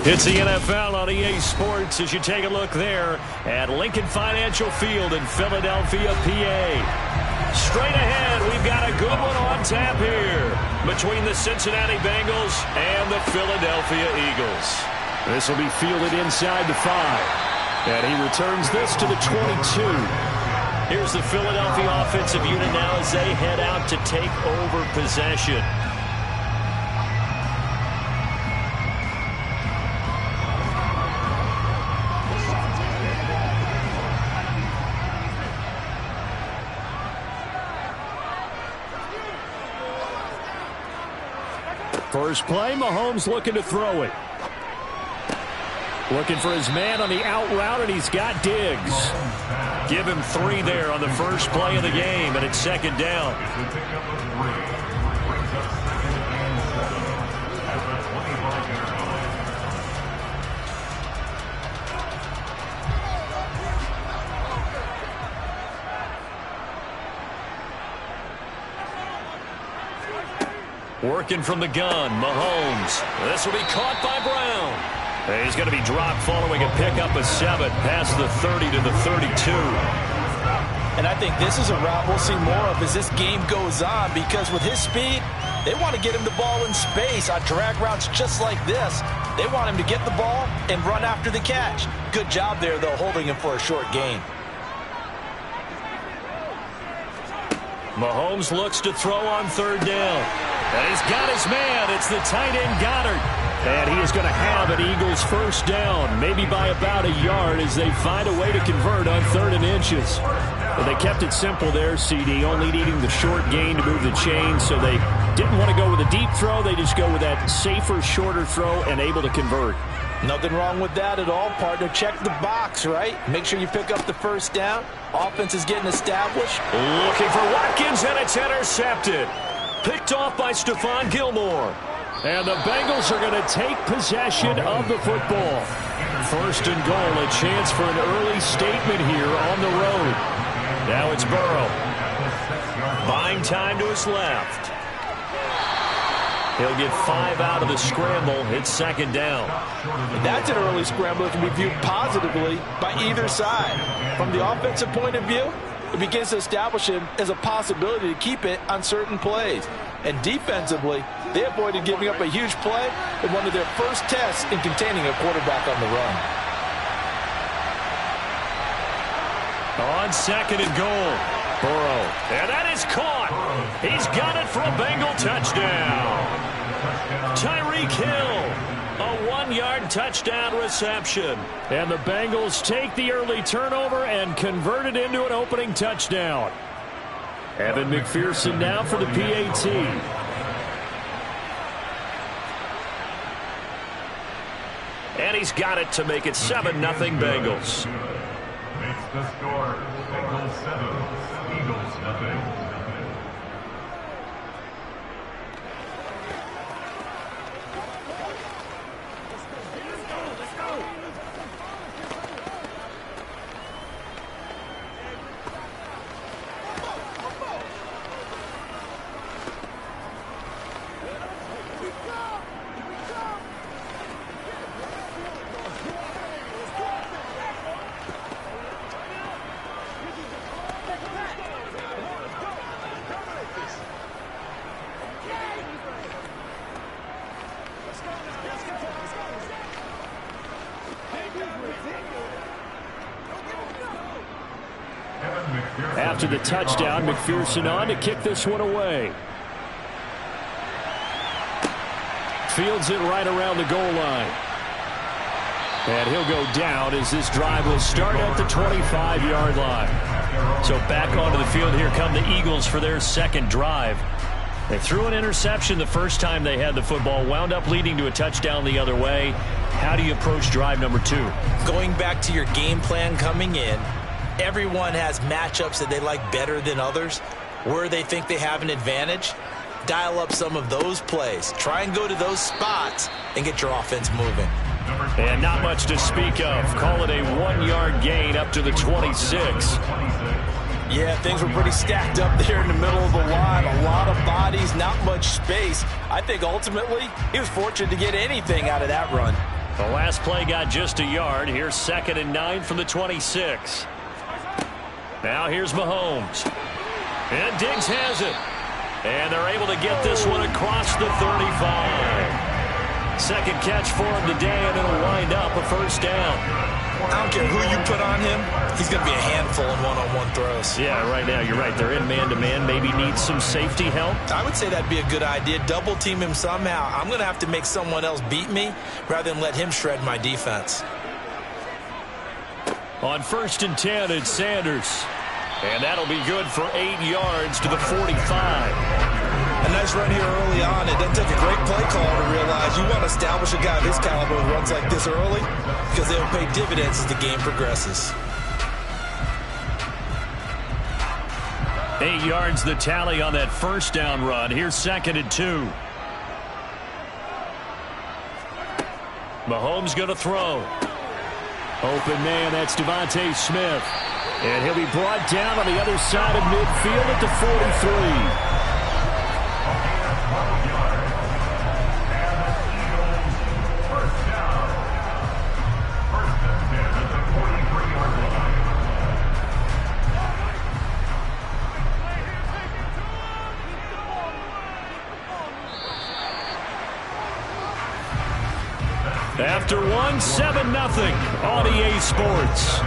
It's the NFL on EA Sports as you take a look there at Lincoln Financial Field in Philadelphia, PA. Straight ahead, we've got a good one on tap here between the Cincinnati Bengals and the Philadelphia Eagles. This will be fielded inside the 5. And he returns this to the 22. Here's the Philadelphia offensive unit now as they head out to take over possession. First play, Mahomes looking to throw it. Looking for his man on the out route, and he's got Diggs. Give him 3 there on the first play of the game, and it's second down. Working from the gun, Mahomes. This will be caught by Brown. He's going to be dropped following a pickup of 7 past the 30 to the 32. And I think this is a route we'll see more of as this game goes on, because with his speed, they want to get him the ball in space on drag routes just like this. They want him to get the ball and run after the catch. Good job there, though, holding him for a short gain. Mahomes looks to throw on third down. And he's got his man. It's the tight end Goddard. And he is going to have an Eagles first down, maybe by about a yard as they find a way to convert on 3rd and inches. But they kept it simple there, CD, only needing the short gain to move the chain, so they didn't want to go with a deep throw. They just go with that safer, shorter throw and able to convert. Nothing wrong with that at all, partner. Check the box, right? Make sure you pick up the first down. Offense is getting established. Looking for Watkins, and it's intercepted. Picked off by Stephon Gilmore. And the Bengals are going to take possession of the football. First and goal, a chance for an early statement here on the road. Now it's Burrow. Buying time to his left. He'll get 5 out of the scramble. It's second down. That's an early scramble that can be viewed positively by either side. From the offensive point of view, it begins to establish him as a possibility to keep it on certain plays. And defensively, they avoided giving up a huge play in one of their first tests in containing a quarterback on the run. On second and goal, Burrow. And that is caught. He's got it for a Bengal touchdown. Tyreek Hill, a 1-yard touchdown reception. And the Bengals take the early turnover and convert it into an opening touchdown. Evan McPherson now for the PAT. And he's got it to make it 7-0 Bengals. Makes the score Bengals 7, Eagles nothing. After the touchdown, McPherson on to kick this one away. Fields it right around the goal line. And he'll go down as this drive will start at the 25-yard line. So back onto the field, here come the Eagles for their second drive. They threw an interception the first time they had the football, wound up leading to a touchdown the other way. How do you approach drive number 2? Going back to your game plan coming in, everyone has matchups that they like better than others, where they think they have an advantage. Dial up some of those plays. Try and go to those spots and get your offense moving. And not much to speak of. Call it a 1-yard gain up to the 26. Yeah, things were pretty stacked up there in the middle of the line. A lot of bodies, not much space. I think ultimately he was fortunate to get anything out of that run. The last play got just a yard. Here's 2nd and 9 from the 26. Now here's Mahomes. And Diggs has it. And they're able to get this one across the 35. Second catch for him today, and it'll wind up a first down. I don't care who you put on him. He's going to be a handful in one-on-one throws. Yeah, right now, you're right. They're in man-to-man. Maybe needs some safety help. I would say that'd be a good idea. Double team him somehow. I'm going to have to make someone else beat me rather than let him shred my defense. On 1st and 10, it's Sanders. And that'll be good for 8 yards to the 45. A nice run here early on. It doesn't take a great play call to realize you want to establish a guy of his caliber who runs like this early because they'll pay dividends as the game progresses. 8 yards the tally on that first down run. Here's 2nd and 2. Mahomes going to throw. Open man, that's Devontae Smith. And he'll be brought down on the other side of midfield at the 43. After 1, 7-0 on EA Sports.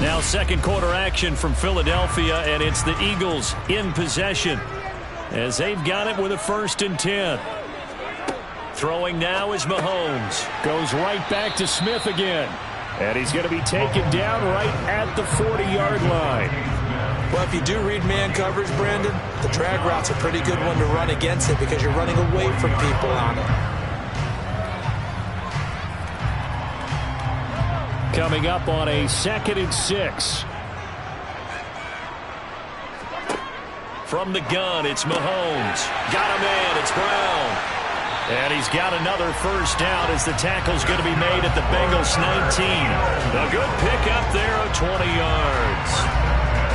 Now 2nd quarter action from Philadelphia, and it's the Eagles in possession as they've got it with a 1st and 10. Throwing now is Mahomes. Goes right back to Smith again. And he's going to be taken down right at the 40-yard line. Well, if you do read man coverage, Brandon, the drag route's a pretty good one to run against it because you're running away from people on it. Coming up on a 2nd and 6. From the gun, it's Mahomes. Got a man, it's Brown. And he's got another first down as the tackle's going to be made at the Bengals 19. A good pickup there of 20 yards.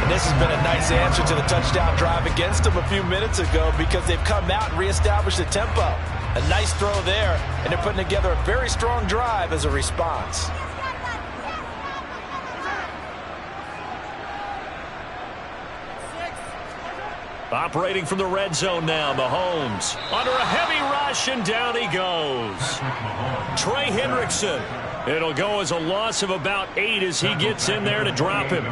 And this has been a nice answer to the touchdown drive against them a few minutes ago because they've come out and reestablished the tempo. A nice throw there, and they're putting together a very strong drive as a response. Operating from the red zone now, Mahomes. Under a heavy rush, and down he goes. Trey Hendrickson. It'll go as a loss of about 8 as he gets in there to drop him.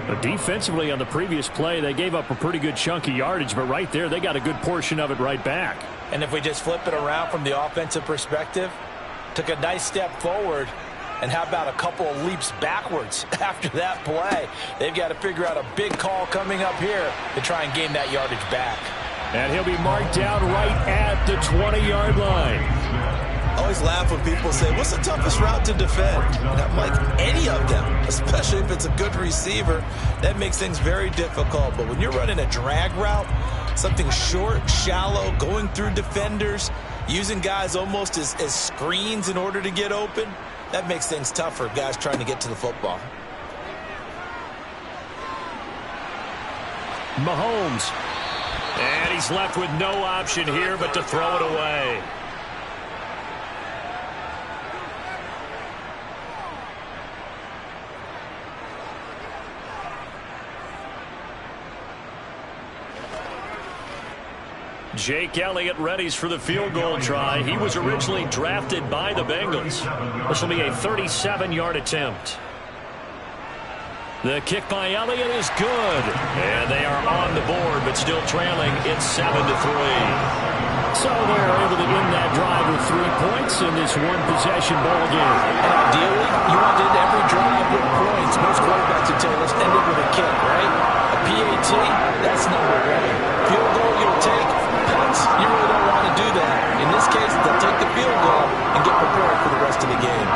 But defensively on the previous play, they gave up a pretty good chunk of yardage, but right there, they got a good portion of it right back. And if we just flip it around from the offensive perspective, took a nice step forward, and how about a couple of leaps backwards after that play? They've got to figure out a big call coming up here to try and gain that yardage back. And he'll be marked down right at the 20-yard line. I always laugh when people say, what's the toughest route to defend? And I'm like, any of them, especially if it's a good receiver. That makes things very difficult. But when you're running a drag route, something short, shallow, going through defenders, using guys almost as screens in order to get open, that makes things tougher, guys trying to get to the football. Mahomes. And he's left with no option here but to throw it away. Jake Elliott readies for the field goal try. He was originally drafted by the Bengals. This will be a 37-yard attempt. The kick by Elliott is good. And they are on the board, but still trailing. It's 7-3. So they're able to end that drive with 3 points in this one-possession ball game. And ideally, you want to end every drive with points. Most quarterbacks would tell us end it with a kick, right? A PAT, that's number 1. Field goal you'll take. Punts, you really don't want to do that. In this case, they'll take the field goal and get prepared for the rest of the game.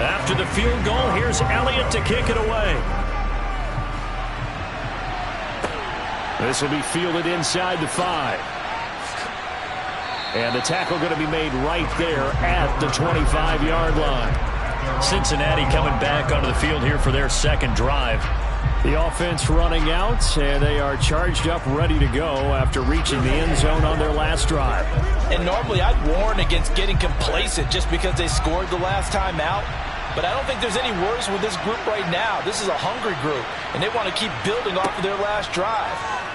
After After the field goal, here's Elliott to kick it away. This will be fielded inside the 5. And the tackle going to be made right there at the 25-yard line. Cincinnati coming back onto the field here for their second drive. The offense running out, and they are charged up, ready to go after reaching the end zone on their last drive. And normally I'd warn against getting complacent just because they scored the last time out. But I don't think there's any worries with this group right now. This is a hungry group, and they want to keep building off of their last drive.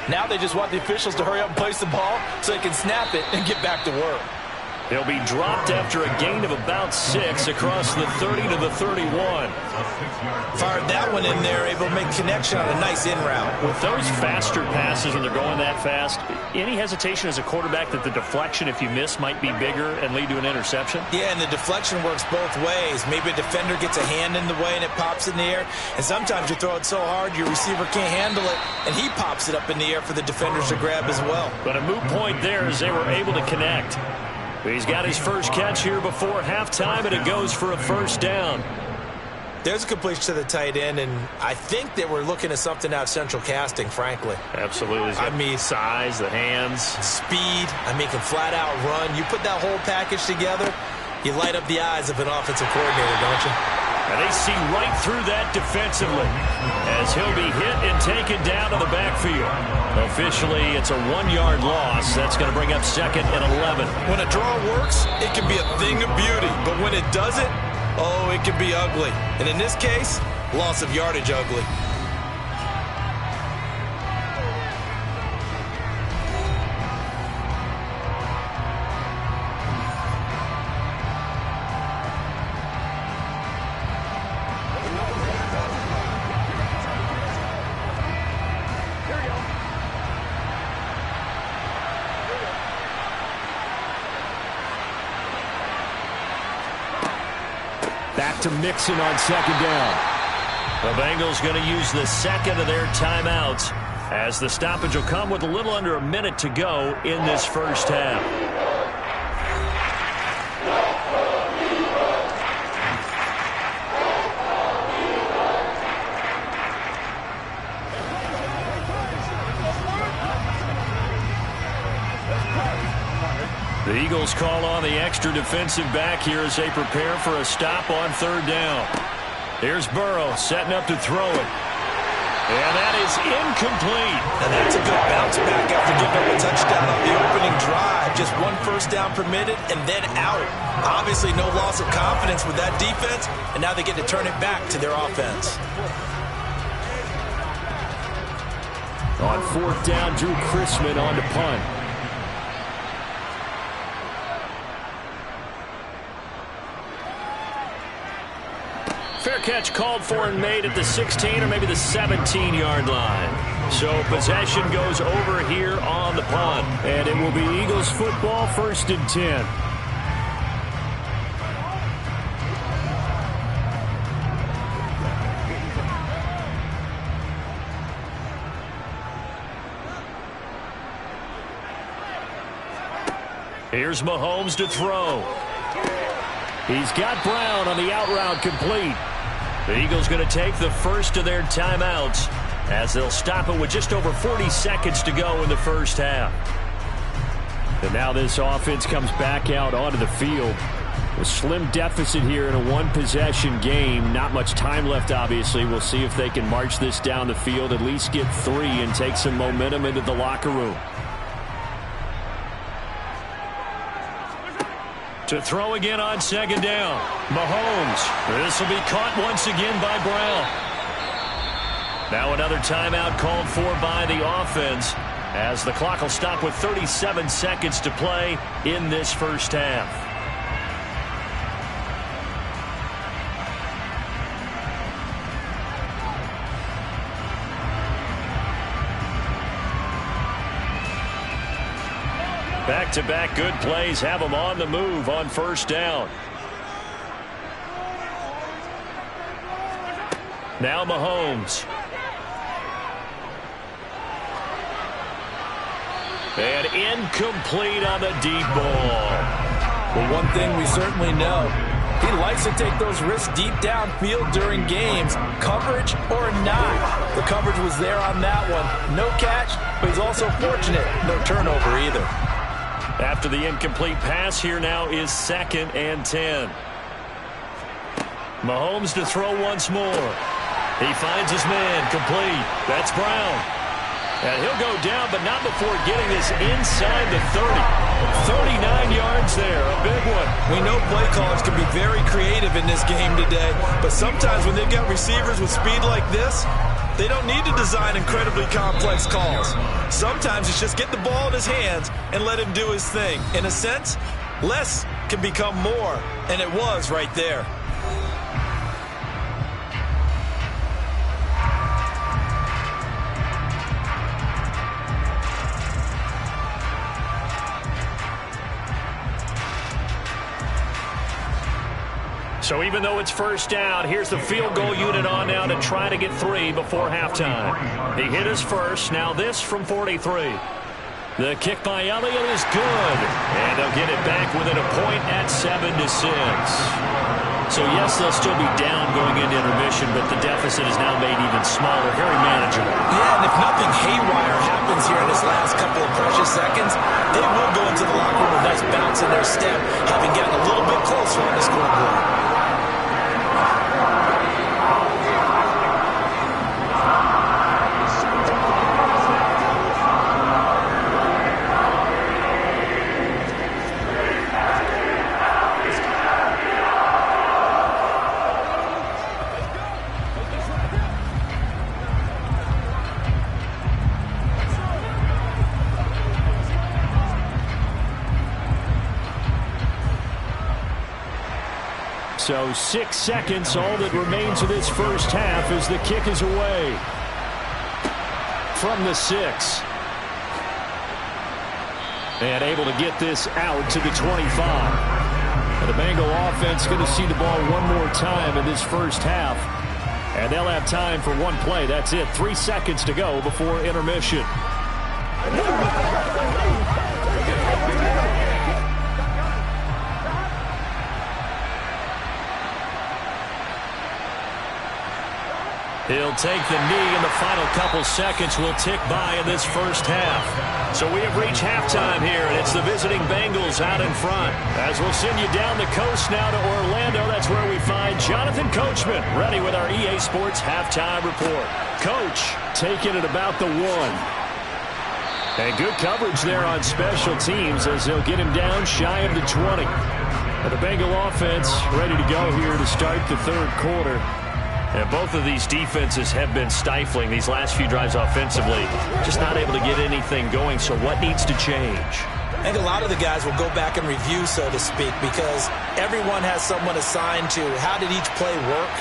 Now they just want the officials to hurry up and place the ball so they can snap it and get back to work. They'll be dropped after a gain of about 6 across the 30 to the 31. Fired that one in there, able to make connection on a nice in route. With those faster passes and they're going that fast, any hesitation as a quarterback that the deflection, if you miss, might be bigger and lead to an interception? Yeah, and the deflection works both ways. Maybe a defender gets a hand in the way and it pops in the air. And sometimes you throw it so hard your receiver can't handle it, and he pops it up in the air for the defenders to grab as well. But a moot point there as they were able to connect. He's got his first catch here before halftime, and it goes for a first down. There's a completion to the tight end, and I think they were looking at something out of Central Casting, frankly. Absolutely. I mean, size, the hands. Speed. I mean, can flat out run. You put that whole package together, you light up the eyes of an offensive coordinator, don't you? And they see right through that defensively as he'll be hit and taken down to the backfield. Officially, it's a 1-yard loss. That's going to bring up 2nd and 11. When a draw works, it can be a thing of beauty. But when it doesn't, oh, it can be ugly. And in this case, loss of yardage ugly. Back to Mixon on 2nd down. The Bengals going to use the second of their timeouts as the stoppage will come with a little under a minute to go in this first half. The Eagles call on the extra defensive back here as they prepare for a stop on 3rd down. Here's Burrow setting up to throw it. And that is incomplete. And that's a good bounce back after giving up a touchdown on the opening drive. Just 1 first down permitted and then out. Obviously no loss of confidence with that defense, and now they get to turn it back to their offense. On 4th down, Drew Chrisman on to punt. Fair catch called for and made at the 16 or maybe the 17-yard line. So possession goes over here on the punt. And it will be Eagles football, 1st and 10. Here's Mahomes to throw. He's got Brown on the out route complete. The Eagles going to take the first of their timeouts as they'll stop it with just over 40 seconds to go in the first half. And now this offense comes back out onto the field. A slim deficit here in a 1-possession game. Not much time left, obviously. We'll see if they can march this down the field, at least get 3 and take some momentum into the locker room. To throw again on 2nd down. Mahomes. This will be caught once again by Brown. Now another timeout called for by the offense as the clock will stop with 37 seconds to play in this first half. Back-to-back good plays have them on the move on 1st down. Now Mahomes. And incomplete on the deep ball. Well, one thing we certainly know, He likes to take those risks deep downfield during games, coverage or not. The coverage was there on that one. No catch, but he's also fortunate. No turnover either. After the incomplete pass, here now is 2nd and 10. Mahomes to throw once more. He finds his man, complete. That's Brown. And he'll go down, but not before getting this inside the 30. 39 yards there, a big one. We know play callers can be very creative in this game today, but sometimes when they've got receivers with speed like this, they don't need to design incredibly complex calls. Sometimes it's just get the ball in his hands and let him do his thing. In a sense, less can become more, and it was right there. So even though it's first down, here's the field goal unit on now to try to get 3 before halftime. He hit his first. Now this from 43. The kick by Elliott is good. And they'll get it back within a point at 7-6. So yes, they'll still be down going into intermission, but the deficit is now made even smaller, very manageable. Yeah, and if nothing haywire happens here in this last couple of precious seconds, they will go into the locker room with a nice bounce in their step, having gotten a little bit closer on the scoreboard. So 6 seconds, all that remains of this first half as the kick is away. From the 6. And able to get this out to the 25. And the Bengal offense going to see the ball one more time in this first half. And they'll have time for one play. That's it. 3 seconds to go before intermission. He'll take the knee, and the final couple seconds will tick by in this first half. So we have reached halftime here, and it's the visiting Bengals out in front. As we'll send you down the coast now to Orlando, that's where we find Jonathan Coachman, ready with our EA Sports Halftime Report. Coach, taking it about the 1. And good coverage there on special teams as they'll get him down shy of the 20. And the Bengal offense ready to go here to start the third quarter. And both of these defenses have been stifling these last few drives offensively. Just not able to get anything going, so what needs to change? I think a lot of the guys will go back and review, so to speak, because everyone has someone assigned to how did each play work.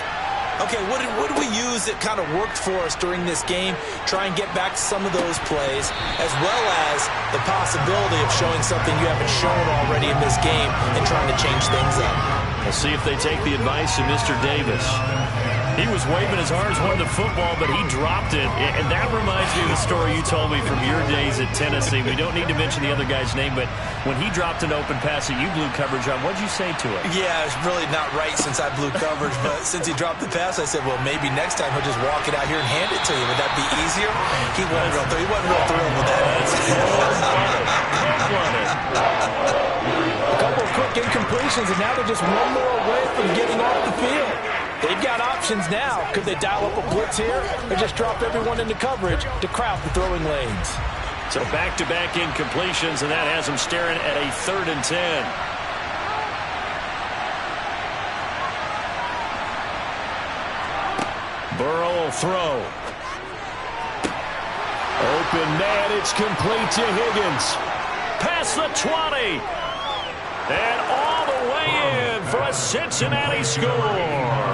Okay, what did we use that kind of worked for us during this game? Try and get back to some of those plays, as well as the possibility of showing something you haven't shown already in this game and trying to change things up. We'll see if they take the advice of Mr. Davis. He was waving as hard as wanted the football, but he dropped it. And that reminds me of the story you told me from your days at Tennessee. We don't need to mention the other guy's name, but when he dropped an open pass that you blew coverage on, what'd you say to him? Yeah, it's really not right since I blew coverage, but since he dropped the pass, I said, well, maybe next time he'll just walk it out here and hand it to you. Would that be easier? He wasn't real thrilled with that. A couple of quick incompletions, and now they're just one more away from getting off the field. They've got options now. Could they dial up a blitz here or just drop everyone into coverage to crowd the throwing lanes? So back-to-back incompletions, and that has them staring at a 3rd and 10. Burrow will throw. Open man, it's complete to Higgins. Past the 20. And all the way in for a Cincinnati score.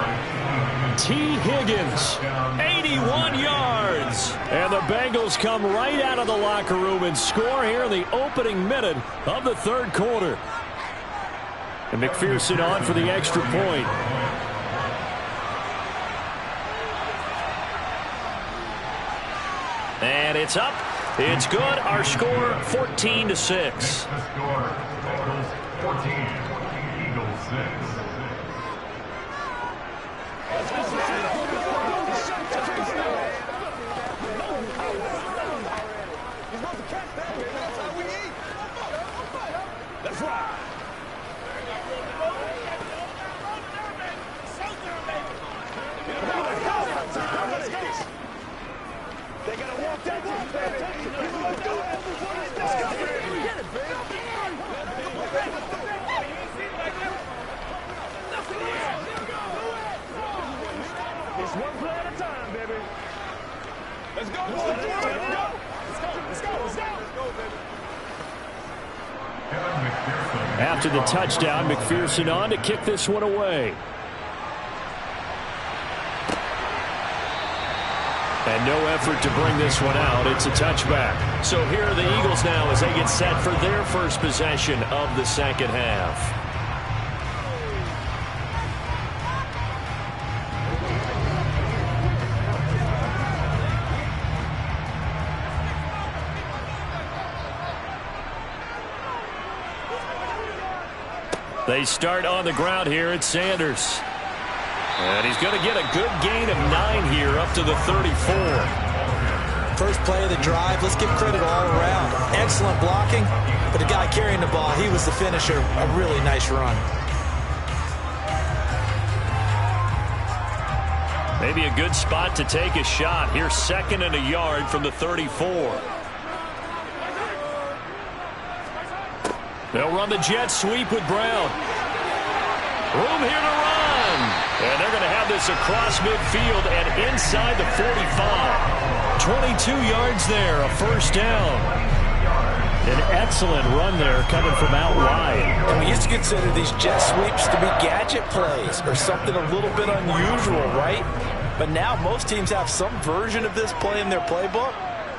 T. Higgins, 81 yards. And the Bengals come right out of the locker room and score here in the opening minute of the third quarter. And McPherson on for the extra point. And it's up. It's good. Our score, 14-6. The score, Bengals 14, Eagles 6. After the touchdown, McPherson on to kick this one away. And no effort to bring this one out. It's a touchback. So here are the Eagles now as they get set for their first possession of the second half. They start on the ground here at Sanders. And he's going to get a good gain of 9 here up to the 34. First play of the drive, let's give credit all around. Excellent blocking, but the guy carrying the ball, he was the finisher. A really nice run. Maybe a good spot to take a shot. Here's 2nd and a yard from the 34. They'll run the jet sweep with Brown. Room here to run. And they're going to have this across midfield and inside the 45. 22 yards there, a first down. An excellent run there coming from out wide. And we used to consider these jet sweeps to be gadget plays or something a little bit unusual, right? But now most teams have some version of this play in their playbook.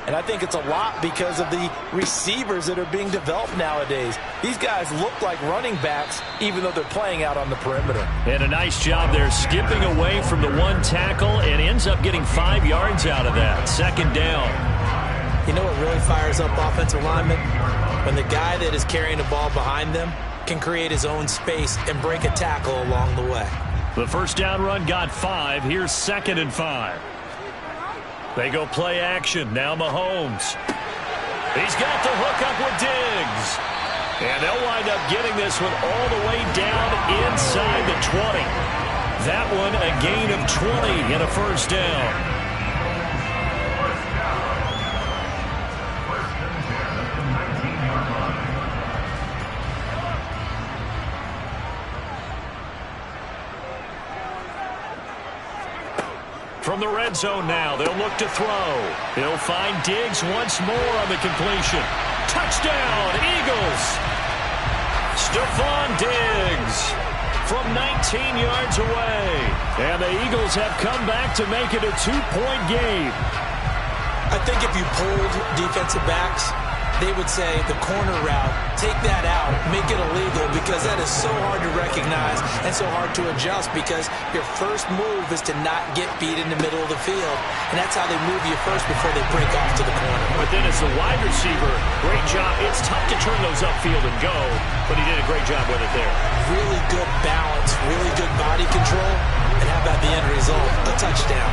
And I think it's a lot because of the receivers that are being developed nowadays. These guys look like running backs, even though they're playing out on the perimeter. And a nice job there skipping away from the one tackle and ends up getting 5 yards out of that. 2nd down. You know what really fires up offensive linemen? When the guy that is carrying the ball behind them can create his own space and break a tackle along the way. The first down run got 5. Here's 2nd and 5. They go play action. Now Mahomes. He's got the hook up with Diggs. And they'll wind up getting this one all the way down inside the 20. That one a gain of 20 and a first down. From the red zone now, they'll look to throw. He'll find Diggs once more on the completion. Touchdown, Eagles! Stephon Diggs from 19 yards away. And the Eagles have come back to make it a 2-point game. I think if you polled defensive backs, they would say the corner route, take that out, make it illegal, because that is so hard to recognize and so hard to adjust, because your first move is to not get beat in the middle of the field. And that's how they move you first before they break off to the corner. But then as the wide receiver, great job. It's tough to turn those upfield and go, but he did a great job with it there. Really good balance, really good body control, and how about the end result? A touchdown.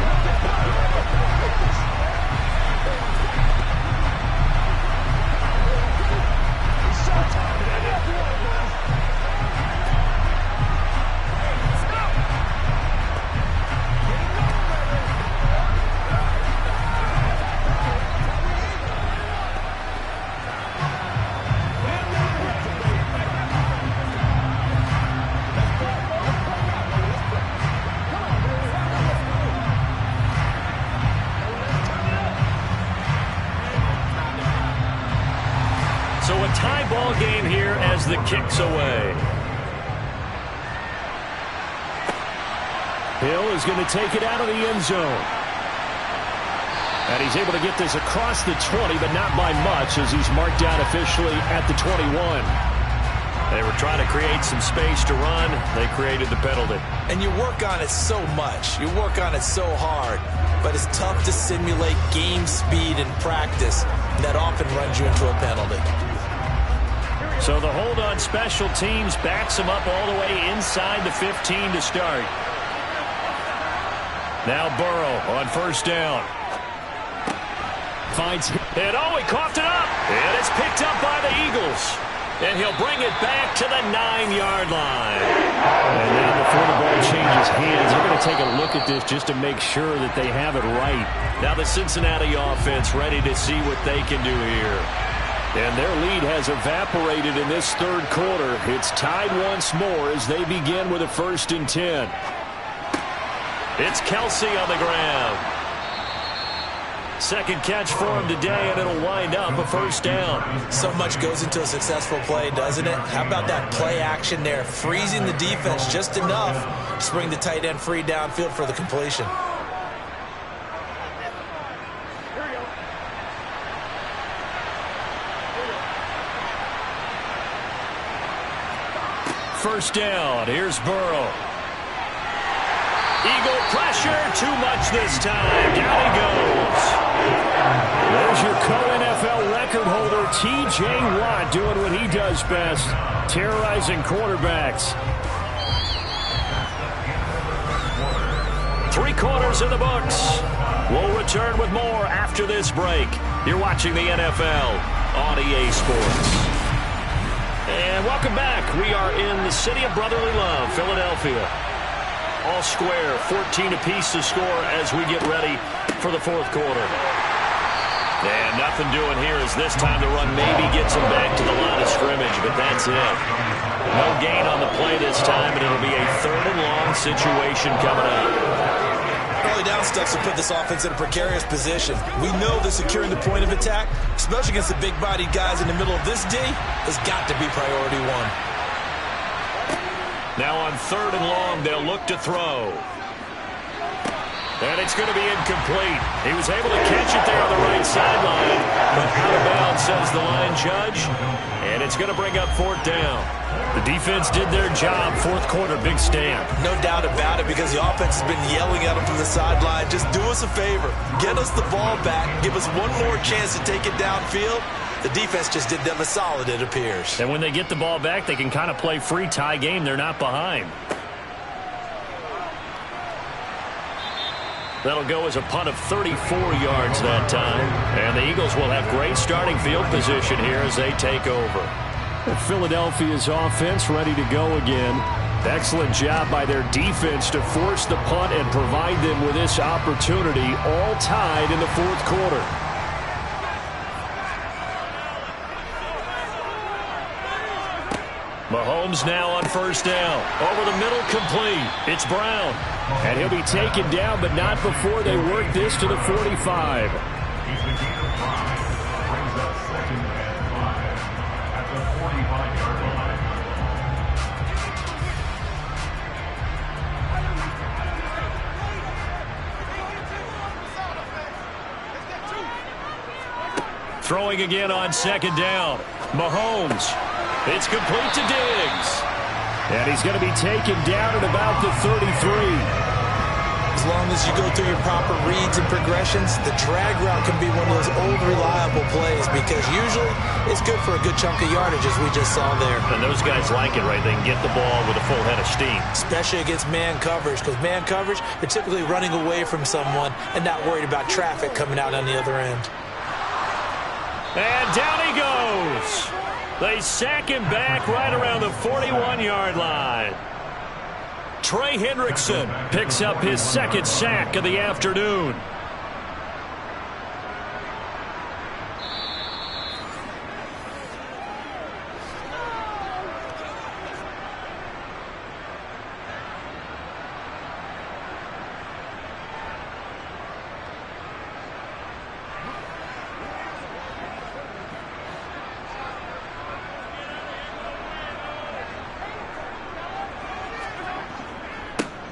Tie ball game here as the kick's away. Hill is going to take it out of the end zone. And he's able to get this across the 20, but not by much, as he's marked down officially at the 21. They were trying to create some space to run. They created the penalty. And you work on it so much. You work on it so hard. But it's tough to simulate game speed in practice. That often runs you into a penalty. So the hold on special teams backs him up all the way inside the 15 to start. Now Burrow on first down. Finds it. And oh, he coughed it up. And it's picked up by the Eagles. And he'll bring it back to the 9-yard line. And now before the ball changes hands, they're going to take a look at this just to make sure that they have it right. Now the Cincinnati offense ready to see what they can do here. And their lead has evaporated in this third quarter. It's tied once more as they begin with a 1st and 10. It's Kelsey on the ground. Second catch for him today, and it'll wind up a first down. So much goes into a successful play, doesn't it? How about that play action there? Freezing the defense just enough to bring the tight end free downfield for the completion. First down. Here's Burrow. Eagle pressure. Too much this time. Down he goes. There's your co-NFL record holder, T.J. Watt, doing what he does best, terrorizing quarterbacks. 3 quarters in the books. We'll return with more after this break. You're watching the NFL on EA Sports. And welcome back. We are in the city of brotherly love, Philadelphia. All square, 14 apiece to score as we get ready for the fourth quarter. And nothing doing here is this time the run maybe gets him back to the line of scrimmage, but that's it. No gain on the play this time, and it'll be a 3rd and long situation coming up. Early down stuff to put this offense in a precarious position. We know that securing the point of attack, especially against the big-bodied guys in the middle of this D, has got to be priority 1. Now on 3rd and long, they'll look to throw. And it's going to be incomplete. He was able to catch it there on the right sideline, but out of bounds, says the line judge. And it's going to bring up 4th down. The defense did their job. 4th quarter, big stand. No doubt about it, because the offense has been yelling at them from the sideline. Just do us a favor. Get us the ball back. Give us one more chance to take it downfield. The defense just did them a solid, it appears. And when they get the ball back, they can kind of play free tie game. They're not behind. That'll go as a punt of 34 yards that time. And the Eagles will have great starting field position here as they take over. Philadelphia's offense ready to go again. Excellent job by their defense to force the punt and provide them with this opportunity, all tied in the 4th quarter. Mahomes now on 1st down. Over the middle, complete. It's Brown. And he'll be taken down, but not before they work this to the 45. He's the gain of 5. Brings up 2nd and 5 at the 45-yard line. Throwing again on 2nd down. Mahomes. It's complete to Diggs. And he's going to be taken down at about the 33. As long as you go through your proper reads and progressions, the drag route can be one of those old reliable plays, because usually it's good for a good chunk of yardage, as we just saw there. And those guys like it, right? They can get the ball with a full head of steam. Especially against man coverage, because man coverage, they're typically running away from someone and not worried about traffic coming out on the other end. And down he goes. They sack him back right around the 41-yard line. Trey Hendrickson picks up his 2nd sack of the afternoon.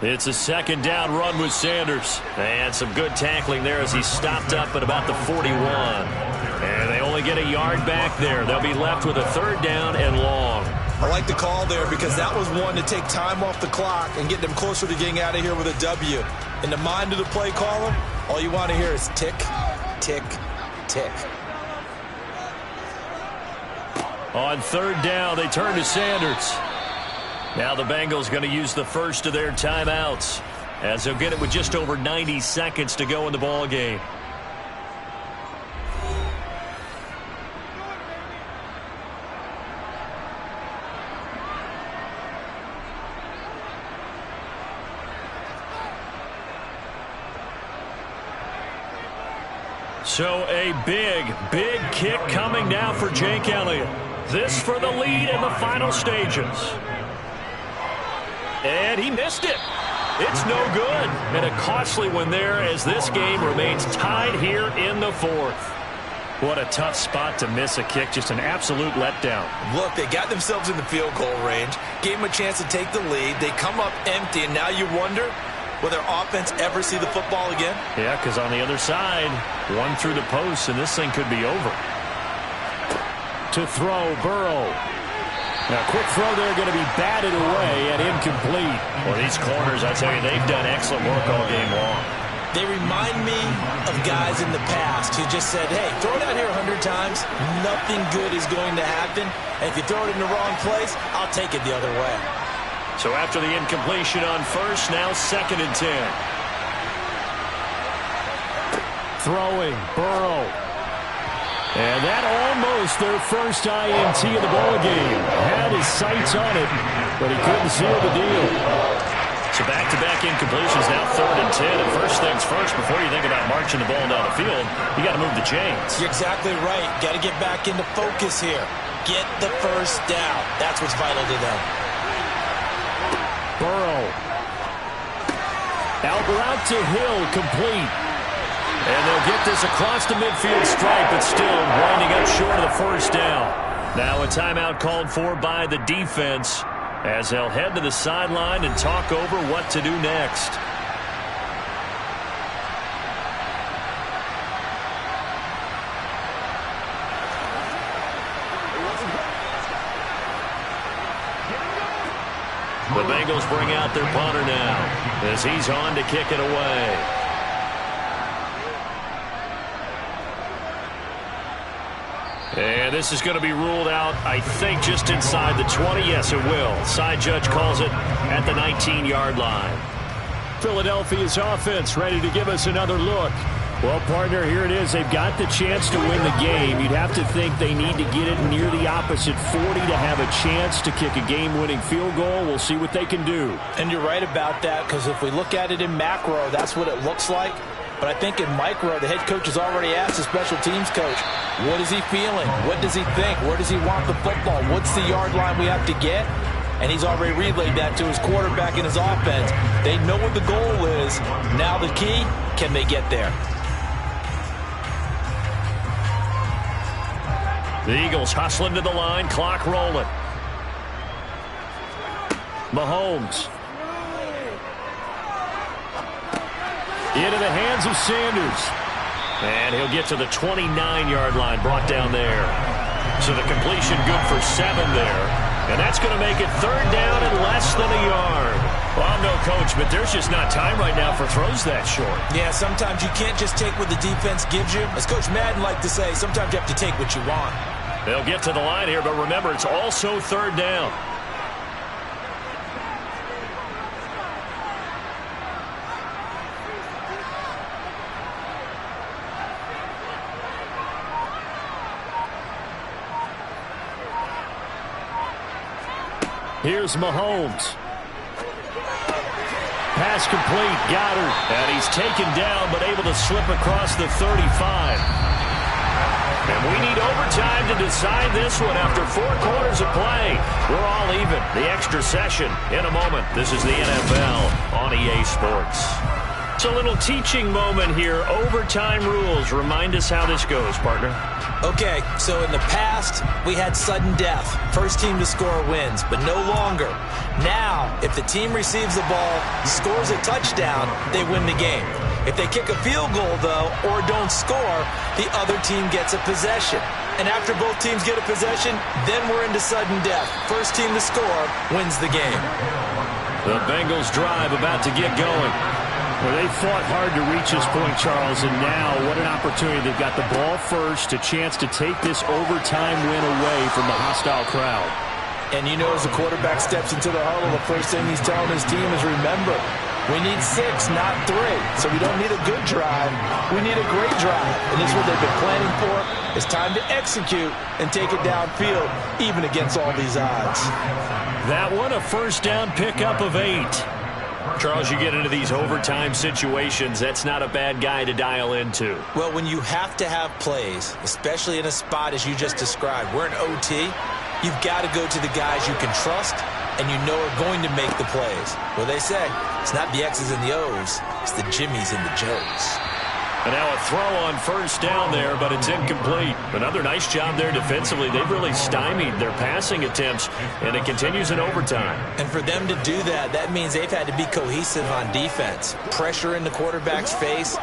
It's a 2nd down run with Sanders. And some good tackling there as he stopped up at about the 41. And they only get a yard back there. They'll be left with a 3rd down and long. I like the call there, because that was one to take time off the clock and get them closer to getting out of here with a W. In the mind of the play caller, all you want to hear is tick, tick, tick. On 3rd down, they turn to Sanders. Now the Bengals going to use the first of their timeouts, as they'll get it with just over 90 seconds to go in the ball game. So a big kick coming now for Jake Elliott. This for the lead in the final stages. And he missed it. It's no good. And a costly one there as this game remains tied here in the fourth. What a tough spot to miss a kick. Just an absolute letdown. Look, they got themselves in the field goal range, gave them a chance to take the lead. They come up empty, and now you wonder, will their offense ever see the football again? Yeah, because on the other side, one through the post, and this thing could be over. To throw, Burrow. Now, quick throw there, going to be batted away and incomplete. Well, these corners, I tell you, they've done excellent work all game long. They remind me of guys in the past who just said, hey, throw it out here 100 times, nothing good is going to happen. And if you throw it in the wrong place, I'll take it the other way. So after the incompletion on first, now 2nd and 10. Throwing, Burrow. And that almost their first INT of the ballgame. Had his sights on it, but he couldn't seal the deal. So back-to-back incompletions, now 3rd and 10. And first things first, before you think about marching the ball down the field, you got to move the chains. You're exactly right. Got to get back into focus here. Get the first down. That's what's vital to them. Burrow. Out route to Hill, complete. And they'll get this across the midfield stripe, but still winding up short of the first down. Now a timeout called for by the defense as they'll head to the sideline and talk over what to do next. The Bengals bring out their punter now as he's on to kick it away. And this is going to be ruled out, I think, just inside the 20. Yes, it will. Side judge calls it at the 19-yard line. Philadelphia's offense ready to give us another look. Well, partner, here it is. They've got the chance to win the game. You'd have to think they need to get it near the opposite 40 to have a chance to kick a game-winning field goal. We'll see what they can do. And you're right about that, because if we look at it in macro, that's what it looks like. But I think in micro, the head coach has already asked the special teams coach, what is he feeling? What does he think? Where does he want the football? What's the yard line we have to get? And he's already relayed that to his quarterback and his offense. They know what the goal is. Now the key, can they get there? The Eagles hustling to the line, clock rolling. Mahomes. Into the hands of Sanders. And he'll get to the 29-yard line, brought down there. So the completion good for 7 there. And that's going to make it 3rd down and less than a yard. Well, I'm no coach, but there's just not time right now for throws that short. Yeah, sometimes you can't just take what the defense gives you. As Coach Madden liked to say, sometimes you have to take what you want. They'll get to the line here, but remember, it's also 3rd down. Here's Mahomes. Pass complete, Goddard. And he's taken down, but able to slip across the 35. And we need overtime to decide this one after 4 quarters of play. We're all even. The extra session in a moment. This is the NFL on EA Sports. It's a little teaching moment here. Overtime rules. Remind us how this goes, partner. Okay, so in the past, we had sudden death. First team to score wins, but no longer. Now, if the team receives the ball, scores a touchdown, they win the game. If they kick a field goal, though, or don't score, the other team gets a possession. And after both teams get a possession, then we're into sudden death. First team to score wins the game. The Bengals drive about to get going. Well, they fought hard to reach this point, Charles, and now what an opportunity. They've got the ball first, a chance to take this overtime win away from the hostile crowd. And you know, as the quarterback steps into the huddle, the first thing he's telling his team is, remember, we need 6, not 3. So we don't need a good drive. We need a great drive. And this is what they've been planning for. It's time to execute and take it downfield, even against all these odds. That one, a first down pickup of 8. Charles, you get into these overtime situations, that's not a bad guy to dial into. Well, when you have to have plays, especially in a spot as you just described, we're in OT, you've got to go to the guys you can trust and you know are going to make the plays. Well, they say it's not the X's and the O's, it's the Jimmys and the Joes. And now a throw on first down there, but it's incomplete. Another nice job there defensively. They've really stymied their passing attempts, and it continues in overtime. And for them to do that, that means they've had to be cohesive on defense. Pressure in the quarterback's face,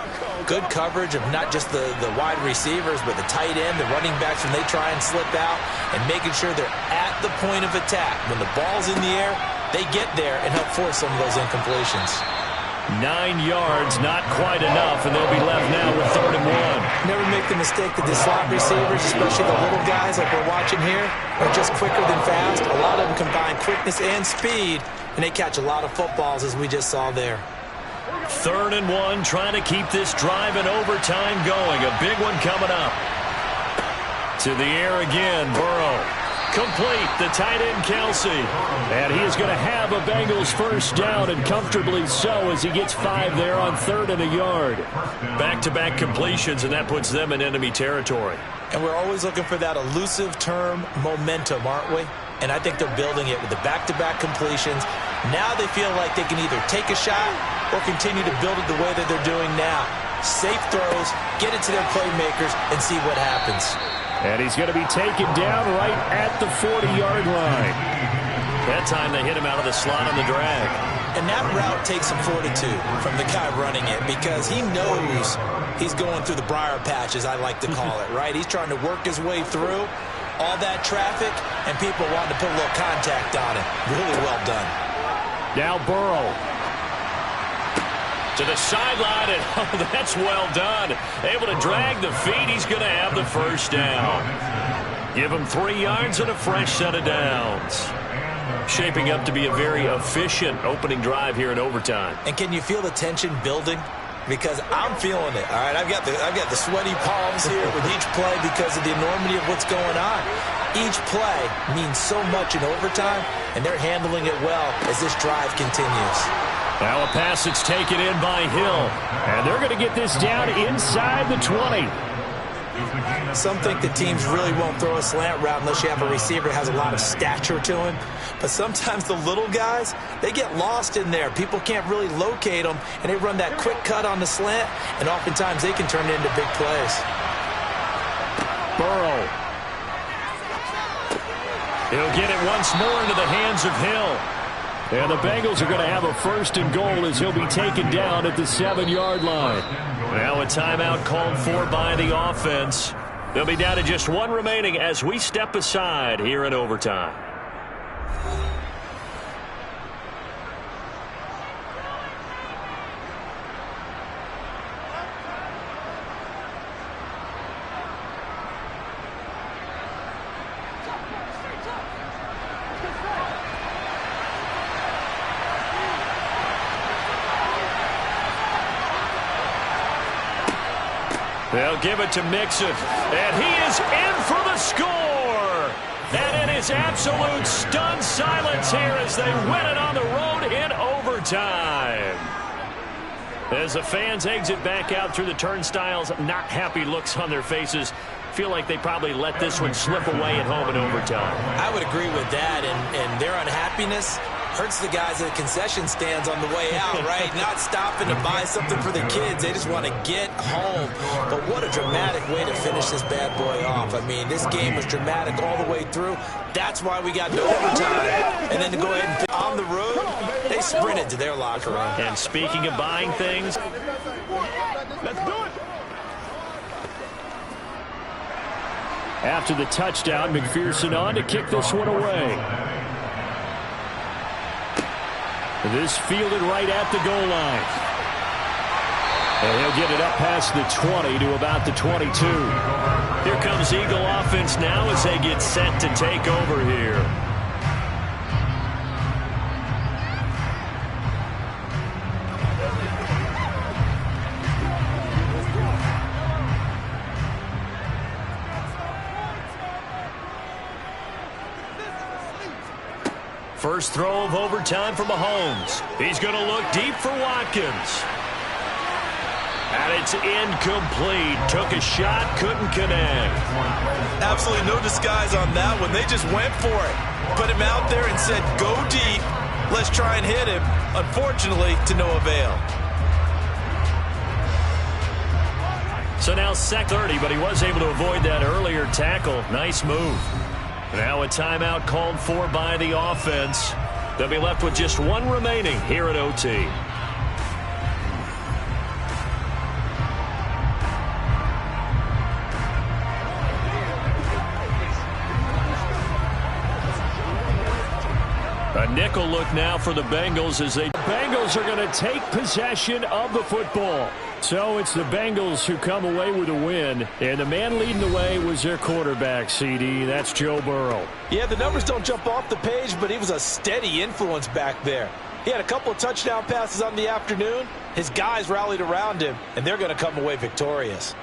good coverage of not just the wide receivers, but the tight end, the running backs when they try and slip out, and making sure they're at the point of attack. When the ball's in the air, they get there and help force some of those incompletions. 9 yards, not quite enough, and they'll be left now with 3rd and 1. Never make the mistake that the slot receivers, especially the little guys like we're watching here, are just quicker than fast. A lot of them combine quickness and speed, and they catch a lot of footballs, as we just saw there. 3rd and 1, trying to keep this drive in overtime going. A big one coming up. To the air again, Burrow. Complete, the tight end Kelsey. And he is going to have a Bengals first down, and comfortably so, as he gets 5 there on 3rd and a yard. Back-to-back completions, and that puts them in enemy territory. And we're always looking for that elusive term, momentum, aren't we? And I think they're building it with the back-to-back completions. Now they feel like they can either take a shot or continue to build it the way that they're doing now. Safe throws, get it to their playmakers, and see what happens. And he's going to be taken down right at the 40-yard line. That time they hit him out of the slot on the drag. And that route takes some fortitude from the guy running it, because he knows he's going through the briar patch, as I like to call it, right? He's trying to work his way through all that traffic, and people wanting to put a little contact on it. Really well done. Now Burrow. To the sideline, and oh, that's well done. Able to drag the feet. He's going to have the first down. Give him 3 yards and a fresh set of downs. Shaping up to be a very efficient opening drive here in overtime. And can you feel the tension building? Because I'm feeling it. All right, I've got the sweaty palms here with each play because of the enormity of what's going on. Each play means so much in overtime, and they're handling it well as this drive continues. Now a pass that's taken in by Hill. And they're going to get this down inside the 20. Some think the teams really won't throw a slant route unless you have a receiver that has a lot of stature to him. But sometimes the little guys, they get lost in there. People can't really locate them, and they run that quick cut on the slant, and oftentimes they can turn it into big plays. Burrow. He'll get it once more into the hands of Hill. And the Bengals are going to have a 1st and goal as he'll be taken down at the 7-yard line. Now a timeout called for by the offense. They'll be down to just 1 remaining as we step aside here in overtime. They'll give it to Mixon, and he is in for the score. And it is absolute stunned silence here as they win it on the road in overtime. As the fans exit back out through the turnstiles, not happy looks on their faces. Feel like they probably let this one slip away at home in overtime. I would agree with that, and their unhappiness hurts the guys at the concession stands on the way out, right? Not stopping to buy something for the kids. They just want to get home. But what a dramatic way to finish this bad boy off. I mean, this game was dramatic all the way through. That's why we got to overtime. And then to go ahead and on the road, they sprinted to their locker room. And speaking of buying things, Let's do it. after the touchdown, McPherson on to kick this one away. This fielded right at the goal line. And he'll get it up past the 20 to about the 22. Here comes Eagle offense now as they get set to take over here. First throw of overtime for Mahomes. He's going to look deep for Watkins. And it's incomplete. Took a shot, couldn't connect. Absolutely no disguise on that one. They just went for it. Put him out there and said, go deep. Let's try and hit him. Unfortunately, to no avail. So now sec 30, but he was able to avoid that earlier tackle. Nice move. Now a timeout called for by the offense. They'll be left with just one remaining here at OT. A nickel look now for the Bengals as the Bengals are going to take possession of the football. So it's the Bengals who come away with a win, and the man leading the way was their quarterback, CD. That's Joe Burrow. Yeah, the numbers don't jump off the page, but he was a steady influence back there. He had a couple of touchdown passes on the afternoon. His guys rallied around him, and they're going to come away victorious.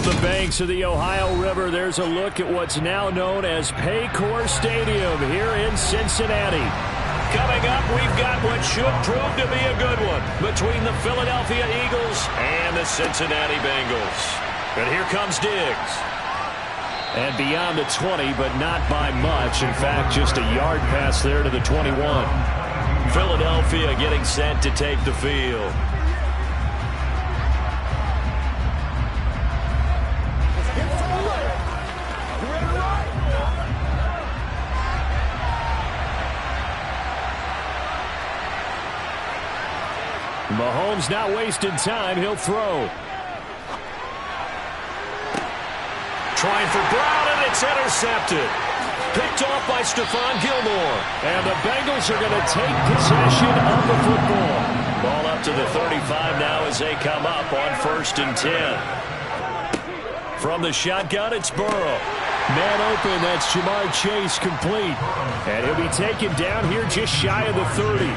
From the banks of the Ohio River, there's a look at what's now known as Paycor Stadium here in Cincinnati. Coming up, we've got what should prove to be a good one between the Philadelphia Eagles and the Cincinnati Bengals. And here comes Diggs. And beyond the 20, but not by much. In fact, just a yard pass there to the 21. Philadelphia getting set to take the field. Mahomes not wasting time. He'll throw. Trying for Brown, and it's intercepted. Picked off by Stephon Gilmore. And the Bengals are going to take possession of the football. Ball up to the 35 now as they come up on 1st and 10. From the shotgun, it's Burrow. Man open, that's Jamar Chase complete. And he'll be taken down here just shy of the 30.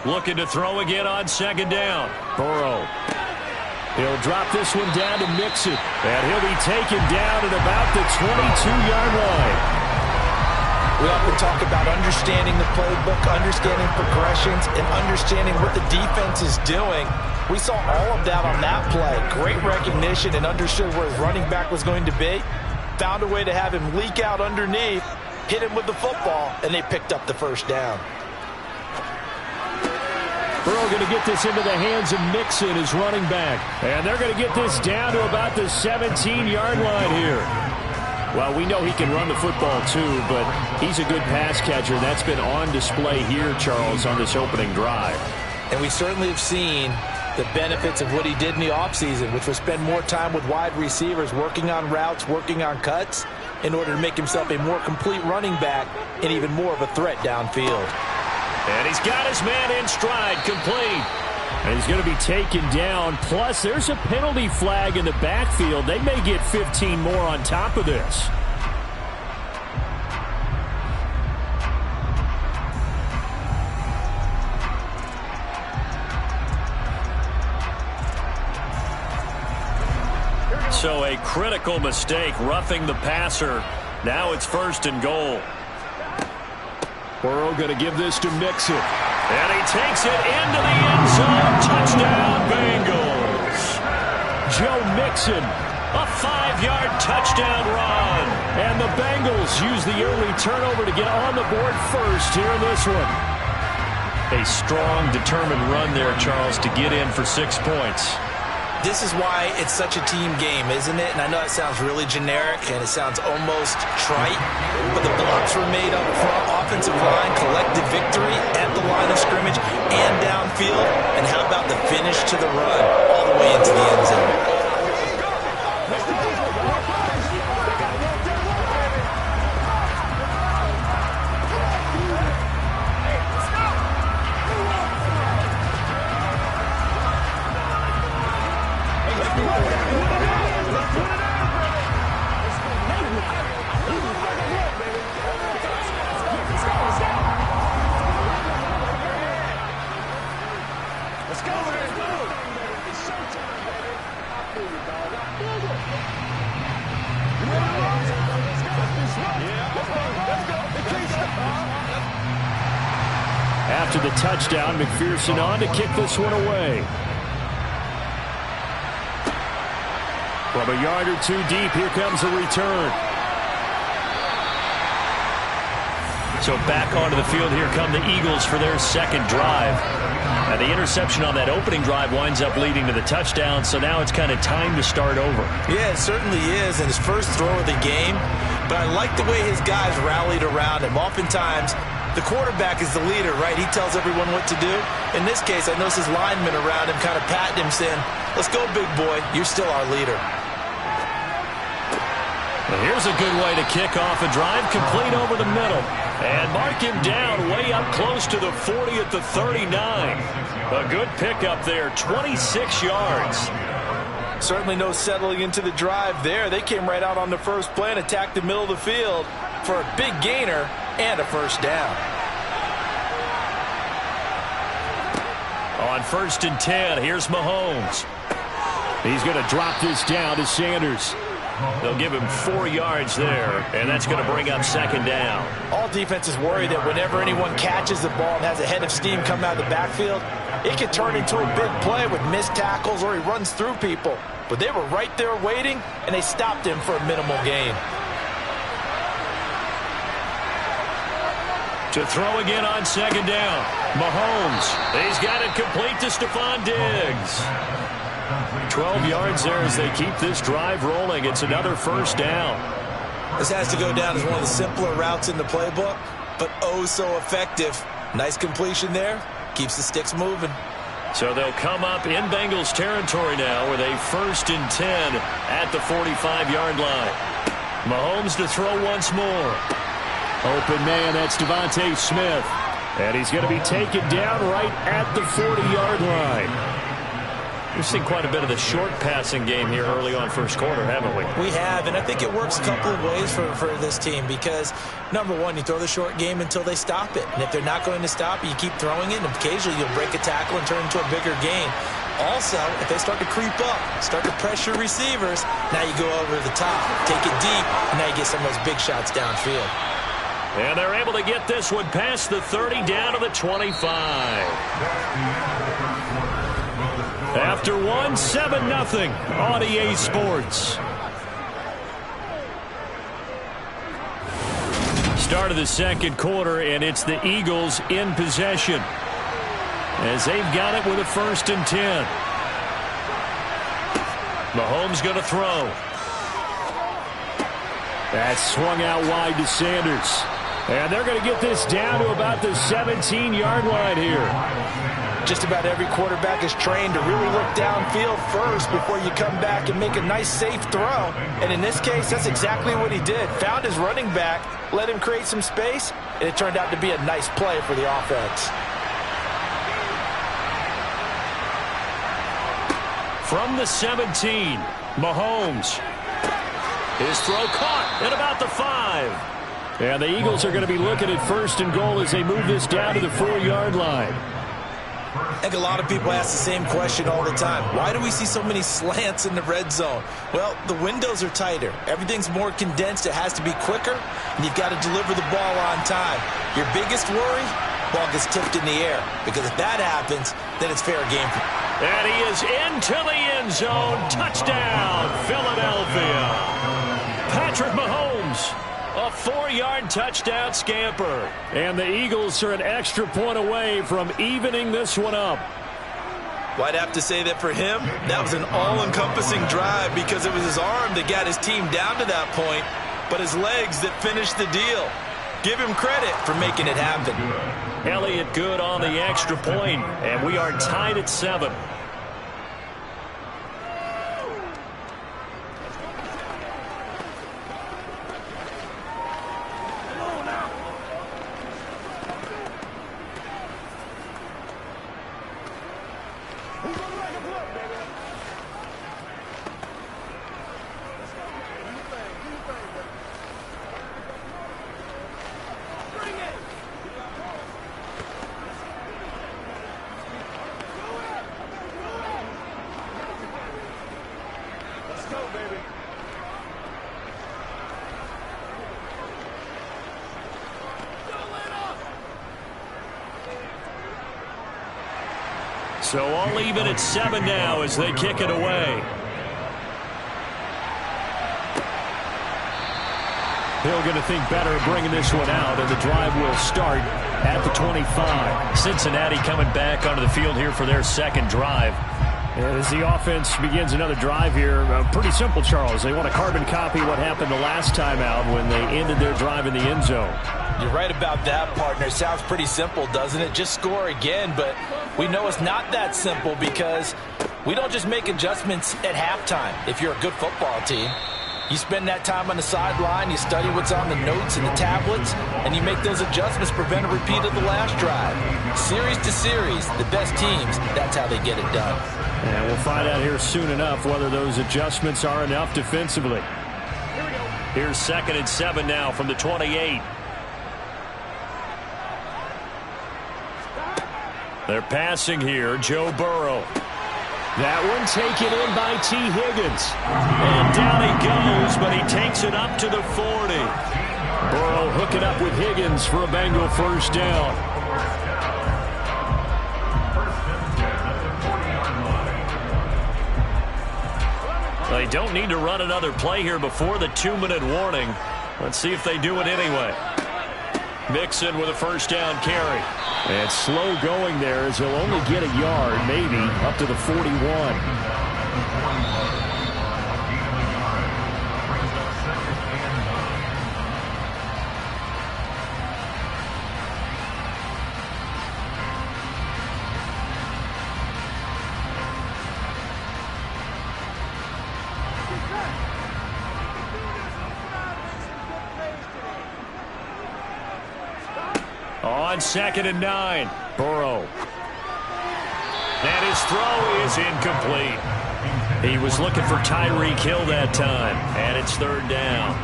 Looking to throw again on 2nd down. Burrow. He'll drop this one down to Mixon. And he'll be taken down at about the 22-yard line. We often talk about understanding the playbook, understanding progressions, and understanding what the defense is doing. We saw all of that on that play. Great recognition and understood where his running back was going to be. Found a way to have him leak out underneath, hit him with the football, and they picked up the 1st down. Burrow going to get this into the hands of Mixon, his running back. And they're going to get this down to about the 17-yard line here. Well, we know he can run the football too, but he's a good pass catcher. That's been on display here, Charles, on this opening drive. And we certainly have seen the benefits of what he did in the offseason, which was spend more time with wide receivers, working on routes, working on cuts, in order to make himself a more complete running back and even more of a threat downfield. And he's got his man in stride, complete. And he's going to be taken down. Plus, there's a penalty flag in the backfield. They may get 15 more on top of this. So a critical mistake, roughing the passer. Now it's 1st and goal. Burrow going to give this to Mixon. And he takes it into the end zone. Touchdown, Bengals. Joe Mixon, a 5-yard touchdown run. And the Bengals use the early turnover to get on the board first here in this one. A strong, determined run there, Charles, to get in for 6 points. This is why it's such a team game, isn't it? And I know it sounds really generic and it sounds almost trite, but the blocks were made up front, offensive line, collective victory at the line of scrimmage and downfield. And how about the finish to the run all the way into the end zone? After the touchdown, McPherson on to kick this one away. From a yard or two deep, here comes a return. So back onto the field, here come the Eagles for their 2nd drive. And the interception on that opening drive winds up leading to the touchdown, so now it's kind of time to start over. Yeah, it certainly is, and his first throw of the game. But I like the way his guys rallied around him. Oftentimes, the quarterback is the leader, right? He tells everyone what to do. In this case, I noticed his linemen around him kind of patting him, saying, "Let's go, big boy. You're still our leader." And here's a good way to kick off a drive, complete over the middle. And mark him down way up close to the 40 at the 39. A good pickup there, 26 yards. Certainly no settling into the drive there. They came right out on the first play and attacked the middle of the field for a big gainer and a first down. On 1st and 10, here's Mahomes. He's going to drop this down to Sanders. They'll give him 4 yards there, and that's going to bring up 2nd down. All defenses worry that whenever anyone catches the ball and has a head of steam coming out of the backfield, it could turn into a big play with missed tackles or he runs through people. But they were right there waiting, and they stopped him for a minimal gain. To throw again on 2nd down. Mahomes, he's got it complete to Stephon Diggs. 12 yards there as they keep this drive rolling. It's another first down. This has to go down as one of the simpler routes in the playbook, but oh so effective. Nice completion there. Keeps the sticks moving. So they'll come up in Bengals territory now with a 1st and 10 at the 45-yard line. Mahomes to throw once more. Open man, that's Devontae Smith. And he's going to be taken down right at the 40-yard line. We've seen quite a bit of the short passing game here early on first quarter, haven't we? We have, and I think it works a couple of ways for this team because, number one, you throw the short game until they stop it. And if they're not going to stop it, you keep throwing it, and occasionally you'll break a tackle and turn into a bigger gain. Also, if they start to creep up, start to pressure receivers, now you go over the top, take it deep, and now you get some of those big shots downfield. And they're able to get this one past the 30 down to the 25. After 7-0 on EA Sports. Start of the second quarter, and it's the Eagles in possession as they've got it with a 1st and 10. Mahomes going to throw. That's swung out wide to Sanders. And they're going to get this down to about the 17-yard line here. Just about every quarterback is trained to really look downfield first before you come back and make a nice, safe throw. And in this case, that's exactly what he did. Found his running back, let him create some space, and it turned out to be a nice play for the offense. From the 17, Mahomes. His throw caught at about the 5. And the Eagles are going to be looking at 1st and goal as they move this down to the 4-yard line. I think a lot of people ask the same question all the time. Why do we see so many slants in the red zone? Well, the windows are tighter. Everything's more condensed. It has to be quicker, and you've got to deliver the ball on time. Your biggest worry? Ball gets tipped in the air, because if that happens, then it's fair game. And he is into the end zone. Touchdown, Philadelphia. Patrick Mahomes. A 4-yard touchdown scamper. And the Eagles are an extra point away from evening this one up. Well, I'd have to say that for him, that was an all-encompassing drive because it was his arm that got his team down to that point, but his legs that finished the deal. Give him credit for making it happen. Elliott good on the extra point, and we are tied at 7. So all even at 7 now as they kick it away. Hill going to think better of bringing this one out, and the drive will start at the 25. Cincinnati coming back onto the field here for their second drive. And as the offense begins another drive here, pretty simple, Charles. They want to carbon copy what happened the last time out when they ended their drive in the end zone. You're right about that, partner. Sounds pretty simple, doesn't it? Just score again, but we know it's not that simple because we don't just make adjustments at halftime if you're a good football team. You spend that time on the sideline, you study what's on the notes and the tablets, and you make those adjustments to prevent a repeat of the last drive. Series to series, the best teams, that's how they get it done. And we'll find out here soon enough whether those adjustments are enough defensively. Here's 2nd and 7 now from the 28. They're passing here, Joe Burrow. That one taken in by T. Higgins. And down he goes, but he takes it up to the 40. Burrow hooking up with Higgins for a Bengal first down. They don't need to run another play here before the 2-minute warning. Let's see if they do it anyway. Mixon with a first down carry. And slow going there as he'll only get a yard, maybe, up to the 41. On 2nd and 9, Burrow. And his throw is incomplete. He was looking for Tyreek Hill that time, and it's 3rd down.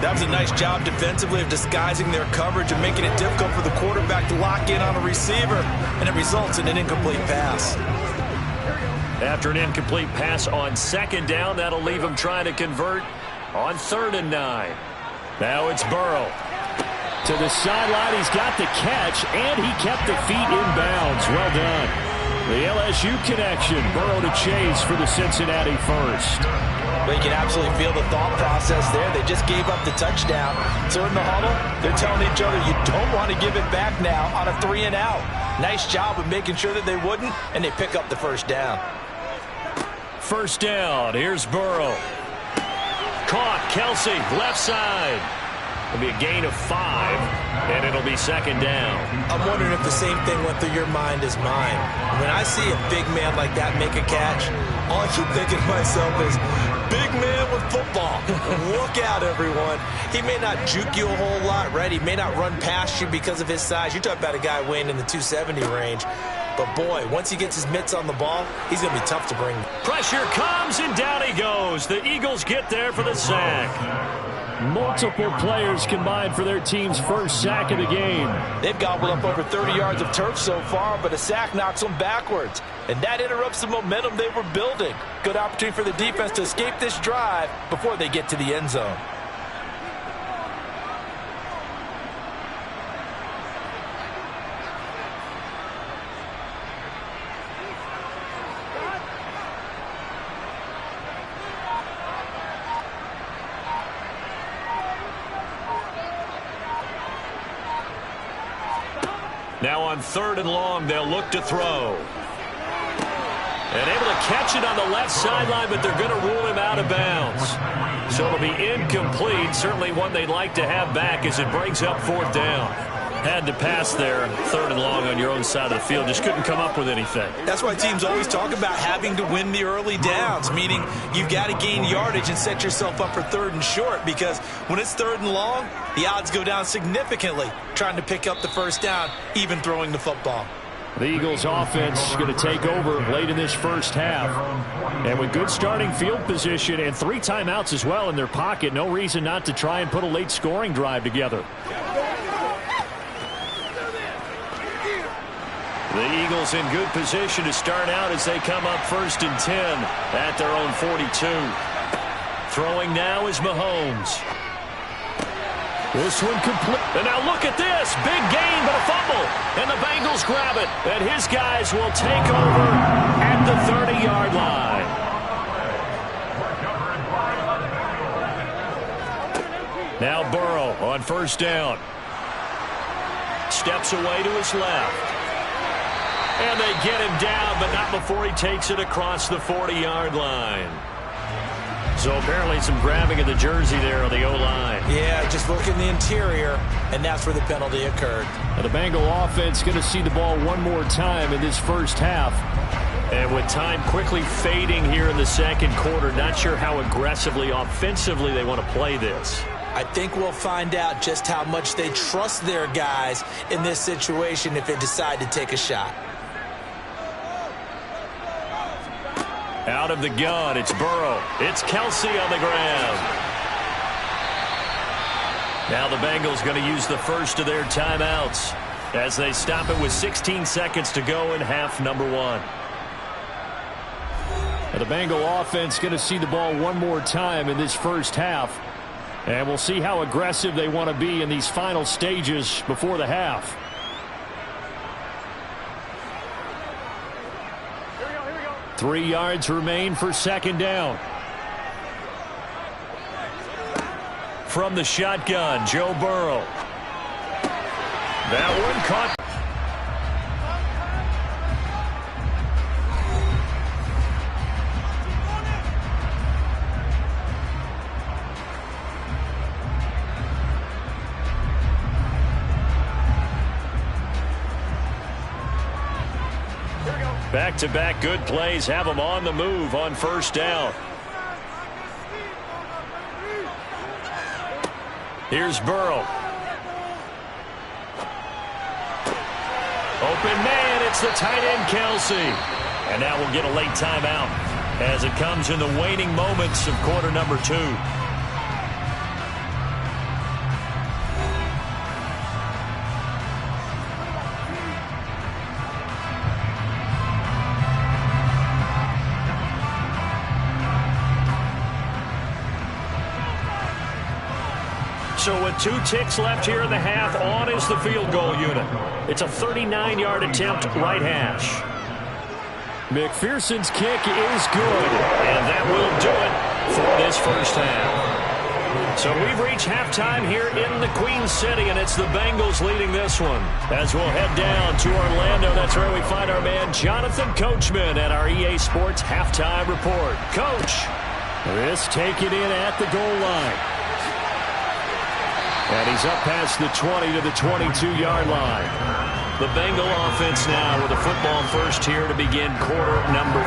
That was a nice job defensively of disguising their coverage and making it difficult for the quarterback to lock in on a receiver, and it results in an incomplete pass. After an incomplete pass on 2nd down, that'll leave him trying to convert on 3rd and 9. Now it's Burrow. To the sideline, he's got the catch, and he kept the feet in bounds. Well done. The LSU connection, Burrow to Chase for the Cincinnati first. But you can absolutely feel the thought process there. They just gave up the touchdown. So in the huddle, they're telling each other, you don't want to give it back now on a 3-and-out. Nice job of making sure that they wouldn't, and they pick up the first down. First down, here's Burrow. Caught, Kelsey, left side. It'll be a gain of 5, and it'll be 2nd down. I'm wondering if the same thing went through your mind as mine. When I see a big man like that make a catch, all I keep thinking to myself is, big man with football. Look out, everyone. He may not juke you a whole lot, right? He may not run past you because of his size. You're talking about a guy weighing in the 270 range. But, boy, once he gets his mitts on the ball, he's going to be tough to bring. Pressure comes, and down he goes. The Eagles get there for the sack. Multiple players combined for their team's first sack of the game. They've gobbled up over 30 yards of turf so far, but a sack knocks them backwards. And that interrupts the momentum they were building. Good opportunity for the defense to escape this drive before they get to the end zone. Now on 3rd and long, they'll look to throw. And able to catch it on the left sideline, but they're going to rule him out of bounds. So it'll be incomplete. Certainly one they'd like to have back as it brings up 4th down. Had to pass there, 3rd and long on your own side of the field. Just couldn't come up with anything. That's why teams always talk about having to win the early downs, meaning you've got to gain yardage and set yourself up for 3rd and short, because when it's 3rd and long, the odds go down significantly trying to pick up the first down, even throwing the football. The Eagles offense is going to take over late in this first half. And with good starting field position and 3 timeouts as well in their pocket, no reason not to try and put a late scoring drive together. The Eagles in good position to start out as they come up 1st and 10 at their own 42. Throwing now is Mahomes. This one complete. And now look at this. Big gain, but a fumble. And the Bengals grab it. And his guys will take over at the 30-yard line. Now Burrow on 1st down. Steps away to his left. And they get him down, but not before he takes it across the 40-yard line. So apparently some grabbing of the jersey there on the O-line. Yeah, just look in the interior, and that's where the penalty occurred. And the Bengal offense going to see the ball one more time in this first half. And with time quickly fading here in the second quarter, not sure how aggressively, offensively they want to play this. I think we'll find out just how much they trust their guys in this situation if they decide to take a shot. Out of the gun, it's Burrow. It's Kelsey on the ground. Now the Bengals going to use the first of their timeouts as they stop it with 16 seconds to go in half number 1. The Bengal offense going to see the ball one more time in this first half. And we'll see how aggressive they want to be in these final stages before the half. Here we go. 3 yards remain for second down. From the shotgun, Joe Burrow. That one caught. Back-to-back good plays have them on the move on first down. Here's Burrow. Open man, it's the tight end Kelsey. And now we'll get a late timeout as it comes in the waning moments of quarter number 2. So with 2 ticks left here in the half, on is the field goal unit. It's a 39-yard attempt, right hash. McPherson's kick is good. And that will do it for this first half. So we've reached halftime here in the Queen City, and it's the Bengals leading this one. As we'll head down to Orlando, that's where we find our man Jonathan Coachman at our EA Sports Halftime Report. Coach. This taken in at the goal line. And he's up past the 20 to the 22-yard line. The Bengal offense now with a football first here to begin quarter number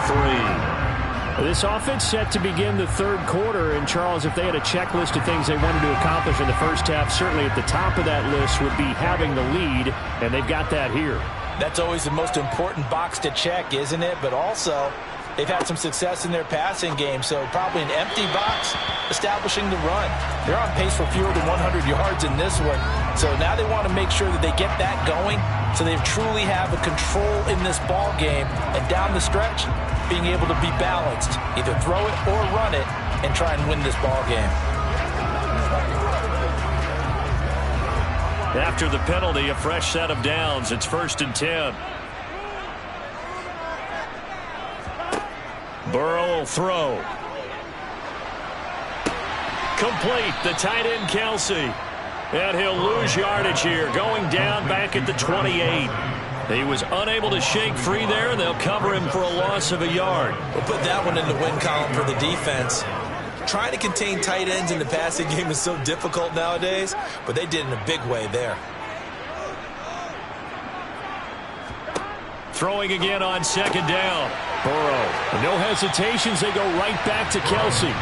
3. This offense set to begin the third quarter. And, Charles, if they had a checklist of things they wanted to accomplish in the first half, certainly at the top of that list would be having the lead, and they've got that here. That's always the most important box to check, isn't it? But also, they've had some success in their passing game, so probably an empty box establishing the run. They're on pace for fewer than 100 yards in this one, so now they want to make sure that they get that going so they truly have a control in this ball game, and down the stretch, being able to be balanced, either throw it or run it, and try and win this ball game. After the penalty, a fresh set of downs. It's 1st and 10. Burrow will throw. Complete. The tight end Kelsey. And he'll lose yardage here, going down back at the 28. He was unable to shake free there, and they'll cover him for a loss of a yard. We'll put that one in the win column for the defense. Trying to contain tight ends in the passing game is so difficult nowadays, but they did in a big way there. Throwing again on second down. Burrow. No hesitations. They go right back to Kelsey.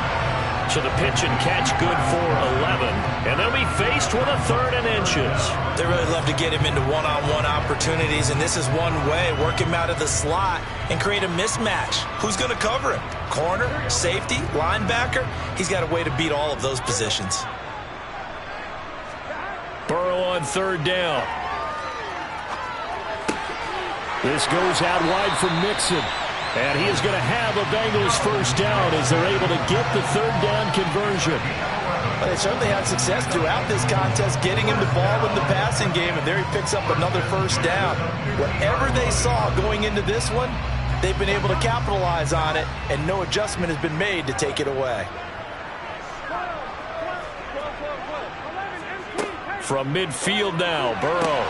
So the pitch and catch good for 11. And they'll be faced with a 3rd and inches. They really love to get him into one-on-one opportunities, and this is one way. Work him out of the slot and create a mismatch. Who's going to cover him? Corner, safety, linebacker? He's got a way to beat all of those positions. Burrow on 3rd down. This goes out wide from Mixon. And he is going to have a Bengals first down as they're able to get the 3rd down conversion. Well, they certainly had success throughout this contest getting him the ball in the passing game, and there he picks up another first down. Whatever they saw going into this one, they've been able to capitalize on it, and no adjustment has been made to take it away. From midfield now, Burrow.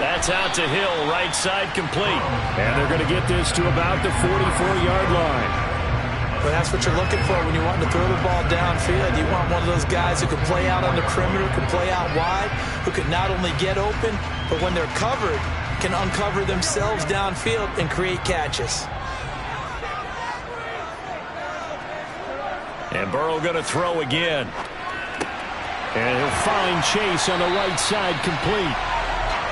That's out to Hill, right side complete. And they're going to get this to about the 44-yard line. But that's what you're looking for when you want to throw the ball downfield. You want one of those guys who can play out on the perimeter, can play out wide, who can not only get open, but when they're covered, can uncover themselves downfield and create catches. And Burrow going to throw again. And he'll find Chase on the right side, complete.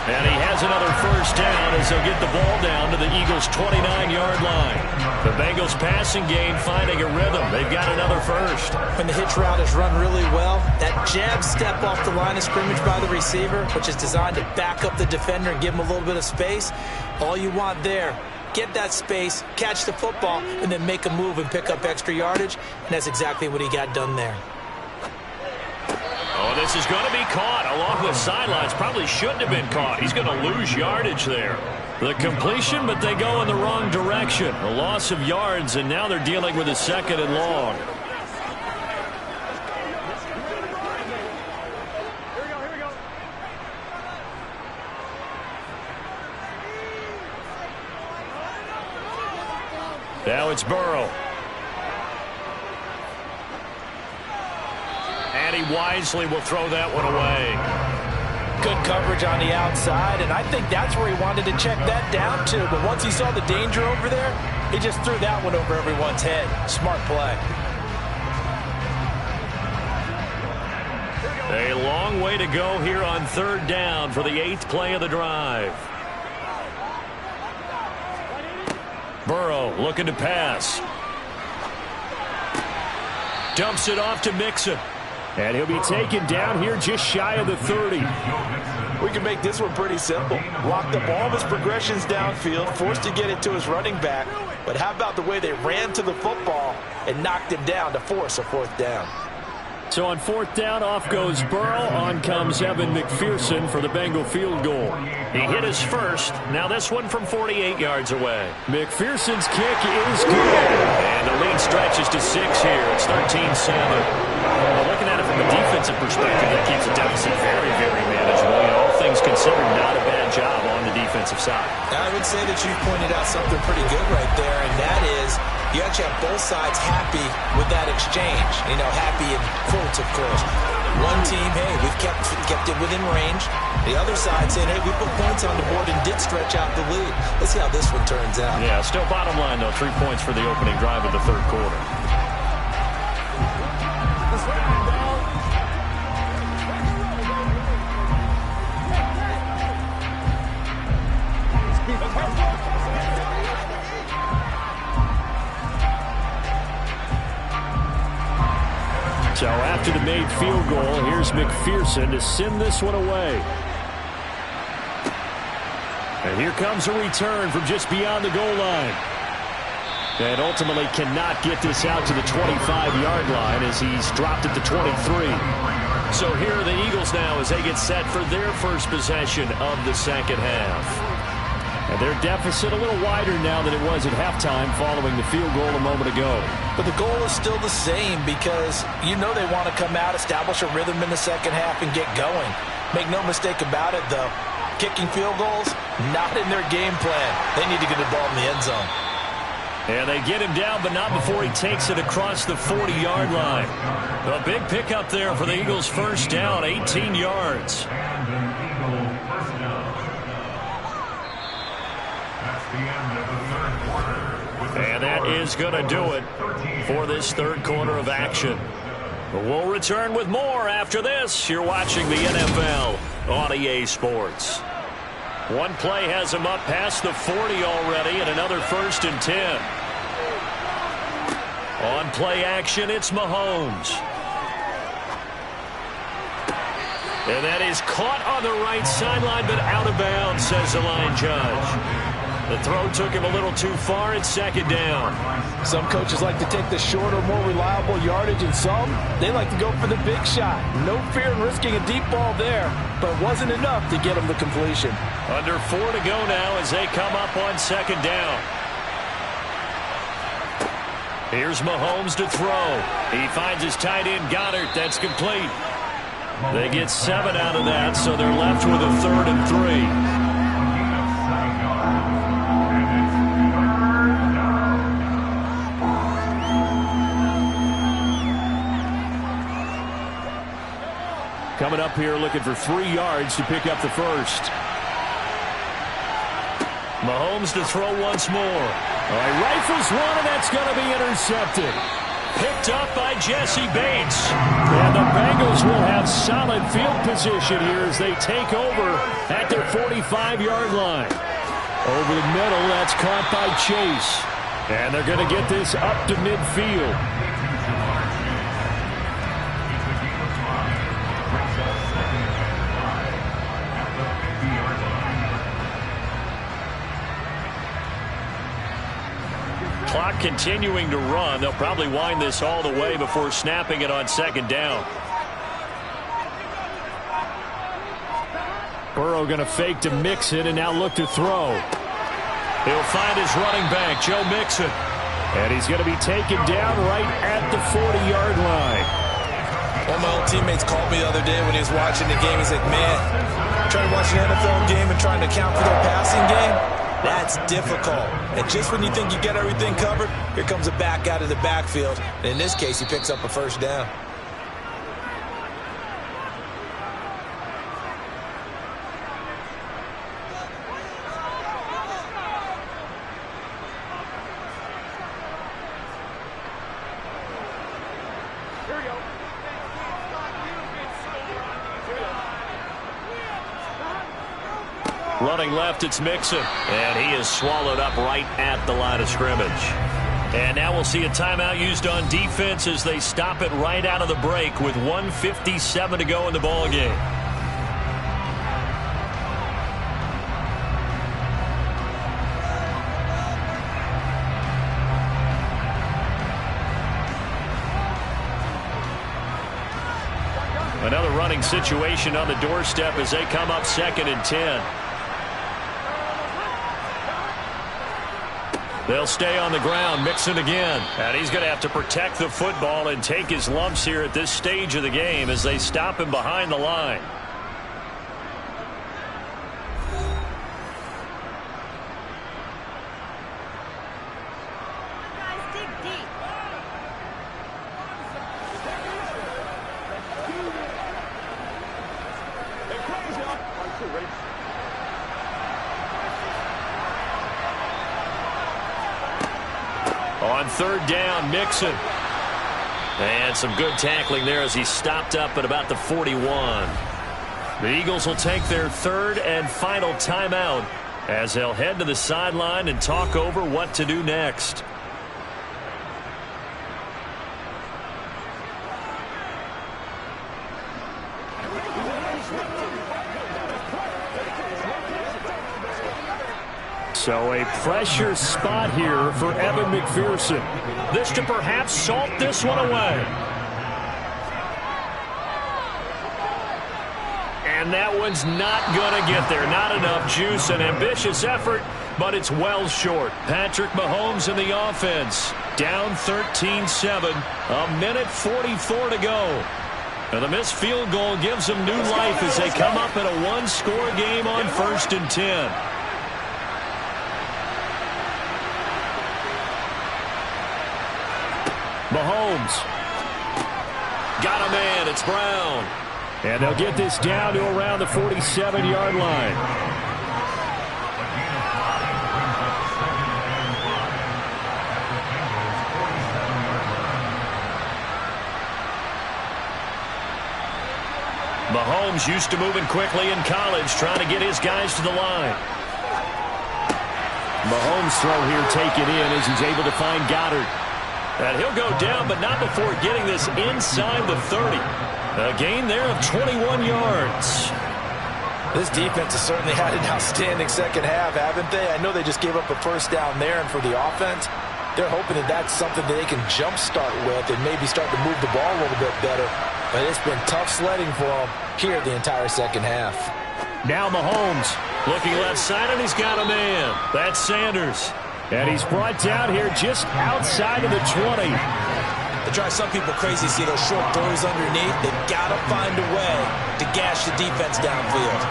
And he has another first down as they'll get the ball down to the Eagles' 29-yard line. The Bengals passing game finding a rhythm. They've got another first. When the hitch route is run really well, that jab step off the line of scrimmage by the receiver, which is designed to back up the defender and give him a little bit of space, all you want there, get that space, catch the football, and then make a move and pick up extra yardage. And that's exactly what he got done there. Oh, this is going to be caught along the sidelines. Probably shouldn't have been caught. He's going to lose yardage there. The completion, but they go in the wrong direction. A loss of yards, and now they're dealing with a 2nd and long. Now it's Burrow. And he wisely will throw that one away. Good coverage on the outside, and I think that's where he wanted to check that down to. But once he saw the danger over there, he just threw that one over everyone's head. Smart play. A long way to go here on 3rd down for the 8th play of the drive. Burrow looking to pass. Dumps it off to Mixon. And he'll be taken down here just shy of the 30. We can make this one pretty simple. Locked up all of his progressions downfield, forced to get it to his running back. But how about the way they ran to the football and knocked him down to force a 4th down? So on 4th down, off goes Burrow. On comes Evan McPherson for the Bengal field goal. He hit his first. Now this one from 48 yards away. McPherson's kick is good. And the lead stretches to 6 here. It's 13-7. Well, looking at it from a defensive perspective, that keeps the deficit very, very manageable. You know, all things considered, not a bad job on the defensive side. I would say that you pointed out something pretty good right there, and that is you actually have both sides happy with that exchange. You know, happy in quotes, of course. One team, hey, we've kept it within range. The other side saying, hey, we put points on the board and did stretch out the lead. Let's see how this one turns out. Yeah, still bottom line, though, 3 points for the opening drive of the 3rd quarter. So after the made field goal, here's McPherson to send this one away. And here comes a return from just beyond the goal line. And ultimately cannot get this out to the 25-yard line as he's dropped at the 23. So here are the Eagles now as they get set for their first possession of the 2nd half. And their deficit a little wider now than it was at halftime following the field goal a moment ago. But the goal is still the same because you know they want to come out, establish a rhythm in the 2nd half, and get going. Make no mistake about it, though. Kicking field goals, not in their game plan. They need to get the ball in the end zone. And they get him down, but not before he takes it across the 40-yard line. A big pickup there for the Eagles' first down, 18 yards. And an Eagle first down. That's the end of the 3rd quarter. And that is going to do it for this 3rd quarter of action. We'll return with more after this. You're watching the NFL on EA Sports. One play has him up past the 40 already, and another 1st and 10. On play action, it's Mahomes. And that is caught on the right sideline, but out of bounds, says the line judge. The throw took him a little too far. It's 2nd down. Some coaches like to take the shorter, more reliable yardage, and some, they like to go for the big shot. No fear in risking a deep ball there, but it wasn't enough to get him the completion. Under 4 to go now as they come up on 2nd down. Here's Mahomes to throw. He finds his tight end, Goddard. That's complete. They get 7 out of that, so they're left with a 3rd and 3. Coming up here looking for 3 yards to pick up the first. Mahomes to throw once more. All right, rifles one, and that's going to be intercepted. Picked up by Jesse Bates. And the Bengals will have solid field position here as they take over at their 45-yard line. Over the middle, that's caught by Chase. And they're going to get this up to midfield. Clock continuing to run. They'll probably wind this all the way before snapping it on second down. Burrow going to fake to Mixon and now look to throw. He'll find his running back, Joe Mixon. And he's going to be taken down right at the 40-yard line. One of my old teammates called me the other day when he was watching the game. He's like, man, trying to watch an NFL game and trying to account for their passing game? That's difficult. And just when you think you get everything covered, here comes a back out of the backfield. And in this case, he picks up a first down. Running left, it's Mixon. And he is swallowed up right at the line of scrimmage. And now we'll see a timeout used on defense as they stop it right out of the break with 1:57 to go in the ballgame. Another running situation on the doorstep as they come up 2nd and 10. They'll stay on the ground. Mixon again. And he's going to have to protect the football and take his lumps here at this stage of the game as they stop him behind the line. On 3rd down, Mixon. And some good tackling there as he stopped up at about the 41. The Eagles will take their 3rd and final timeout as they'll head to the sideline and talk over what to do next. So a pressure spot here for Evan McPherson. This to perhaps salt this one away. And that one's not going to get there. Not enough juice. An ambitious effort, but it's well short. Patrick Mahomes in the offense. Down 13-7. 1:44 to go. And the missed field goal gives them new life as they come up in a one-score game on 1st and 10. Mahomes. Got a man. It's Brown. And they'll get this down to around the 47-yard line. Mahomes used to moving quickly in college, trying to get his guys to the line. Mahomes' throw here taken in as he's able to find Goddard. And he'll go down, but not before getting this inside the 30. A gain there of 21 yards. This defense has certainly had an outstanding second half, haven't they? I know they just gave up a first down there, and for the offense, they're hoping that that's something that they can jumpstart with and maybe start to move the ball a little bit better. But it's been tough sledding for them here the entire second half. Now Mahomes looking left side, and he's got a man. That's Sanders. And he's brought down here just outside of the 20. They drive some people crazy, see those short throws underneath. They've got to find a way to gash the defense downfield.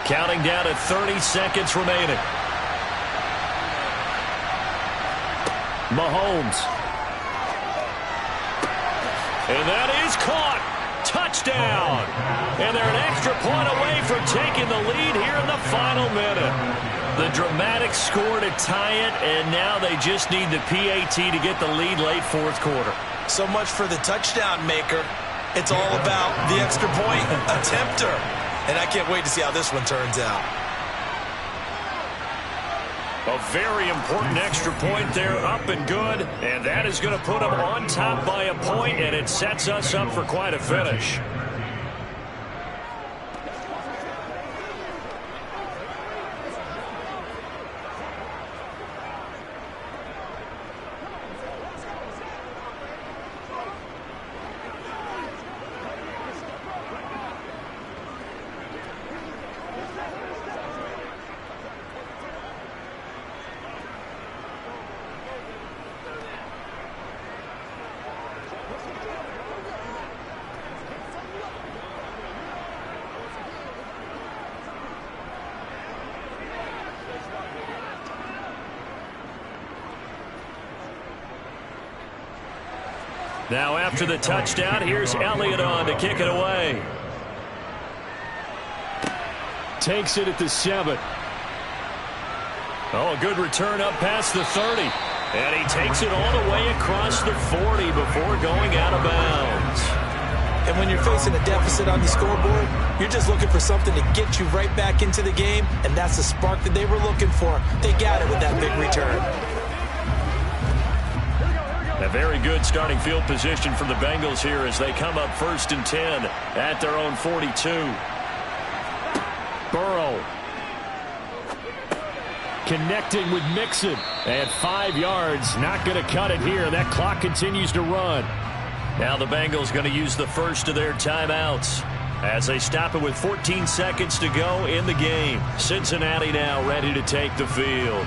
Counting down at 30 seconds remaining. Mahomes. And that is caught. Touchdown. And they're an extra point away from taking the lead here in the final minute. The dramatic score to tie it, and now they just need the PAT to get the lead late fourth quarter. So much for the touchdown maker. It's all about the extra point attempter. And I can't wait to see how this one turns out. A very important extra point there, up and good. And that is going to put them on top by a point, and it sets us up for quite a finish. Now after the touchdown, here's Elliott on to kick it away. Takes it at the 7. Oh, a good return up past the 30. And he takes it all the way across the 40 before going out of bounds. And when you're facing a deficit on the scoreboard, you're just looking for something to get you right back into the game, and that's the spark that they were looking for. They got it with that big return. A very good starting field position for the Bengals here as they come up 1st and 10 at their own 42. Burrow connecting with Mixon at 5 yards. Not going to cut it here. That clock continues to run. Now the Bengals going to use the first of their timeouts as they stop it with 14 seconds to go in the game. Cincinnati now ready to take the field.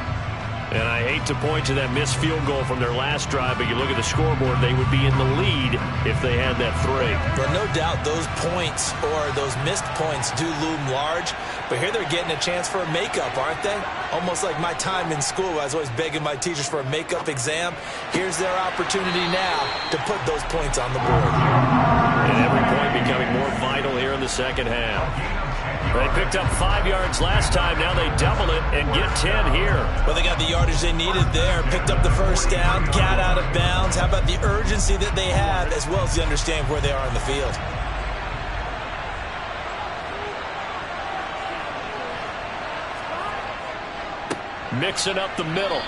And I hate to point to that missed field goal from their last drive, but you look at the scoreboard, they would be in the lead if they had that 3. But no doubt those points or those missed points do loom large. But here they're getting a chance for a makeup, aren't they? Almost like my time in school. I was always begging my teachers for a makeup exam. Here's their opportunity now to put those points on the board. And every point becoming more vital here in the second half. They picked up 5 yards last time. Now they double it and get 10 here. Well, they got the yardage they needed there. Picked up the first down, got out of bounds. How about the urgency that they have as well as the understanding where they are in the field? Mixing up the middle.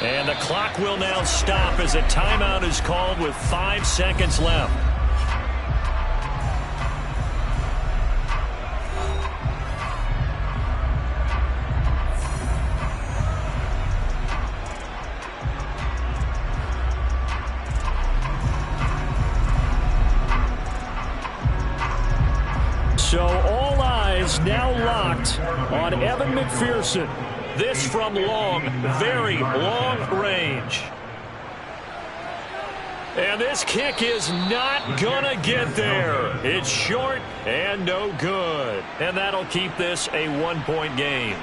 And the clock will now stop as a timeout is called with 5 seconds left. So all eyes now locked on Evan McPherson. This from long, very long range. And this kick is not going to get there. It's short and no good. And that'll keep this a 1-point game.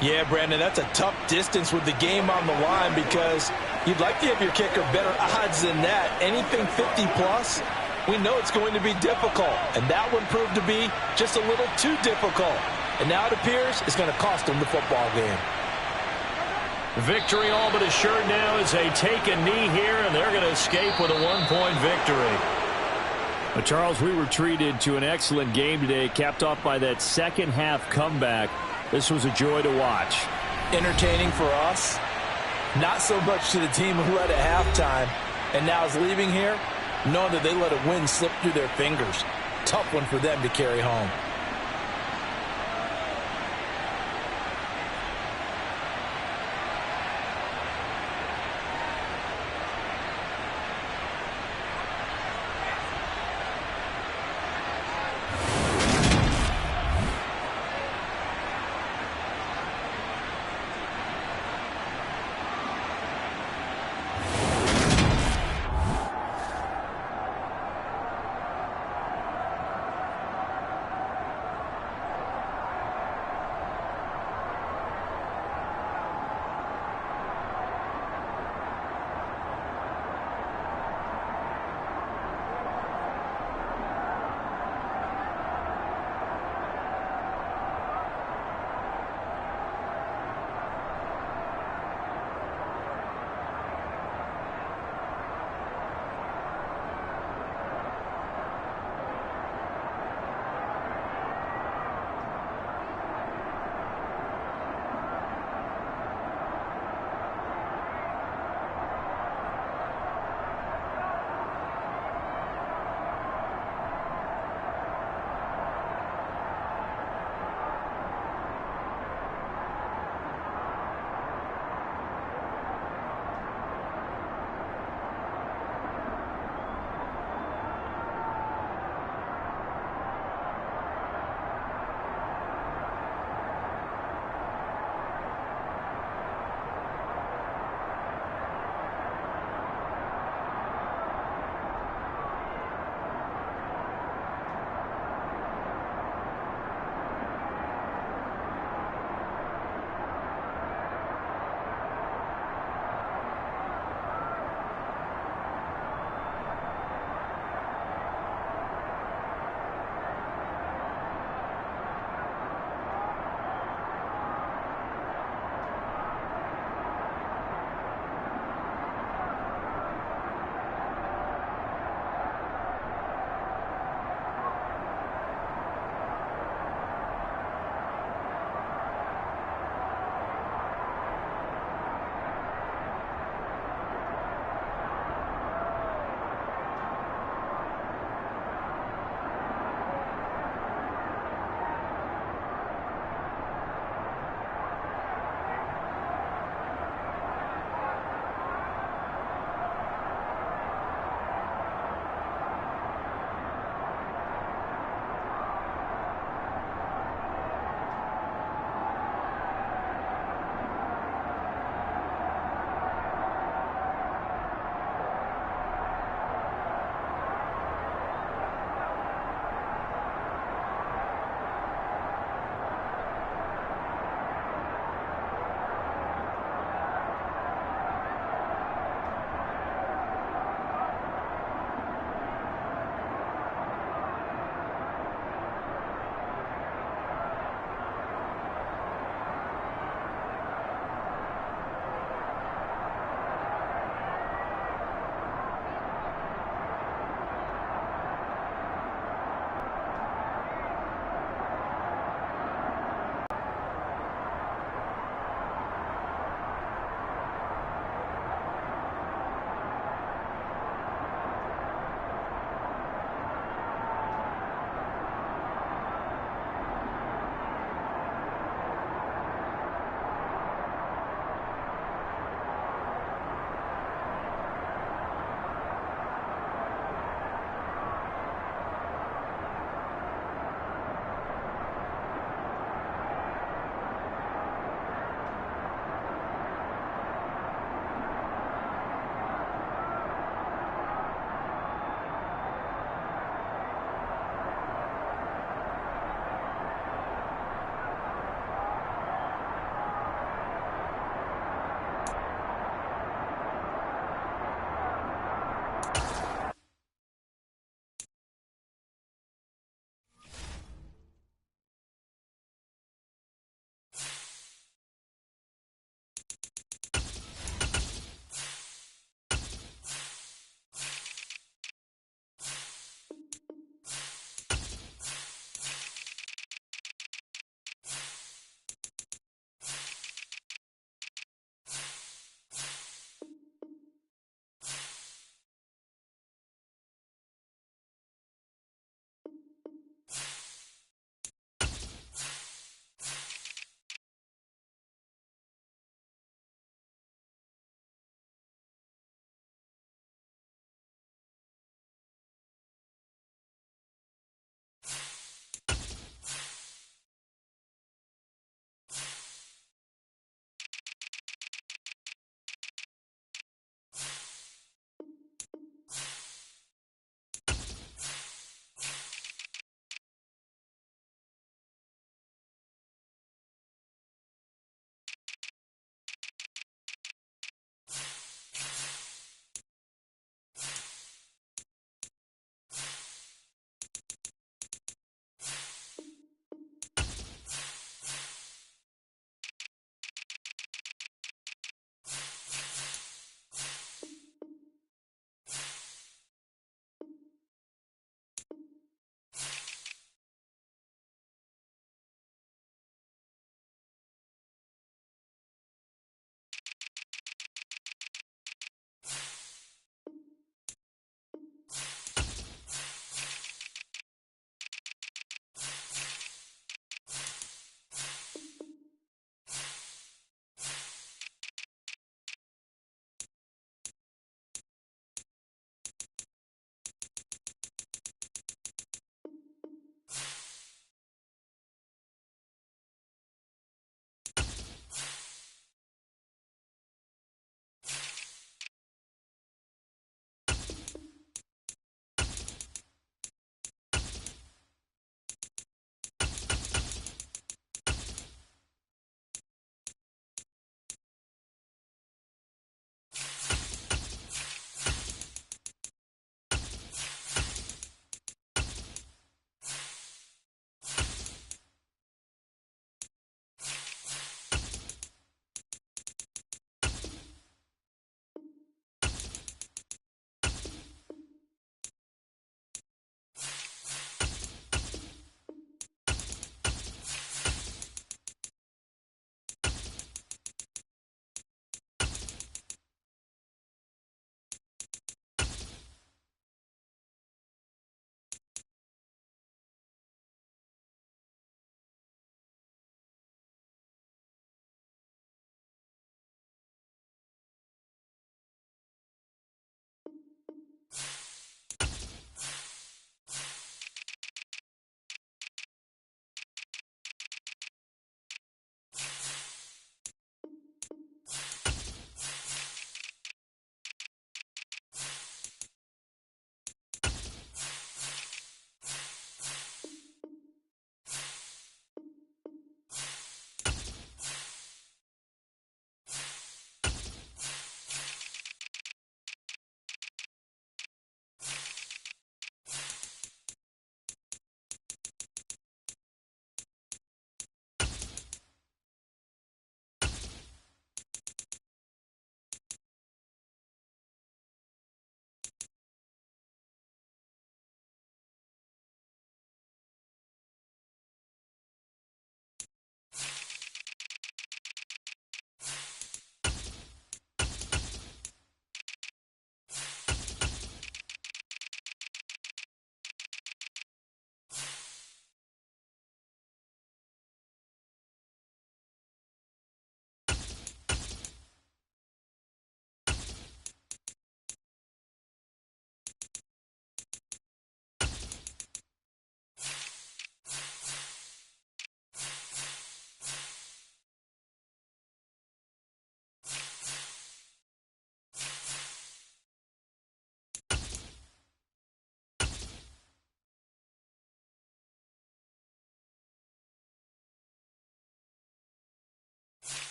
Yeah, Brandon, that's a tough distance with the game on the line because you'd like to give your kicker better odds than that. Anything 50-plus, we know it's going to be difficult. And that one proved to be just a little too difficult. And now it appears it's going to cost them the football game. Victory all but assured now as they take a knee here, and they're going to escape with a 1-point victory. But Charles, we were treated to an excellent game today, capped off by that second-half comeback. This was a joy to watch. Entertaining for us. Not so much to the team who led at halftime and now is leaving here knowing that they let a win slip through their fingers. Tough one for them to carry home.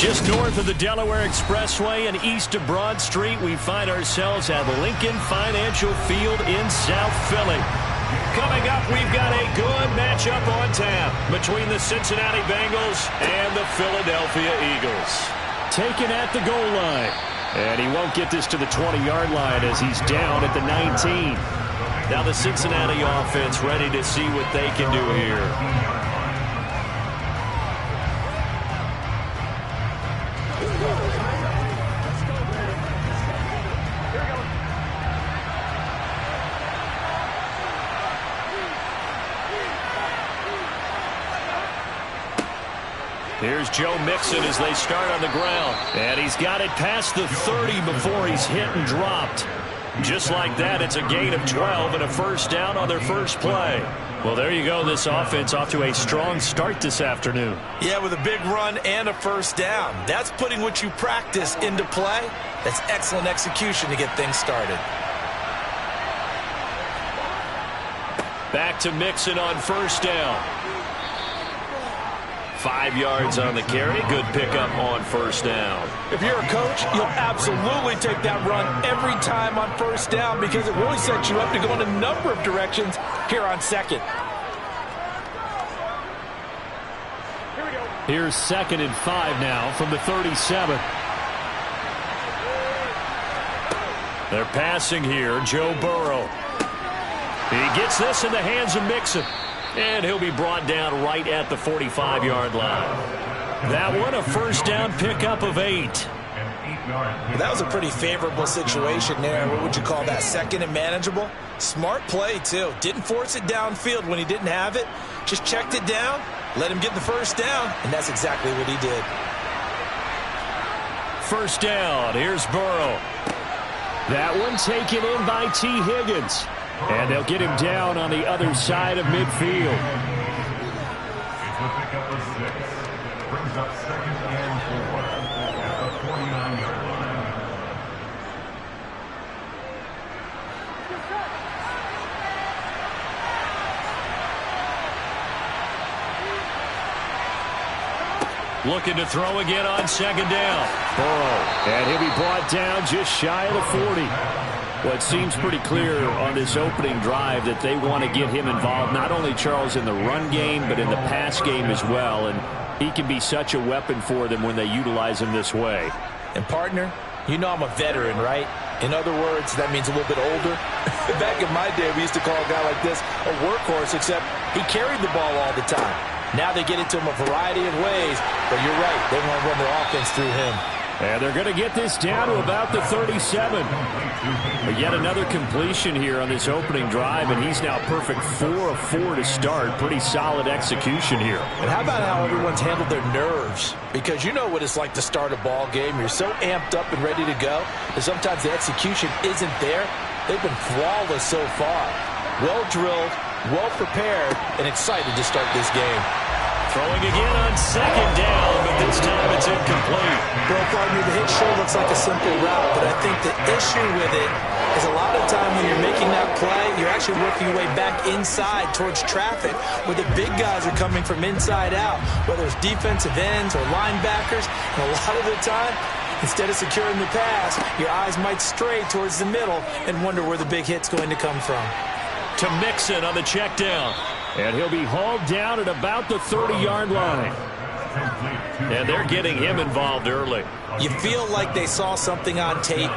Just north of the Delaware Expressway and east of Broad Street, we find ourselves at Lincoln Financial Field in South Philly. Coming up, we've got a good matchup on tap between the Cincinnati Bengals and the Philadelphia Eagles. Taken at the goal line. And he won't get this to the 20-yard line as he's down at the 19. Now the Cincinnati offense ready to see what they can do here. Here's Joe Mixon as they start on the ground. And he's got it past the 30 before he's hit and dropped. Just like that, it's a gain of 12 and a first down on their first play. Well, there you go. This offense off to a strong start this afternoon. Yeah, with a big run and a first down. That's putting what you practice into play. That's excellent execution to get things started. Back to Mixon on first down. 5 yards on the carry. Good pickup on first down. If you're a coach, you'll absolutely take that run every time on first down because it really sets you up to go in a number of directions here on second. Here's 2nd and 5 now from the 37. They're passing here. Joe Burrow. He gets this in the hands of Mixon. And he'll be brought down right at the 45-yard line. That one, a first down pickup of 8. Well, that was a pretty favorable situation there. What would you call that? Second and manageable? Smart play, too. Didn't force it downfield when he didn't have it. Just checked it down, let him get the first down, and that's exactly what he did. First down. Here's Burrow. That one taken in by T. Higgins. And they'll get him down on the other side of midfield. It's a pickup of 6. Brings up 2nd and 4 at the 49-yard line. Looking to throw again on 2nd down. Burrow. And he'll be brought down just shy of the 40. Well, it seems pretty clear on this opening drive that they want to get him involved, not only, Charles, in the run game, but in the pass game as well. And he can be such a weapon for them when they utilize him this way. And, partner, you know I'm a veteran, right? In other words, that means a little bit older. Back in my day, we used to call a guy like this a workhorse, except he carried the ball all the time. Now they get it to him a variety of ways, but you're right. They want to run their offense through him. And they're going to get this down to about the 37. But yet another completion here on this opening drive, and he's now perfect 4 of 4 to start. Pretty solid execution here. And how about how everyone's handled their nerves? Because you know what it's like to start a ball game. You're so amped up and ready to go that sometimes the execution isn't there. They've been flawless so far. Well drilled, well prepared, and excited to start this game. Throwing again on 2nd down, but this time it's incomplete. Well, partner, the hit sure looks like a simple route, but I think the issue with it is a lot of time when you're making that play, you're actually working your way back inside towards traffic, where the big guys are coming from inside out, whether it's defensive ends or linebackers. And a lot of the time, instead of securing the pass, your eyes might stray towards the middle and wonder where the big hit's going to come from. To Mixon on the check down. And he'll be hauled down at about the 30-yard line. And they're getting him involved early. You feel like they saw something on tape,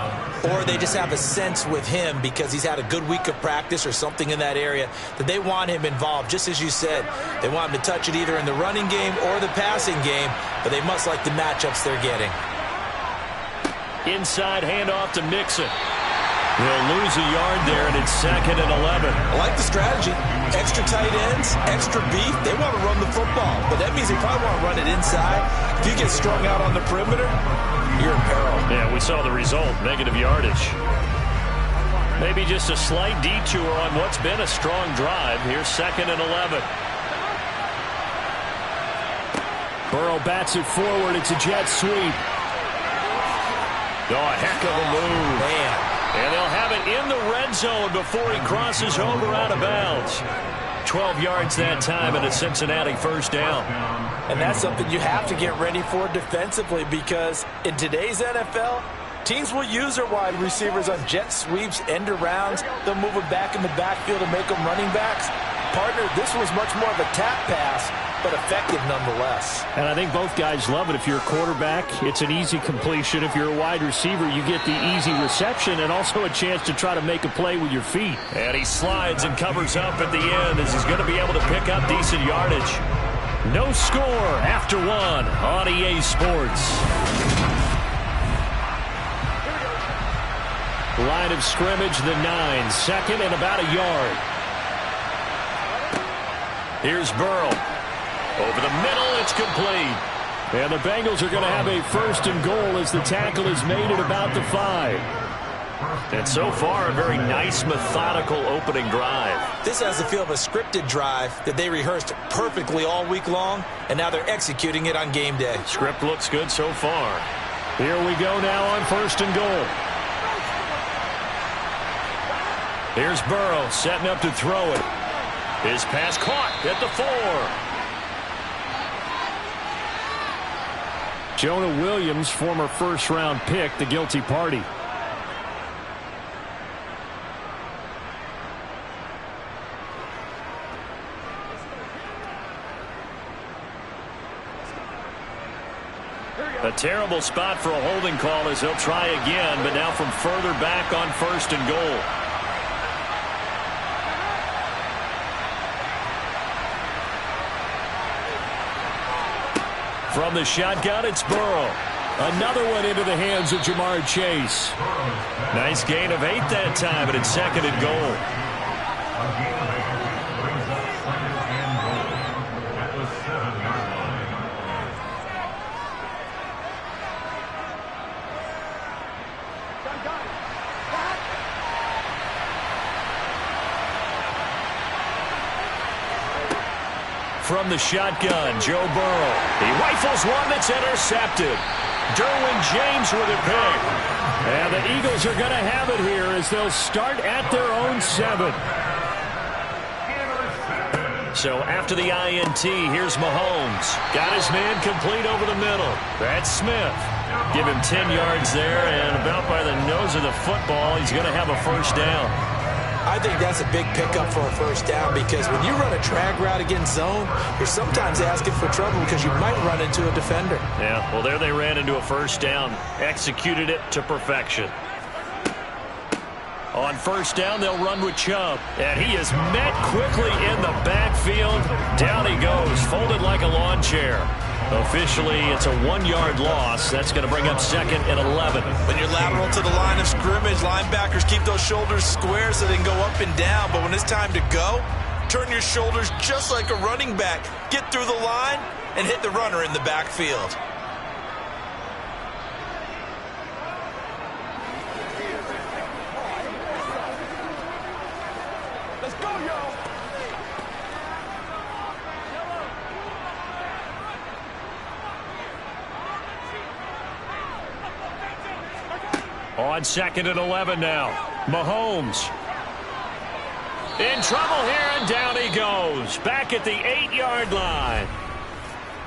or they just have a sense with him because he's had a good week of practice or something in that area that they want him involved. Just as you said, they want him to touch it either in the running game or the passing game, but they must like the matchups they're getting. Inside handoff to Mixon. They'll lose a yard there, and it's 2nd and 11. I like the strategy. Extra tight ends, extra beef. They want to run the football, but that means they probably want to run it inside. If you get strung out on the perimeter, you're in peril. Yeah, we saw the result, negative yardage. Maybe just a slight detour on what's been a strong drive. Here's 2nd and 11. Burrow bats it forward. It's a jet sweep. Oh, a heck of a move. Man. And they'll have it in the red zone before he crosses over out of bounds. 12 yards that time and a Cincinnati first down. And that's something you have to get ready for defensively, because in today's NFL, teams will use their wide receivers on jet sweeps, end arounds. They'll move them back in the backfield and make them running backs. Partner, this was much more of a tap pass, but effective nonetheless. And I think both guys love it. If you're a quarterback, it's an easy completion. If you're a wide receiver, you get the easy reception and also a chance to try to make a play with your feet. And he slides and covers up at the end as he's going to be able to pick up decent yardage. No score after one on EA Sports. Line of scrimmage, the 9, second and about a yard. Here's Burrow. Over the middle, it's complete. And the Bengals are going to have a first and goal as the tackle is made at about the 5. And so far, a very nice, methodical opening drive. This has the feel of a scripted drive that they rehearsed perfectly all week long, and now they're executing it on game day. Script looks good so far. Here we go now on first and goal. Here's Burrow setting up to throw it. His pass caught at the 4. Jonah Williams, former first-round pick, the guilty party. A terrible spot for a holding call as he'll try again, but now from further back on first and goal. From the shotgun, it's Burrow. Another one into the hands of Jamar Chase. Nice gain of 8 that time, and it's second and goal. From the shotgun, Joe Burrow. He rifles one that's intercepted. Derwin James with a pick. And the Eagles are going to have it here as they'll start at their own 7. So after the INT, here's Mahomes. Got his man complete over the middle. That's Smith. Give him 10 yards there, and about by the nose of the football, he's going to have a first down. I think that's a big pickup for a first down, because when you run a drag route against zone, you're sometimes asking for trouble because you might run into a defender. Yeah, well, there they ran into a first down. Executed it to perfection. On first down, they'll run with Chubb. And he is met quickly in the backfield. Down he goes, folded like a lawn chair. Officially, it's a 1-yard loss. That's going to bring up second and 11. When you're lateral to the line of scrimmage, linebackers keep those shoulders square so they can go up and down. But when it's time to go, turn your shoulders just like a running back. Get through the line and hit the runner in the backfield. Let's go, y'all. On second and 11 now. Mahomes. In trouble here, and down he goes. Back at the 8-yard line.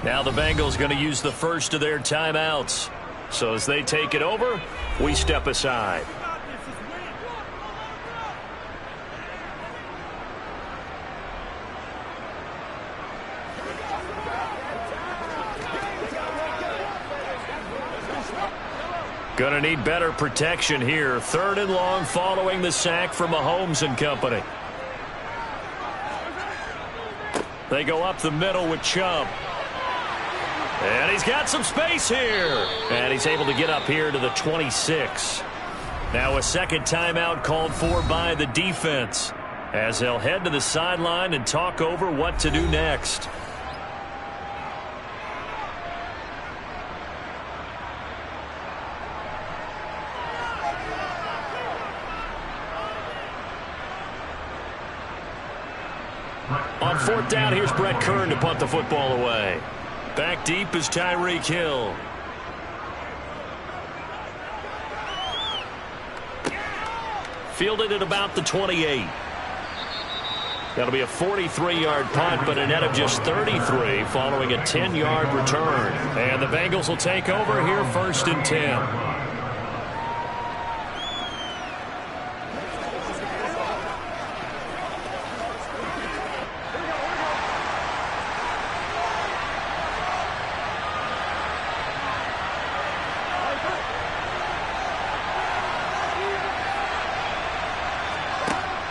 Now the Bengals going to use the first of their timeouts. So as they take it over, we step aside. Going to need better protection here. Third and long following the sack from Mahomes and company. They go up the middle with Chubb. And he's got some space here. And he's able to get up here to the 26. Now a second timeout called for by the defense, as they'll head to the sideline and talk over what to do next. On fourth down, here's Brett Kern to punt the football away. Back deep is Tyreek Hill. Fielded at about the 28. That'll be a 43-yard punt, but a net of just 33 following a 10-yard return. And the Bengals will take over here 1st and 10.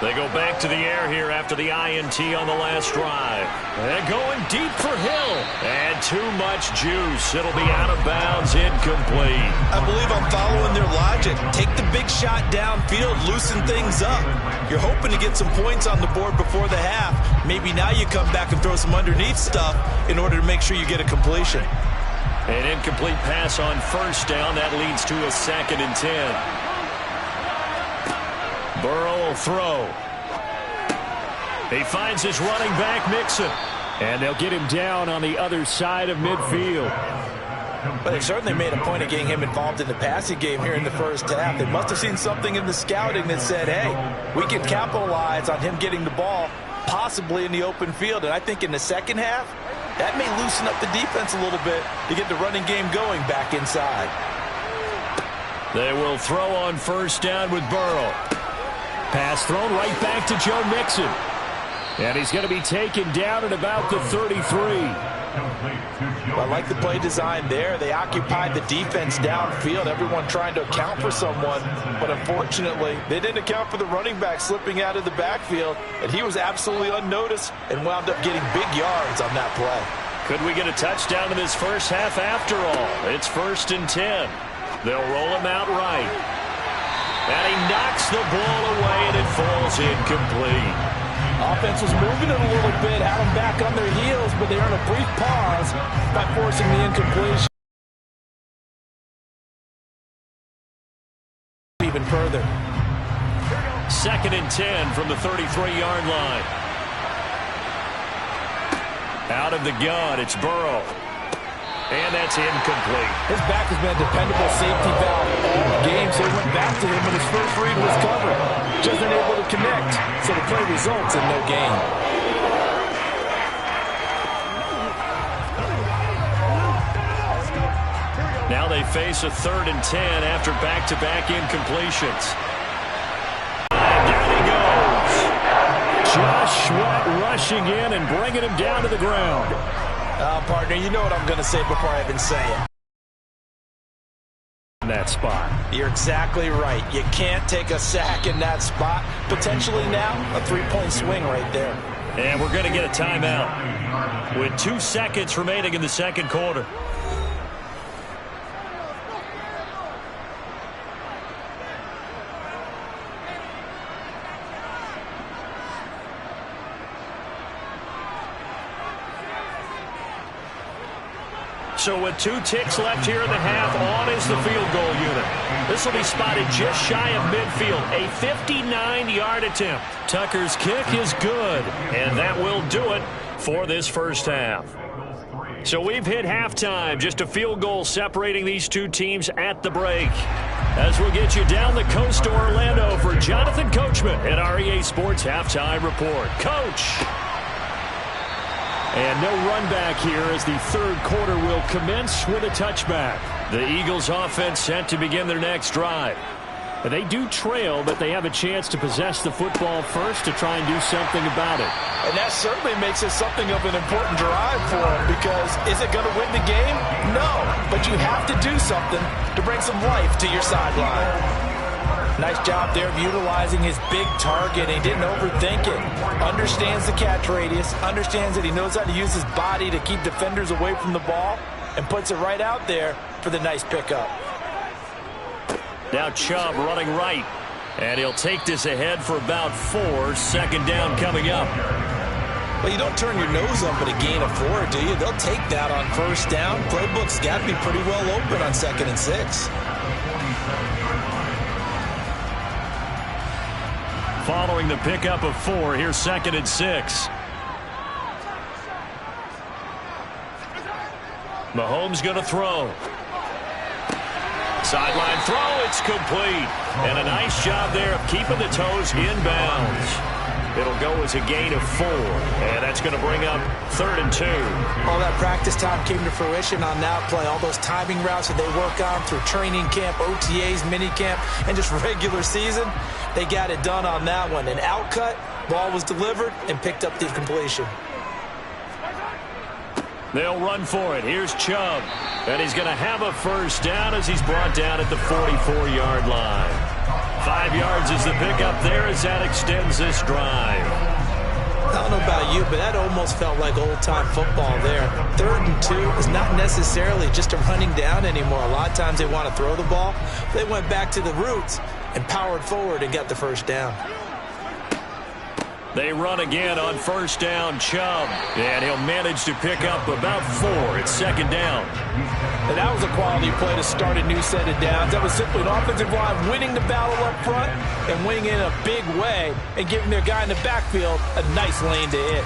They go back to the air here after the INT on the last drive. And going deep for Hill. And too much juice. It'll be out of bounds, incomplete. I believe I'm following their logic. Take the big shot downfield, loosen things up. You're hoping to get some points on the board before the half. Maybe now you come back and throw some underneath stuff in order to make sure you get a completion. An incomplete pass on 1st down. That leads to a 2nd and 10. Burrow will throw. He finds his running back, Mixon. And they'll get him down on the other side of midfield. But they certainly made a point of getting him involved in the passing game here in the first half. They must have seen something in the scouting that said, hey, we can capitalize on him getting the ball, possibly in the open field. And I think in the second half, that may loosen up the defense a little bit to get the running game going back inside. They will throw on 1st down with Burrow. Pass thrown right back to Joe Mixon. And he's going to be taken down at about the 33. I like the play design there. They occupied the defense downfield, everyone trying to account for someone. But unfortunately, they didn't account for the running back slipping out of the backfield. And he was absolutely unnoticed and wound up getting big yards on that play. Could we get a touchdown in this first half after all? It's 1st and 10. They'll roll him out right. And he knocks the ball away, and it falls incomplete. Offense was moving it a little bit, had them back on their heels, but they earned a brief pause by forcing the incompletion. Even further. 2nd and 10 from the 33-yard line. Out of the gun, it's Burrow. And that's incomplete. His back has been a dependable safety valve all game, so he went back to him when his first read was covered. Just unable to connect, so the play results in no gain. Now they face a 3rd and 10 after back-to-back incompletions. And down he goes. Josh Sweat rushing in and bringing him down to the ground. Partner, you know what I'm going to say before I even say it. In that spot. You're exactly right. You can't take a sack in that spot. Potentially now, a 3-point swing right there. And we're going to get a timeout with 2 seconds remaining in the second quarter. So with 2 ticks left here in the half, on is the field goal unit. This will be spotted just shy of midfield. A 59-yard attempt. Tucker's kick is good, and that will do it for this first half. So we've hit halftime, just a field goal separating these two teams at the break. As we'll get you down the coast to Orlando for Jonathan Coachman at REA Sports Halftime Report. Coach! And no run back here as the third quarter will commence with a touchback. The Eagles offense set to begin their next drive. They do trail, but they have a chance to possess the football first to try and do something about it. And that certainly makes it something of an important drive for them, because is it going to win the game? No, but you have to do something to bring some life to your sideline. Nice job there of utilizing his big target. He didn't overthink it. Understands the catch radius. Understands that he knows how to use his body to keep defenders away from the ball. And puts it right out there for the nice pickup. Now Chubb running right. And he'll take this ahead for about 4. Second down coming up. Well, you don't turn your nose up at a gain of 4, do you? They'll take that on first down. Playbook's got to be pretty well open on 2nd and 6. Following the pickup of 4, here's 2nd and 6. Mahomes going to throw. Sideline throw, it's complete. And a nice job there of keeping the toes inbounds. It'll go as a gain of 4, and that's going to bring up 3rd and 2. All that practice time came to fruition on that play. All those timing routes that they work on through training camp, OTAs, minicamp, and just regular season, they got it done on that one. An outcut, ball was delivered, and picked up the completion. They'll run for it. Here's Chubb. And he's going to have a first down as he's brought down at the 44-yard line. 5 yards is the pickup there as that extends this drive. I don't know about you, but that almost felt like old-time football there. 3rd and 2 is not necessarily just a running down anymore. A lot of times they want to throw the ball. They went back to the roots and powered forward and got the first down. They run again on first down, Chubb. And he'll manage to pick up about 4. It's 2nd down. And that was a quality play to start a new set of downs. That was simply an offensive line winning the battle up front and winning in a big way and giving their guy in the backfield a nice lane to hit.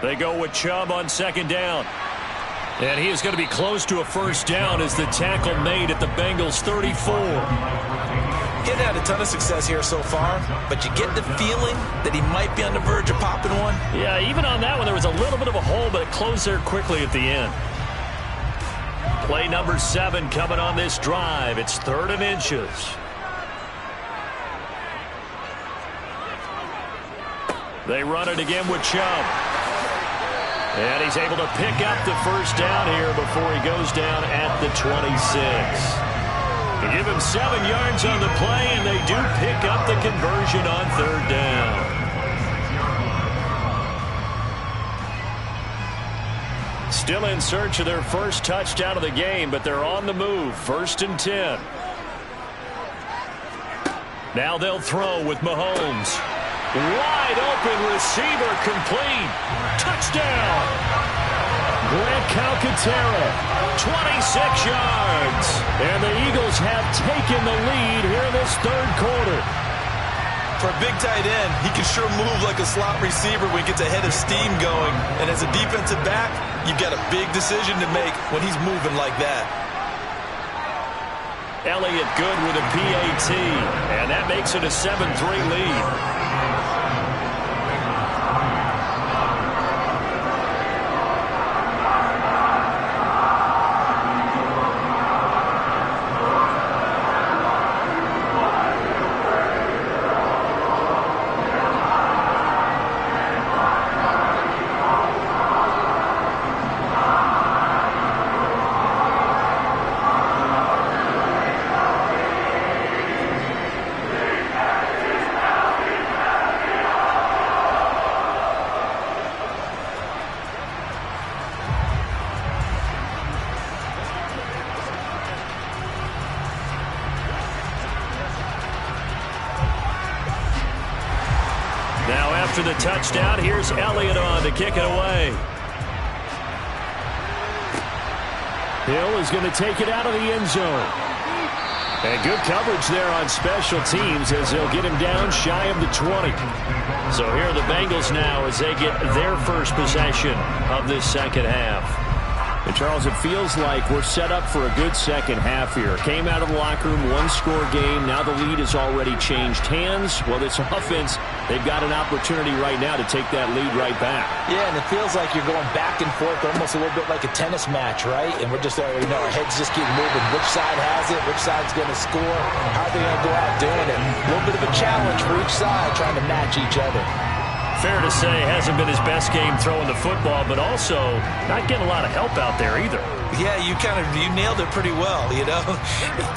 They go with Chubb on 2nd down. And he is going to be close to a first down as the tackle made at the Bengals' 34. He hasn't had a ton of success here so far, but you get the feeling that he might be on the verge of popping one. Yeah, even on that one, there was a little bit of a hole, but it closed there quickly at the end. Play number 7 coming on this drive. It's 3rd and inches. They run it again with Chubb. And he's able to pick up the first down here before he goes down at the 26. They give him 7 yards on the play, and they do pick up the conversion on 3rd down. Still in search of their first touchdown of the game, but they're on the move. 1st and 10. Now they'll throw with Mahomes. Wide open receiver complete. Touchdown. Grant Calcaterra, 26 yards. And the Eagles have taken the lead here in this 3rd quarter. For a big tight end, he can sure move like a slot receiver when he gets a head of steam going. And as a defensive back, you've got a big decision to make when he's moving like that. Elliott good with a PAT. And that makes it a 7-3 lead. After the touchdown, here's Elliott on to kick it away. Hill is going to take it out of the end zone. And good coverage there on special teams as they'll get him down shy of the 20. So here are the Bengals now as they get their first possession of this 2nd half. And Charles, it feels like we're set up for a good 2nd half here. Came out of the locker room, 1-score game. Now the lead has already changed hands. Well, this offense, they've got an opportunity right now to take that lead right back. Yeah, and it feels like you're going back and forth, almost a little bit like a tennis match, right? And we're just already know our heads just keep moving. Which side has it? Which side's going to score? How are they going to go out doing it? A little bit of a challenge for each side, trying to match each other. Fair to say, hasn't been his best game throwing the football, but also not getting a lot of help out there either. Yeah, you nailed it pretty well, you know.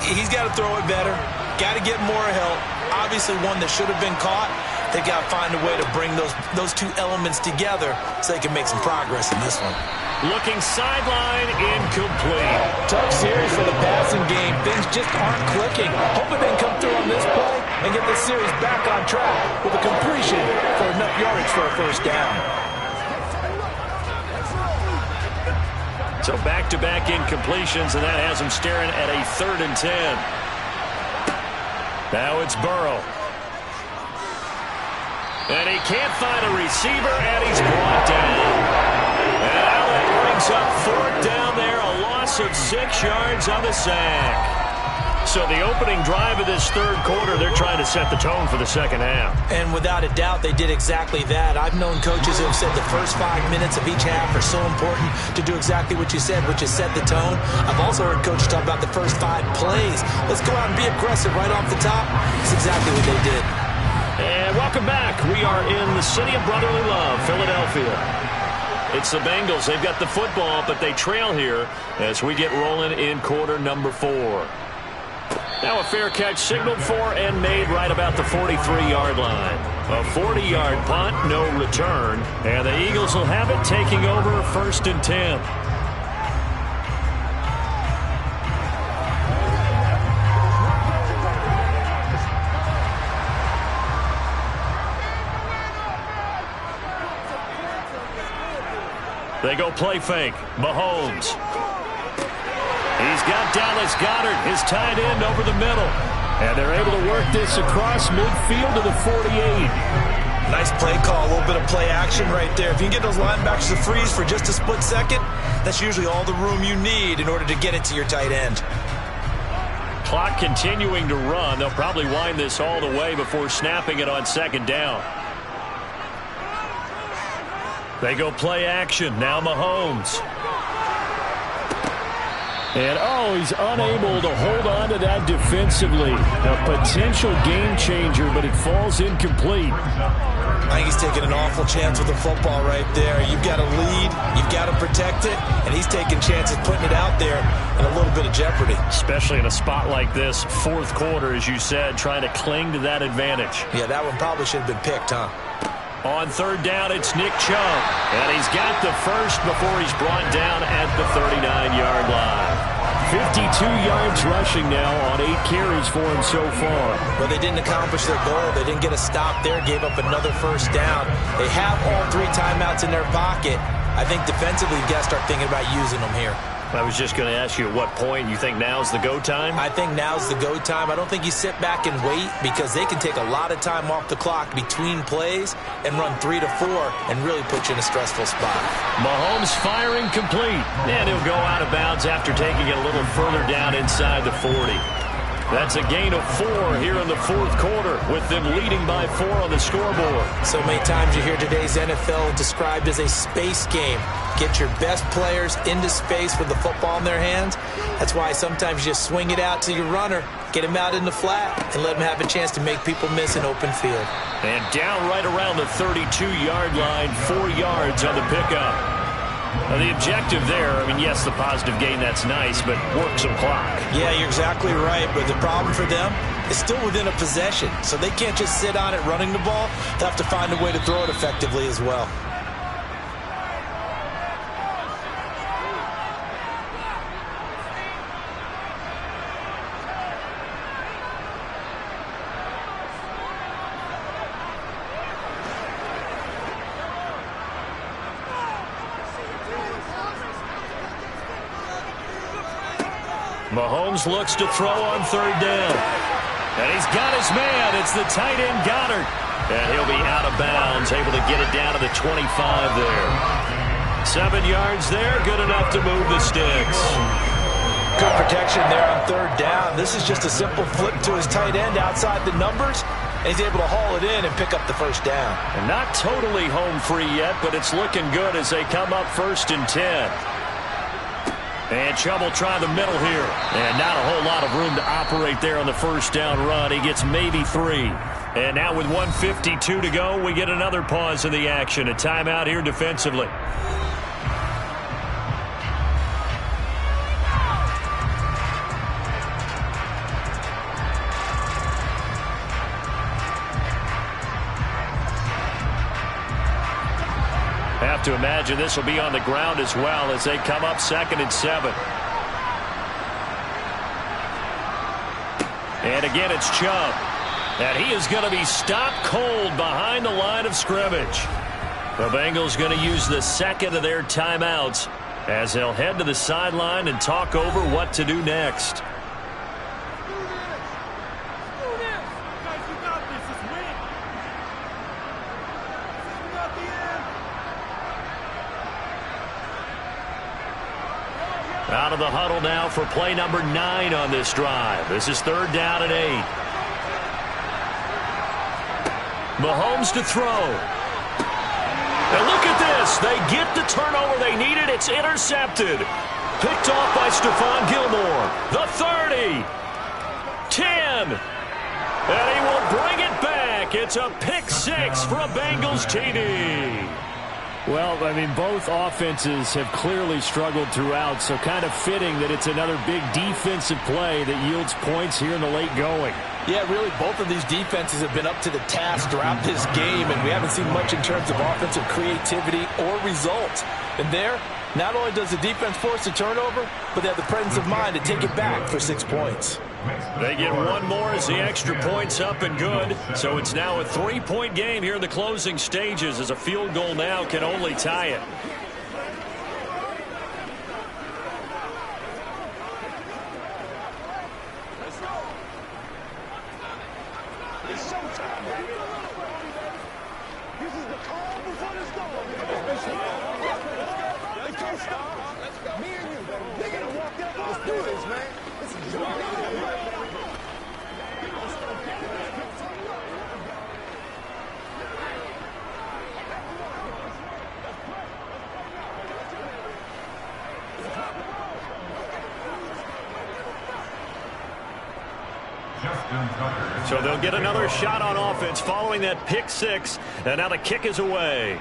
He's got to throw it better. Got to get more help. Obviously one that should have been caught. They've got to find a way to bring those 2 elements together so they can make some progress in this one. Looking sideline, incomplete. Tough series for the passing game. Things just aren't clicking. Hoping they can come through on this play and get this series back on track with a completion for enough yardage for a first down. So back-to-back incompletions, and that has them staring at a 3rd and 10. Now it's Burrow. And he can't find a receiver, and he's brought down. And Allen brings up 4th down there loss of 6 yards on the sack. So the opening drive of this third quarter, they're trying to set the tone for the second half. And without a doubt, they did exactly that. I've known coaches who have said the first 5 minutes of each half are so important to do exactly what you said, which is set the tone. I've also heard coaches talk about the first 5 plays. Let's go out and be aggressive right off the top. It's exactly what they did. And welcome back. We are in the city of brotherly love, Philadelphia. It's the Bengals. They've got the football, but they trail here as we get rolling in quarter number 4. Now a fair catch signaled for and made right about the 43-yard line. A 40-yard punt, no return. And the Eagles will have it, taking over 1st and 10. They go play fake. Mahomes. He's got Dallas Goedert, his tight end, over the middle. And they're able to work this across midfield to the 48. Nice play call, a little bit of play action right there. If you can get those linebackers to freeze for just a split second, that's usually all the room you need in order to get it to your tight end. Clock continuing to run. They'll probably wind this all the way before snapping it on 2nd down. They go play action. Now Mahomes. And, he's unable to hold on to that defensively. A potential game changer, but it falls incomplete. I think he's taking an awful chance with the football right there. You've got to lead, you've got to protect it, and he's taking chances putting it out there in a little bit of jeopardy. Especially in a spot like this, 4th quarter, as you said, trying to cling to that advantage. Yeah, that one probably should have been picked, huh? On 3rd down, it's Nick Chubb. And he's got the first before he's brought down at the 39-yard line. 52 yards rushing now on 8 carries for him so far. Well, they didn't accomplish their goal. They didn't get a stop there, gave up another 1st down. They have all 3 timeouts in their pocket. I think defensively, you've got to start thinking about using them here. I was just going to ask you at what point you think now's the go time? I think now's the go time. I don't think you sit back and wait because they can take a lot of time off the clock between plays and run 3 to 4 and really put you in a stressful spot. Mahomes firing complete. And he'll go out of bounds after taking it a little further down inside the 40. That's a gain of 4 here in the 4th quarter with them leading by 4 on the scoreboard. So many times you hear today's NFL described as a space game. Get your best players into space with the football in their hands. That's why sometimes you just swing it out to your runner, get him out in the flat, and let him have a chance to make people miss an open field. And down right around the 32-yard line, 4 yards on the pickup. Now the objective there, yes, the positive gain, that's nice, but work some clock. Yeah, you're exactly right, but the problem for them is still within a possession, so they can't just sit on it running the ball. They'll have to find a way to throw it effectively as well. Mahomes looks to throw on 3rd down. And he's got his man. It's the tight end, Goddard. And he'll be out of bounds, able to get it down to the 25 there. 7 yards there, good enough to move the sticks. Good protection there on 3rd down. This is just a simple flip to his tight end outside the numbers, and he's able to haul it in and pick up the 1st down. And not totally home free yet, but it's looking good as they come up 1st and 10. And Chubb will try the middle here. And not a whole lot of room to operate there on the 1st down run. He gets maybe 3. And now with 1:52 to go, we get another pause in the action. A timeout here defensively. Have to imagine this will be on the ground as well as they come up 2nd and 7. And again, it's Chubb. And he is going to be stopped cold behind the line of scrimmage. The Bengals going to use the 2nd of their timeouts as they'll head to the sideline and talk over what to do next. Out of the huddle now for play number 9 on this drive. This is 3rd down and 8. Mahomes to throw. And look at this. They get the turnover they needed. It's intercepted. Picked off by Stephon Gilmore. The 30. 10. And he will bring it back. It's a pick 6 for a Bengals TD. Well, I mean, both offenses have clearly struggled throughout, so kind of fitting that it's another big defensive play that yields points here in the late going. Yeah, really, both of these defenses have been up to the task throughout this game, and we haven't seen much in terms of offensive creativity or results. And there, not only does the defense force a turnover, but they have the presence of mind to take it back for 6 points. They get one more as the extra point's up and good. So it's now a 3-point game here in the closing stages, as a field goal now can only tie it. So they'll get another shot on offense following that pick 6, and now the kick is away.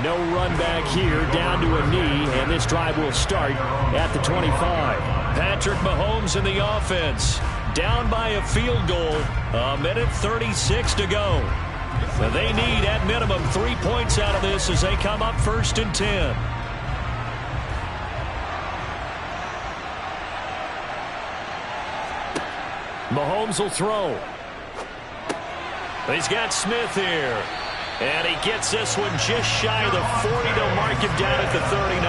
No run back here, down to a knee, and this drive will start at the 25. Patrick Mahomes in the offense, down by a field goal, 1:36 to go. They need at minimum 3 points out of this as they come up 1st and 10. Mahomes will throw. He's got Smith here. And he gets this one just shy of the 40 to mark him down at the 39.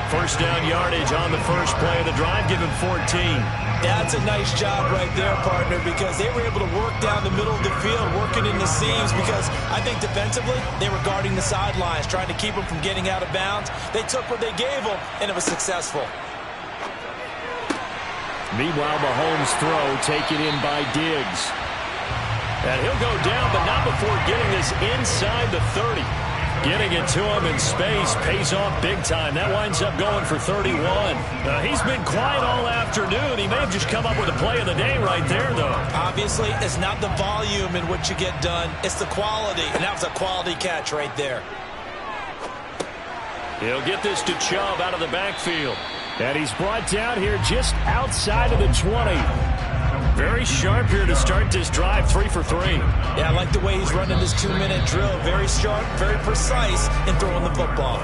1st down yardage on the first play of the drive, give him 14. That's a nice job right there, partner, because they were able to work down the middle of the field, working in the seams, because I think defensively they were guarding the sidelines, trying to keep them from getting out of bounds. They took what they gave them, and it was successful. Meanwhile, Mahomes' throw taken in by Diggs. And he'll go down, but not before getting this inside the 30. Getting it to him in space pays off big time. That winds up going for 31. He's been quiet all afternoon. He may have just come up with a play of the day right there, though. Obviously, it's not the volume in which you get done. It's the quality, and that was a quality catch right there. He'll get this to Chubb out of the backfield. And he's brought down here just outside of the 20. Very sharp here to start this drive, 3 for 3. Yeah, I like the way he's running this 2-minute drill. Very sharp, very precise in throwing the football.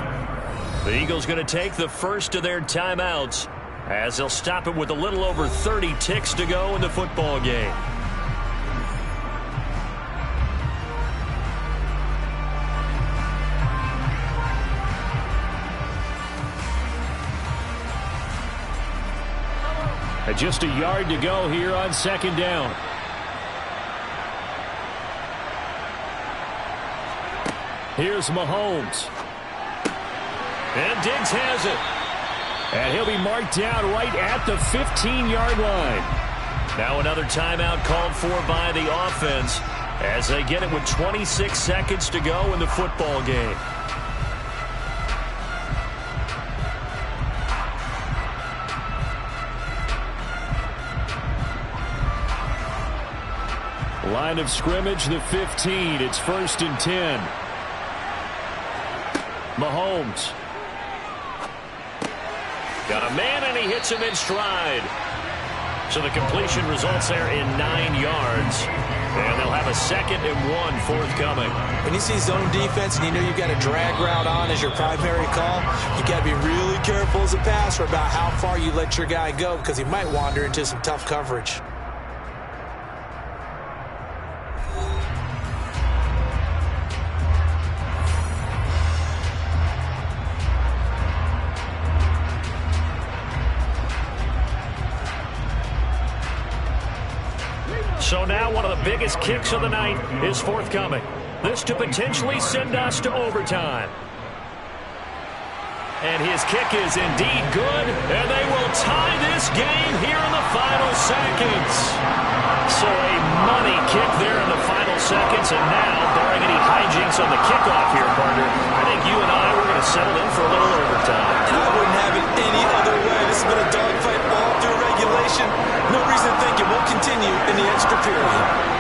The Eagles going to take the first of their timeouts as they'll stop it with a little over 30 ticks to go in the football game. Just a yard to go here on 2nd down. Here's Mahomes. And Diggs has it. And he'll be marked down right at the 15-yard line. Now another timeout called for by the offense as they get it with 26 seconds to go in the football game. Line of scrimmage, the 15. It's 1st and 10. Mahomes. Got a man, and he hits him in stride. So the completion results there in 9 yards. And they'll have a 2nd and 1 forthcoming. When you see zone defense and you know you've got a drag route on as your primary call, you got to be really careful as a passer about how far you let your guy go, because he might wander into some tough coverage. So now one of the biggest kicks of the night is forthcoming. This to potentially send us to overtime. And his kick is indeed good, and they will tie this game here in the final seconds. So a money kick there in the final seconds, and now, barring any hijinks on the kickoff here, partner, I think you and I, we're going to settle in for a little overtime. And I wouldn't have it any other way. This has been a dogfight all through regulation. No reason to think it won't continue in the extra period.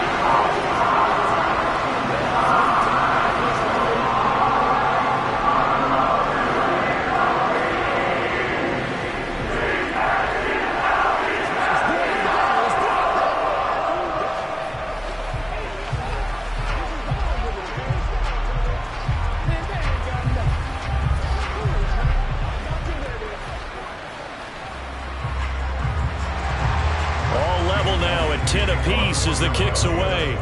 Now at 10 apiece as the kick's away.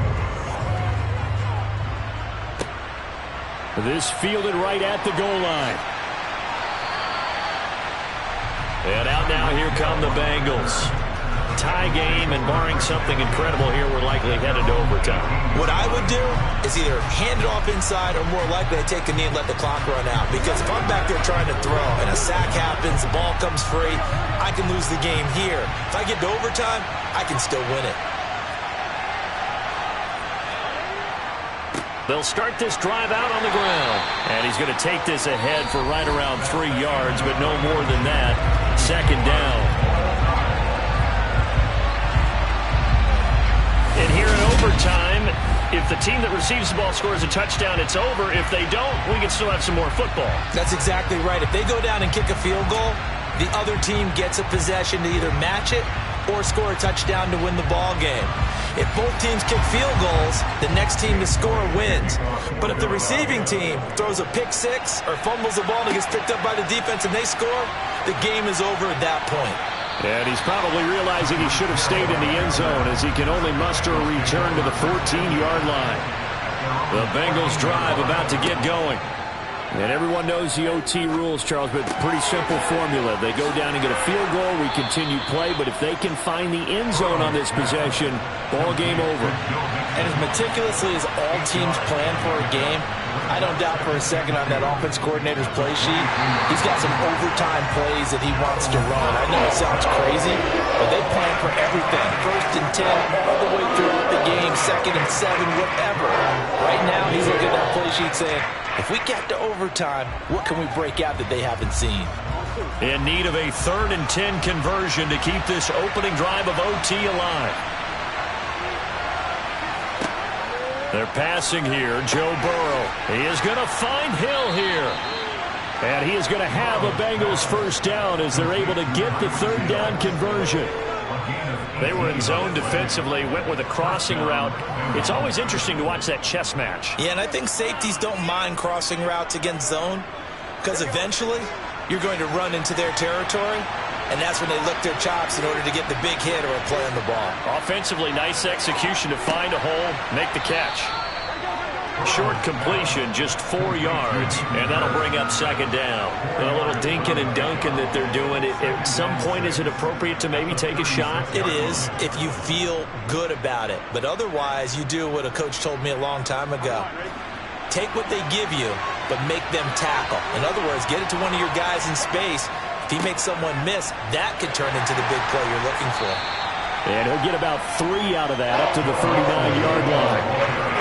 This fielded right at the goal line. And out now, here come the Bengals. Tie game, and barring something incredible here, we're likely headed to overtime. What I would do is either hand it off inside or more likely to take a knee and let the clock run out. Because if I'm back there trying to throw and a sack happens, the ball comes free, I can lose the game here. If I get to overtime, I can still win it. They'll start this drive out on the ground. And he's going to take this ahead for right around 3 yards, but no more than that. Second down. And here in overtime, if the team that receives the ball scores a touchdown, it's over. If they don't, we can still have some more football. That's exactly right. If they go down and kick a field goal, the other team gets a possession to either match it or score a touchdown to win the ball game. If both teams kick field goals, the next team to score wins. But if the receiving team throws a pick six or fumbles the ball and it gets picked up by the defense and they score, the game is over at that point. And he's probably realizing he should have stayed in the end zone as he can only muster a return to the 14-yard line. The Bengals drive about to get going. And everyone knows the OT rules, Charles, but pretty simple formula. They go down and get a field goal, we continue play, but if they can find the end zone on this possession, ball game over. And as meticulously as all teams plan for a game, I don't doubt for a second on that offense coordinator's play sheet, he's got some overtime plays that he wants to run. I know it sounds crazy, but they plan for everything. 1st and 10, all the way through the game, 2nd and 7, whatever. Right now, he's looking at that play sheet saying, if we get to overtime, what can we break out that they haven't seen? In need of a 3rd and 10 conversion to keep this opening drive of OT alive. They're passing here. Joe Burrow. He is going to find Hill here. And he is going to have a Bengals first down as they're able to get the 3rd down conversion. They were in zone defensively, went with a crossing route. It's always interesting to watch that chess match. Yeah, and I think safeties don't mind crossing routes against zone because eventually you're going to run into their territory, and that's when they lick their chops in order to get the big hit or a play on the ball. Offensively, nice execution to find a hole, make the catch. Short completion, just 4 yards, and that'll bring up 2nd down. And a little dinking and dunking that they're doing. At some point, is it appropriate to maybe take a shot? It is, if you feel good about it. But otherwise, you do what a coach told me a long time ago. Take what they give you, but make them tackle. In other words, get it to one of your guys in space. If he makes someone miss, that could turn into the big play you're looking for. And he'll get about 3 out of that, up to the 39-yard line.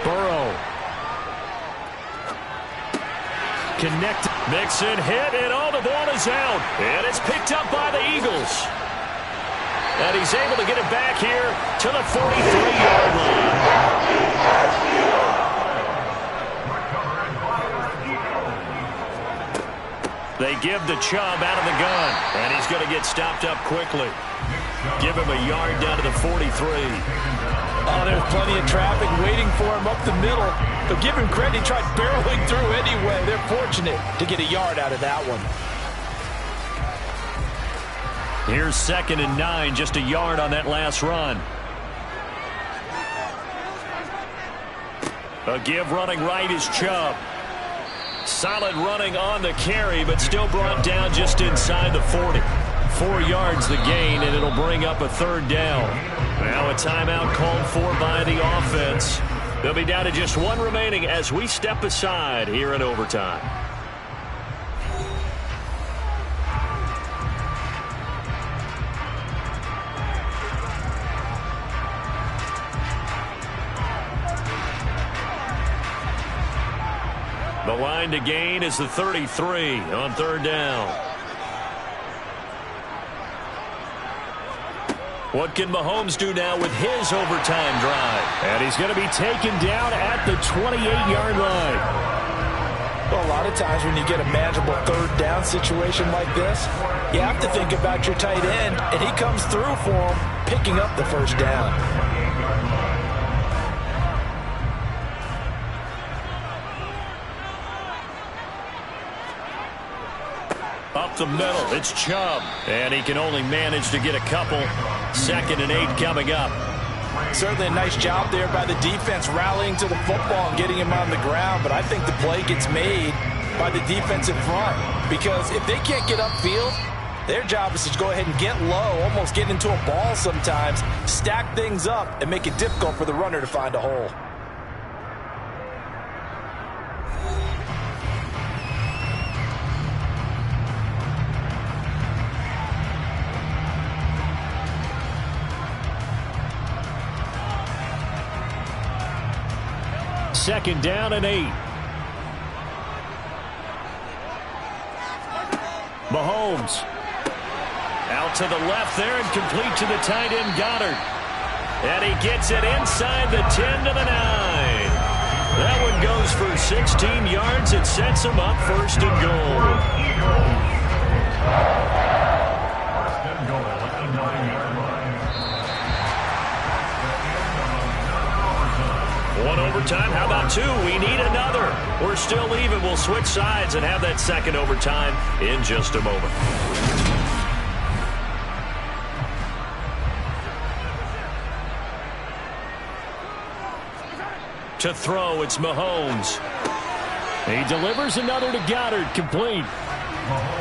Burrow. Connected. Mixon hit, and all the ball is out. And it's picked up by the Eagles. And he's able to get it back here to the 43-yard line. They give the Chubb out of the gun, and he's going to get stopped up quickly. Give him a yard down to the 43. Oh, there's plenty of traffic waiting for him up the middle. But give him credit, he tried barreling through anyway. They're fortunate to get a yard out of that one. Here's 2nd and 9, just a yard on that last run. A give running right is Chubb. Solid running on the carry, but still brought down just inside the 40. 4 yards the gain, and it'll bring up a third down. Now a timeout called for by the offense. They'll be down to just 1 remaining as we step aside here in overtime. The line to gain is the 33 on third down. What can Mahomes do now with his overtime drive? And he's going to be taken down at the 28-yard line. Well, a lot of times when you get a manageable third down situation like this, you have to think about your tight end, and he comes through for him, picking up the first down. Up the middle, it's Chubb. And he can only manage to get a couple. 2nd and 8 coming up. Certainly a nice job there by the defense rallying to the football and getting him on the ground, but I think the play gets made by the defensive front because if they can't get upfield, their job is to go ahead and get low, almost get into a ball sometimes, stack things up, and make it difficult for the runner to find a hole. Second down and 8. Mahomes. Out to the left there and complete to the tight end Goddard. And he gets it inside the 10 to the 9. That one goes for 16 yards. It sets him up 1st and goal. 1st and goal at the 9-yard line. 1 overtime. How about 2? We need another. We're still even. We'll switch sides and have that 2nd overtime in just a moment. To throw, it's Mahomes. He delivers another to Goddard, complete.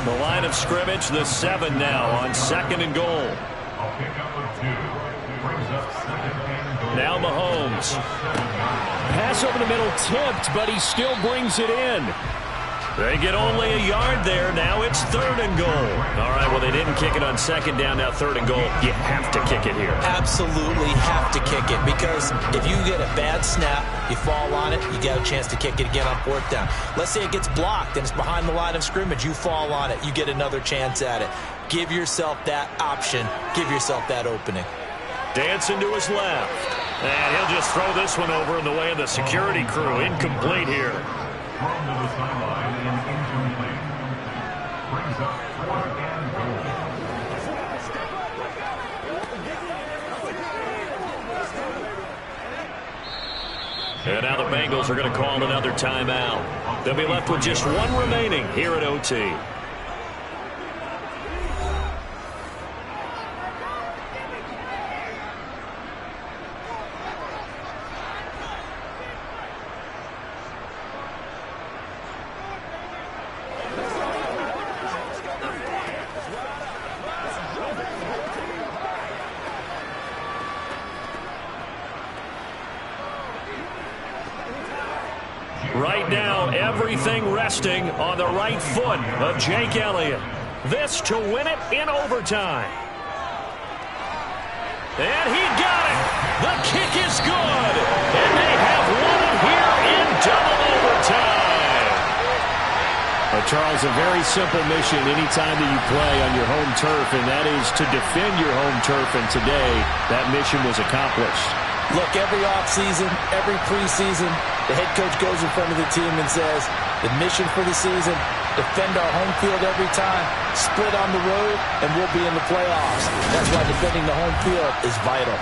The line of scrimmage, the 7 now on 2nd and goal. A pickup of 2 brings up 2nd and goal. Now Mahomes. Pass over the middle tipped, but he still brings it in. They get only a yard there. Now it's 3rd and goal. All right, well, they didn't kick it on 2nd down. Now 3rd and goal. You have to kick it here. Absolutely have to kick it because if you get a bad snap, you fall on it, you get a chance to kick it again on 4th down. Let's say it gets blocked and it's behind the line of scrimmage. You fall on it. You get another chance at it. Give yourself that option. Give yourself that opening. Dancing to his left. And he'll just throw this one over in the way of the security crew. Incomplete here. Thrown to the sideline and incomplete. Brings up 4th and goal. And now the Bengals are going to call another timeout. They'll be left with just 1 remaining here at OT. Right now, everything resting on the right foot of Jake Elliott. This to win it in overtime. And he got it. The kick is good. And they have won it here in double overtime. Charles, a very simple mission anytime that you play on your home turf, and that is to defend your home turf. And today, that mission was accomplished. Look, every offseason, every preseason, the head coach goes in front of the team and says, the mission for the season, defend our home field every time, split on the road, and we'll be in the playoffs. That's why defending the home field is vital.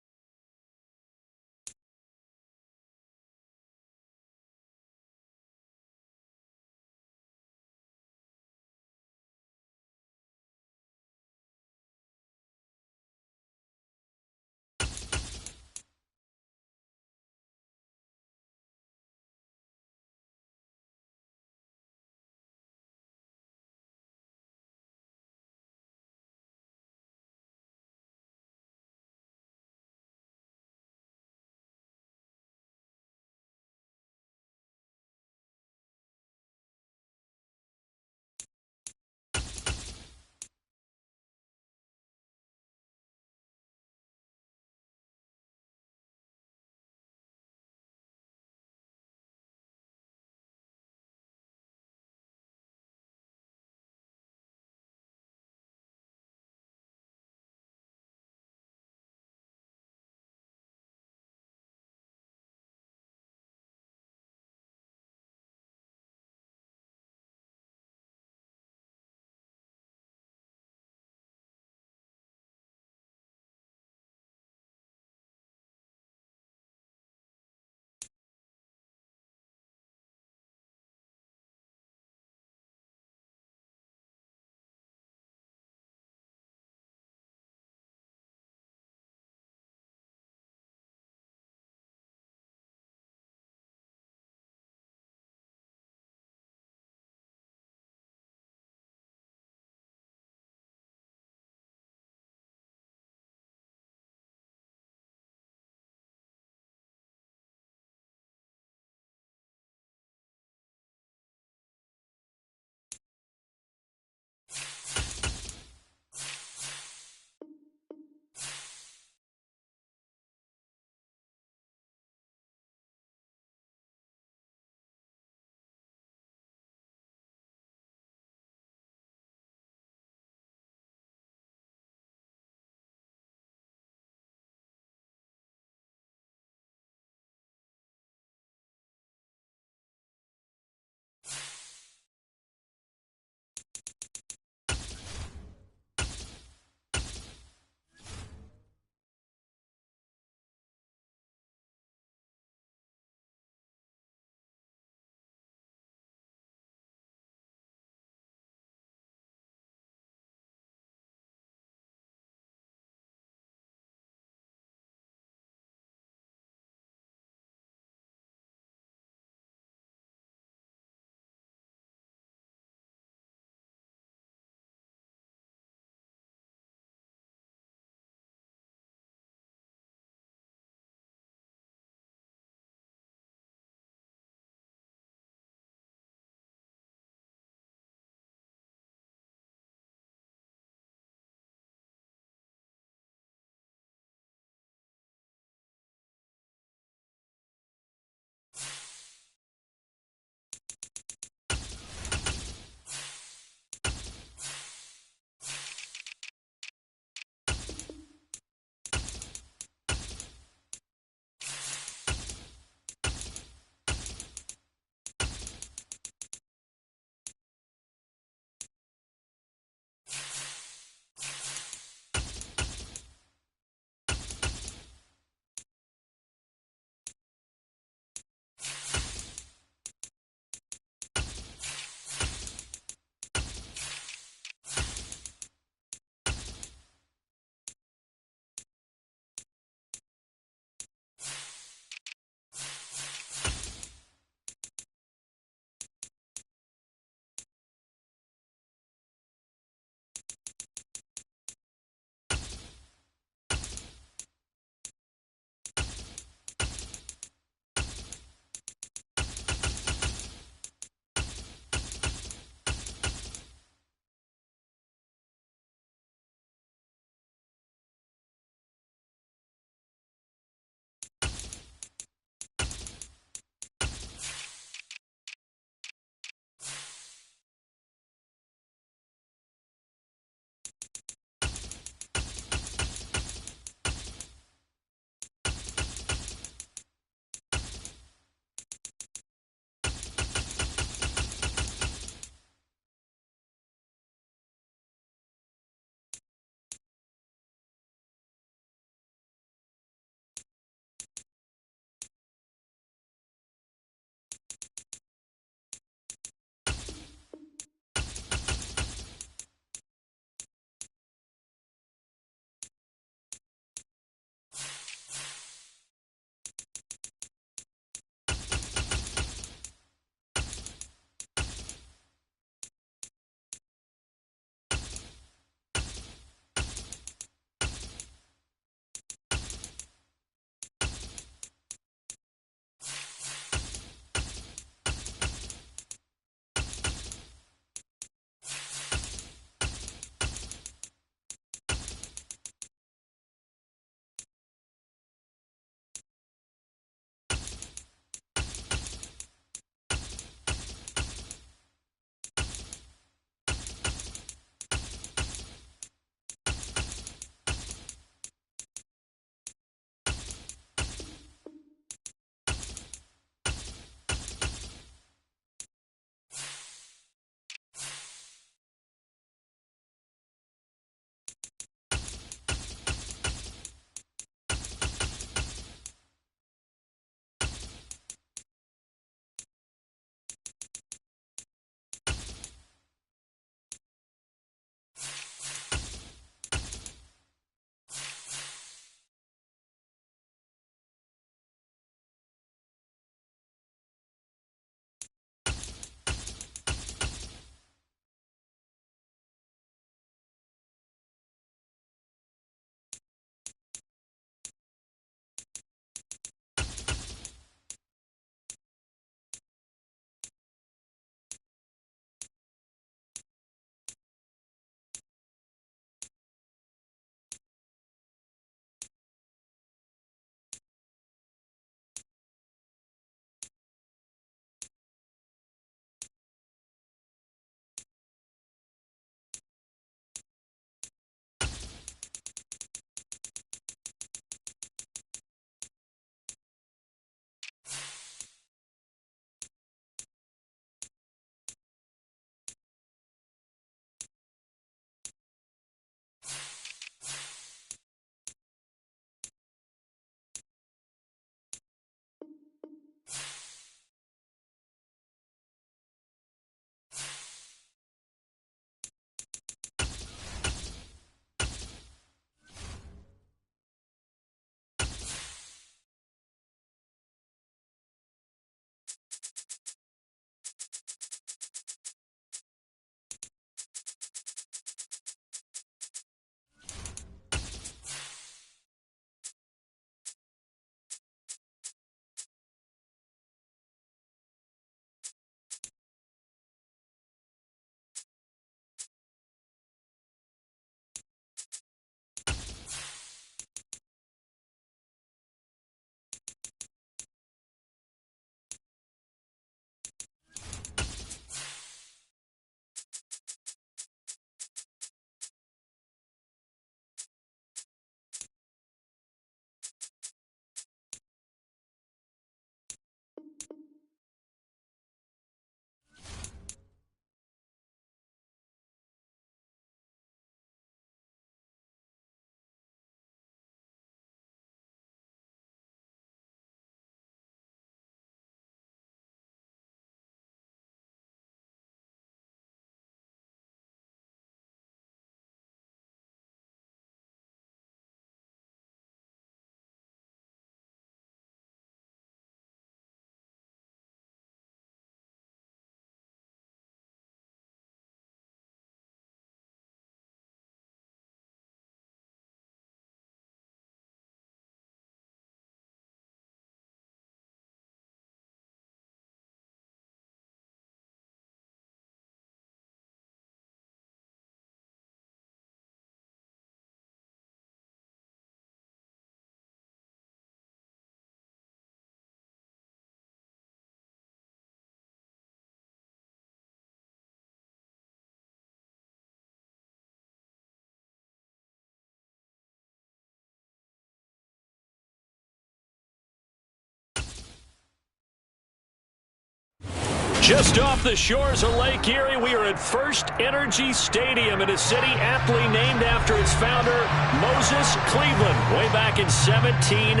Just off the shores of Lake Erie, we are at First Energy Stadium in a city aptly named after its founder, Moses Cleveland, way back in 1796.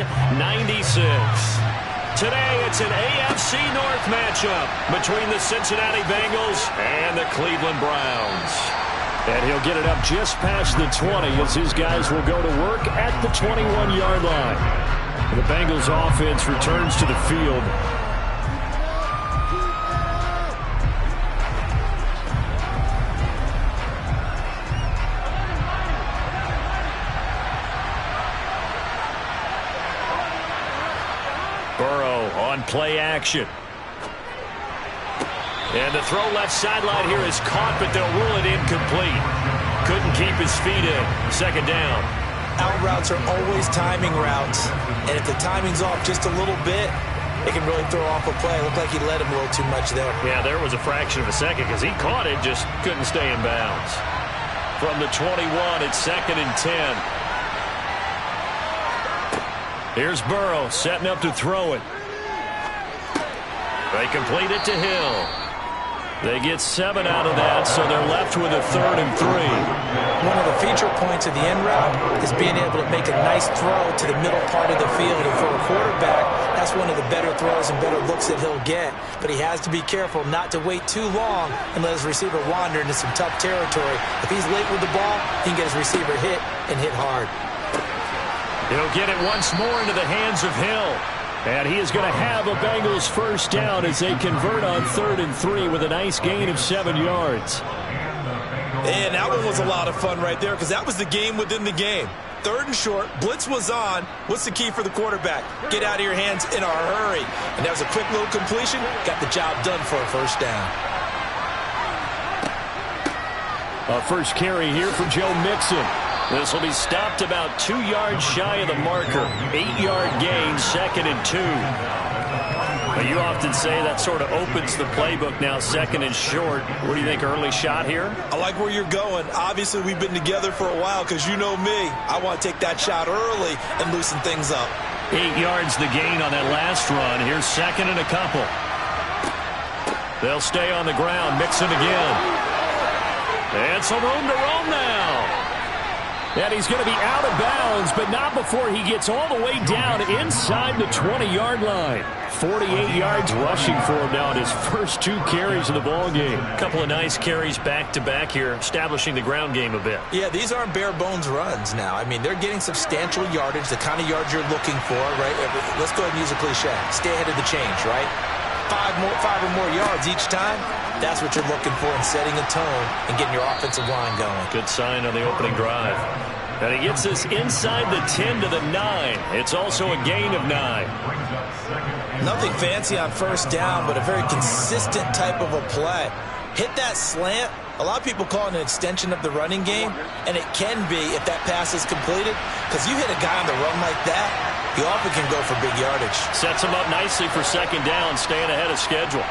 Today, it's an AFC North matchup between the Cincinnati Bengals and the Cleveland Browns. And he'll get it up just past the 20 as his guys will go to work at the 21-yard line. The Bengals offense returns to the field. Burrow on play action. And the throw left sideline here is caught, but they'll rule it incomplete. Couldn't keep his feet in. Second down. Out routes are always timing routes. And if the timing's off just a little bit, it can really throw off a play. It looked like he let him a little too much there. Yeah, there was a fraction of a second because he caught it, just couldn't stay in bounds. From the 21, it's 2nd and 10. Here's Burrow setting up to throw it. They complete it to Hill. They get 7 out of that, so they're left with a 3rd and 3. One of the feature points of the end route is being able to make a nice throw to the middle part of the field. And for a quarterback, that's one of the better throws and better looks that he'll get. But he has to be careful not to wait too long and let his receiver wander into some tough territory. If he's late with the ball, he can get his receiver hit and hit hard. He'll get it once more into the hands of Hill. And he is going to have a Bengals first down as they convert on 3rd and 3 with a nice gain of 7 yards. And that one was a lot of fun right there because that was the game within the game. 3rd and short, blitz was on. What's the key for the quarterback? Get out of your hands in a hurry. And that was a quick little completion. Got the job done for a first down. A first carry here for Joe Mixon. This will be stopped about 2 yards shy of the marker. 8-yard gain, 2nd and 2. But you often say that sort of opens the playbook now, 2nd and short. What do you think, early shot here? I like where you're going. Obviously, we've been together for a while because you know me. I want to take that shot early and loosen things up. 8 yards the gain on that last run. Here's 2nd and a couple. They'll stay on the ground. Mixon again. And some room to roam now. And he's going to be out of bounds, but not before he gets all the way down inside the 20-yard line. 48 yards rushing for him now in his first 2 carries of the ballgame. A couple of nice carries back-to-back here, establishing the ground game a bit. Yeah, these aren't bare-bones runs now. I mean, they're getting substantial yardage, the kind of yards you're looking for, right? Let's go ahead and use a cliche. Stay ahead of the change, right? 5 or more yards each time. That's what you're looking for in setting a tone and getting your offensive line going. Good sign on the opening drive. And he gets us inside the 10 to the 9. It's also a gain of 9. Nothing fancy on first down, but a very consistent type of a play. Hit that slant. A lot of people call it an extension of the running game, and it can be if that pass is completed, because you hit a guy on the run like that, you often can go for big yardage. Sets him up nicely for 2nd down, staying ahead of schedule.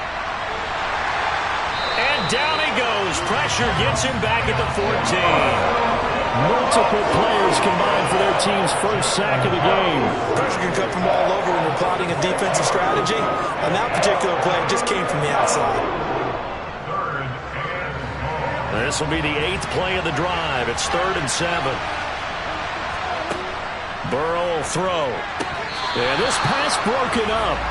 And down he goes. Pressure gets him back at the 14. Multiple players combined for their team's first sack of the game. Pressure can come from all over when you're plotting a defensive strategy. On that particular play, it just came from the outside. This will be the 8th play of the drive. It's 3rd and 7. Burrow will throw. And this pass broken up.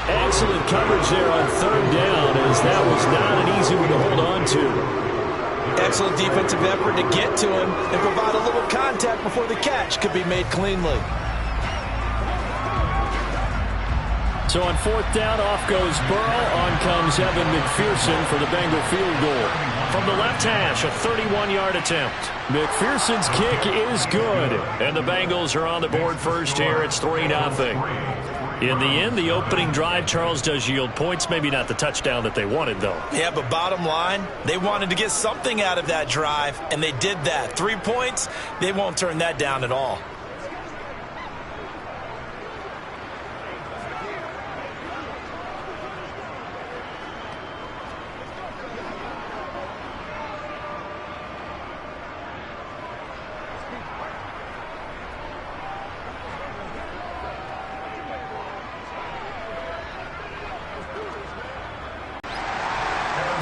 Excellent coverage there on 3rd down, as that was not an easy one to hold on to. Excellent defensive effort to get to him and provide a little contact before the catch could be made cleanly. So on 4th down, off goes Burrow. On comes Evan McPherson for the Bengal field goal. From the left hash, a 31-yard attempt. McPherson's kick is good. And the Bengals are on the board first here. It's 3-0. In the end, the opening drive, Charles, does yield points. Maybe not the touchdown that they wanted, though. Yeah, but bottom line, they wanted to get something out of that drive, and they did that. 3 points, they won't turn that down at all.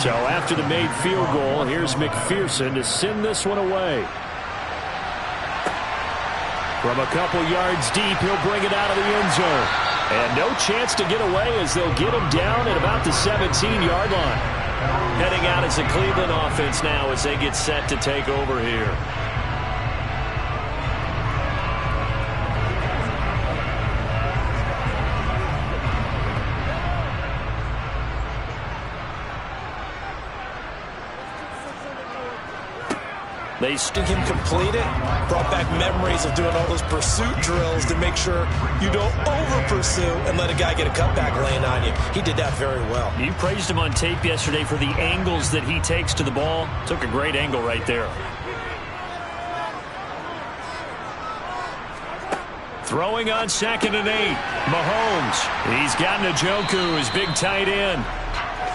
So after the made field goal, here's McPherson to send this one away. From a couple yards deep, he'll bring it out of the end zone. And no chance to get away as they'll get him down at about the 17-yard line. Heading out as the Cleveland offense now as they get set to take over here. They stick him complete it. Brought back memories of doing all those pursuit drills to make sure you don't over-pursue and let a guy get a cutback laying on you. He did that very well. You praised him on tape yesterday for the angles that he takes to the ball. Took a great angle right there. Throwing on 2nd and 8. Mahomes. He's got Njoku, his big tight end.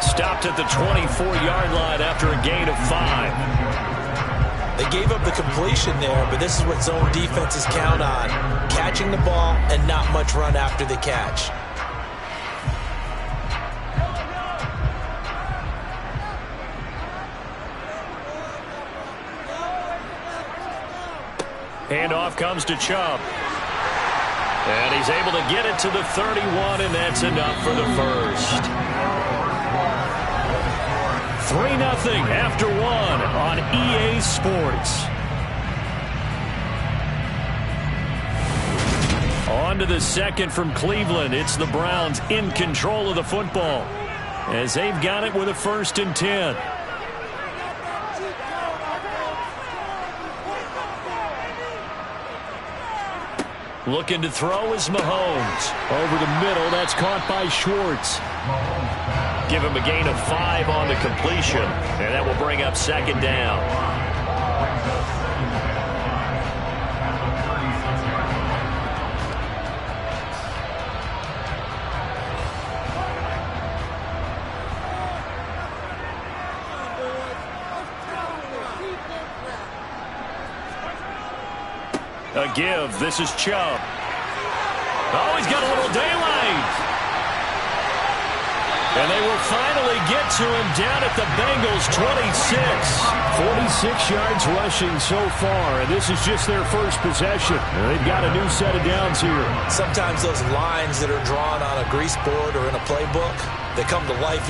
Stopped at the 24-yard line after a gain of 5. They gave up the completion there, but this is what zone defenses count on. Catching the ball and not much run after the catch. Handoff comes to Chubb. And he's able to get it to the 31, and that's enough for the first. 3-0 after 1 on EA Sports. On to the second from Cleveland. It's the Browns in control of the football as they've got it with a 1st and 10. Looking to throw is Mahomes. Over the middle, that's caught by Schwartz. Give him a gain of 5 on the completion, and that will bring up 2nd down. A give. This is Chubb. Oh, he's got a little daylight. And they will finally get to him down at the Bengals 26. 46 yards rushing so far, and this is just their first possession. And they've got a new set of downs here. Sometimes those lines that are drawn on a grease board or in a playbook, they come to life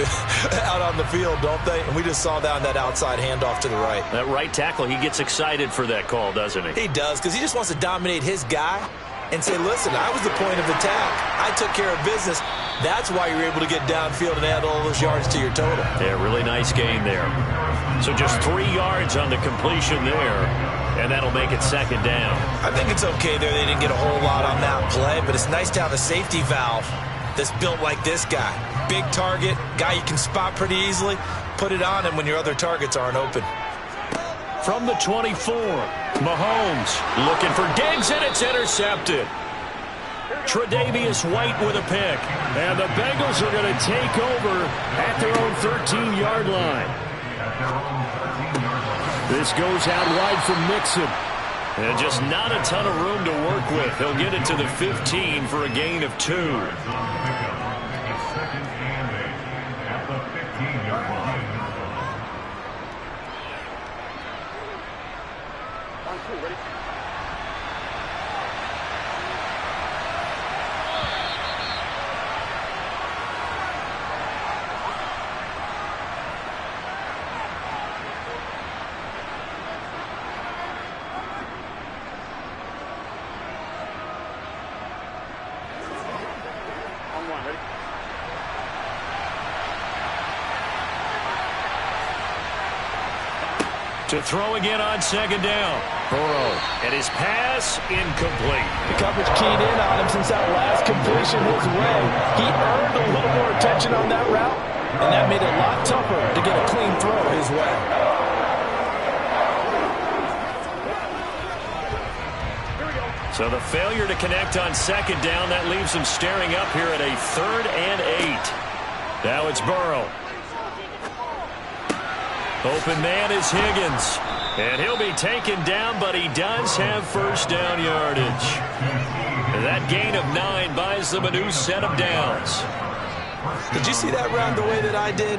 out on the field, don't they? And we just saw down that outside handoff to the right. That right tackle, he gets excited for that call, doesn't he? He does, because he just wants to dominate his guy and say, listen, I was the point of attack. I took care of business. That's why you're able to get downfield and add all those yards to your total. Yeah, really nice gain there. So just 3 yards on the completion there, and that'll make it 2nd down. I think it's okay there. They didn't get a whole lot on that play, but it's nice to have a safety valve that's built like this guy. Big target, guy you can spot pretty easily. Put it on him when your other targets aren't open. From the 24, Mahomes looking for Diggs, and it's intercepted. Tre'Davious White with a pick. And the Bengals are going to take over at their own 13-yard line. This goes out wide from Mixon. And just not a ton of room to work with. He'll get it to the 15 for a gain of 2. At the 15-yard line. To throw again on 2nd down. Burrow, and his pass incomplete. The coverage keyed in on him since that last completion his way. He earned a little more attention on that route, and that made it a lot tougher to get a clean throw his way. So the failure to connect on 2nd down, that leaves him staring up here at a 3rd and 8. Now it's Burrow. Open man is Higgins. And he'll be taken down, but he does have 1st down yardage. And that gain of 9 buys them a new set of downs. Did you see that route the way that I did?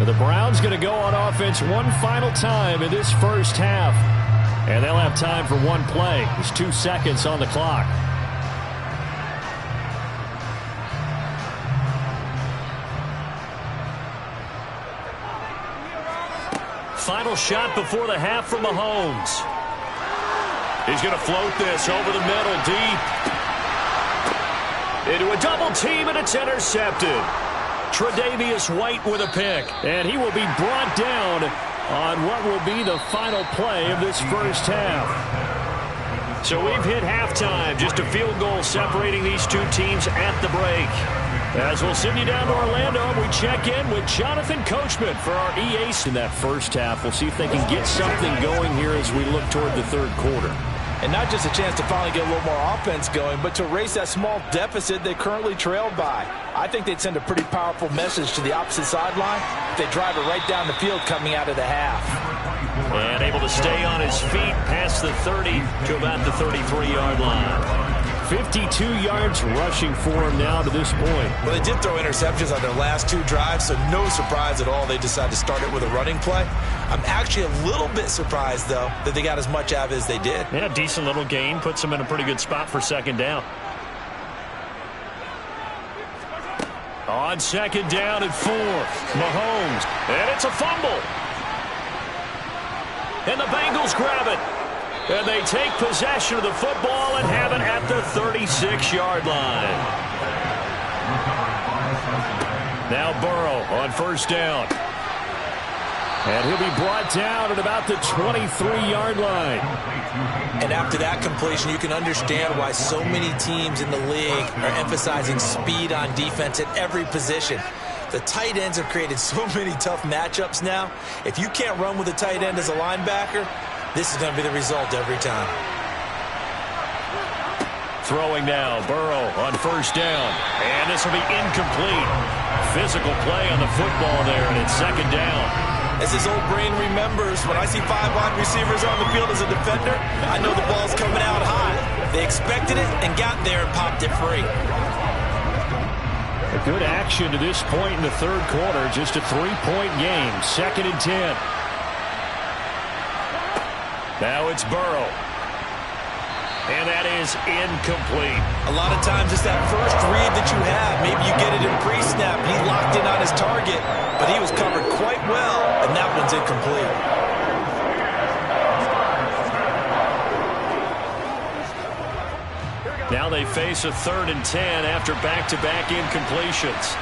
The Browns going to go on offense one final time in this first half. And they'll have time for one play. There's 2 seconds on the clock. Final shot before the half from Mahomes. He's going to float this over the middle, deep. Into a double team, and it's intercepted. Tre'Davious White with a pick. And he will be brought down on what will be the final play of this first half. So we've hit halftime. Just a field goal separating these two teams at the break. As we'll send you down to Orlando, we check in with Jonathan Coachman for our EA. In that first half, we'll see if they can get something going here as we look toward the third quarter. And not just a chance to finally get a little more offense going, but to erase that small deficit they currently trailed by. I think they'd send a pretty powerful message to the opposite sideline if they drive it right down the field coming out of the half. And able to stay on his feet past the 30 to about the 33-yard line. 52 yards rushing for him now to this point. Well, they did throw interceptions on their last 2 drives, so no surprise at all they decided to start it with a running play. I'm actually a little bit surprised, though, that they got as much out of it as they did. Yeah, decent little gain. Puts them in a pretty good spot for second down. On second down and 4, Mahomes. And it's a fumble. And the Bengals grab it. And they take possession of the football and have it at the 36-yard line. Now Burrow on first down. And he'll be brought down at about the 23-yard line. And after that completion, you can understand why so many teams in the league are emphasizing speed on defense at every position. The tight ends have created so many tough matchups now. If you can't run with a tight end as a linebacker, this is going to be the result every time. Throwing now, Burrow on first down. And this will be incomplete. Physical play on the football there, and it's second down. As his old brain remembers, when I see 5 wide receivers on the field as a defender, I know the ball's coming out high. They expected it and got there and popped it free. A good action to this point in the third quarter. Just a 3-point game. Second and 10. Now it's Burrow. And that is incomplete. A lot of times it's that first read that you have. Maybe you get it in pre-snap. He locked in on his target, but he was covered quite well, and that one's incomplete. Now they face a 3rd and 10 after back-to-back incompletions.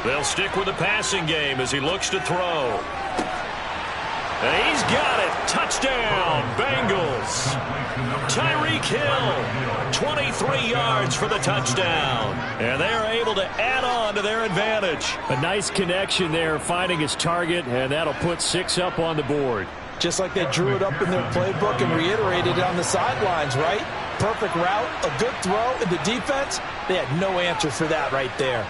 They'll stick with the passing game as he looks to throw. And he's got it. Touchdown, Bengals. Tyreek Hill, 23 yards for the touchdown. And they're able to add on to their advantage. A nice connection there, finding his target, and that'll put 6 up on the board. Just like they drew it up in their playbook and reiterated it on the sidelines, right? Perfect route, a good throw, and the defense, they had no answer for that right there.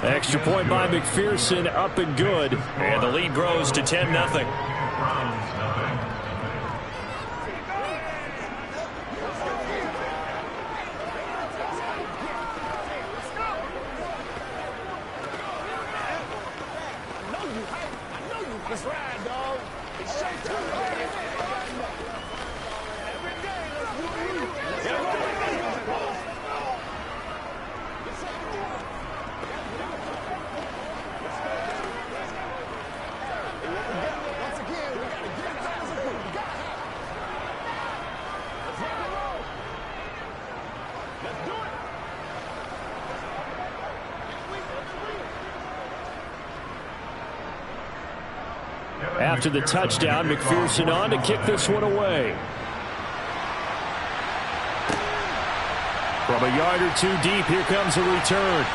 Extra point by McPherson, up and good. And the lead grows to 10-0. After the touchdown, McPherson on to kick this one away. From a yard or 2 deep, here comes a return.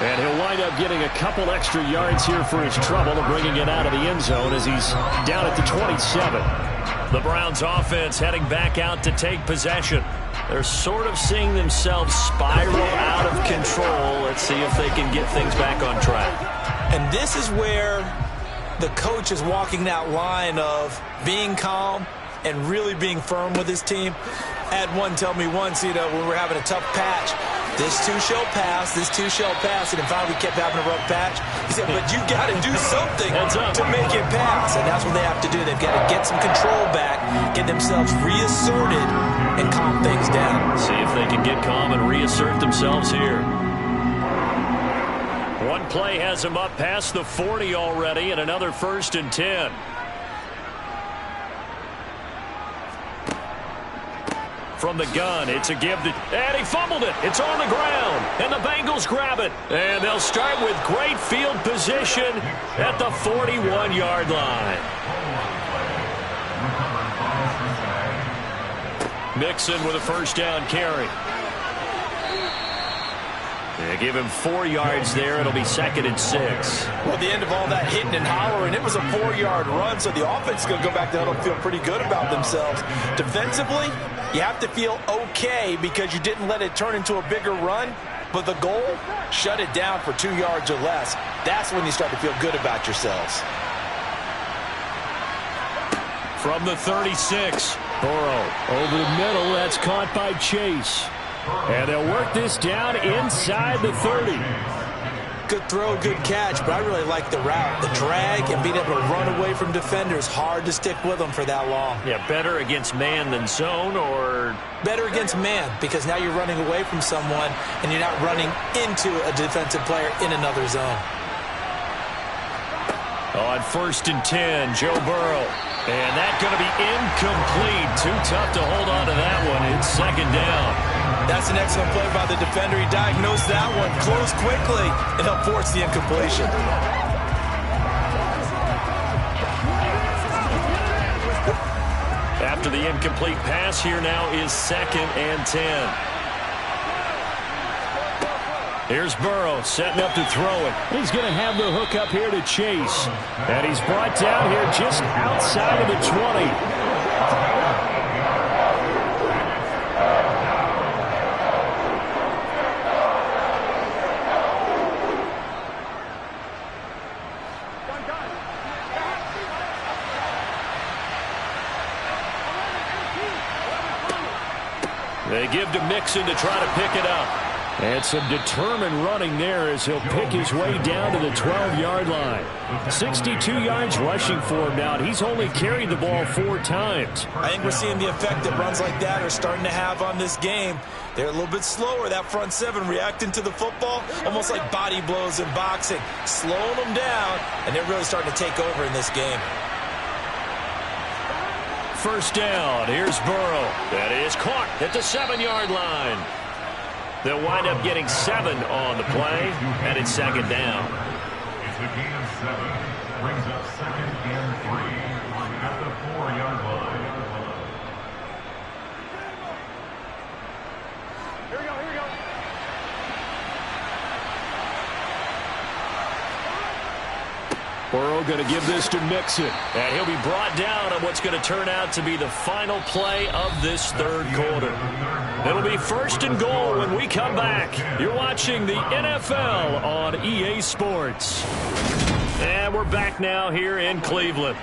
And he'll wind up getting a couple extra yards here for his trouble and bringing it out of the end zone as he's down at the 27. The Browns offense heading back out to take possession. They're sort of seeing themselves spiral out of control. Let's see if they can get things back on track. And this is where the coach is walking that line of being calm and really being firm with his team. I had one tell me once, when we're having a tough patch, This too shall pass. This too shall pass. And then finally kept having a rough patch. He said, but you got to do something to make it pass. And that's what they have to do. They've got to get some control back, get themselves reasserted, and calm things down. See if they can get calm and reassert themselves here. One play has them up past the 40 already, and another 1st and 10. From the gun, it's a give to, and he fumbled it. It's on the ground, and the Bengals grab it. And they'll start with great field position at the 41-yard line. Mixon with a 1st down carry. They give him 4 yards there. It'll be 2nd and 6. Well, at the end of all that hitting and hollering, it was a 4-yard run, so the offense is going to go back to huddle and feel pretty good about themselves. Defensively, you have to feel okay because you didn't let it turn into a bigger run, but the goal, shut it down for 2 yards or less. That's when you start to feel good about yourselves. From the 36, Burrow over the middle. That's caught by Chase. And they'll work this down inside the 30. Good throw, good catch, but I really like the route. The drag and being able to run away from defenders, hard to stick with them for that long. Yeah, better against man than zone, or? Better against man, because now you're running away from someone and you're not running into a defensive player in another zone. On 1st and 10, Joe Burrow. And that's going to be incomplete. Too tough to hold on to that one. It's 2nd down. That's an excellent play by the defender. He diagnosed that one, closed quickly, and helped force the incompletion. After the incomplete pass, here now is 2nd and 10. Here's Burrow setting up to throw it. He's going to have the hook up here to Chase. And he's brought down here just outside of the 20. They give to Mixon to try to pick it up. And some determined running there as he'll pick his way down to the 12-yard line. 62 yards rushing for him now. He's only carried the ball 4 times. I think we're seeing the effect that runs like that are starting to have on this game. They're a little bit slower, that front 7, reacting to the football, almost like body blows in boxing, slowing them down, and they're really starting to take over in this game. 1st down. Here's Burrow. That is caught at the 7-yard line. They'll wind up getting 7 on the play, and it's 2nd down. It's a gain of 7. Brings up 2nd and 3 at the 4-yard line. Here we go, here we go. Burrow going to give this to Mixon. And he'll be brought down on what's going to turn out to be the final play of this 3rd quarter. It'll be 1st and goal when we come back. You're watching the NFL on EA Sports. And we're back now here in Cleveland.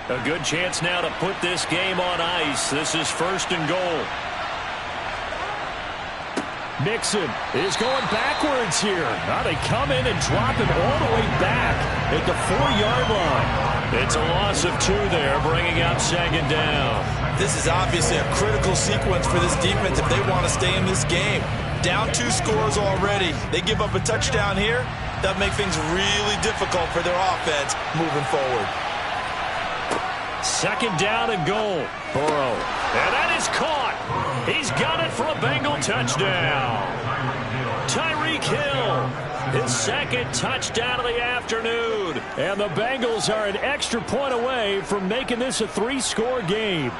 A good chance now to put this game on ice. This is 1st and goal. Mixon is going backwards here. Now they come in and drop him all the way back at the 4-yard line. It's a loss of 2 there, bringing up 2nd down. This is obviously a critical sequence for this defense if they want to stay in this game. Down 2 scores already. They give up a touchdown here. That make things really difficult for their offense moving forward. 2nd down and goal. Burrow. And that is caught. He's got it for a Bengal touchdown. Tyreek Hill, his 2nd touchdown of the afternoon. And the Bengals are an extra point away from making this a 3-score game.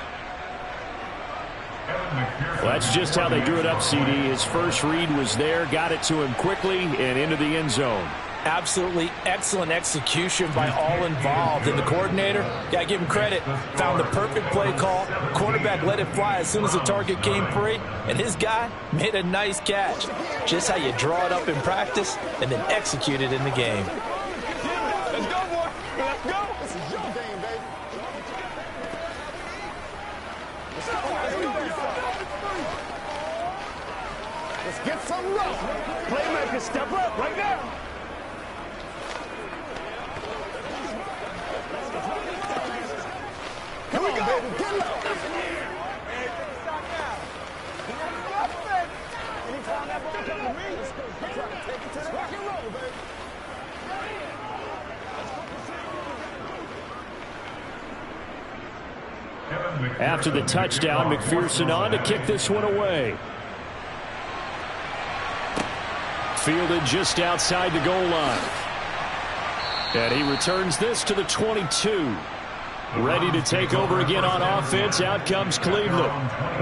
Well, that's just how they drew it up, CD. His first read was there, got it to him quickly, and into the end zone. Absolutely excellent execution by all involved. And the coordinator, got to give him credit, found the perfect play call. Quarterback let it fly as soon as the target came free, and his guy made a nice catch. Just how you draw it up in practice and then execute it in the game. Let's go, boy. Let's go. This is your game, baby. Let's get some love. Playmakers, step up right now. Here we go. Baby. Get low. Anytime that ball comes to me, try to take it to the rock and roll, baby. After the touchdown, McPherson on to kick this one away. Fielded just outside the goal line. And he returns this to the 22. Ready to take over again on offense. Out comes Cleveland.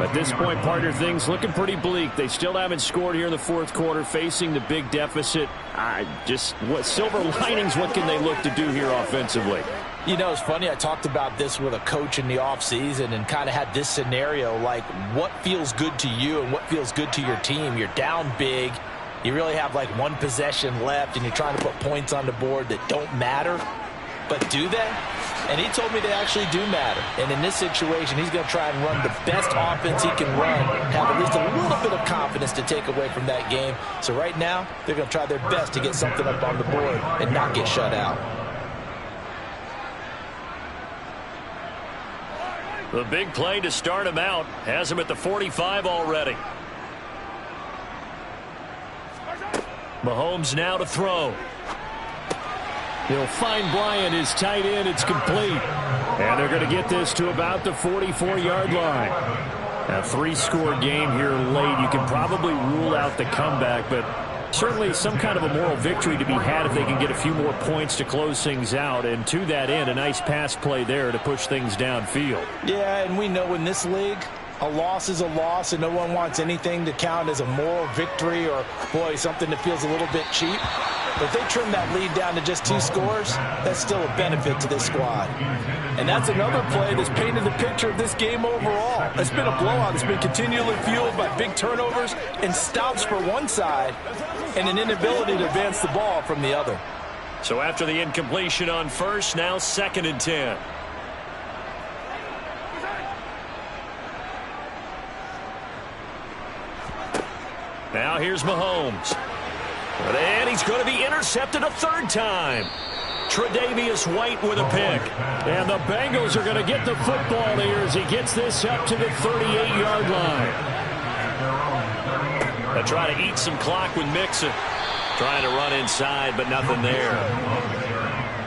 At this point, partner, things looking pretty bleak. They still haven't scored here in the fourth quarter, facing the big deficit. What silver linings, what can they look to do here offensively? You know, it's funny. I talked about this with a coach in the offseason and kind of had this scenario, like what feels good to you and what feels good to your team. You're down big. You really have like one possession left, and you're trying to put points on the board that don't matter. But do they? And he told me they actually do matter. And in this situation, he's going to try and run the best offense he can run, have at least a little bit of confidence to take away from that game. So right now, they're going to try their best to get something up on the board and not get shut out. The big play to start him out has him at the 45 already. Mahomes now to throw. He'll find Bryant, his tight end. It's complete. And they're going to get this to about the 44-yard line. A 3-score game here late. You can probably rule out the comeback, but certainly some kind of a moral victory to be had if they can get a few more points to close things out. And to that end, a nice pass play there to push things downfield. Yeah, and we know in this league, a loss is a loss, and no one wants anything to count as a moral victory or, boy, something that feels a little bit cheap. But if they trim that lead down to just 2 scores, that's still a benefit to this squad. And that's another play that's painted the picture of this game overall. It's been a blowout. It's been continually fueled by big turnovers and stops for one side and an inability to advance the ball from the other. So after the incompletion on first, now 2nd and 10. Now here's Mahomes. And he's going to be intercepted a 3rd time. Tre'Davious White with a pick. And the Bengals are going to get the football here as he gets this up to the 38-yard line. They'll try to eat some clock with Mixon. Trying to run inside, but nothing there.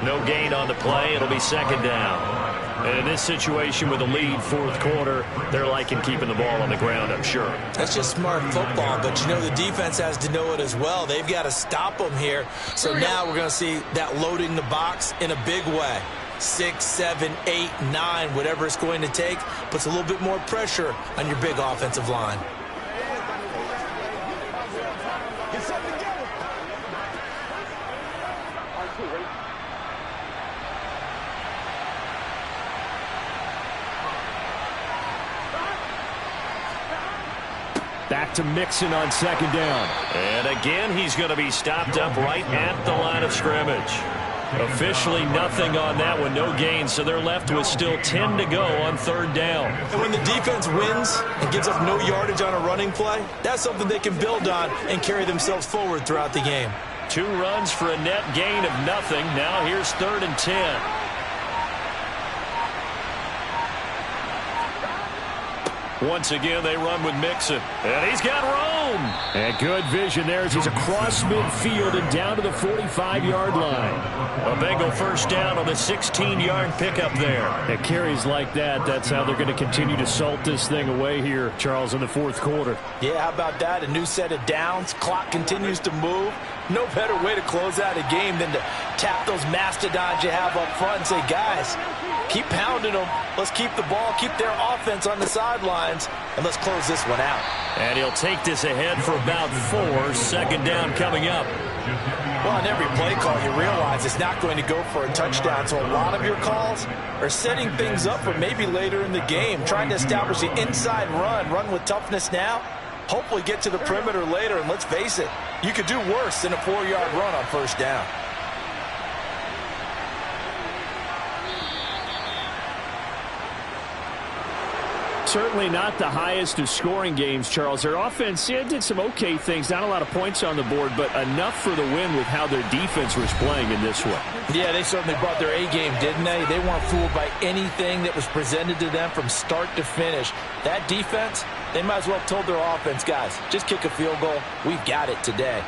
No gain on the play. It'll be 2nd down. And in this situation with a lead 4th quarter, they're liking keeping the ball on the ground, I'm sure. That's just smart football, but you know the defense has to know it as well. They've got to stop them here. So now we're going to see that loading the box in a big way. 6, 7, 8, 9, whatever it's going to take, puts a little bit more pressure on your big offensive line. Back to Mixon on 2nd down. And again, he's going to be stopped up right at the line of scrimmage. Officially nothing on that one, no gain, so they're left with still 10 to go on 3rd down. And when the defense wins and gives up no yardage on a running play, that's something they can build on and carry themselves forward throughout the game. 2 runs for a net gain of nothing. Now here's 3rd and 10. Once again, they run with Mixon. And he's got Rome. And good vision there as he's across midfield and down to the 45-yard line. A Bengal 1st down on the 16-yard pickup there. At carries like that, that's how they're going to continue to salt this thing away here, Charles, in the 4th quarter. Yeah, how about that? A new set of downs. Clock continues to move. No better way to close out a game than to tap those mastodons you have up front and say, guys, keep pounding them. Let's keep the ball, keep their offense on the sidelines, and let's close this one out. And he'll take this ahead for about 4. 2nd down coming up. Well, on every play call, you realize it's not going to go for a touchdown. So a lot of your calls are setting things up for maybe later in the game, trying to establish the inside run with toughness now. Hopefully get to the perimeter later, and let's face it, you could do worse than a 4-yard run on 1st down. Certainly not the highest of scoring games, Charles. Their offense did some okay things. Not a lot of points on the board, but enough for the win with how their defense was playing in this one. Yeah, they certainly brought their A-game, didn't they? They weren't fooled by anything that was presented to them from start to finish. That defense, they might as well have told their offense, guys, just kick a field goal. We've got it today.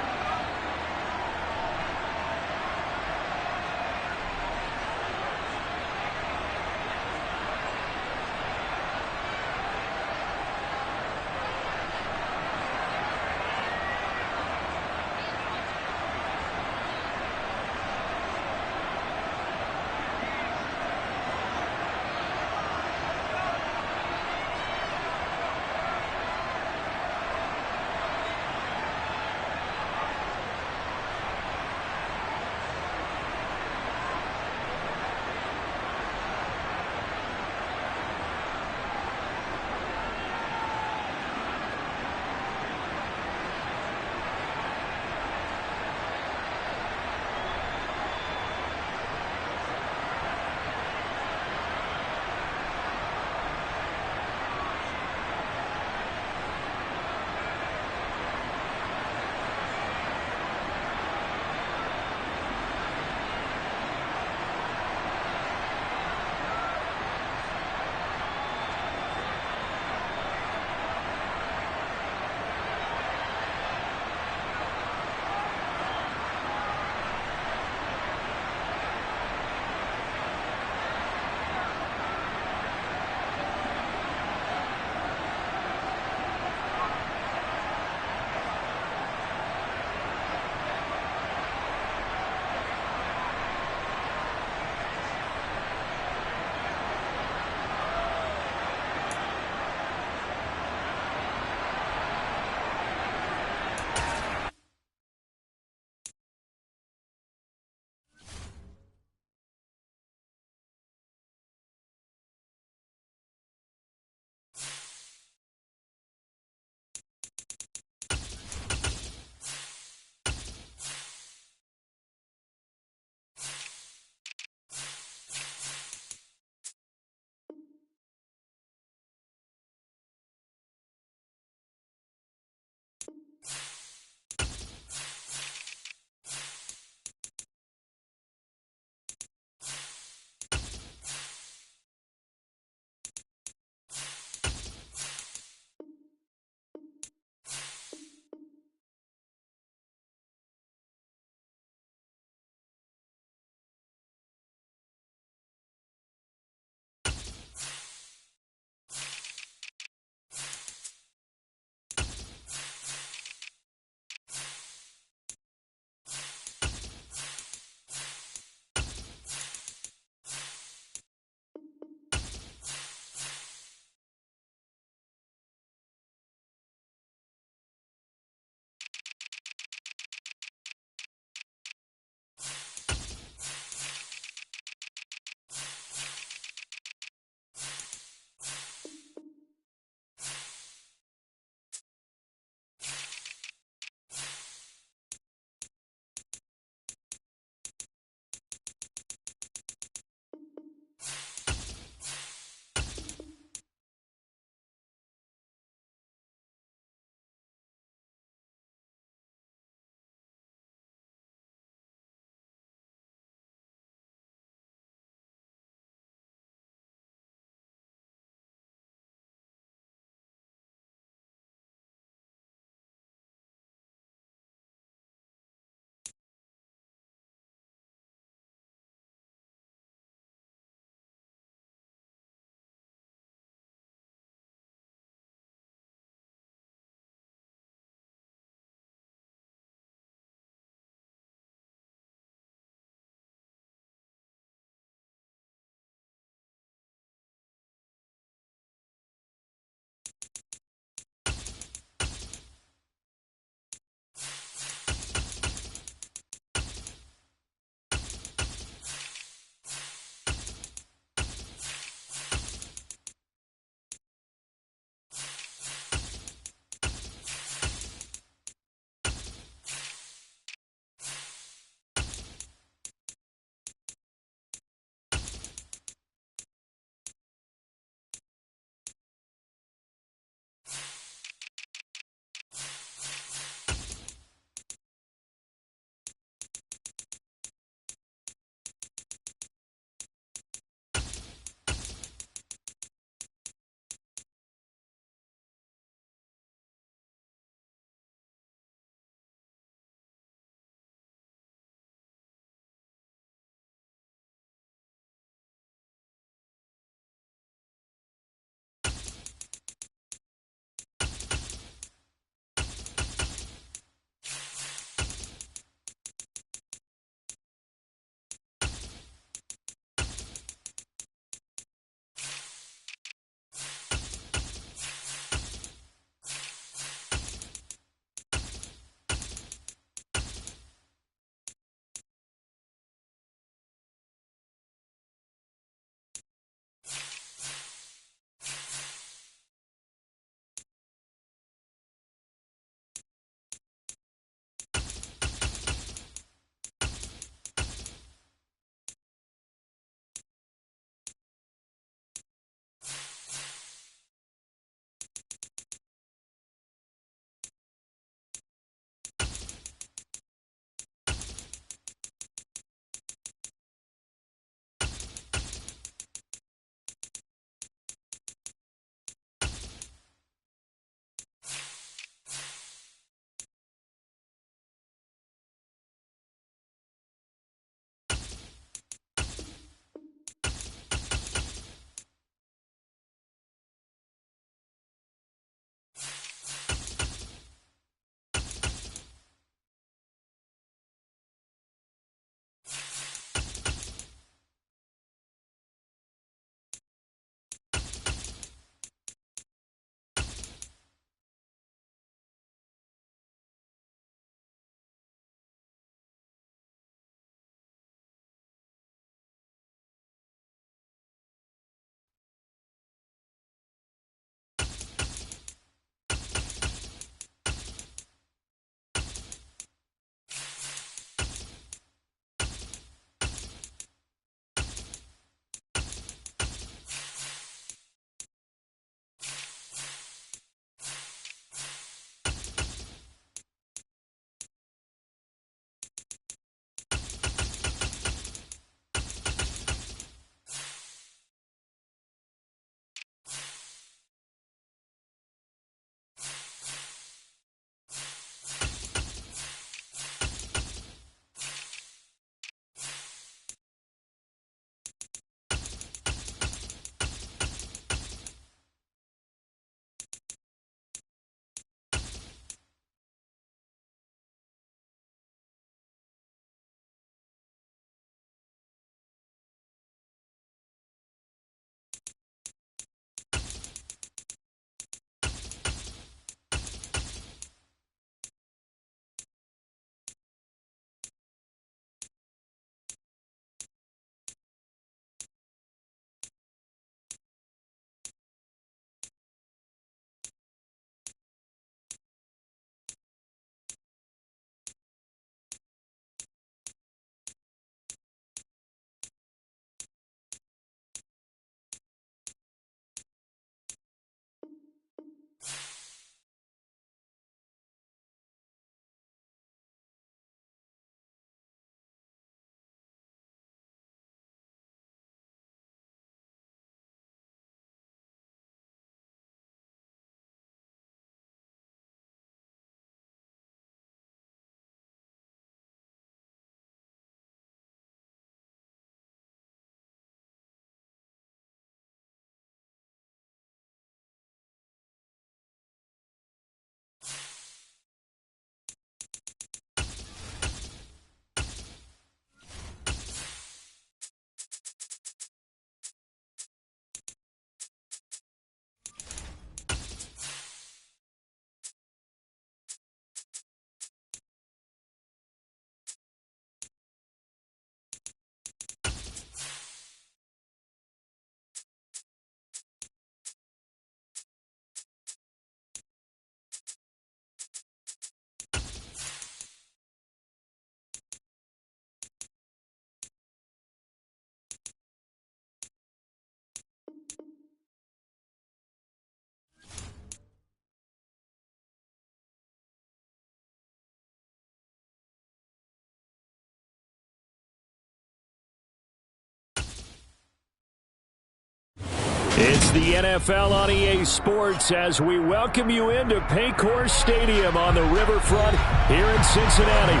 It's the NFL on EA Sports as we welcome you into Paycor Stadium on the riverfront here in Cincinnati.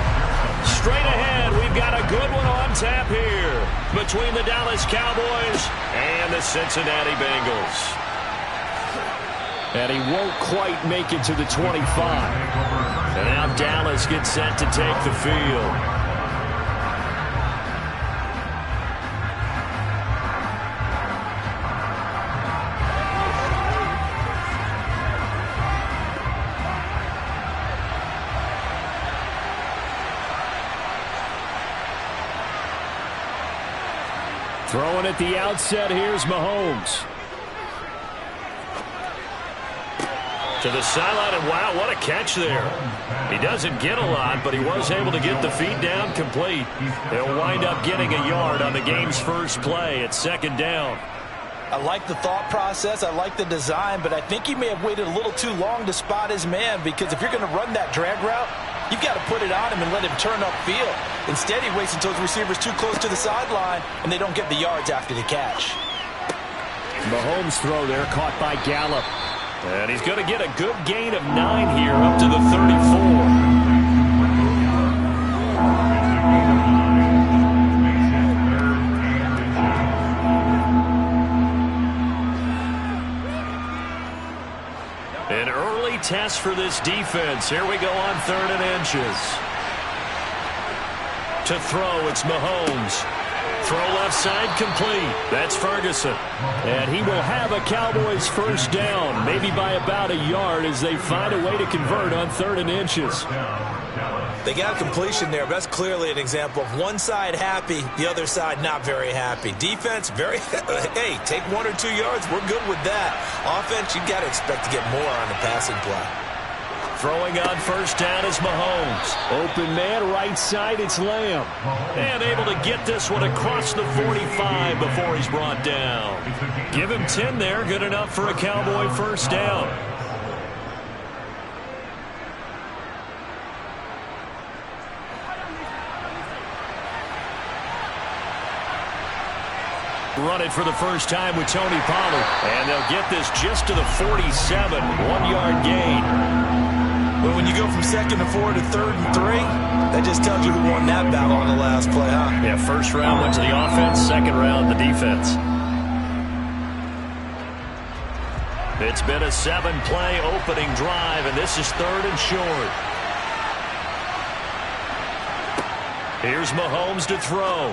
Straight ahead, we've got a good one on tap here between the Dallas Cowboys and the Cincinnati Bengals. And he won't quite make it to the 25. And now Dallas gets set to take the field. Throwing at the outset, here's Mahomes. To the sideline, and wow, what a catch there. He doesn't get a lot, but he was able to get the feet down complete. They'll wind up getting a yard on the game's first play at second down. I like the thought process. I like the design, but I think he may have waited a little too long to spot his man, because if you're going to run that drag route, you've got to put it on him and let him turn upfield. Instead, he waits until his receiver's too close to the sideline, and they don't get the yards after the catch. Mahomes' throw there caught by Gallup. And he's going to get a good gain of 9 here up to the 34. An early test for this defense. Here we go on 3rd and inches. To throw, it's Mahomes. Throw left side complete. That's Ferguson. And he will have a Cowboys first down, maybe by about a yard as they find a way to convert on 3rd and inches. They got a completion there, but that's clearly an example of one side happy, the other side not very happy. Defense, very, hey, take 1 or 2 yards. We're good with that. Offense, you got to expect to get more on the passing play. Throwing on first down is Mahomes. Open man, right side, it's Lamb. And able to get this one across the 45 before he's brought down. Give him 10 there, good enough for a Cowboy first down. Run it for the first time with Tony Pollard. And they'll get this just to the 47, 1-yard gain. But when you go from 2nd to 4 to 3rd and 3, that just tells you who won that battle on the last play, huh? Yeah, first round went to the offense, second round the defense. It's been a 7-play opening drive, and this is 3rd and short. Here's Mahomes to throw.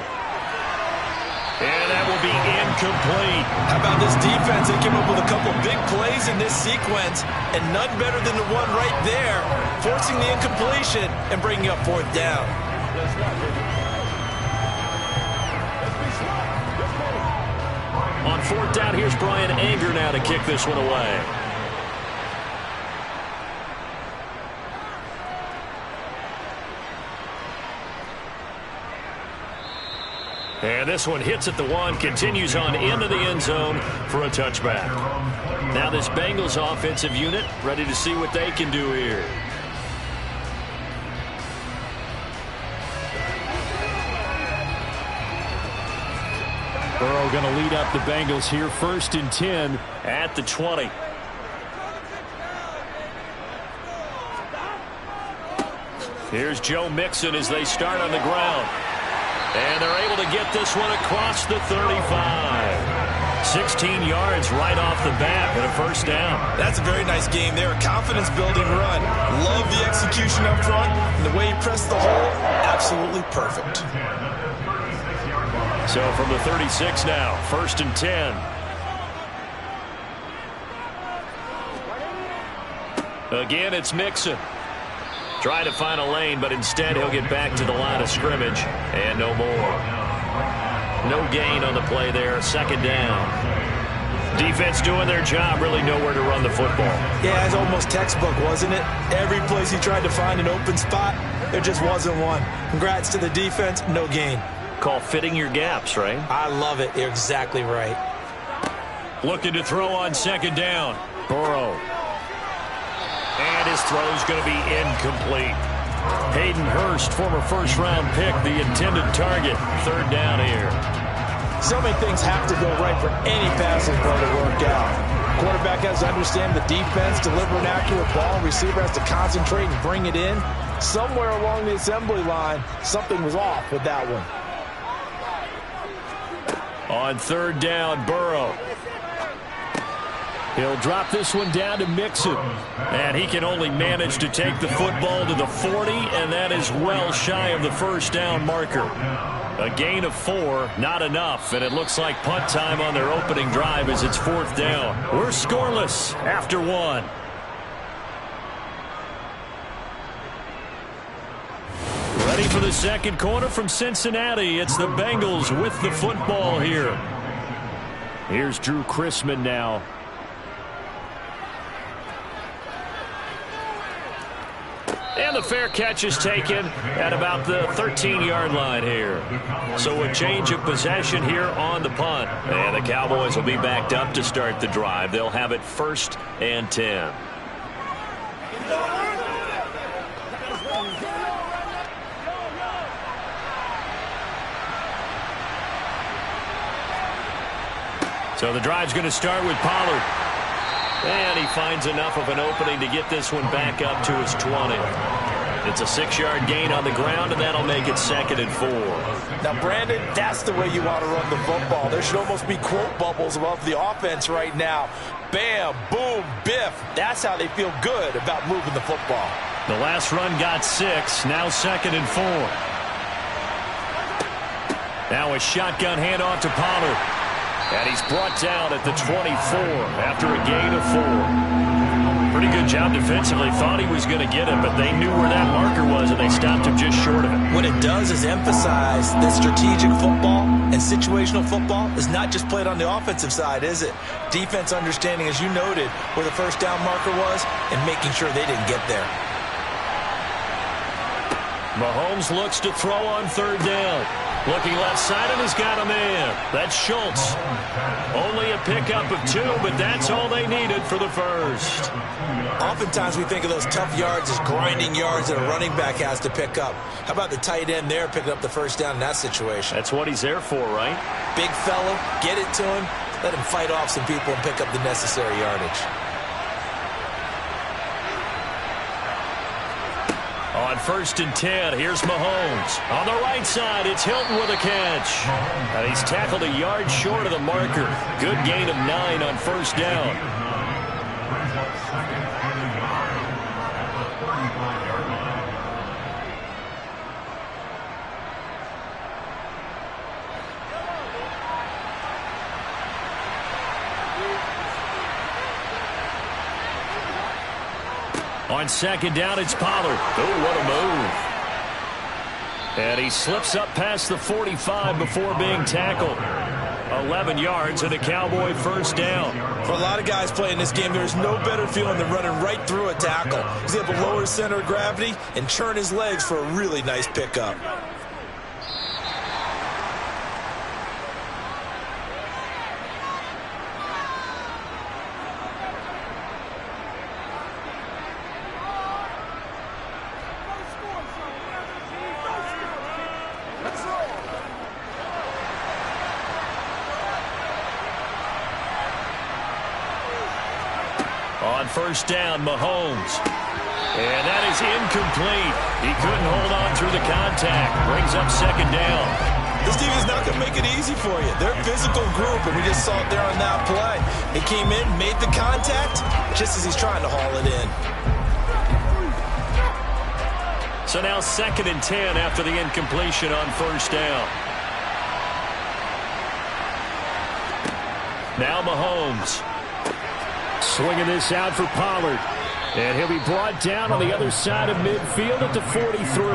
And that will be incomplete. How about this defense? They came up with a couple big plays in this sequence, and none better than the one right there, forcing the incompletion and bringing up 4th down. On 4th down, here's Brian Anger now to kick this one away. And this one hits at the 1, continues on into the end zone for a touchback. Now this Bengals offensive unit ready to see what they can do here. Burrow going to lead up the Bengals here, 1st and 10 at the 20. Here's Joe Mixon as they start on the ground. And they're able to get this one across the 35. 16 yards right off the bat and a first down. That's a very nice game there. A confidence-building run. Love the execution up front. And the way he pressed the hole, absolutely perfect. So from the 36 now, 1st and 10. Again, it's Mixon. Trying to find a lane, but instead he'll get back to the line of scrimmage. And no more. No gain on the play there. 2nd down. Defense doing their job. Really nowhere to run the football. Yeah, it's almost textbook, wasn't it? Every place he tried to find an open spot, there just wasn't one. Congrats to the defense. No gain. Call fitting your gaps, right? I love it. You're exactly right. Looking to throw on 2nd down. Burrow. And his throw's going to be incomplete. Hayden Hurst, former first-round pick, the intended target. 3rd down here. So many things have to go right for any passing play to work out. Quarterback has to understand the defense, deliver an accurate ball. Receiver has to concentrate and bring it in. Somewhere along the assembly line, something was off with that one. On third down, Burrow. He'll drop this one down to Mixon. And he can only manage to take the football to the 40, and that is well shy of the first down marker. A gain of 4, not enough, and it looks like punt time on their opening drive as it's fourth down. We're scoreless after 1. Ready for the second quarter from Cincinnati. It's the Bengals with the football here. Here's Drew Chrisman now. And the fair catch is taken at about the 13-yard line here. So a change of possession here on the punt. And the Cowboys will be backed up to start the drive. They'll have it 1st and 10. So the drive's going to start with Pollard. And he finds enough of an opening to get this one back up to his 20. It's a 6-yard gain on the ground, and that'll make it 2nd and 4. Now, Brandon, that's the way you want to run the football. There should almost be quote bubbles above the offense right now. Bam, boom, biff. That's how they feel good about moving the football. The last run got 6. Now 2nd and 4. Now a shotgun handoff to Pollard. And he's brought down at the 24 after a gain of 4. Pretty good job defensively. Thought he was going to get it, but they knew where that marker was, and they stopped him just short of it. What it does is emphasize that strategic football and situational football is not just played on the offensive side, is it? Defense understanding, as you noted, where the first down marker was and making sure they didn't get there. Mahomes looks to throw on third down. Looking left side, and he's got a man. That's Schultz. Only a pickup of 2, but that's all they needed for the first. Oftentimes we think of those tough yards as grinding yards that a running back has to pick up. How about the tight end there picking up the first down in that situation? That's what he's there for, right? Big fella, get it to him, let him fight off some people and pick up the necessary yardage. On 1st and 10, here's Mahomes. On the right side, it's Hilton with a catch. And he's tackled a yard short of the marker. Good gain of 9 on first down. Brings up 2nd and a yard at the 35-yard line. On 2nd down, it's Pollard. Oh, what a move. And he slips up past the 45 before being tackled. 11 yards and a Cowboy first down. For a lot of guys playing this game, there's no better feeling than running right through a tackle. He's able to lower his center of gravity and churn his legs for a really nice pickup. On first down, Mahomes. And that is incomplete. He couldn't hold on through the contact. Brings up 2nd down. This team is not going to make it easy for you. They're a physical group, and we just saw it there on that play. He came in, made the contact, just as he's trying to haul it in. So now 2nd and 10 after the incompletion on first down. Now Mahomes. Swinging this out for Pollard. And he'll be brought down on the other side of midfield at the 43.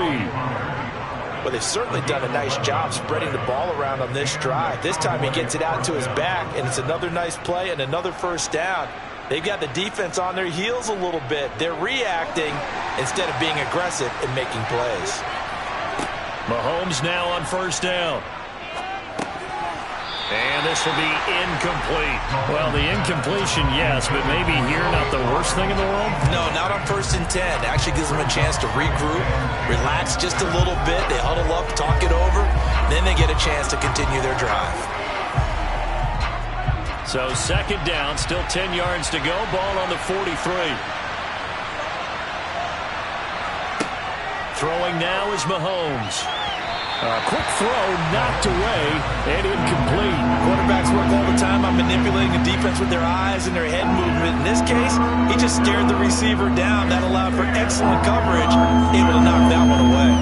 Well, they've certainly done a nice job spreading the ball around on this drive. This time he gets it out to his back, and it's another nice play and another first down. They've got the defense on their heels a little bit. They're reacting instead of being aggressive and making plays. Mahomes now on first down. And this will be incomplete. Well, the incompletion, yes, but maybe here not the worst thing in the world? No, not on 1st and 10. Actually gives them a chance to regroup, relax just a little bit. They huddle up, talk it over. Then they get a chance to continue their drive. So 2nd down, still 10 yards to go. Ball on the 43. Throwing now is Mahomes. A quick throw knocked away and incomplete. Quarterbacks work all the time on manipulating the defense with their eyes and their head movement. In this case, he just stared the receiver down. That allowed for excellent coverage, able to knock that one away.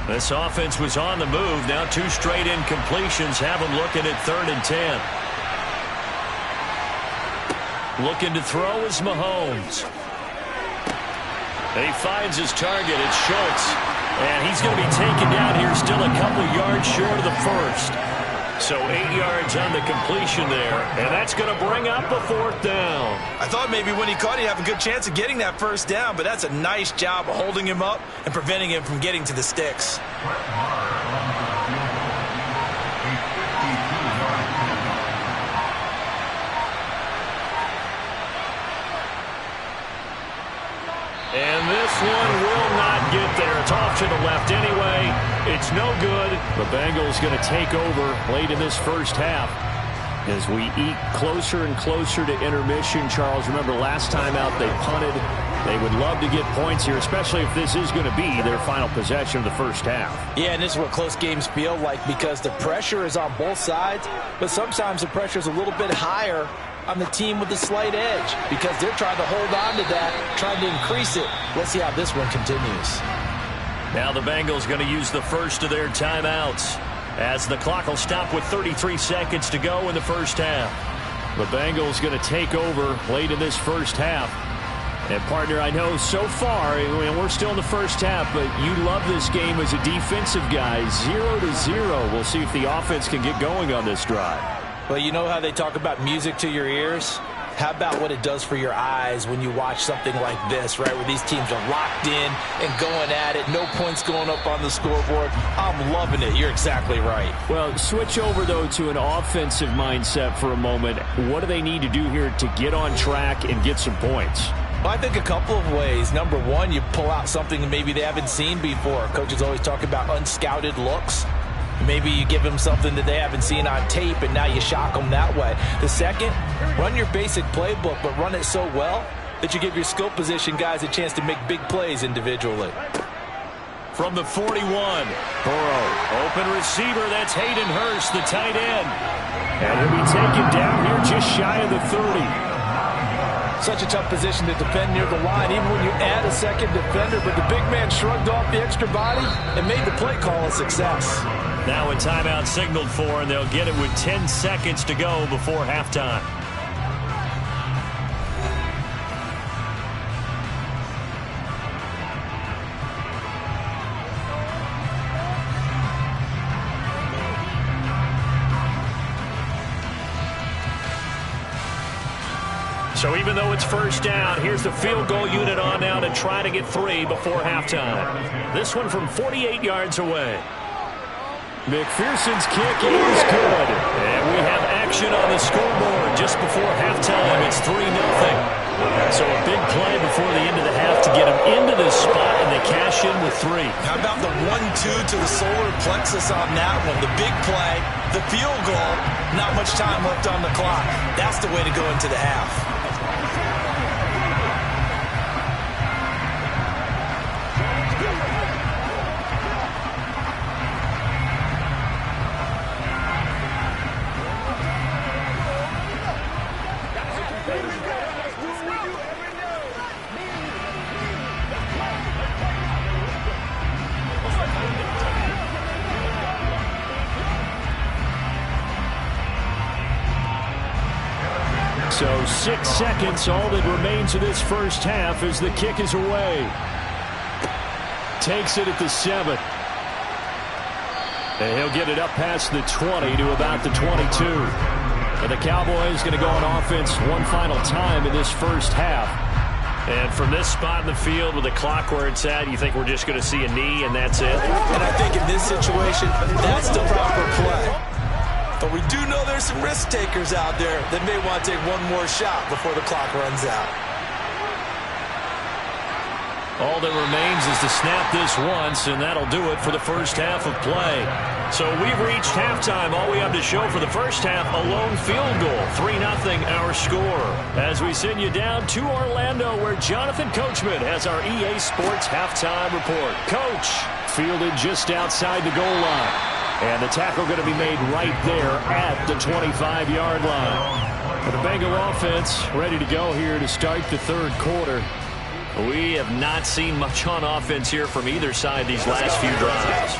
This offense was on the move. Now 2 straight incompletions have them looking at 3rd and 10. Looking to throw is Mahomes. He finds his target. It's Schultz. And he's going to be taken down here, still a couple yards short of the first. So 8 yards on the completion there. And that's going to bring up a 4th down. I thought maybe when he caught it, he'd have a good chance of getting that 1st down, but that's a nice job of holding him up and preventing him from getting to the sticks. And this one will not get there. It's off to the left anyway. It's no good. The Bengals going to take over late in this first half. As we eat closer and closer to intermission, Charles, remember last time out they punted. They would love to get points here, especially if this is going to be their final possession of the first half. Yeah, and this is what close games feel like because the pressure is on both sides, but sometimes the pressure is a little bit higher on the team with the slight edge because they're trying to hold on to that, trying to increase it. Let's see how this one continues. Now the Bengals going to use the first of their timeouts as the clock will stop with 33 seconds to go in the first half. The Bengals going to take over late in this first half. And, partner, I know so far, we're still in the first half, but you love this game as a defensive guy. 0-0. We'll see if the offense can get going on this drive. Well, you know how they talk about music to your ears? How about what it does for your eyes when you watch something like this, right, where these teams are locked in and going at it, no points going up on the scoreboard. I'm loving it. You're exactly right. Well, switch over, though, to an offensive mindset for a moment. What do they need to do here to get on track and get some points? Well, I think a couple of ways. Number one, you pull out something that maybe they haven't seen before. Coaches always talk about unscouted looks. Maybe you give them something that they haven't seen on tape, and now you shock them that way. The second, run your basic playbook, but run it so well that you give your skill position guys a chance to make big plays individually. From the 41, Burrow, open receiver, that's Hayden Hurst, the tight end. And he'll be taken down here just shy of the 30. Such a tough position to defend near the line, even when you add a second defender, but the big man shrugged off the extra body and made the play call a success. Now a timeout signaled for, and they'll get it with 10 seconds to go before halftime. So even though it's first down, here's the field goal unit on now to try to get 3 before halftime. This one from 48 yards away. McPherson's kick is good. And we have action on the scoreboard just before halftime. It's 3-0. So a big play before the end of the half to get them into this spot, and they cash in with 3. How about the 1-2 to the solar plexus on that one? The big play, the field goal, not much time left on the clock. That's the way to go into the half. So 6 seconds, all that remains of this first half as the kick is away. Takes it at the 7. And he'll get it up past the 20 to about the 22. And the Cowboys going to go on offense one final time in this first half. And from this spot in the field with the clock where it's at, you think we're just going to see a knee and that's it? And I think in this situation, that's the proper play. But we do know there's some risk takers out there that may want to take one more shot before the clock runs out. All that remains is to snap this once, and that'll do it for the first half of play. So we've reached halftime. All we have to show for the first half, a lone field goal. 3-0 our score. As we send you down to Orlando, where Jonathan Coachman has our EA Sports halftime report. Coach, fielded just outside the goal line. And the tackle going to be made right there at the 25-yard line. The Bengal offense ready to go here to start the third quarter. We have not seen much on offense here from either side these last few drives.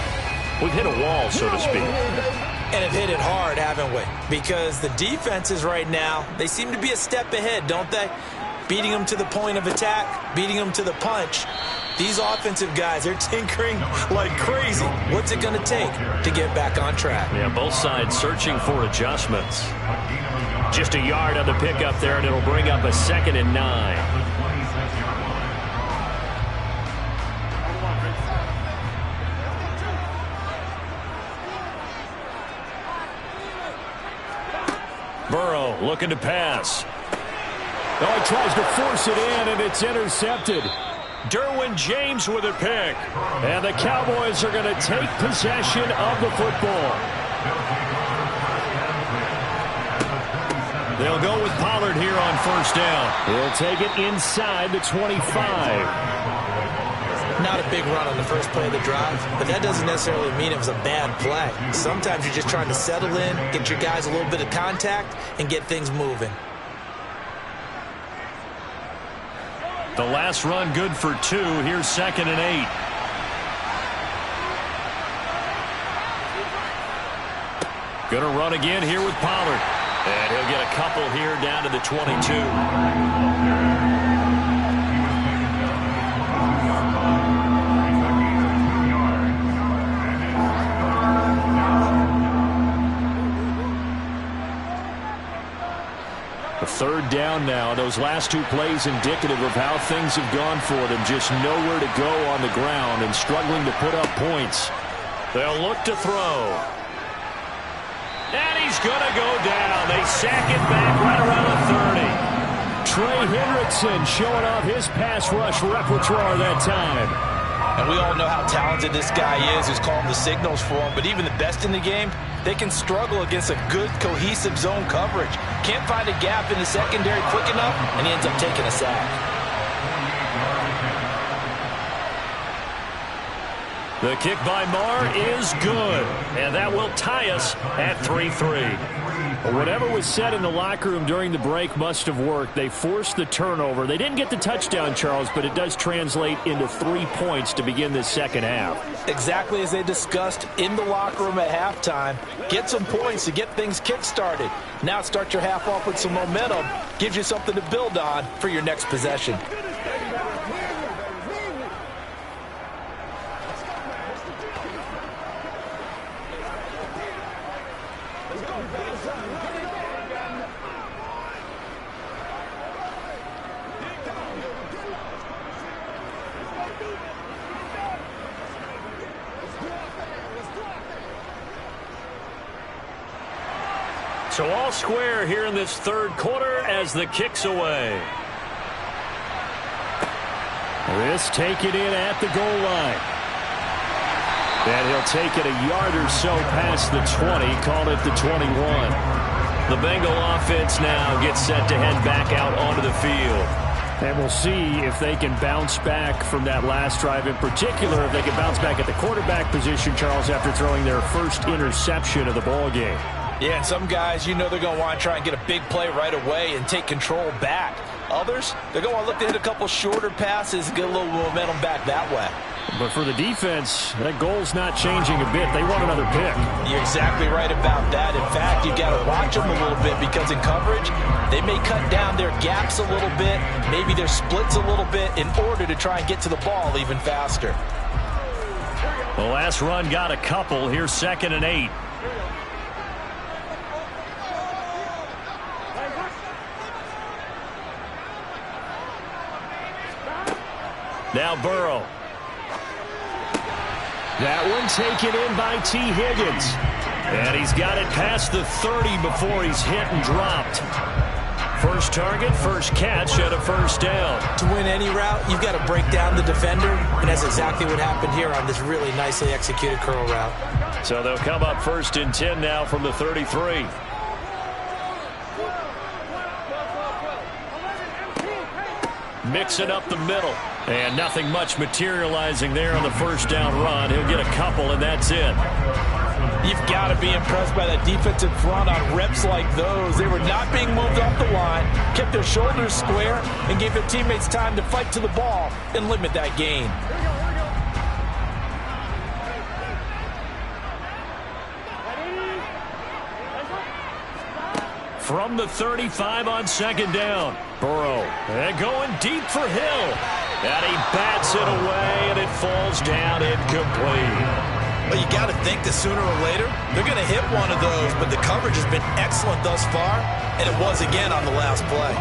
We've hit a wall, so to speak. And have hit it hard, haven't we? Because the defenses right now, they seem to be a step ahead, don't they? Beating them to the point of attack, beating them to the punch. These offensive guys, they're tinkering like crazy. What's it going to take to get back on track? Yeah, both sides searching for adjustments. Just a yard on the pickup there, and it'll bring up a 2nd and 9. Burrow looking to pass. Oh, he tries to force it in, and it's intercepted. Derwin James with a pick. And the Cowboys are going to take possession of the football. They'll go with Pollard here on first down. He'll take it inside the 25. Not a big run on the first play of the drive, but that doesn't necessarily mean it was a bad play. Sometimes you're just trying to settle in, get your guys a little bit of contact, and get things moving. The last run good for 2. Here's 2nd and 8. Gonna run again here with Pollard. And he'll get a couple here down to the 22. Third down now. Those last 2 plays indicative of how things have gone for them. Just nowhere to go on the ground and struggling to put up points. They'll look to throw. And he's going to go down. They sack it back right around the 30. Trey Hendrickson showing off his pass rush repertoire that time. And we all know how talented this guy is who's calling the signals for him. But even the best in the game, they can struggle against a good, cohesive zone coverage. Can't find a gap in the secondary quick enough, and he ends up taking a sack. The kick by Marr is good. And that will tie us at 3-3. Whatever was said in the locker room during the break must have worked. They forced the turnover. They didn't get the touchdown, Charles, but it does translate into 3 points to begin this second half. Exactly as they discussed in the locker room at halftime. Get some points to get things kick-started. Now start your half off with some momentum. Gives you something to build on for your next possession. So all square here in this third quarter as the kick's away. This take it in at the goal line. And he'll take it a yard or so past the 20, call it the 21. The Bengal offense now gets set to head back out onto the field. And we'll see if they can bounce back from that last drive. In particular, if they can bounce back at the quarterback position, Charles, after throwing their first interception of the ball game. Yeah, and some guys, you know they're going to want to try and get a big play right away and take control back. Others, they're going to want to look to hit a couple shorter passes and get a little momentum back that way. But for the defense, that goal's not changing a bit. They want another pick. You're exactly right about that. In fact, you've got to watch them a little bit because in coverage, they may cut down their gaps a little bit, maybe their splits a little bit in order to try and get to the ball even faster. The last run got a couple. Here's 2nd and 8. Now Burrow. That one taken in by T. Higgins. And he's got it past the 30 before he's hit and dropped. First target, first catch, and a first down. To win any route, you've got to break down the defender, and that's exactly what happened here on this really nicely executed curl route. So they'll come up 1st and 10 now from the 33. Mixing up the middle. And nothing much materializing there on the first down run. He'll get a couple, and that's it. You've got to be impressed by that defensive front on reps like those. They were not being moved off the line, kept their shoulders square, and gave their teammates time to fight to the ball and limit that gain. From the 35 on 2nd down. Burrow. And going deep for Hill. And he bats it away, and it falls down incomplete. Well, you got to think that sooner or later, they're going to hit one of those, but the coverage has been excellent thus far, and it was again on the last play.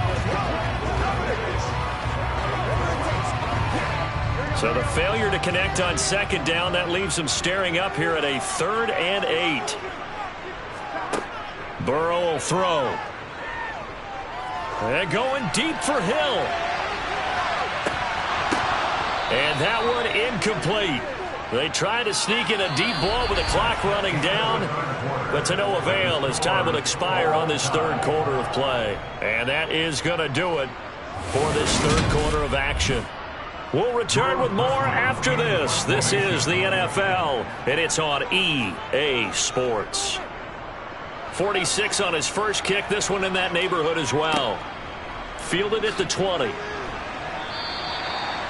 So the failure to connect on 2nd down, that leaves them staring up here at a 3rd and 8. Burrow will throw. And going deep for Hill. And that one incomplete. They try to sneak in a deep ball with the clock running down, but to no avail as time will expire on this 3rd quarter of play. And that is going to do it for this 3rd quarter of action. We'll return with more after this. This is the NFL, and it's on EA Sports. 46 on his first kick. This one in that neighborhood as well. Fielded at the 20.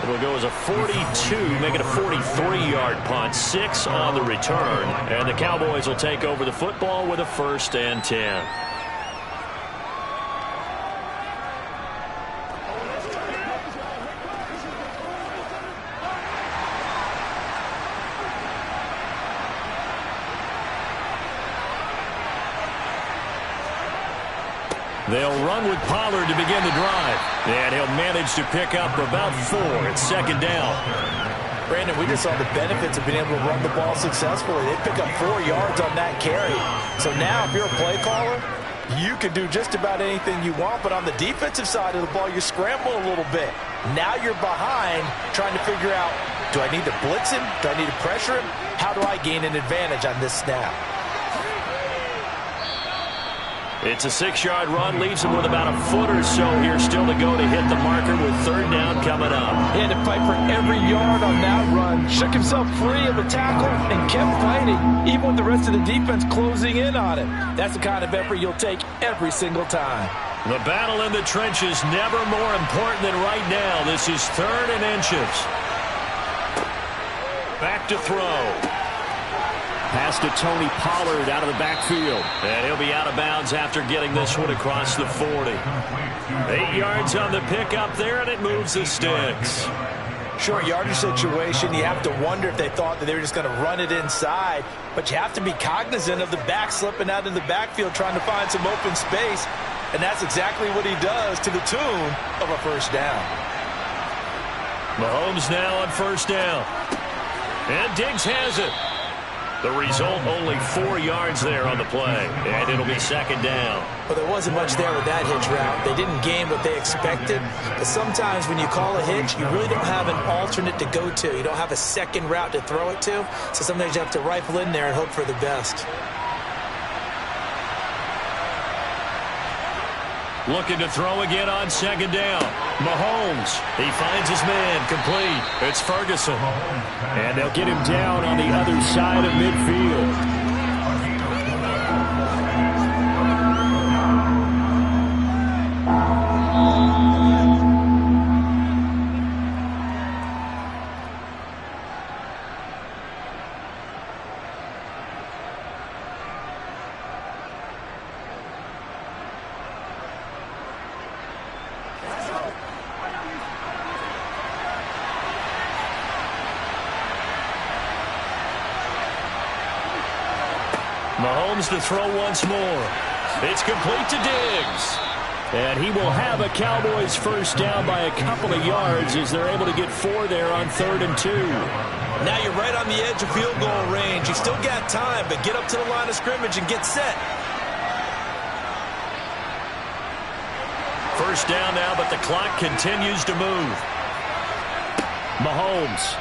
It'll go as a 42, make it a 43-yard punt. 6 on the return. And the Cowboys will take over the football with a 1st and 10. They'll run with Pollard to begin the drive. And he'll manage to pick up about 4 at 2nd down. Brandon, we just saw the benefits of being able to run the ball successfully. They pick up 4 yards on that carry. So now if you're a play caller, you can do just about anything you want. But on the defensive side of the ball, you scramble a little bit. Now you're behind trying to figure out, do I need to blitz him? Do I need to pressure him? How do I gain an advantage on this snap? It's a 6-yard run, leaves him with about a foot or so here still to go to hit the marker with 3rd down coming up. He had to fight for every yard on that run. Shook himself free of the tackle and kept fighting, even with the rest of the defense closing in on him. That's the kind of effort you'll take every single time. The battle in the trenches never more important than right now. This is 3rd and inches. Back to throw. Pass to Tony Pollard out of the backfield. And he'll be out of bounds after getting this one across the 40. 8 yards on the pickup there, and it moves the sticks. Short yardage situation, you have to wonder if they thought that they were just going to run it inside. But you have to be cognizant of the back slipping out in the backfield trying to find some open space. And that's exactly what he does to the tune of a 1st down. Mahomes now on 1st down. And Diggs has it. The result, only 4 yards there on the play. And it'll be 2nd down. Well, there wasn't much there with that hitch route. They didn't gain what they expected. But sometimes when you call a hitch, you really don't have an alternate to go to. You don't have a second route to throw it to. So sometimes you have to rifle in there and hope for the best. Looking to throw again on 2nd down. Mahomes. He finds his man. Complete. It's Ferguson. And they'll get him down on the other side of midfield. Mahomes to throw once more. It's complete to Diggs. And he will have a Cowboys first down by a couple of yards as they're able to get 4 there on 3rd and 2. Now you're right on the edge of field goal range. You still got time, but get up to the line of scrimmage and get set. First down now, but the clock continues to move. Mahomes.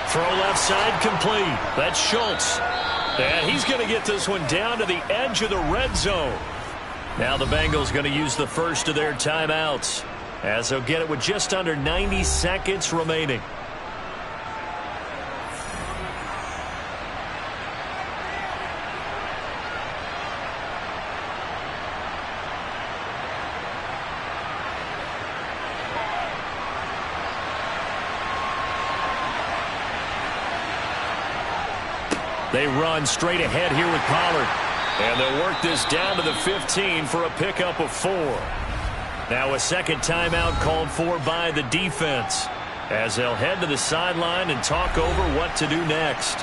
Throw left side complete. That's Schultz. And he's going to get this one down to the edge of the red zone. Now the Bengals going to use the first of their timeouts, as they'll get it with just under 90 seconds remaining. They run straight ahead here with Pollard. And they'll work this down to the 15 for a pickup of 4. Now a second timeout called for by the defense, as they'll head to the sideline and talk over what to do next.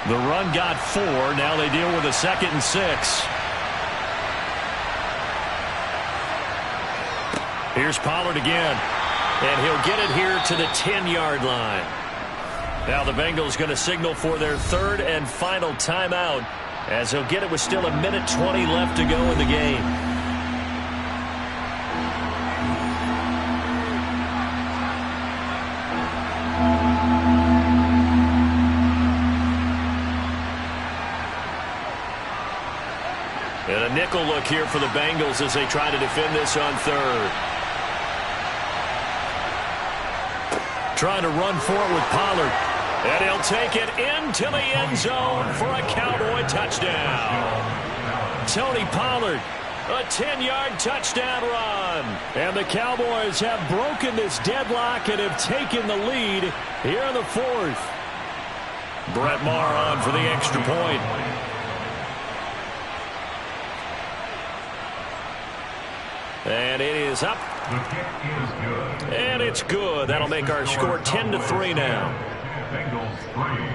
The run got 4. Now they deal with a 2nd and 6. Here's Pollard again. And he'll get it here to the 10-yard line. Now the Bengals going to signal for their 3rd and final timeout, as he'll get it with still 1:20 left to go in the game. And a nickel look here for the Bengals as they try to defend this on 3rd. Trying to run for it with Pollard. And he'll take it into the end zone for a Cowboy touchdown. Tony Pollard, a 10-yard touchdown run. And the Cowboys have broken this deadlock and have taken the lead here in the 4th. Brett Maher on for the extra point. And it is up. The kick is good. And it's good. That'll make our score 10-3 now. Bengals 3.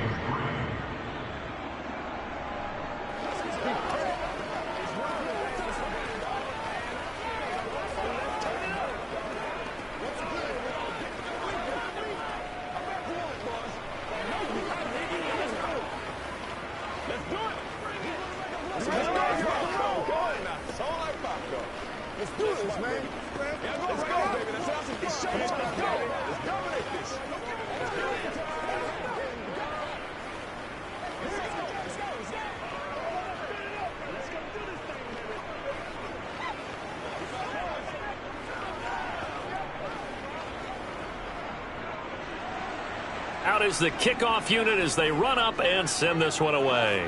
Out is the kickoff unit as they run up and send this one away.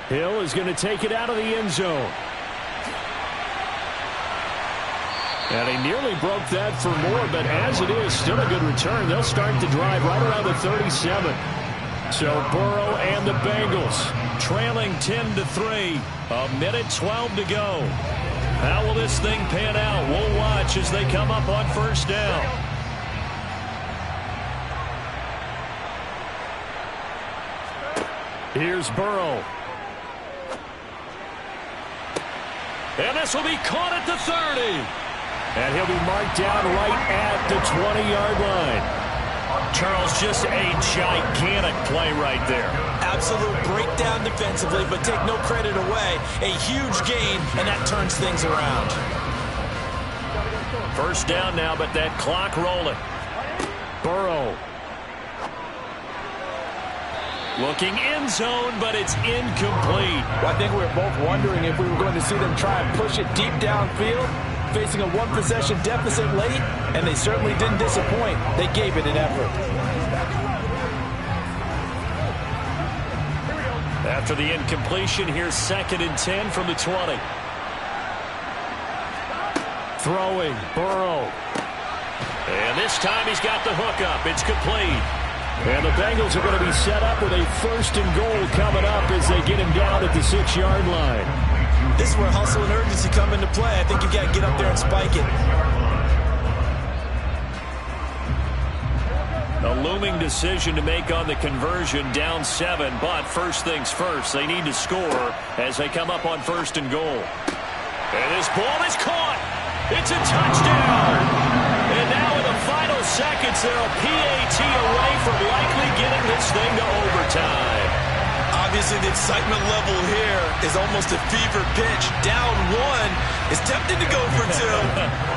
Hill is going to take it out of the end zone. And he nearly broke that for more, but as it is, still a good return. They'll start the drive right around the 37. So Burrow and the Bengals Trailing 10-3. 1:12 to go. How will this thing pan out? We'll watch as they come up on first down. Here's Burrow. And this will be caught at the 30. And he'll be marked down right at the 20-yard line. Charles, just a gigantic play right there. Absolute breakdown defensively, but take no credit away. A huge gain, and that turns things around. First down now, but that clock rolling. Burrow. Looking end zone, but it's incomplete. Well, I think we were both wondering if we were going to see them try and push it deep downfield, facing a one-possession deficit late, and they certainly didn't disappoint. They gave it an effort. After the incompletion, here's 2nd and 10 from the 20. Throwing, Burrow. And this time he's got the hook up. It's complete. And the Bengals are going to be set up with a 1st and goal coming up as they get him down at the 6-yard line. This is where hustle and urgency come into play. I think you've got to get up there and spike it. A looming decision to make on the conversion, down 7, but first things first, they need to score as they come up on 1st and goal. And this ball is caught. It's a touchdown. And now in the final seconds, they're a PAT away from likely getting this thing to overtime. Obviously, the excitement level here is almost a fever pitch. Down 1 is tempted to go for 2.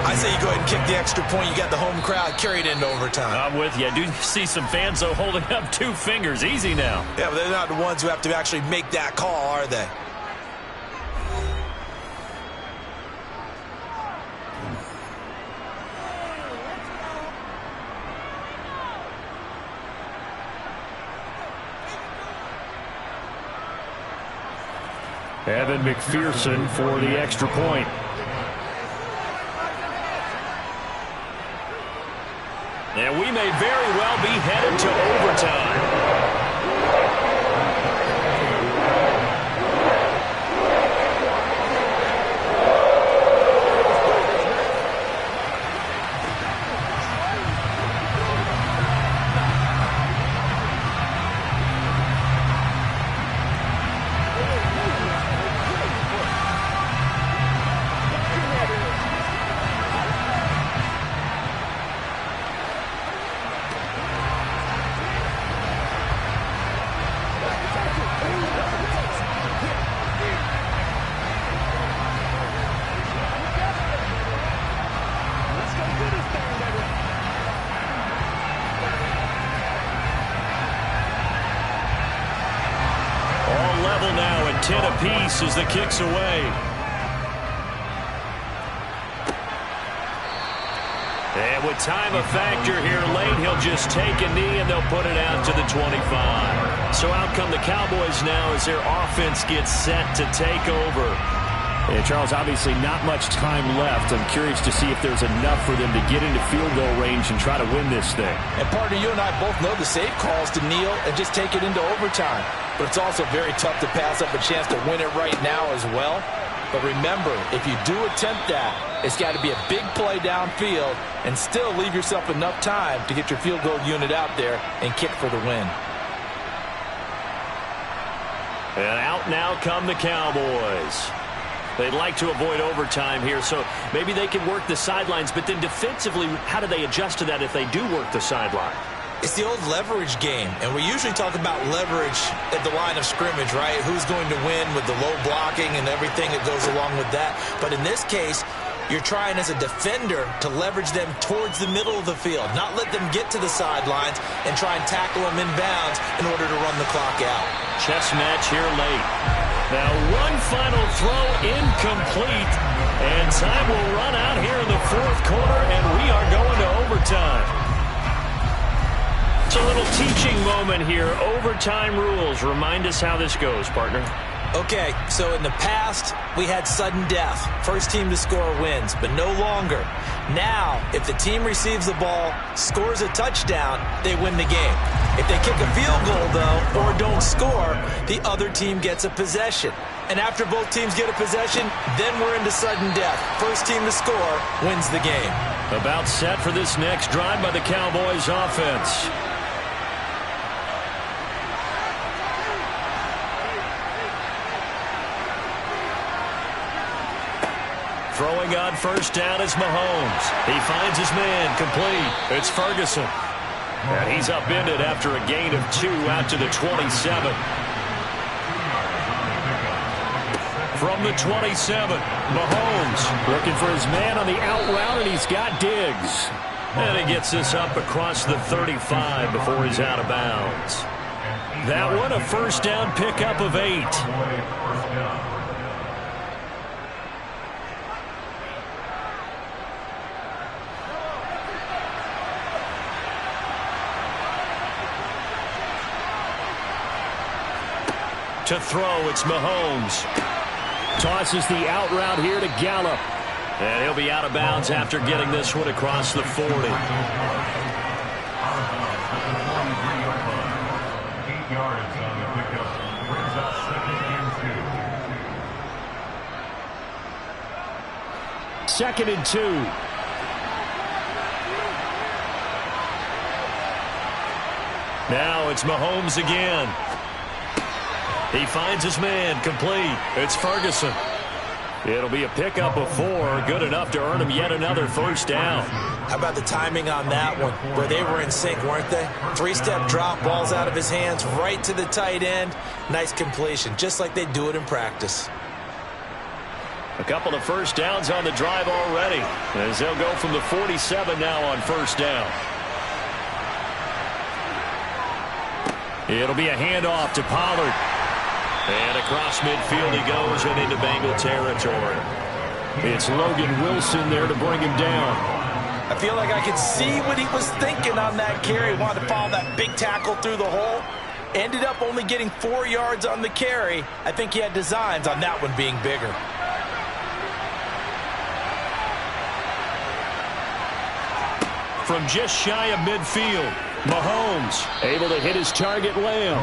I say you go ahead and kick the extra point. You got the home crowd, carry it into overtime. I'm with you. I do see some fans, though, holding up 2 fingers. Easy now. Yeah, but they're not the ones who have to actually make that call, are they? Evan McPherson for the extra point. And we may very well be headed to overtime. Now at 10 apiece as the kick's away. And with time a factor here late, he'll just take a knee and they'll put it out to the 25. So out come the Cowboys now as their offense gets set to take over. And Charles, obviously not much time left. I'm curious to see if there's enough for them to get into field goal range and try to win this thing. And partner, you and I both know the safe calls to kneel and just take it into overtime. But it's also very tough to pass up a chance to win it right now as well. But remember, if you do attempt that, it's got to be a big play downfield and still leave yourself enough time to get your field goal unit out there and kick for the win. And out now come the Cowboys. They'd like to avoid overtime here, so maybe they can work the sidelines. But then defensively, how do they adjust to that if they do work the sideline? It's the old leverage game, and we usually talk about leverage at the line of scrimmage, right? Who's going to win with the low blocking and everything that goes along with that. But in this case, you're trying as a defender to leverage them towards the middle of the field, not let them get to the sidelines and try and tackle them inbounds in order to run the clock out. Chess match here late. Now one final throw incomplete, and time will run out here in the 4th quarter, and we are going to overtime. It's a little teaching moment here. Overtime rules. Remind us how this goes, partner. Okay, so in the past, we had sudden death. First team to score wins, but no longer. Now, if the team receives the ball, scores a touchdown, they win the game. If they kick a field goal, though, or don't score, the other team gets a possession. And after both teams get a possession, then we're into sudden death. First team to score wins the game. About set for this next drive by the Cowboys offense. Throwing on first down is Mahomes. He finds his man complete. It's Ferguson. And he's upended after a gain of 2 out to the 27. From the 27, Mahomes looking for his man on the out route, and he's got Diggs. And he gets this up across the 35 before he's out of bounds. That one a first down pickup of 8. To throw, it's Mahomes. Tosses the out route here to Gallup. And he'll be out of bounds after getting this one across the 40. 8 yards on the pickup. Brings up 2nd and 2. 2nd and 2. Now it's Mahomes again. He finds his man, complete. It's Ferguson. It'll be a pickup of 4, good enough to earn him yet another first down. How about the timing on that one, where they were in sync, weren't they? 3-step drop, balls out of his hands, right to the tight end. Nice completion, just like they do it in practice. A couple of first downs on the drive already, as they'll go from the 47 now on first down. It'll be a handoff to Pollard. And across midfield he goes and into Bengal territory. It's Logan Wilson there to bring him down. I feel like I could see what he was thinking on that carry. Wanted to follow that big tackle through the hole. Ended up only getting 4 yards on the carry. I think he had designs on that one being bigger. From just shy of midfield, Mahomes able to hit his target, Lamb.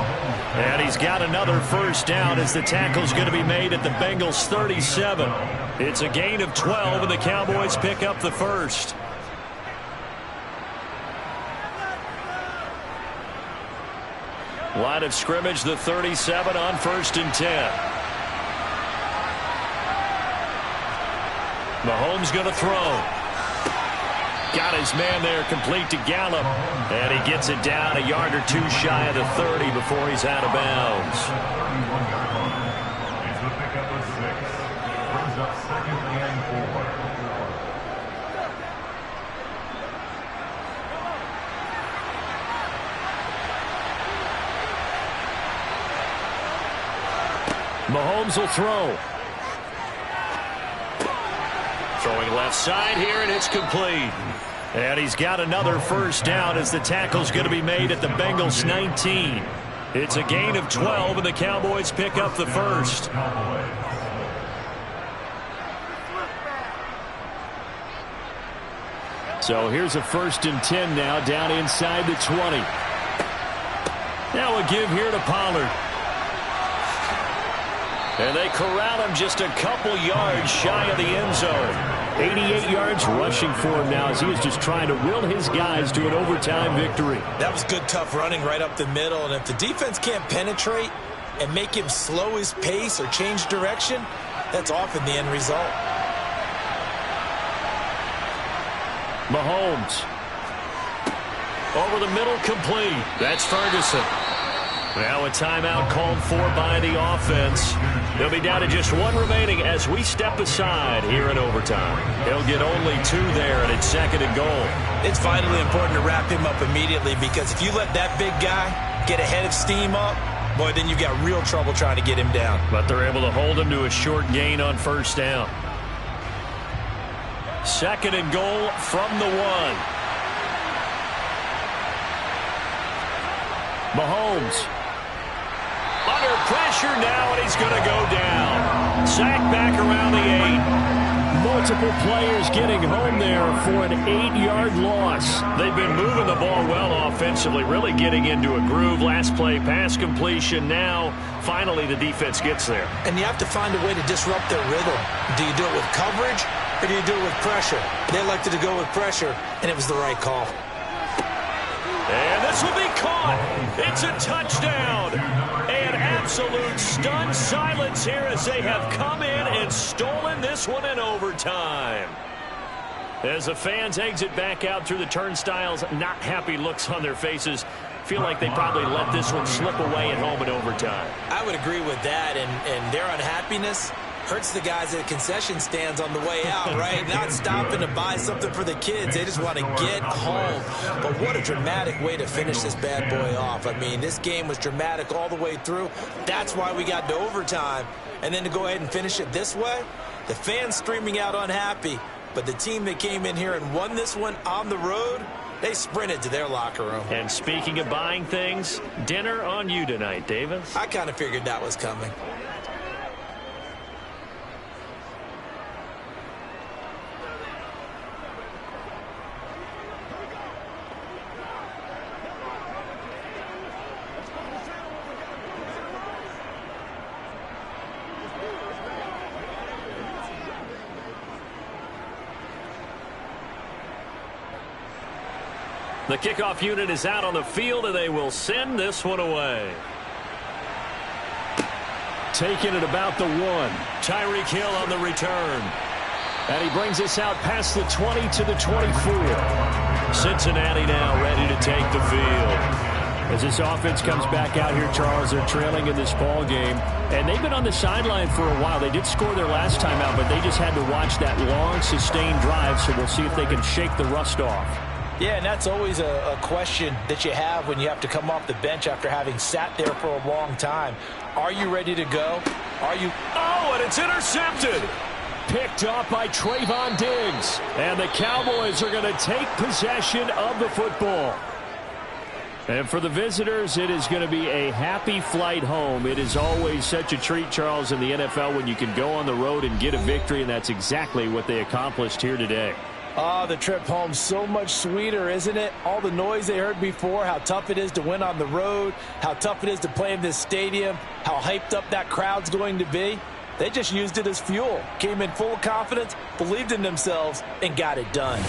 And he's got another first down as the tackle's going to be made at the Bengals 37. It's a gain of 12, and the Cowboys pick up the first. Line of scrimmage, the 37 on 1st and 10. Mahomes going to throw. Got his man there, complete to Gallup. And he gets it down a yard or 2 shy of the 30 before he's out of bounds. It's the pickup of 6. Brings up 2nd and 4. Mahomes will throw. Throwing left side here, and it's complete. And he's got another first down as the tackle's going to be made at the Bengals 19. It's a gain of 12, and the Cowboys pick up the first. So here's a 1st and 10 now, down inside the 20. Now a give here to Pollard. And they corral him just a couple yards shy of the end zone. 88 yards rushing for him now as he is just trying to will his guys to an overtime victory. That was good, tough running right up the middle. And if the defense can't penetrate and make him slow his pace or change direction, that's often the end result. Mahomes. Over the middle, complete. That's Ferguson. Now a timeout called for by the offense. They'll be down to just 1 remaining as we step aside here in overtime. He'll get only 2 there, and it's 2nd and goal. It's vitally important to wrap him up immediately, because if you let that big guy get a head of steam up, boy, then you've got real trouble trying to get him down. But they're able to hold him to a short gain on first down. 2nd and goal from the 1. Mahomes. Under pressure now, and he's going to go down. Sacked back around the 8. Multiple players getting home there for an 8-yard loss. They've been moving the ball well offensively, really getting into a groove. Last play, pass completion. Now, finally, the defense gets there. And you have to find a way to disrupt their rhythm. Do you do it with coverage, or do you do it with pressure? They elected to go with pressure, and it was the right call. And this will be caught. It's a touchdown. An absolute stunned silence here as they have come in and stolen this one in overtime. As the fans exit back out through the turnstiles, not happy looks on their faces. Feel like they probably let this one slip away at home in overtime. I would agree with that, and their unhappiness hurts the guys at concession stands on the way out, right? Not stopping to buy something for the kids. They just want to get home. But what a dramatic way to finish this bad boy off. I mean, this game was dramatic all the way through. That's why we got to overtime. And then to go ahead and finish it this way, the fans streaming out unhappy. But the team that came in here and won this one on the road, they sprinted to their locker room. And speaking of buying things, dinner on you tonight, Davis. I kind of figured that was coming. The kickoff unit is out on the field, and they will send this one away. Taking it about the 1. Tyreek Hill on the return. And he brings us out past the 20 to the 24. Cincinnati now ready to take the field. As this offense comes back out here, Charles, they're trailing in this ball game. And they've been on the sideline for a while. They did score their last time out, but they just had to watch that long, sustained drive, so we'll see if they can shake the rust off. Yeah, and that's always a question that you have when you have to come off the bench after having sat there for a long time. Are you ready to go? Are you? Oh, and it's intercepted. Picked off by Trayvon Diggs. And the Cowboys are going to take possession of the football. And for the visitors, it is going to be a happy flight home. It is always such a treat, Charles, in the NFL when you can go on the road and get a victory, and that's exactly what they accomplished here today. Oh, the trip home so much sweeter, isn't it? All the noise they heard before, how tough it is to win on the road, how tough it is to play in this stadium, how hyped up that crowd's going to be. They just used it as fuel, came in full of confidence, believed in themselves, and got it done.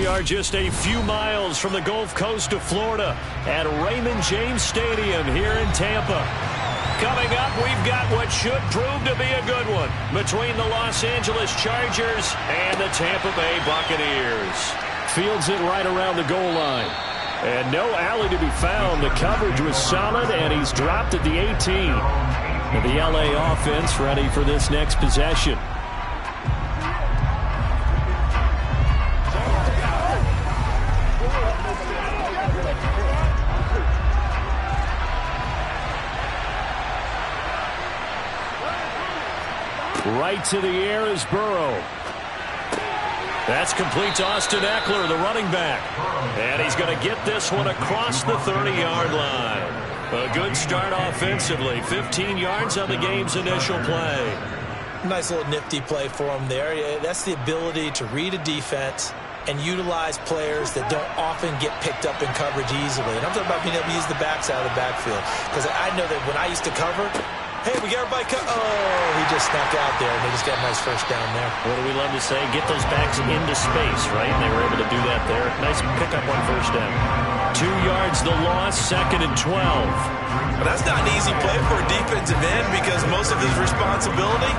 We are just a few miles from the Gulf Coast of Florida at Raymond James Stadium here in Tampa. Coming up, we've got what should prove to be a good one between the Los Angeles Chargers and the Tampa Bay Buccaneers. Fields it right around the goal line. And no alley to be found. The coverage was solid, and he's dropped at the 18. And the LA offense ready for this next possession. Right to the air is Burrow. That's complete to Austin Eckler, the running back. And he's going to get this one across the 30-yard line. A good start offensively. 15 yards on the game's initial play. Nice little nifty play for him there. That's the ability to read a defense and utilize players that don't often get picked up in coverage easily. And I'm talking about being able to use the backside of the backfield. Because I know that when I used to cover, hey, we got everybody cut. Oh, he just snuck out there, and they just got a nice first down there. What do we love to say? Get those backs into space, right? And they were able to do that there. Nice pickup on first down. 2 yards the loss, 2nd and 12. But that's not an easy play for a defensive end because most of his responsibility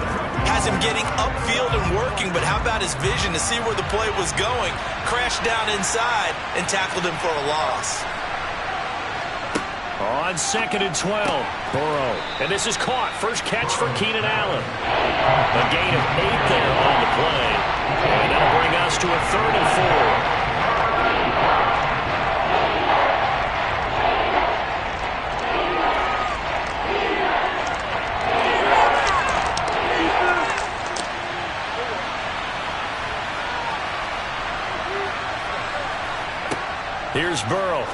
has him getting upfield and working. But how about his vision to see where the play was going, crashed down inside, and tackled him for a loss. On 2nd and 12, Burrow. And this is caught. First catch for Keenan Allen. A gain of 8 there on the play. And that'll bring us to a 3rd and 4. Here's Burrow.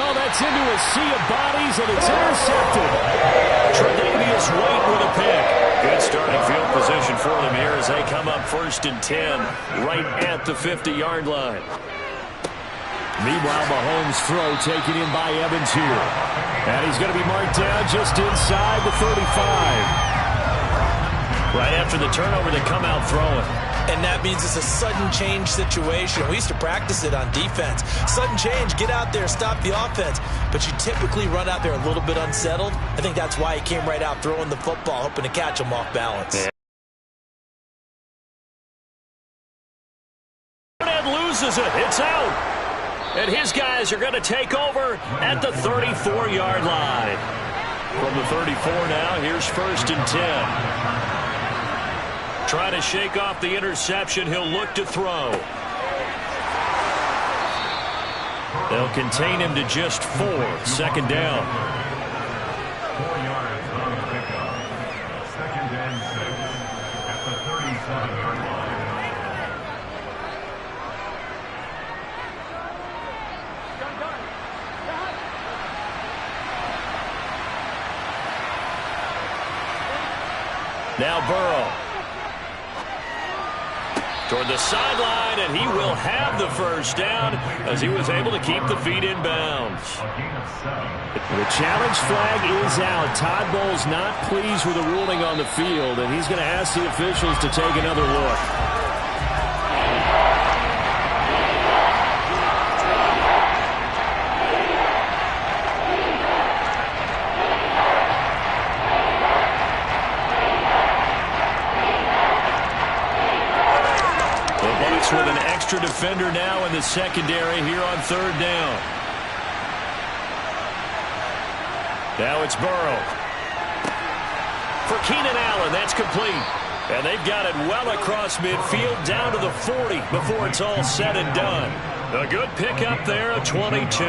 Oh, that's into a sea of bodies, and it's intercepted. Tre'Davious White with a pick. Good starting field position for them here as they come up 1st and 10, right at the 50-yard line. Meanwhile, Mahomes' throw taken in by Evans here. And he's going to be marked down just inside the 35. Right after the turnover, they come out throwing. And that means it's a sudden change situation. We used to practice it on defense. Sudden change, get out there, stop the offense. But you typically run out there a little bit unsettled. I think that's why he came right out throwing the football, hoping to catch him off balance. Burnett loses it. It's out. And his guys are going to take over at the 34-yard line. From the 34 now, here's 1st and 10. Trying to shake off the interception. He'll look to throw. They'll contain him to just 4. 2nd down. 4 yards on the pickup. 2nd and 6 at the 37-yard line. Now Burrow. Toward the sideline, and he will have the first down as he was able to keep the feet in bounds. The challenge flag is out. Todd Bowles not pleased with the ruling on the field, and he's going to ask the officials to take another look. With an extra defender now in the secondary here on 3rd down. Now it's Burrow. For Keenan Allen, that's complete. And they've got it well across midfield down to the 40 before it's all said and done. A good pickup there, a 22.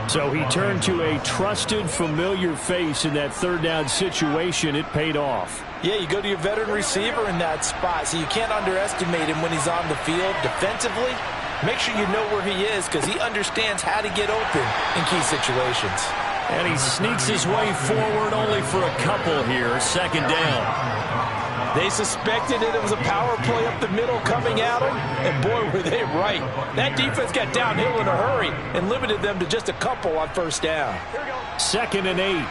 So he turned to a trusted, familiar face in that 3rd down situation. It paid off. Yeah, you go to your veteran receiver in that spot, so you can't underestimate him when he's on the field. Defensively, make sure you know where he is because he understands how to get open in key situations. And he sneaks his way forward only for a couple here. 2nd down. They suspected it was a power play up the middle coming at them, and boy, were they right. That defense got downhill in a hurry and limited them to just a couple on 1st down. 2nd and 8.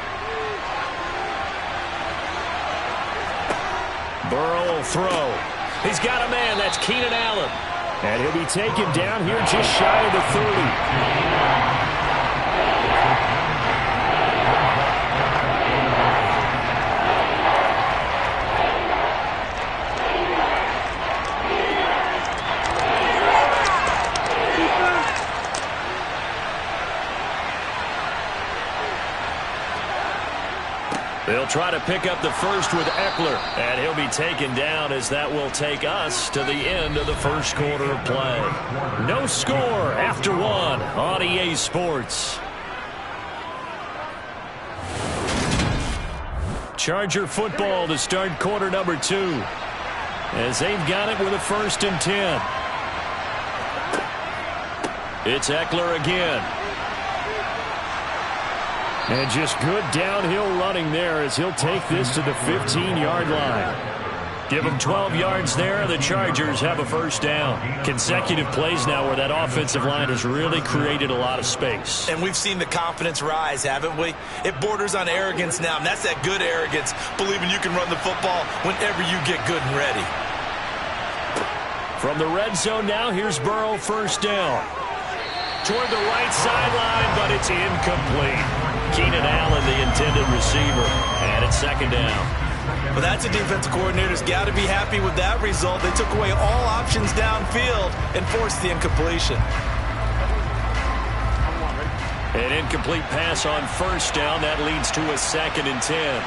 Burrow will throw. He's got a man. That's Keenan Allen. And he'll be taken down here just shy of the 30. They'll try to pick up the first with Eckler, and he'll be taken down as that will take us to the end of the first quarter of play. No score after one on EA Sports. Charger football to start quarter number 2, as they've got it with a 1st and 10. It's Eckler again. And just good downhill running there as he'll take this to the 15-yard line. Give them 12 yards there. The Chargers have a 1st down. Consecutive plays now where that offensive line has really created a lot of space. And we've seen the confidence rise, haven't we? It borders on arrogance now, and that's that good arrogance, believing you can run the football whenever you get good and ready. From the red zone now, here's Burrow, 1st down. Toward the right sideline, but it's incomplete. Keenan Allen, the intended receiver, and it's 2nd down. Well, that's a defensive coordinator's got to be happy with that result. They took away all options downfield and forced the incompletion. An incomplete pass on 1st down. That leads to a 2nd and 10.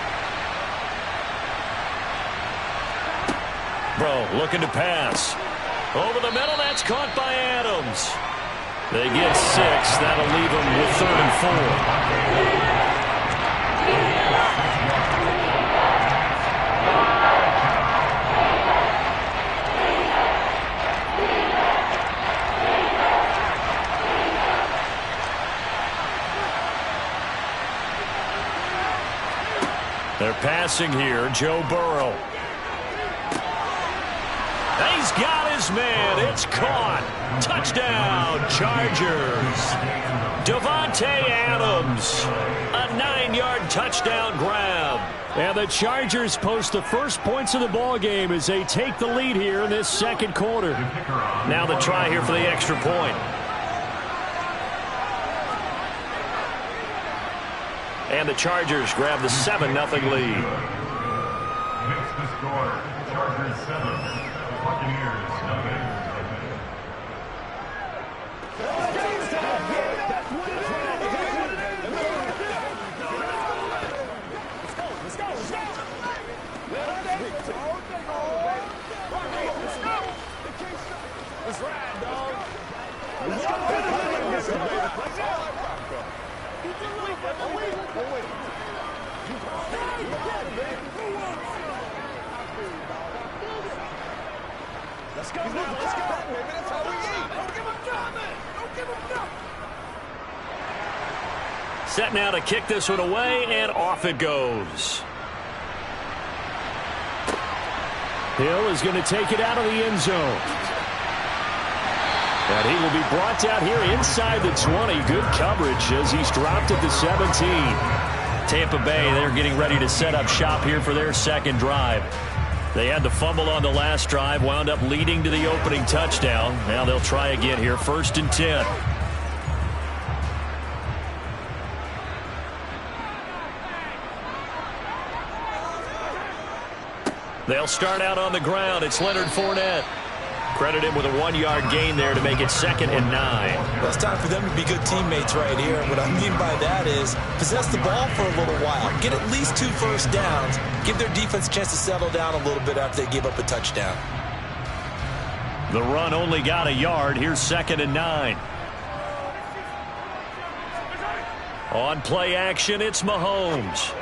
Bro looking to pass. Over the middle, that's caught by Adams. They get 6. That'll leave them with 3rd and 4. They're passing here. Joe Burrow. He's got his man. It's caught. Touchdown, Chargers. Davante Adams. A 9-yard touchdown grab. And the Chargers post the first points of the ball game as they take the lead here in this 2nd quarter. Now the try here for the extra point. And the Chargers grab the 7-0 lead. Makes the score. Chargers 7. Buccaneers nothing. Let's ride, dog. Let's go. Let's go now. Let's go. Baby, that's how we eat. Don't give him nothing. Don't give him nothing. Set now to kick this one away, and off it goes. Hill is going to take it out of the end zone. And he will be brought down here inside the 20. Good coverage as he's dropped at the 17. Tampa Bay, they're getting ready to set up shop here for their 2nd drive. They had the fumble on the last drive, wound up leading to the opening touchdown. Now they'll try again here, 1st and 10. They'll start out on the ground. It's Leonard Fournette. Credit him with a 1-yard gain there to make it 2nd and 9. Well, it's time for them to be good teammates right here. What I mean by that is possess the ball for a little while. Get at least 2 first downs. Give their defense a chance to settle down a little bit after they give up a touchdown. The run only got a yard. Here's 2nd and 9. On play action, it's Mahomes.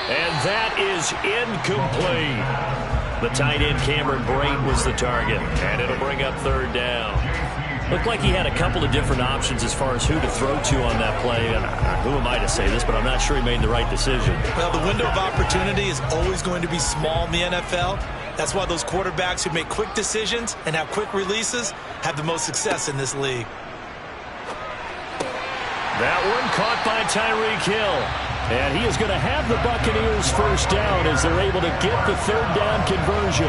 And that is incomplete. The tight end, Cameron Brate, was the target. And it'll bring up 3rd down. Looked like he had a couple of different options as far as who to throw to on that play. And who am I to say this, but I'm not sure he made the right decision. Well, the window of opportunity is always going to be small in the NFL. That's why those quarterbacks who make quick decisions and have quick releases have the most success in this league. That one caught by Tyreek Hill. And he is going to have the Buccaneers 1st down as they're able to get the 3rd down conversion.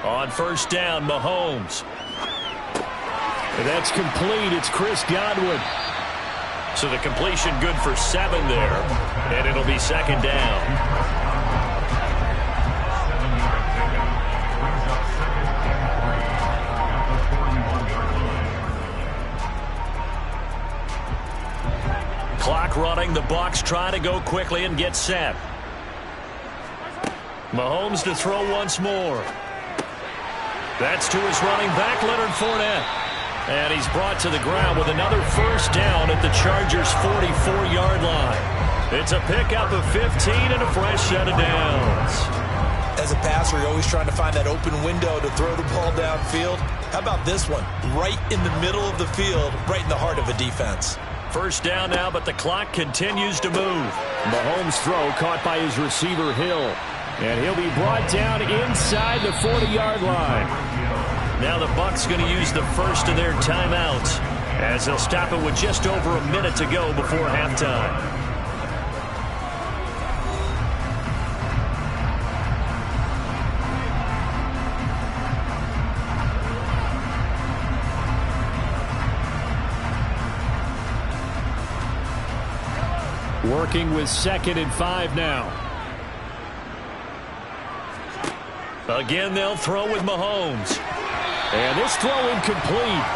On first down, Mahomes. And that's complete. It's Chris Godwin. So the completion good for 7 there, and it'll be second down. 7-yard pickup brings up second and 3 at the 41-yard line. Clock running. The Bucs try to go quickly and get set. Mahomes to throw once more. That's to his running back, Leonard Fournette. And he's brought to the ground with another first down at the Chargers' 44-yard line. It's a pickup of 15 and a fresh set of downs. As a passer, you're always trying to find that open window to throw the ball downfield. How about this one? Right in the middle of the field, right in the heart of a defense. First down now, but the clock continues to move. Mahomes' throw caught by his receiver, Hill. And he'll be brought down inside the 40-yard line. Now the Bucs going to use the first of their timeouts as they'll stop it with just over a minute to go before halftime. Working with 2nd and 5 now. Again, they'll throw with Mahomes. And this throw incomplete.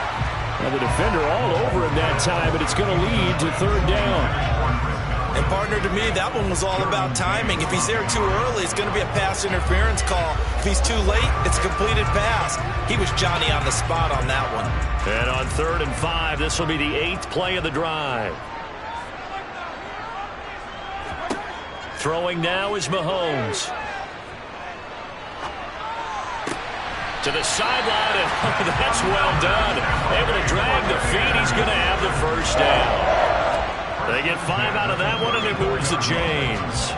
And the defender all over him that time, but it's going to lead to 3rd down. And partner, to me, that one was all about timing. If he's there too early, it's going to be a pass interference call. If he's too late, it's a completed pass. He was Johnny on the spot on that one. And on 3rd and 5, this will be the 8th play of the drive. Throwing now is Mahomes. To the sideline, and that's well done. Able to drag the feet. He's going to have the first down. They get 5 out of that one, and it moves to James.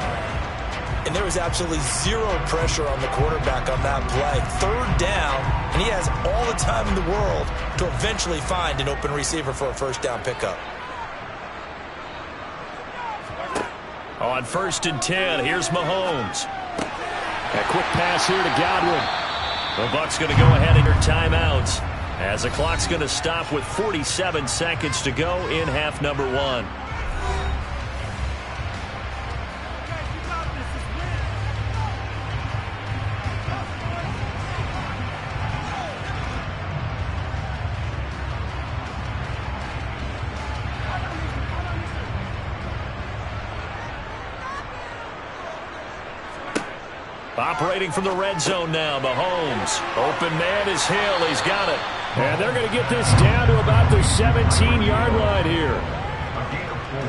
And there was absolutely zero pressure on the quarterback on that play. 3rd down, and he has all the time in the world to eventually find an open receiver for a first down pickup. On 1st and 10, here's Mahomes. A quick pass here to Godwin. The Bucs going to go ahead in their timeouts as the clock's going to stop with 47 seconds to go in half number 1. Operating from the red zone now, Mahomes. Open man is Hill. He's got it. And they're going to get this down to about the 17-yard line here. A gain of 4.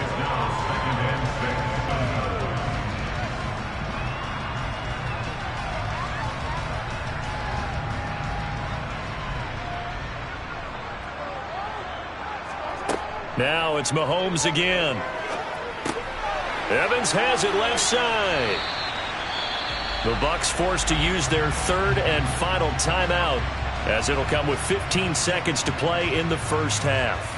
It's now 2nd and 6. Now it's Mahomes again. Evans has it left side. The Bucs forced to use their 3rd and final timeout as it'll come with 15 seconds to play in the first half.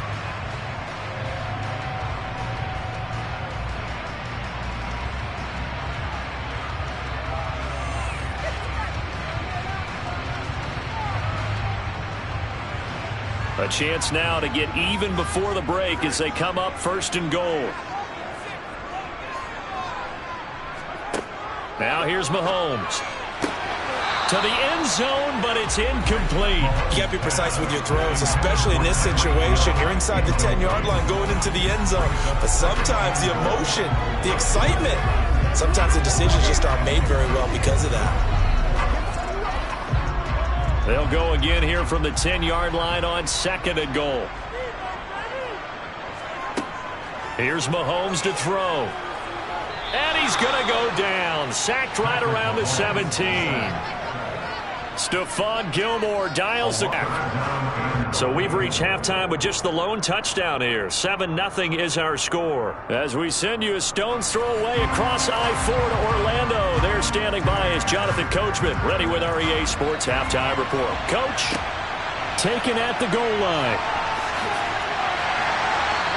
A chance now to get even before the break as they come up 1st and goal. Now here's Mahomes. To the end zone, but it's incomplete. You got to be precise with your throws, especially in this situation. You're inside the 10-yard line going into the end zone. But sometimes the emotion, the excitement, sometimes the decisions just aren't made very well because of that. They'll go again here from the 10-yard line on 2nd and goal. Here's Mahomes to throw. And he's going to go down. Sacked right around the 17. Stephon Gilmore dials the back. So we've reached halftime with just the lone touchdown here. 7-0 is our score. As we send you a stone's throw away across I-4 to Orlando. There standing by is Jonathan Coachman, ready with our EA Sports Halftime Report. Coach, taken at the goal line.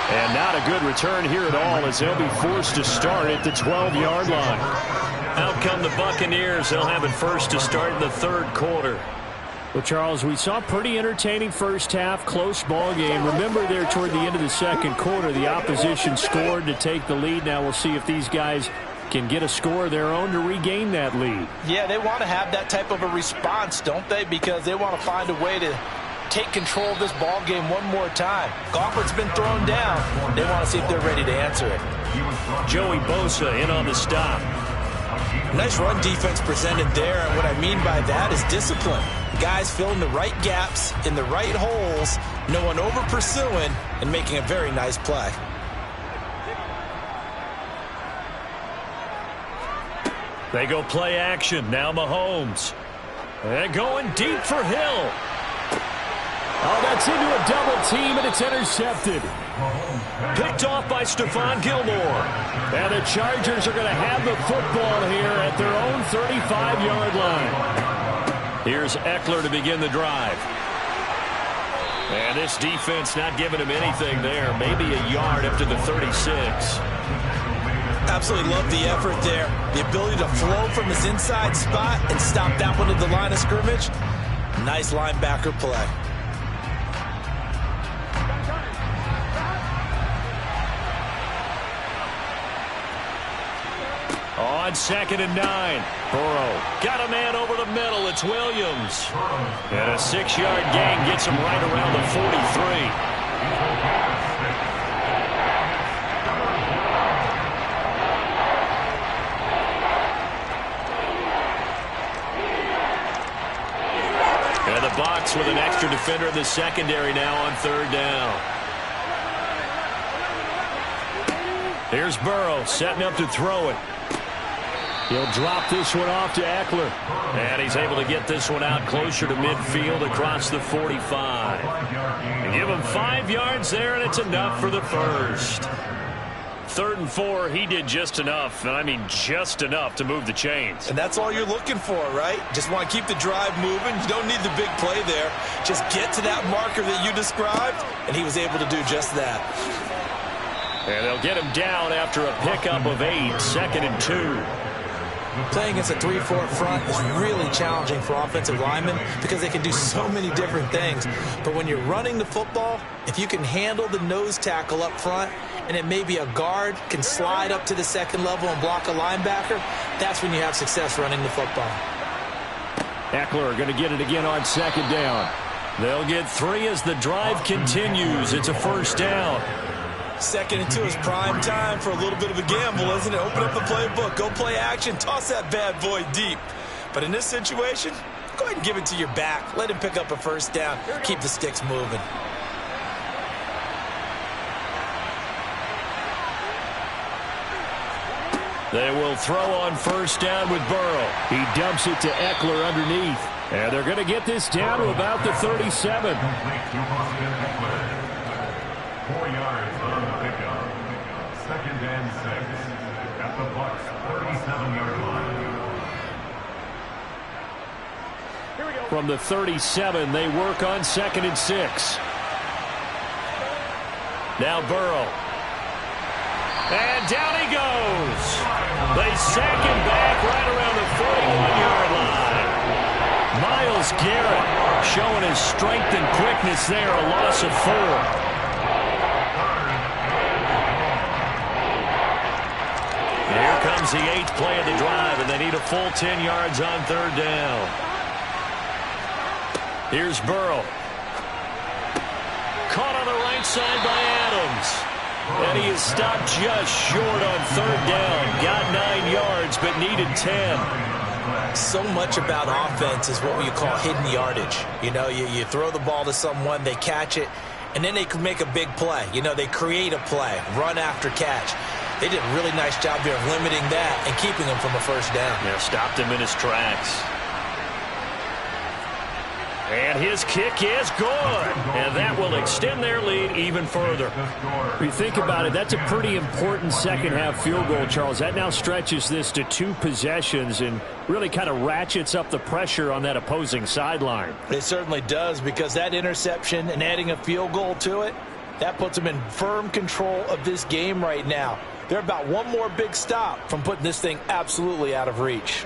and not a good return here at all as they'll be forced to start at the 12-yard line. Out come the Buccaneers. They'll have it first to start in the third quarter. Well, Charles, we saw a pretty entertaining first half, close ball game. Remember there toward the end of the second quarter, the opposition scored to take the lead. Now we'll see if these guys can get a score of their own to regain that lead. Yeah, they want to have that type of a response, don't they? Because they want to find a way to take control of this ball game one more time. Gauntlet's been thrown down. They want to see if they're ready to answer it. Joey Bosa in on the stop. Nice run defense presented there, and what I mean by that is discipline. Guys filling the right gaps in the right holes, no one over pursuing, and making a very nice play. They go play action. Now Mahomes. They're going deep for Hill. Oh, that's into a double team, and it's intercepted. Picked off by Stephon Gilmore. And the Chargers are going to have the football here at their own 35-yard line. Here's Eckler to begin the drive. And this defense not giving him anything there. Maybe a yard up to the 36. Absolutely love the effort there. The ability to flow from his inside spot and stop that one at the line of scrimmage. Nice linebacker play. On 2nd and 9. Burrow got a man over the middle. It's Williams. And a 6-yard gain gets him right around the 43. And the box with an extra defender in the secondary now on 3rd down. Here's Burrow setting up to throw it. He'll drop this one off to Eckler. And he's able to get this one out closer to midfield across the 45. And give him 5 yards there, and it's enough for the first. 3rd and 4, he did just enough, and I mean just enough to move the chains. And that's all you're looking for, right? Just want to keep the drive moving. You don't need the big play there. Just get to that marker that you described, and he was able to do just that. And they'll get him down after a pickup of 8, 2nd and 2. Playing against a 3-4 front is really challenging for offensive linemen because they can do so many different things. But when you're running the football, if you can handle the nose tackle up front, and it may be a guard can slide up to the 2nd level and block a linebacker, that's when you have success running the football. Eckler going to get it again on 2nd down. They'll get 3 as the drive continues. It's a 1st down. 2nd and 2 is prime time for a little bit of a gamble, isn't it? Open up the playbook, go play action, toss that bad boy deep. But in this situation, go ahead and give it to your back. Let him pick up a 1st down. Keep the sticks moving. They will throw on 1st down with Burrow. He dumps it to Eckler underneath. And they're going to get this down to about the 37. 4 yards on the pickup. 2nd and 6 at the Bucs 37-yard line. From the 37, they work on 2nd and 6. Now Burrow. And down he goes. They sack him back right around the 41-yard line. Myles Garrett showing his strength and quickness there, a loss of 4. Here comes the 8th play of the drive, and they need a full 10 yards on 3rd down. Here's Burrow. Caught on the right side by Adams. And he is stopped just short on 3rd down. Got 9 yards, but needed 10. So much about offense is what we call hidden yardage. You know, you throw the ball to someone, they catch it, and then they can make a big play. You know, they create a play, run after catch. They did a really nice job there of limiting that and keeping him from a 1st down. Yeah, stopped him in his tracks. And his kick is good. And that will extend their lead even further. If you think about it, that's a pretty important second-half field goal, Charles. That now stretches this to 2 possessions and really kind of ratchets up the pressure on that opposing sideline. It certainly does, because that interception and adding a field goal to it, that puts them in firm control of this game right now. They're about one more big stop from putting this thing absolutely out of reach.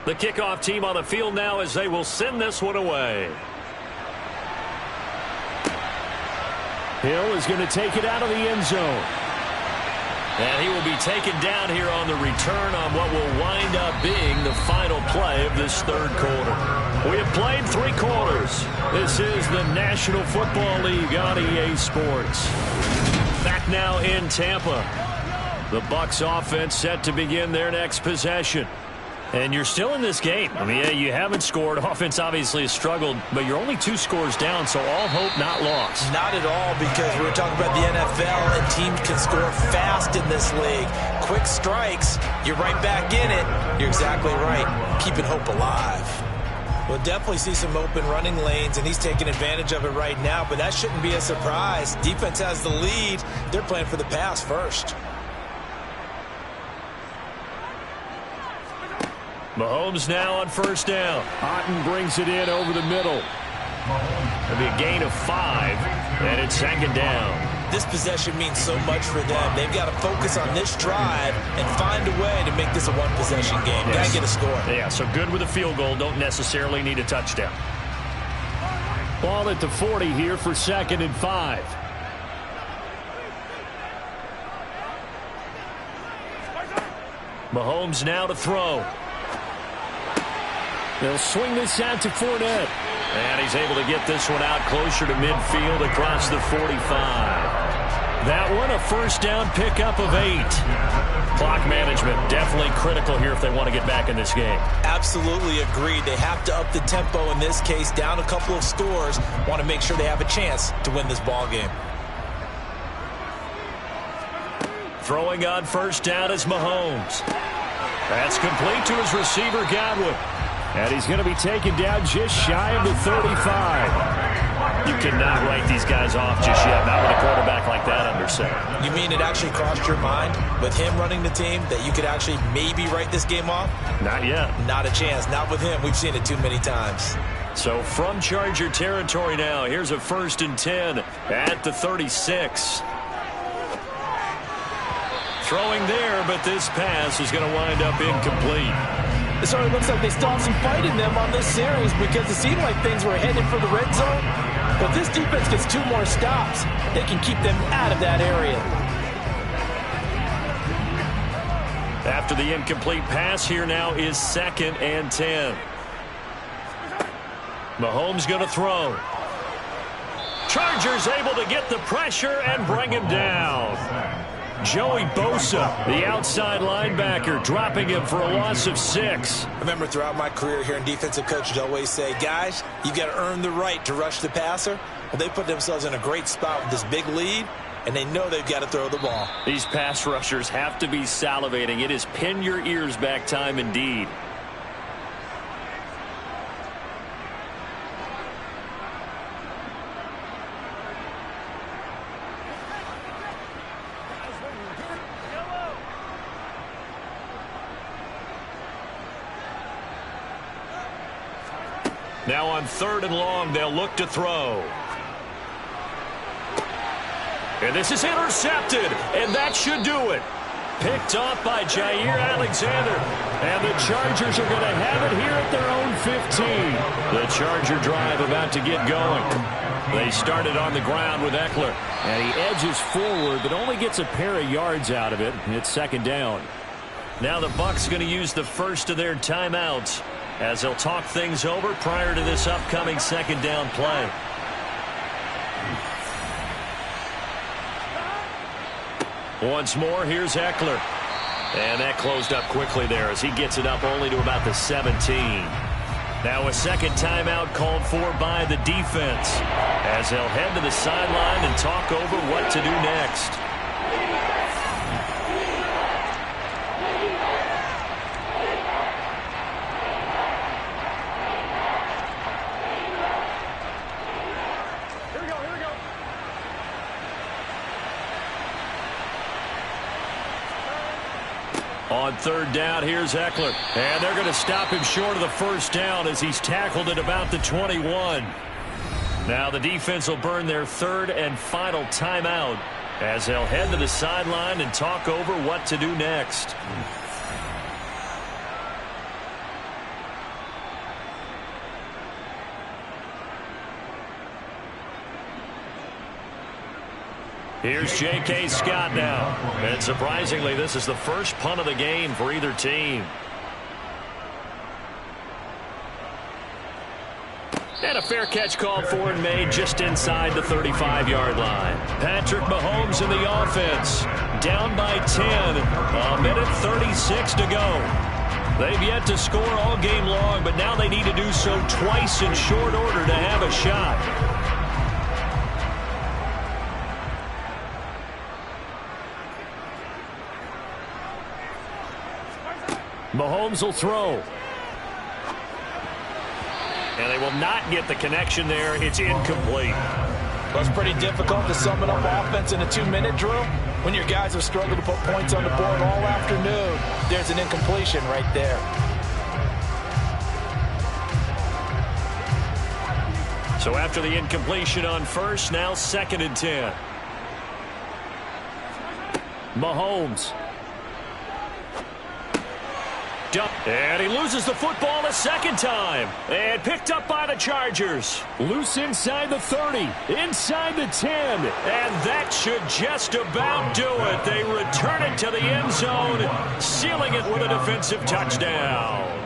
The kickoff team on the field now as they will send this one away. Hill is going to take it out of the end zone. And he will be taken down here on the return on what will wind up being the final play of this third quarter. We have played 3 quarters. This is the National Football League on EA Sports. Back now in Tampa. The Bucs offense set to begin their next possession. And you're still in this game. I mean, yeah, you haven't scored. Offense obviously has struggled, but you're only 2 scores down, so all hope not lost. Not at all, because we were talking about the NFL, and teams can score fast in this league. Quick strikes, you're right back in it. You're exactly right. Keeping hope alive. We'll definitely see some open running lanes, and he's taking advantage of it right now, but that shouldn't be a surprise. Defense has the lead. They're playing for the pass first. Mahomes now on first down. Otten brings it in over the middle. It'll be a gain of 5, and it's second down. This possession means so much for them. They've got to focus on this drive and find a way to make this a one-possession game. Yes. Got to get a score. Yeah, so good with a field goal. Don't necessarily need a touchdown. Ball at the 40 here for 2nd and 5. Mahomes now to throw. They'll swing this out to Fournette. And he's able to get this one out closer to midfield across the 45. That one, a first down pickup of 8. Clock management definitely critical here if they want to get back in this game. Absolutely agreed. They have to up the tempo in this case, down a couple of scores. Want to make sure they have a chance to win this ball game. Throwing on first down is Mahomes. That's complete to his receiver, Godwin. And he's going to be taken down just shy of the 35. You cannot write these guys off just yet, not with a quarterback like that under center. You mean it actually crossed your mind with him running the team that you could actually maybe write this game off? Not yet. Not a chance. Not with him. We've seen it too many times. So from Charger territory now, here's a 1st and 10 at the 36. Throwing there, but this pass is going to wind up incomplete. It sort of looks like they still have some fight in them on this series because it seemed like things were headed for the red zone. But this defense gets 2 more stops. They can keep them out of that area. After the incomplete pass, here now is 2nd and 10. Mahomes going to throw. Chargers able to get the pressure and bring him down. Joey Bosa, the outside linebacker, dropping him for a loss of 6. I remember throughout my career here in defensive coach, I'd always say, guys, you got to earn the right to rush the passer. Well, they put themselves in a great spot with this big lead, and they know they've got to throw the ball. These pass rushers have to be salivating. It is pin your ears back time indeed. Now on 3rd and long, they'll look to throw. And this is intercepted, and that should do it. Picked off by Jair Alexander. And the Chargers are going to have it here at their own 15. The Charger drive about to get going. They started on the ground with Eckler. And he edges forward, but only gets a pair of yards out of it. It's 2nd down. Now the Bucs going to use the first of their timeouts as they'll talk things over prior to this upcoming 2nd down play. Once more, here's Eckler. And that closed up quickly there as he gets it up only to about the 17. Now a second timeout called for by the defense as they'll head to the sideline and talk over what to do next. On third down, here's Eckler. And they're going to stop him short of the first down as he's tackled at about the 21. Now the defense will burn their third and final timeout as they'll head to the sideline and talk over what to do next. Here's J.K. Scott now. And surprisingly, this is the first punt of the game for either team. And a fair catch called for and made just inside the 35-yard line. Patrick Mahomes in the offense. Down by 10. A minute 36 to go. They've yet to score all game long, but now they need to do so twice in short order to have a shot. Mahomes will throw. And they will not get the connection there. It's incomplete. Well, it's pretty difficult to sum it up offense in a 2-minute drill when your guys have struggled to put points on the board all afternoon. There's an incompletion right there. So after the incompletion on first, now 2nd and 10. Mahomes. And he loses the football a second time. And picked up by the Chargers. Loose inside the 30. Inside the 10. And that should just about do it. They return it to the end zone, sealing it with a defensive touchdown.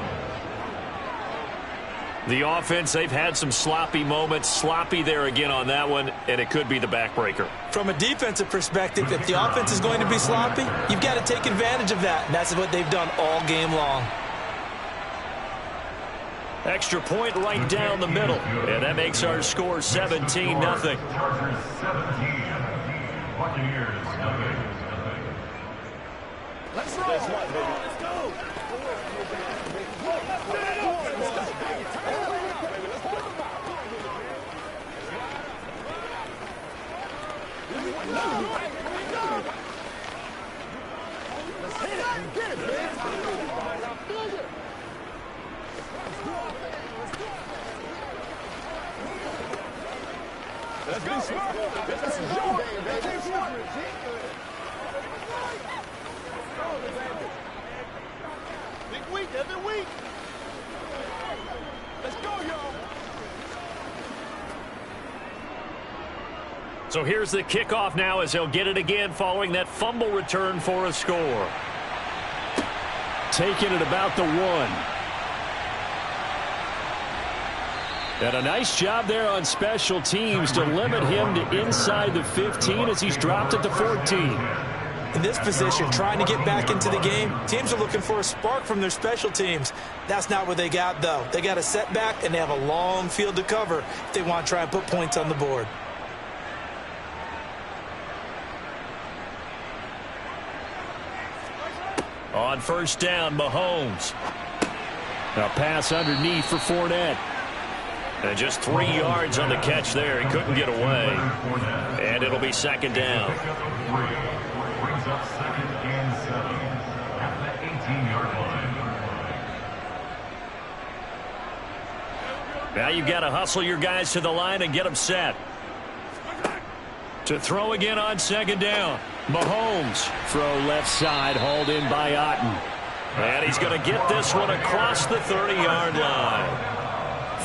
The offense, they've had some sloppy moments. Sloppy there again on that one, and it could be the backbreaker. From a defensive perspective, if the offense is going to be sloppy, you've got to take advantage of that, and that's what they've done all game long. Extra point right down the middle, and that makes our score 17-0. Chargers 17, Buccaneers nothing. Let's roll. Let's go. Let's hit it and get it, man. Let's be smart. This is your game, baby. Big week, every week. Let's go, y'all. So here's the kickoff now as they'll get it again following that fumble return for a score. Taking it about the 1. And a nice job there on special teams to limit him to inside the 15 as he's dropped it to 14. In this position, trying to get back into the game, teams are looking for a spark from their special teams. That's not what they got, though. They got a setback, and they have a long field to cover if they want to try and put points on the board. On first down, Mahomes. A pass underneath for Fournette. And just 3 yards on the catch there. He couldn't get away. And it'll be 2nd down. Brings up 2nd and 7 at the 18-yard line. Now you've got to hustle your guys to the line and get them set. To throw again on 2nd down. Mahomes. Throw left side, hauled in by Otten. And he's going to get this one across the 30-yard line.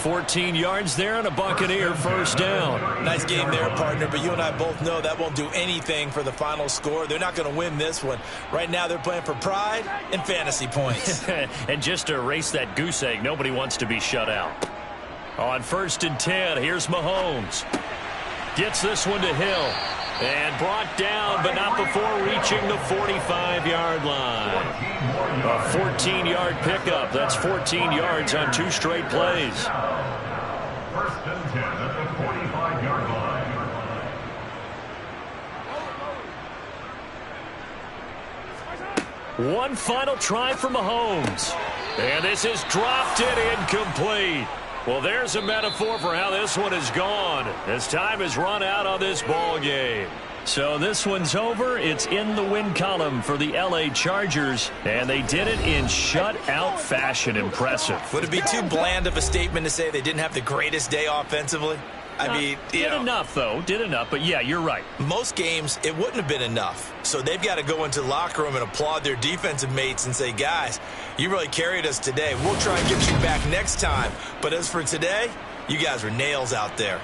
14 yards there and a Buccaneer first down. Nice game there, partner, but you and I both know that won't do anything for the final score. They're not going to win this one. Right now they're playing for pride and fantasy points. And just to erase that goose egg, nobody wants to be shut out. On 1st and 10, here's Mahomes. Gets this one to Hill. And brought down, but not before reaching the 45-yard line. A 14-yard pickup. That's 14 yards on 2 straight plays. 1st and 10 at the 45-yard line. One final try for Mahomes. And this is dropped and incomplete. Well, there's a metaphor for how this one has gone as time has run out on this ball game. So this one's over. It's in the win column for the L.A. Chargers, and they did it in shutout fashion. Impressive. Would it be too bland of a statement to say they didn't have the greatest day offensively? I mean, did enough, though. Did enough. But, yeah, you're right. Most games, it wouldn't have been enough. So they've got to go into the locker room and applaud their defensive mates and say, guys, you really carried us today. We'll try and get you back next time. But as for today, you guys were nails out there.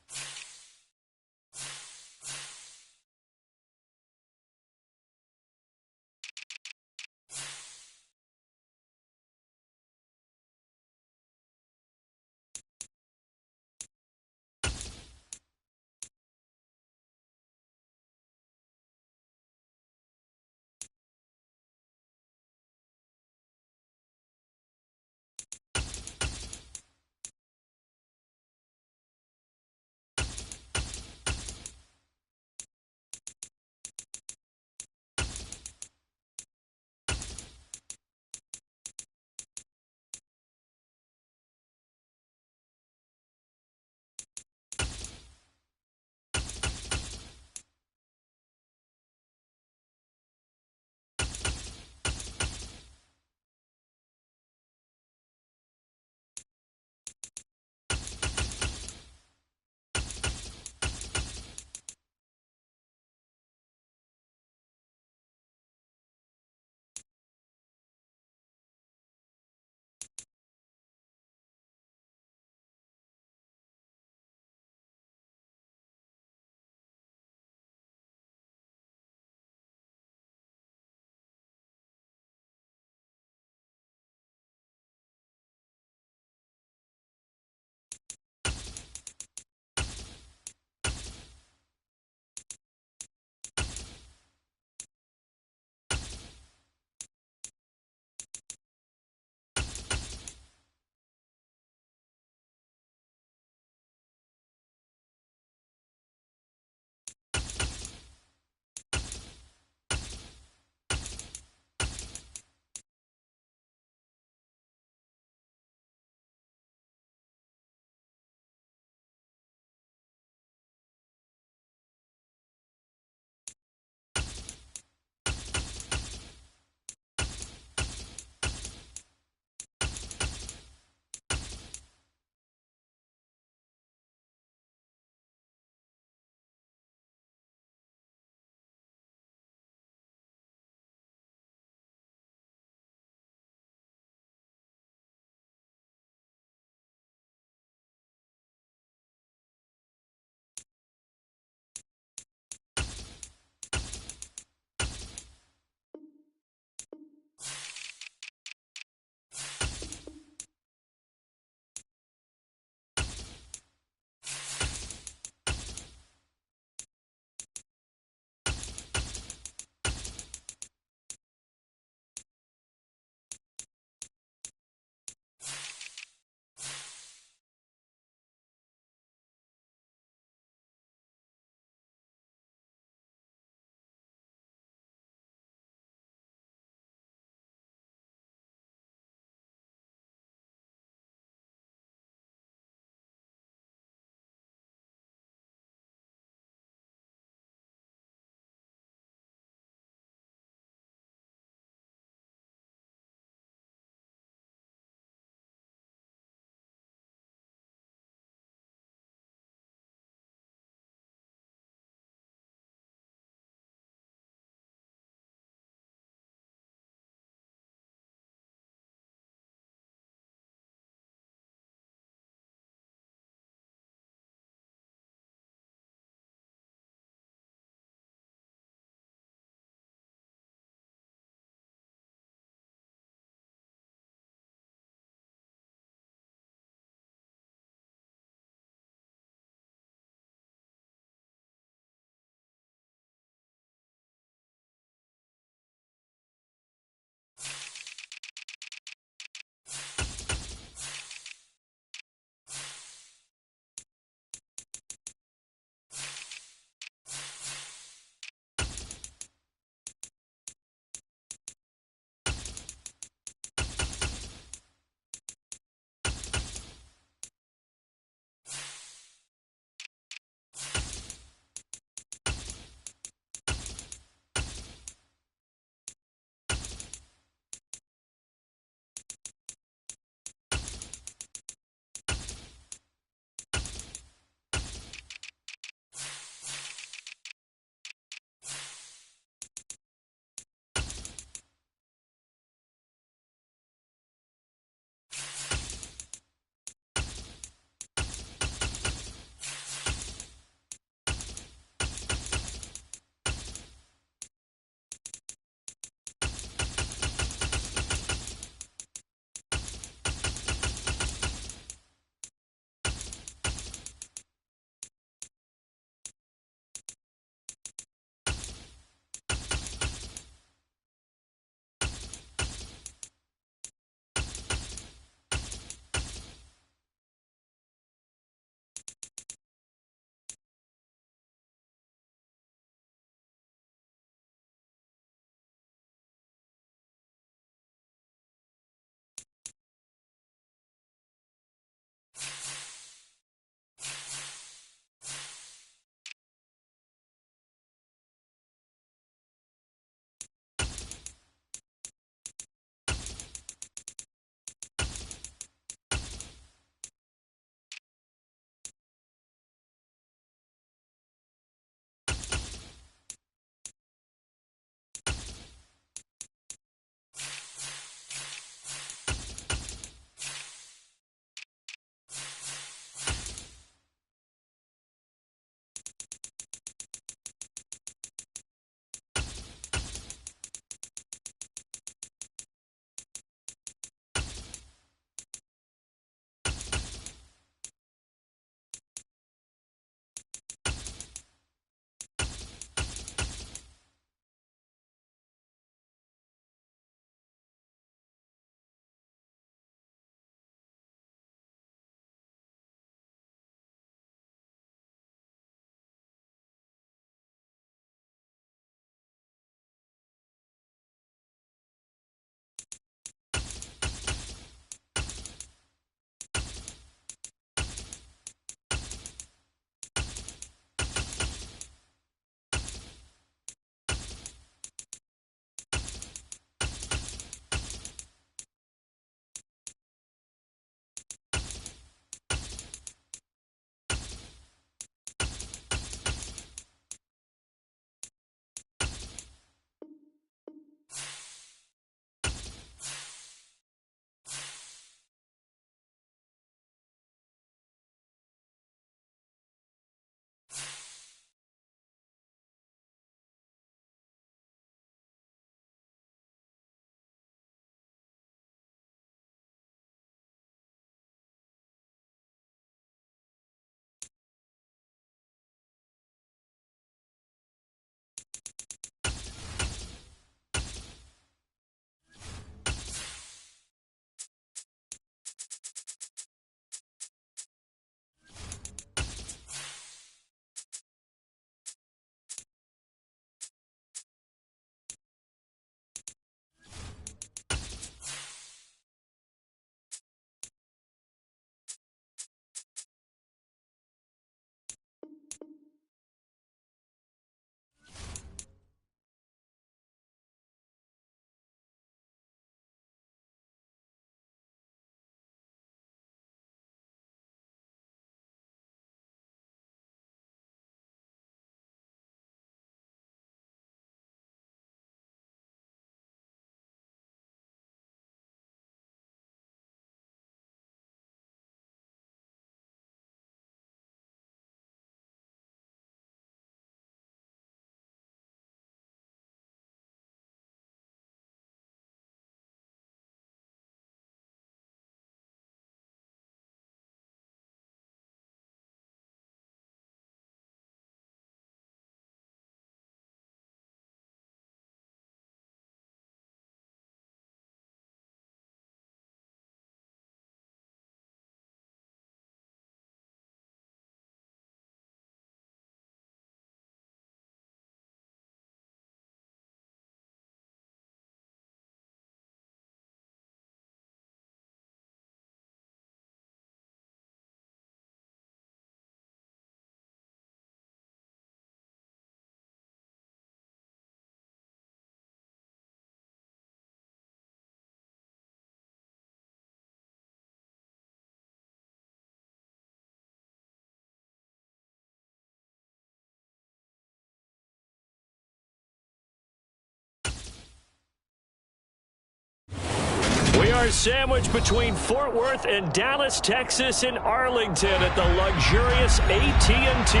our sandwich between Fort Worth and Dallas, Texas, and Arlington at the luxurious AT&T.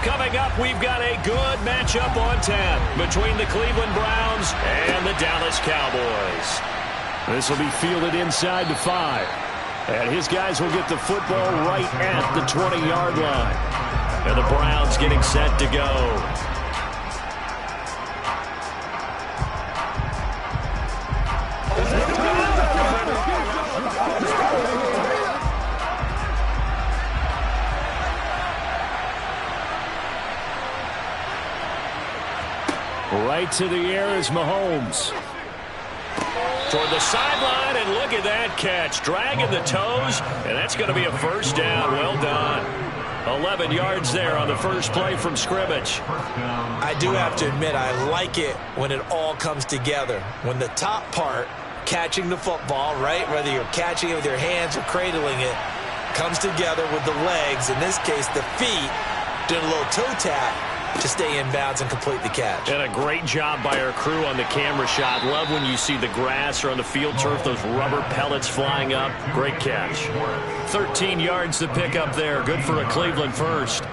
Coming up, we've got a good matchup on tap between the Cleveland Browns and the Dallas Cowboys. This will be fielded inside the 5. And his guys will get the football right at the 20-yard line. And the Browns getting set to go. Right to the air is Mahomes. Toward the sideline, and look at that catch. Dragging the toes, and that's going to be a first down. Well done. 11 yards there on the first play from scrimmage. I do have to admit, I like it when it all comes together. When the top part, catching the football, right, whether you're catching it with your hands or cradling it, comes together with the legs, in this case the feet, doing a little toe tap to stay in bounds and complete the catch. And a great job by our crew on the camera shot. Love when you see the grass or on the field turf, those rubber pellets flying up. Great catch. 13 yards to pick up there. Good for a Cleveland first.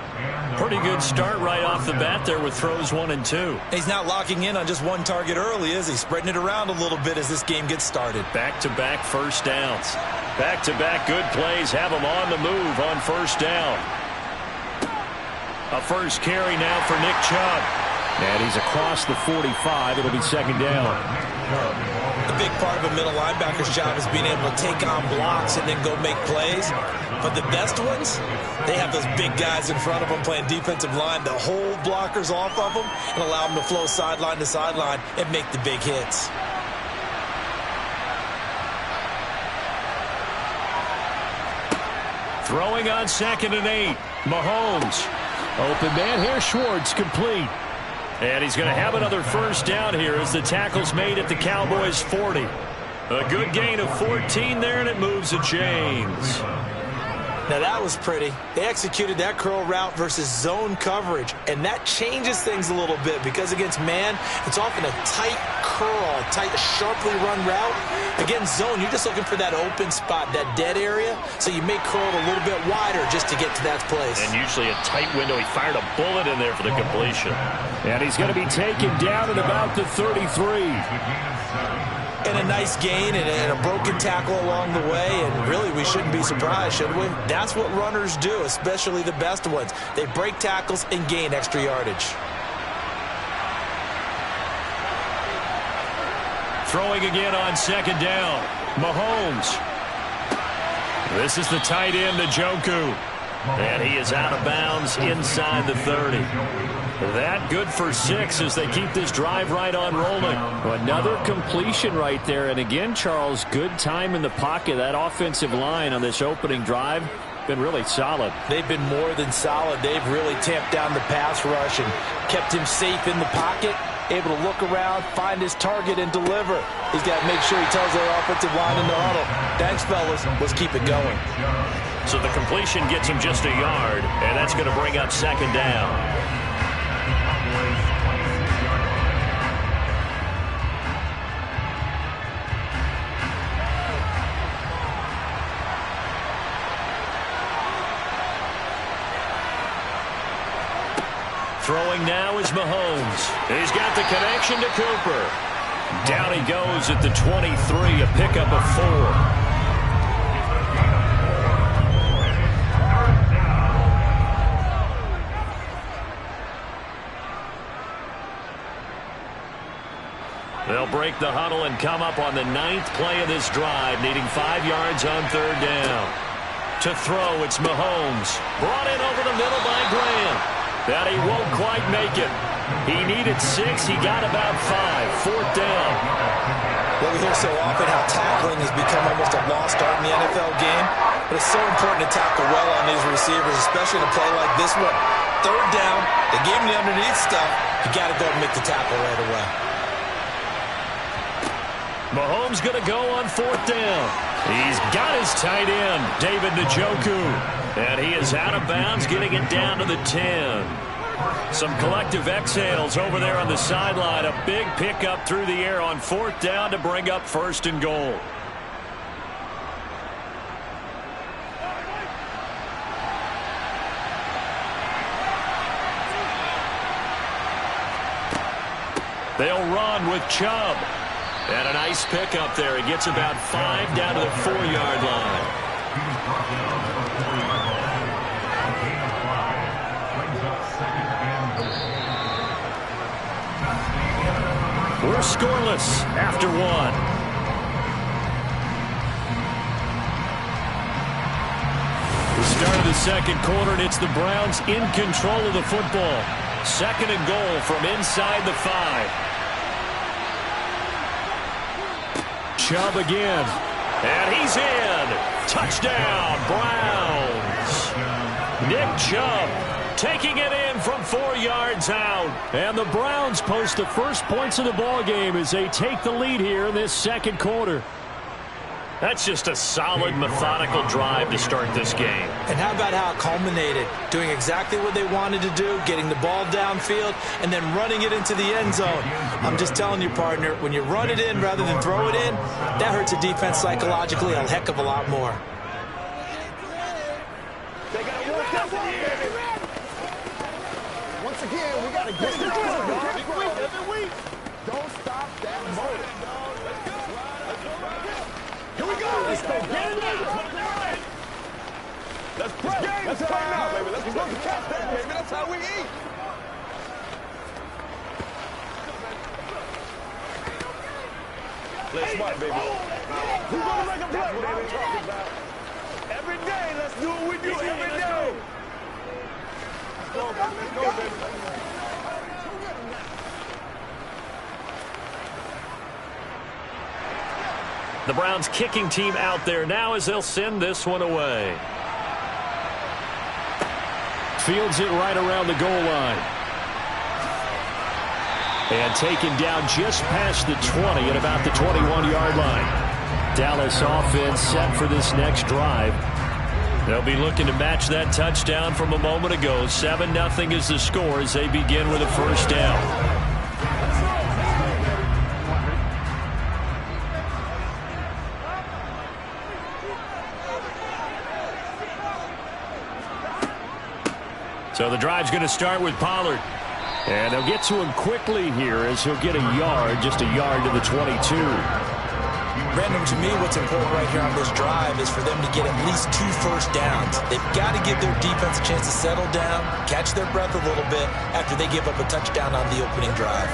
Pretty good start right off the bat there with throws 1 and 2. He's not locking in on just one target early, is he? Spreading it around a little bit as this game gets started. Back-to-back first downs. Back-to-back good plays have him on the move on first down. A first carry now for Nick Chubb. And he's across the 45. It'll be second down. The big part of a middle linebacker's job is being able to take on blocks and then go make plays. But the best ones, they have those big guys in front of them playing defensive line to hold blockers off of them and allow them to flow sideline to sideline and make the big hits. Throwing on 2nd and 8. Mahomes. Open man here, Schwartz, complete. And he's going to have another first down here as the tackle's made at the Cowboys' 40. A good gain of 14 there, and it moves the chains. Now that was pretty. They executed that curl route versus zone coverage, and that changes things a little bit because against man, it's often a tight curl, tight, sharply run route. Against zone, you're just looking for that open spot, that dead area, so you may curl it a little bit wider just to get to that place. And usually a tight window. He fired a bullet in there for the completion. And he's going to be taken down at about the 33. And a nice gain and a broken tackle along the way, and really we shouldn't be surprised, should we? That's what runners do, especially the best ones. They break tackles and gain extra yardage. Throwing again on 2nd down. Mahomes. This is the tight end, Njoku. And he is out of bounds inside the 30. That good for 6 as they keep this drive right on rolling. Another completion right there. And again, Charles, good time in the pocket. That offensive line on this opening drive been really solid. They've been more than solid. They've really tamped down the pass rush and kept him safe in the pocket, able to look around, find his target, and deliver. He's got to make sure he tells their offensive line in the huddle, thanks, fellas, let's keep it going. So the completion gets him just a yard, and that's going to bring up 2nd down. Throwing now is Mahomes. He's got the connection to Cooper. Down he goes at the 23, a pickup of 4. They'll break the huddle and come up on the 9th play of this drive, needing 5 yards on 3rd down. To throw, it's Mahomes. Brought in over the middle by Graham. That he won't quite make it. He needed 6. He got about 5. 4th down. Well, we hear so often how tackling has become almost a lost art in the NFL game, but it's so important to tackle well on these receivers, especially in a play like this one. 3rd down, they gave him the underneath stuff. You got to go and make the tackle right away. Mahomes going to go on 4th down. He's got his tight end, David Njoku. And he is out of bounds, getting it down to the 10. Some collective exhales over there on the sideline. A big pickup through the air on 4th down to bring up 1st and goal. They'll run with Chubb. And a nice pickup there. He gets about 5 down to the 4-yard line. He's brought down to the 40-yard line. A gain of 5 brings up 2nd and goal. That's the end of the first. We're scoreless after 1. The start of the second quarter, and it's the Browns in control of the football. 2nd and goal from inside the 5. Chubb again. And he's in. Touchdown, Browns. Nick Chubb taking it in from 4 yards out. And the Browns post the first points of the ball game as they take the lead here in this second quarter. That's just a solid, methodical drive to start this game. And how about how it culminated? Doing exactly what they wanted to do, getting the ball downfield, and then running it into the end zone. I'm just telling you, partner, when you run it in rather than throw it in, that hurts a defense psychologically a heck of a lot more. They got to work that one, baby. Once again, we got to get this one. Every week. Don't stop that motor. Here we go. Let's go. Get it in. Let's play. Let's play now, baby. Let's go catch that, baby. That's how we eat. Play smart, baby. Who's going to make a play, baby? Every day, let's do what we do every day. Let's go, baby. Let's go, baby. The Browns kicking team out there now as they'll send this one away. Fields it right around the goal line. And taken down just past the 20 at about the 21-yard line. Dallas offense set for this next drive. They'll be looking to match that touchdown from a moment ago. 7-0 is the score as they begin with a first down. So the drive's going to start with Pollard. And they'll get to him quickly here as he'll get a yard, just a yard to the 22. Brandon, to me, what's important right here on this drive is for them to get at least 2 first downs. They've got to give their defense a chance to settle down, catch their breath a little bit after they give up a touchdown on the opening drive.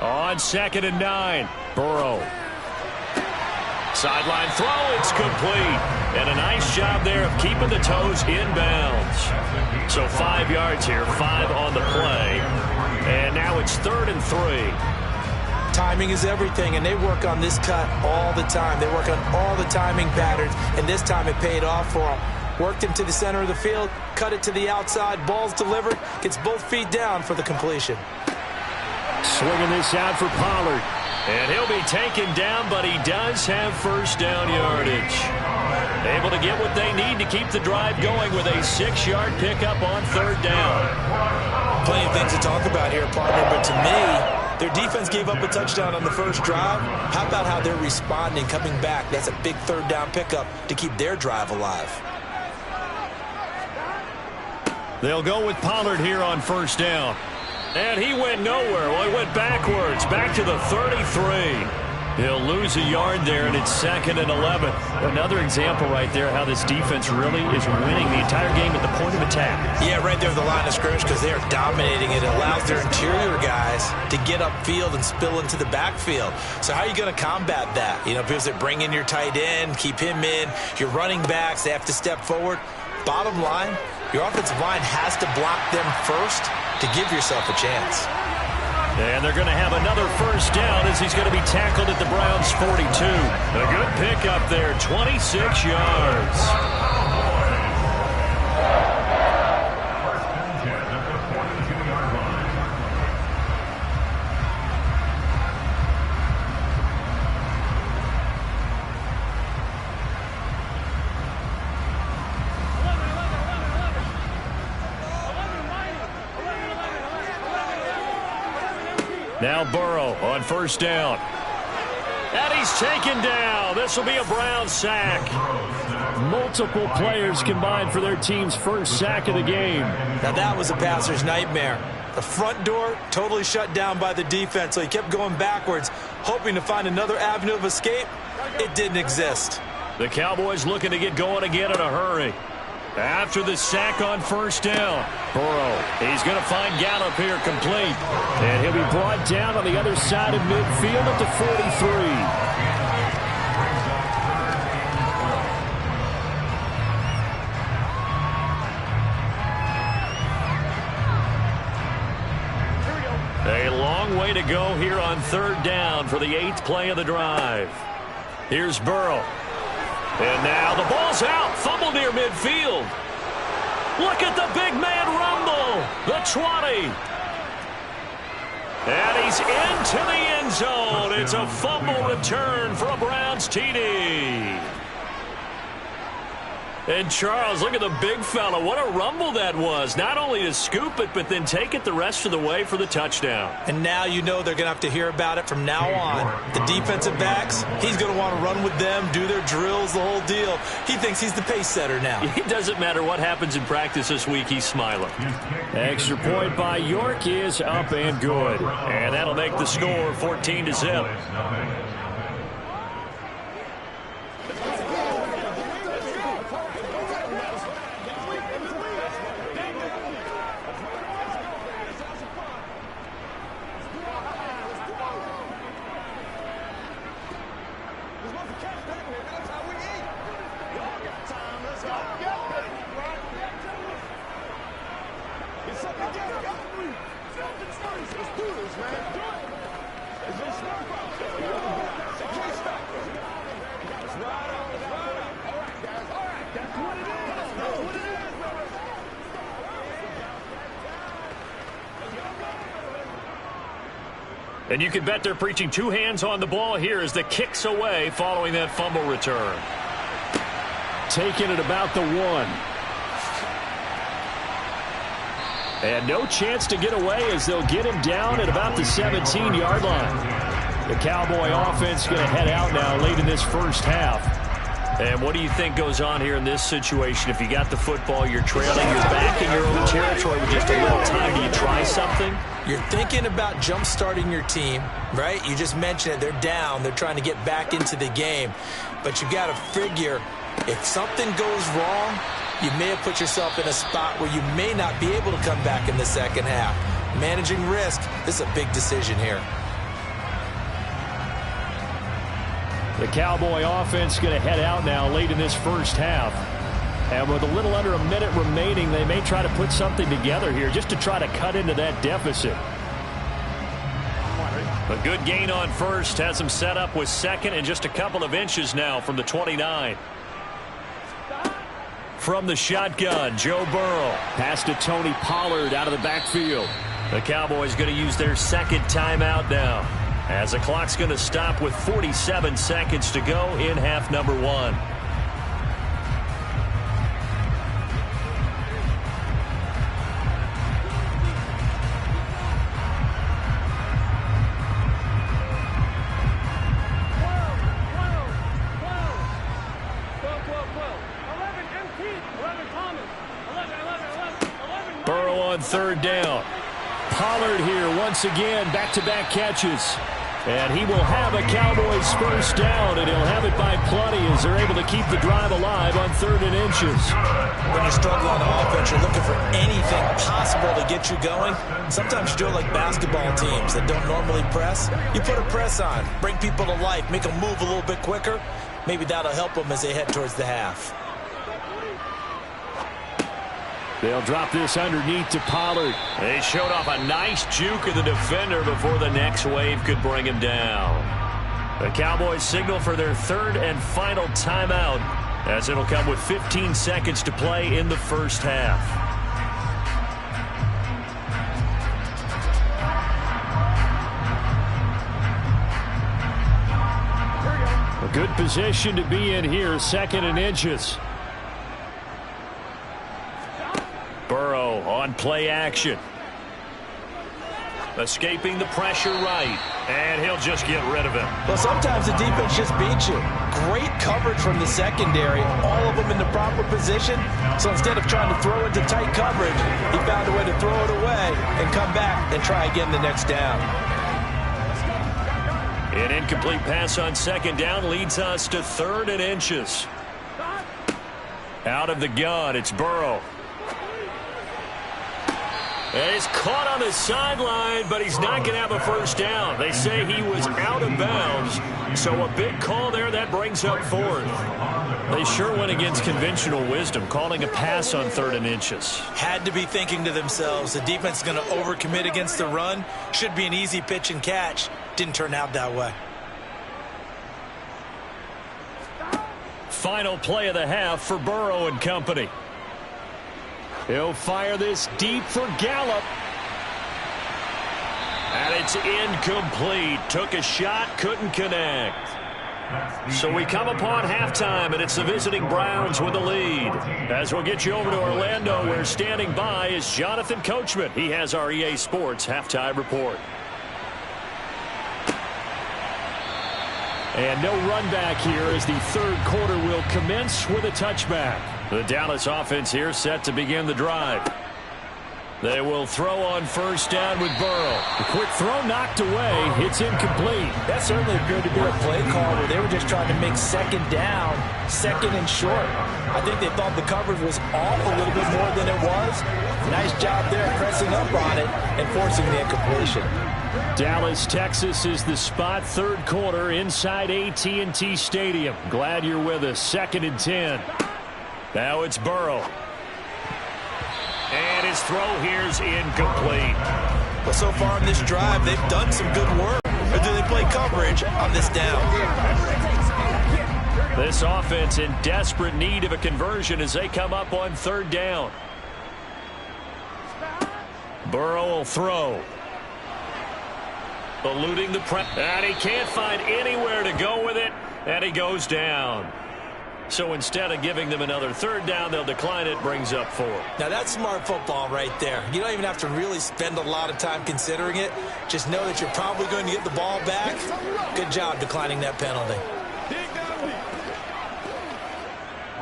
On 2nd and 9, Burrow. Sideline throw, it's complete. And a nice job there of keeping the toes inbounds. So 5 yards here, 5 on the play. And now it's 3rd and 3. Timing is everything, and they work on this cut all the time. They work on all the timing patterns, and this time it paid off for them. Worked him to the center of the field, cut it to the outside, ball's delivered, gets both feet down for the completion. Swinging this out for Pollard. And he'll be taken down, but he does have first down yardage. Able to get what they need to keep the drive going with a 6-yard pickup on 3rd down. Plenty of things to talk about here, partner, but to me, their defense gave up a touchdown on the first drive. How about how they're responding, coming back? That's a big 3rd down pickup to keep their drive alive. They'll go with Pollard here on first down. And he went nowhere. Well, he went backwards, back to the 33. He'll lose a yard there, and it's 2nd and 11. Another example right there how this defense really is winning the entire game at the point of attack. Yeah, right there at the line of scrimmage because they are dominating it. It allows their interior guys to get upfield and spill into the backfield. So how are you going to combat that? You know, because they bring in your tight end, keep him in. Your running backs, they have to step forward. Bottom line, your offensive line has to block them first to give yourself a chance. And they're going to have another first down as he's going to be tackled at the Browns' 42. A good pickup there, 26 yards. Now Burrow on first down. And he's taken down. This will be a Brown sack. Multiple players combined for their team's first sack of the game. Now that was a passer's nightmare. The front door totally shut down by the defense, so he kept going backwards, hoping to find another avenue of escape. It didn't exist. The Cowboys looking to get going again in a hurry. After the sack on first down, Burrow, he's going to find Gallup here complete. And he'll be brought down on the other side of midfield at the 43. A long way to go here on third down for the 8th play of the drive. Here's Burrow. And now the ball's out. Fumble near midfield. Look at the big man rumble. The 20. And he's into the end zone. It's a fumble return for a Browns TD. And Charles, look at the big fella. What a rumble that was. Not only to scoop it, but then take it the rest of the way for the touchdown. And now you know they're going to have to hear about it from now on. The defensive backs, he's going to want to run with them, do their drills, the whole deal. He thinks he's the pace setter now. It doesn't matter what happens in practice this week, he's smiling. Extra point by York is up and good. And that'll make the score 14-0. And you can bet they're preaching two hands on the ball here as the kick's away following that fumble return. Taking it about the 1. And no chance to get away as they'll get him down at about the 17-yard line. The Cowboy offense going to head out now late in this first half. And what do you think goes on here in this situation? If you got the football, you're trailing, you're back in your own territory with just a little time. Do you try something? You're thinking about jump-starting your team, right? You just mentioned it. They're down. They're trying to get back into the game. But you got to figure if something goes wrong, you may have put yourself in a spot where you may not be able to come back in the second half. Managing risk, this is a big decision here. The Cowboy offense going to head out now late in this first half. And with a little under a minute remaining, they may try to put something together here just to try to cut into that deficit. A good gain on first has him set up with second and just a couple of inches now from the 29. From the shotgun, Joe Burrow. Pass to Tony Pollard out of the backfield. The Cowboys going to use their second timeout now, as the clock's going to stop with 47 seconds to go in half number 1. Burrow on third down. Pollard here once again, back-to-back catches. And he will have a Cowboys first down, and he'll have it by plenty as they're able to keep the drive alive on 3rd and inches. When you struggle on offense, you're looking for anything possible to get you going. Sometimes you do it like basketball teams that don't normally press. You put a press on, bring people to life, make them move a little bit quicker. Maybe that'll help them as they head towards the half. They'll drop this underneath to Pollard. They showed off a nice juke of the defender before the next wave could bring him down. The Cowboys signal for their third and final timeout, as it'll come with 15 seconds to play in the first half. A good position to be in here, 2nd and inches. Burrow on play action. Escaping the pressure right. And he'll just get rid of him. Well, sometimes the defense just beats you. Great coverage from the secondary. All of them in the proper position. So instead of trying to throw into tight coverage, he found a way to throw it away and come back and try again the next down. An incomplete pass on second down leads us to 3rd and inches. Out of the gun, it's Burrow. And he's caught on the sideline, but he's not going to have a first down. They say he was out of bounds, so a big call there that brings up 4th. They sure went against conventional wisdom, calling a pass on 3rd and inches. Had to be thinking to themselves, the defense is going to overcommit against the run. Should be an easy pitch and catch. Didn't turn out that way. Final play of the half for Burrow and company. He'll fire this deep for Gallup. And it's incomplete. Took a shot, couldn't connect. So we come upon halftime, and it's the visiting Browns with the lead. As we'll get you over to Orlando, where standing by is Jonathan Coachman. He has our EA Sports halftime report. And no run back here as the 3rd quarter will commence with a touchback. The Dallas offense here set to begin the drive. They will throw on first down with Burrow. The quick throw knocked away. It's incomplete. That certainly appeared to be a play call where they were just trying to make second down, 2nd and short. I think they thought the coverage was off a little bit more than it was. Nice job there pressing up on it and forcing the incompletion. Dallas, Texas is the spot, 3rd quarter inside AT&T Stadium. Glad you're with us. 2nd and 10. Now it's Burrow. And his throw here's incomplete. But so far in this drive, they've done some good work. Or do they play coverage on this down? This offense in desperate need of a conversion as they come up on 3rd down. Burrow will throw. Eluding the press. And he can't find anywhere to go with it. And he goes down. So instead of giving them another 3rd down, they'll decline it. Brings up 4. Now that's smart football right there. You don't even have to really spend a lot of time considering it. Just know that you're probably going to get the ball back. Good job declining that penalty.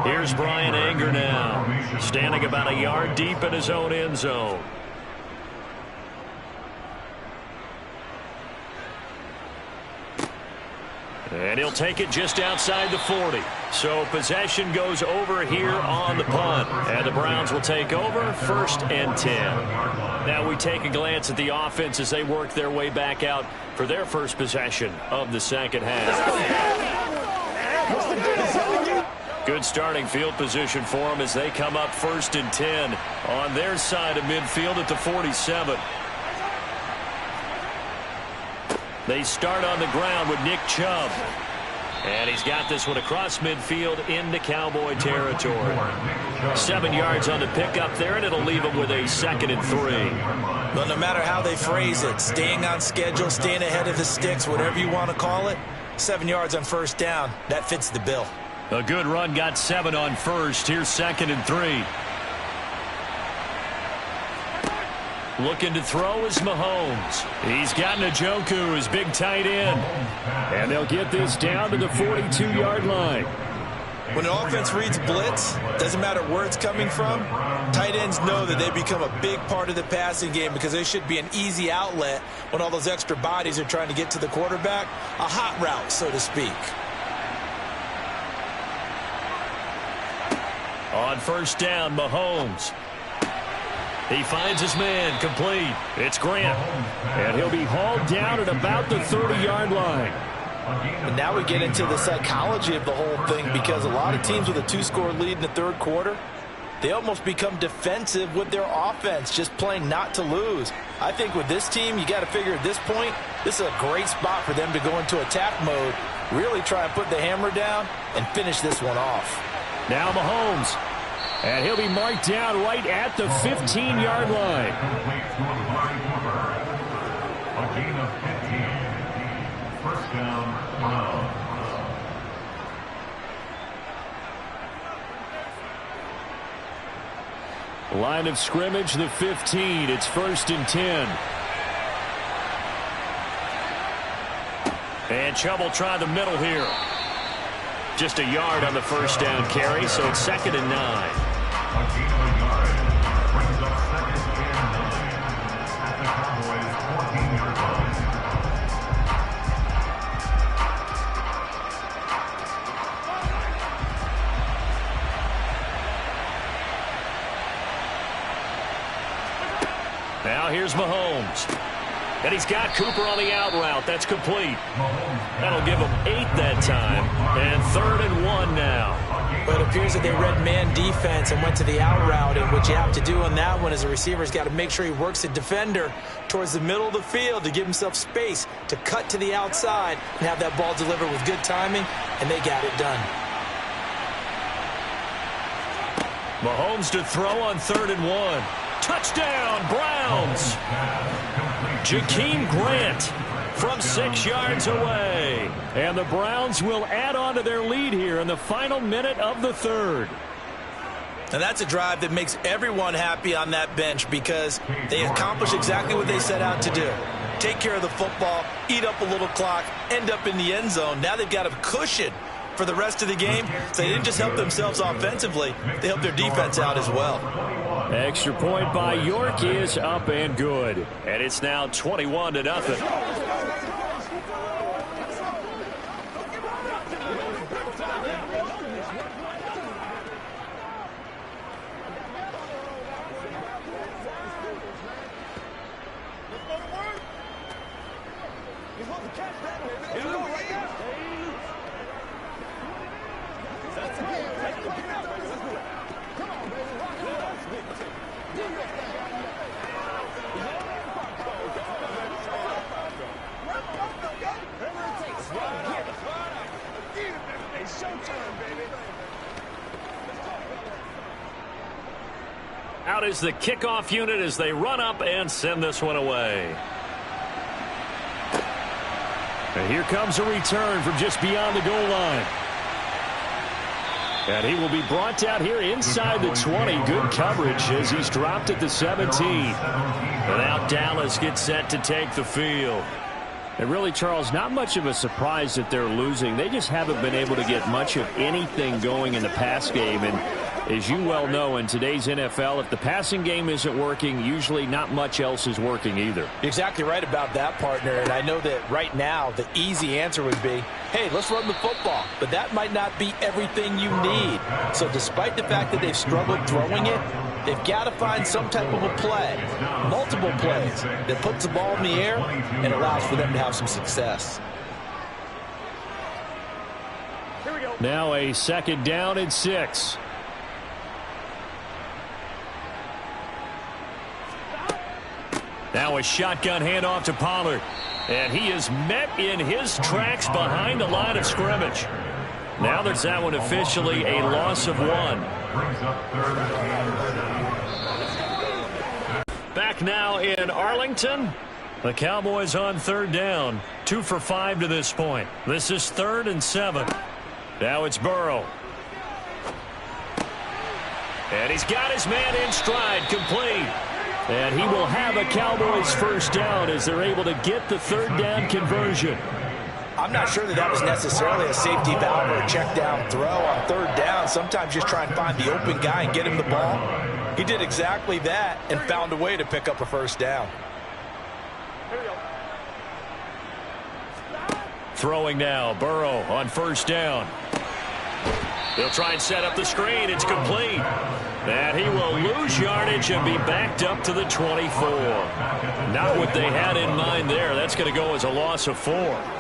Here's Brian Anger now, standing about a yard deep in his own end zone. And he'll take it just outside the 40. So possession goes over here on the punt. And the Browns will take over 1st and 10. Now we take a glance at the offense as they work their way back out for their first possession of the 2nd half. Good starting field position for them as they come up 1st and 10 on their side of midfield at the 47. They start on the ground with Nick Chubb. And he's got this one across midfield into Cowboy territory. 7 yards on the pickup there, and it'll leave him with a 2nd and 3. Well, no matter how they phrase it, staying on schedule, staying ahead of the sticks, whatever you want to call it, 7 yards on first down, that fits the bill. A good run got 7 on first. Here's 2nd and 3. Looking to throw is Mahomes. He's got Njoku, his big tight end. And they'll get this down to the 42-yard line. When an offense reads blitz, doesn't matter where it's coming from, tight ends know that they become a big part of the passing game because they should be an easy outlet when all those extra bodies are trying to get to the quarterback. A hot route, so to speak. On first down, Mahomes. He finds his man, complete. It's Grant. And he'll be hauled down at about the 30-yard line. And now we get into the psychology of the whole thing because a lot of teams with a 2-score lead in the 3rd quarter, they almost become defensive with their offense, just playing not to lose. I think with this team, you got to figure at this point, this is a great spot for them to go into attack mode, really try and put the hammer down and finish this one off. Now Mahomes. And he'll be marked down right at the 15-yard line. A gain of 15. First down, Browns. Line of scrimmage, the 15. It's 1st and 10. And trouble trying the middle here. Just a yard on the first down carry, so it's 2nd and 9. A gain of a yard brings up 2nd and 9 at the Cowboys' 14-yard line. Now here's Mahomes. And he's got Cooper on the out route. That's complete. That'll give him 8 that time. And 3rd and 1 now. But it appears that they read man defense and went to the out route. And what you have to do on that one as a receiver's got to make sure he works the defender towards the middle of the field to give himself space to cut to the outside and have that ball delivered with good timing. And they got it done. Mahomes to throw on 3rd and 1. Touchdown, Browns. Jakeem Grant from 6 yards away. And the Browns will add on to their lead here in the final minute of the 3rd. And that's a drive that makes everyone happy on that bench because they accomplish exactly what they set out to do. Take care of the football, eat up a little clock, end up in the end zone. Now they've got a cushion for the rest of the game. So they didn't just help themselves offensively, they helped their defense out as well. Extra point by York is up and good. And it's now 21-0. Out is the kickoff unit as they run up and send this one away. And here comes a return from just beyond the goal line. And he will be brought out here inside the 20. Good coverage as he's dropped at the 17. And now Dallas gets set to take the field. And really, Charles, not much of a surprise that they're losing. They just haven't been able to get much of anything going in the pass game. And as you well know, in today's NFL, if the passing game isn't working, usually not much else is working either. You're exactly right about that, partner. And I know that right now the easy answer would be, hey, let's run the football. But that might not be everything you need. So despite the fact that they've struggled throwing it, they've got to find some type of a play, multiple plays, that puts the ball in the air and allows for them to have some success. Now a 2nd down and 6. Now a shotgun handoff to Pollard. And he is met in his tracks behind the line of scrimmage. Now there's that one officially a loss of 1. Back now in Arlington. The Cowboys on 3rd down. 2 for 5 to this point. This is 3rd and 7. Now it's Burrow. And he's got his man in stride, complete. And he will have a Cowboys 1st down as they're able to get the 3rd down conversion. I'm not sure that was necessarily a safety valve or a check down throw on 3rd down. Sometimes just try and find the open guy and get him the ball. He did exactly that and found a way to pick up a 1st down. Throwing now, Burrow on 1st down. They'll try and set up the screen. It's complete. And he will lose yardage and be backed up to the 24. Not what they had in mind there. That's going to go as a loss of 4.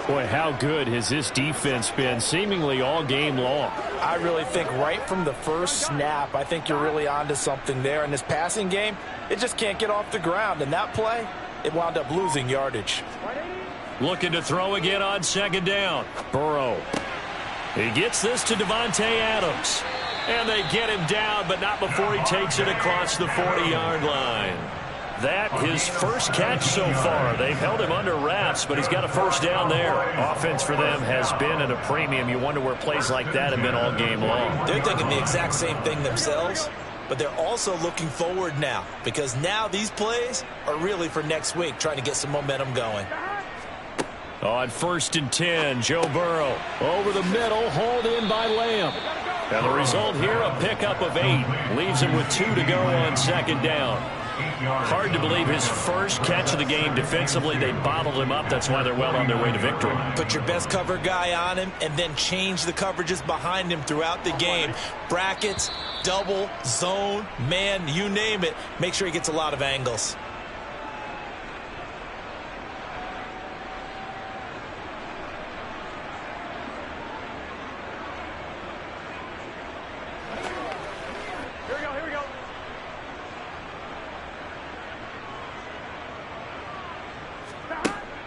Boy, how good has this defense been seemingly all game long? I really think right from the first snap, I think you're really onto something there. In this passing game, it just can't get off the ground. And that play, it wound up losing yardage. Looking to throw again on 2nd down. Burrow. He gets this to Davante Adams. And they get him down, but not before he takes it across the 40-yard line. That his first catch so far. They've held him under wraps, but he's got a 1st down there. Offense for them has been at a premium. You wonder where plays like that have been all game long. They're thinking the exact same thing themselves, but they're also looking forward now because now these plays are really for next week, trying to get some momentum going. On 1st and 10, Joe Burrow over the middle, hauled in by Lamb. And the result here, a pickup of 8. Leaves him with 2 to go on 2nd down. Hard to believe his first catch of the game defensively. They bottled him up. That's why they're well on their way to victory. Put your best cover guy on him and then change the coverages behind him throughout the game. Brackets, double, zone, man, you name it. Make sure he gets a lot of angles.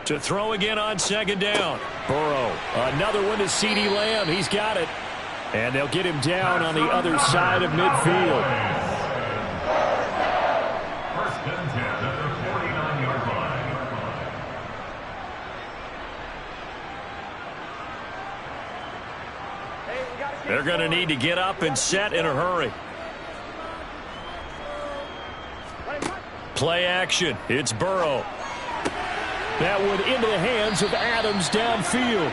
To throw again on 2nd down. Burrow, another one to CeeDee Lamb. He's got it. And they'll get him down on the other side of midfield. 1st and 10 at the 49-yard line. They're going to need to get up and set in a hurry. Play action. It's Burrow. That one into the hands of Adams downfield.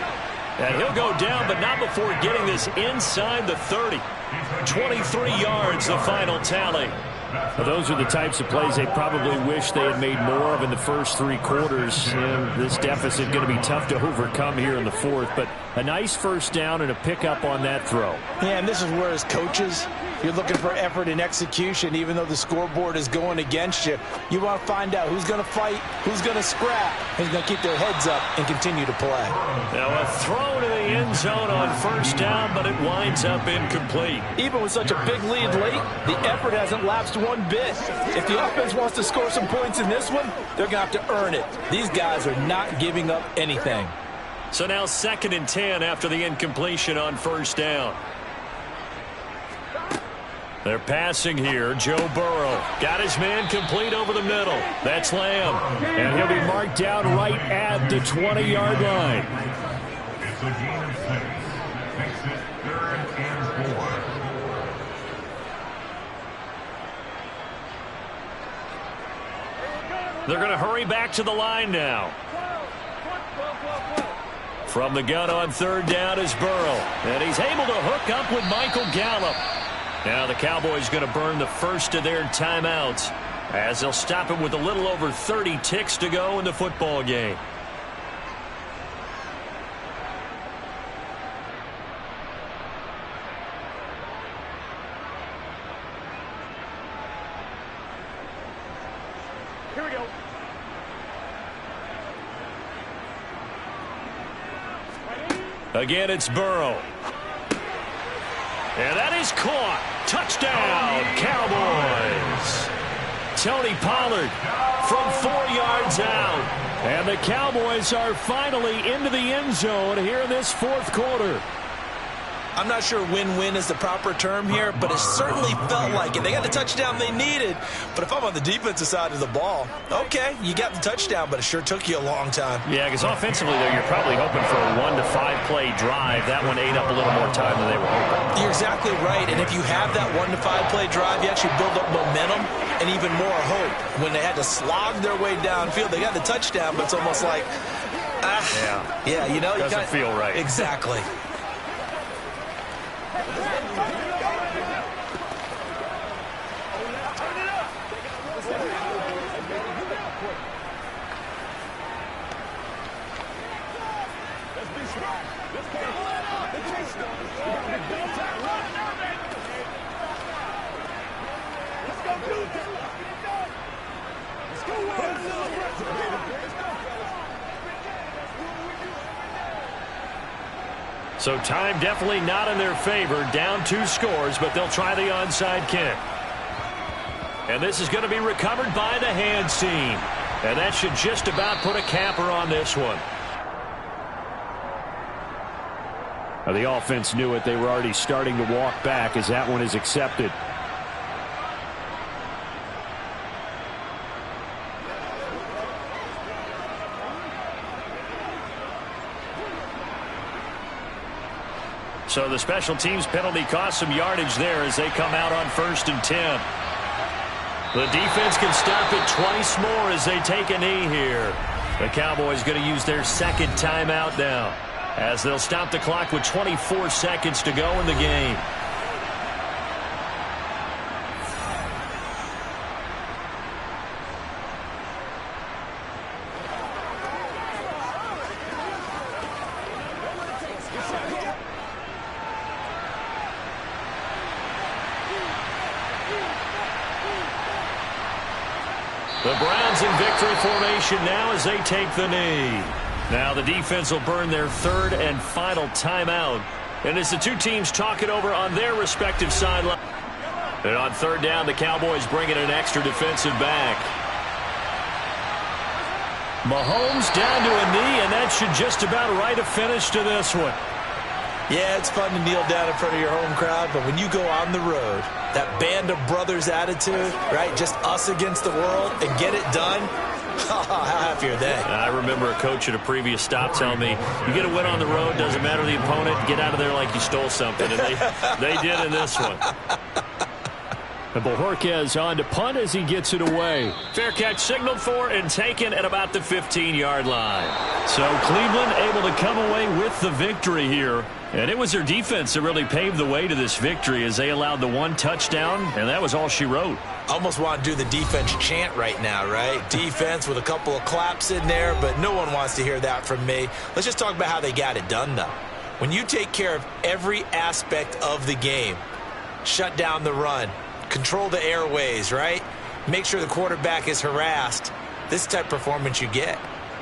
And he'll go down, but not before getting this inside the 30. 23 yards, the final tally. Well, those are the types of plays they probably wish they had made more of in the first 3 quarters. And this deficit going to be tough to overcome here in the 4th. But a nice 1st down and a pickup on that throw. Yeah, and this is where as coaches, you're looking for effort and execution, even though the scoreboard is going against you. You want to find out who's going to fight, who's going to scrap, who's going to keep their heads up and continue to play. Now a throw to the end zone on 1st down, but it winds up incomplete. Even with such a big lead late, the effort hasn't lapsed one bit. If the offense wants to score some points in this one, they're going to have to earn it. These guys are not giving up anything. So now 2nd and 10 after the incompletion on 1st down. They're passing here. Joe Burrow got his man complete over the middle. That's Lamb. And he'll be marked down right at the 20-yard line. It's a gain of 6. Makes it 3rd and 4. They're going to hurry back to the line now. From the gun on 3rd down is Burrow. And he's able to hook up with Michael Gallup. Now the Cowboys going to burn the first of their timeouts as they'll stop him with a little over 30 ticks to go in the football game. Here we go. Again, it's Burrow. And that is caught. Touchdown, Cowboys. Tony Pollard from 4 yards out. And the Cowboys are finally into the end zone here in this 4th quarter. I'm not sure win-win is the proper term here, but it certainly felt like it. They got the touchdown they needed, but if I'm on the defensive side of the ball, okay, you got the touchdown, but it sure took you a long time. Yeah, because offensively, though, you're probably hoping for a 1 to 5 play drive. That one ate up a little more time than they were hoping. You're exactly right, and if you have that 1 to 5 play drive, you actually build up momentum and even more hope. When they had to slog their way downfield, they got the touchdown, but it's almost like, yeah, you know, doesn't feel right. Exactly. So time definitely not in their favor. Down 2 scores, but they'll try the onside kick. And this is going to be recovered by the hands team. And that should just about put a capper on this one. Now, the offense knew it. They were already starting to walk back as that one is accepted. So the special teams penalty cost some yardage there as they come out on 1st and 10. The defense can stop it twice more as they take a knee here. The Cowboys going to use their second timeout now, as they'll stop the clock with 24 seconds to go in the game. The Browns in victory formation now as they take the knee. Now the defense will burn their third and final timeout. And as the two teams talk it over on their respective sideline. And on third down, the Cowboys bring in an extra defensive back. Mahomes down to a knee, and that should just about write a finish to this one. Yeah, it's fun to kneel down in front of your home crowd, but when you go on the road, that band of brothers attitude, right, just us against the world, and get it done, how happy are they? I remember a coach at a previous stop telling me, you get a win on the road, doesn't matter the opponent, get out of there like you stole something, and they did in this one. And Bojorquez on to punt as he gets it away. Fair catch signaled for and taken at about the 15-yard line. So Cleveland able to come away with the victory here. And it was their defense that really paved the way to this victory as they allowed the one touchdown, and that was all she wrote. Almost want to do the defense chant right now, right? Defense with a couple of claps in there, but no one wants to hear that from me. Let's just talk about how they got it done, though. When you take care of every aspect of the game, shut down the run, control the airways, right? Make sure the quarterback is harassed. This type of performance you get.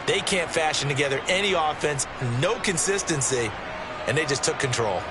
They can't fashion together any offense, no consistency, and they just took control.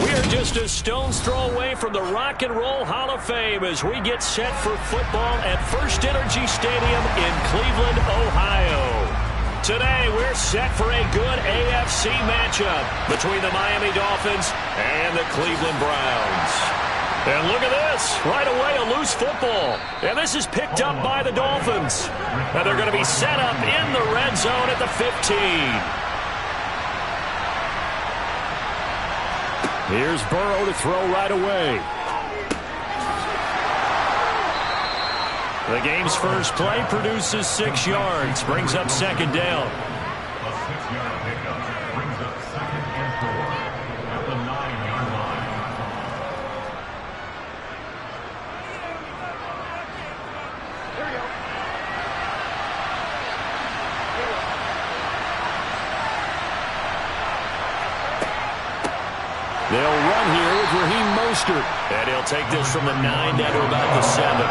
We are just a stone's throw away from the Rock and Roll Hall of Fame as we get set for football at First Energy Stadium in Cleveland, Ohio. Today, we're set for a good AFC matchup between the Miami Dolphins and the Cleveland Browns. And look at this. Right away, a loose football. And this is picked up by the Dolphins. And they're going to be set up in the red zone at the 15. Here's Burrow to throw right away. The game's first play produces 6 yards, brings up second down. A 6-yard pickup brings up 2nd and 4 at the 9-yard line. They'll run here with Raheem Mostert. And he'll take this from the 9 down to about the 7.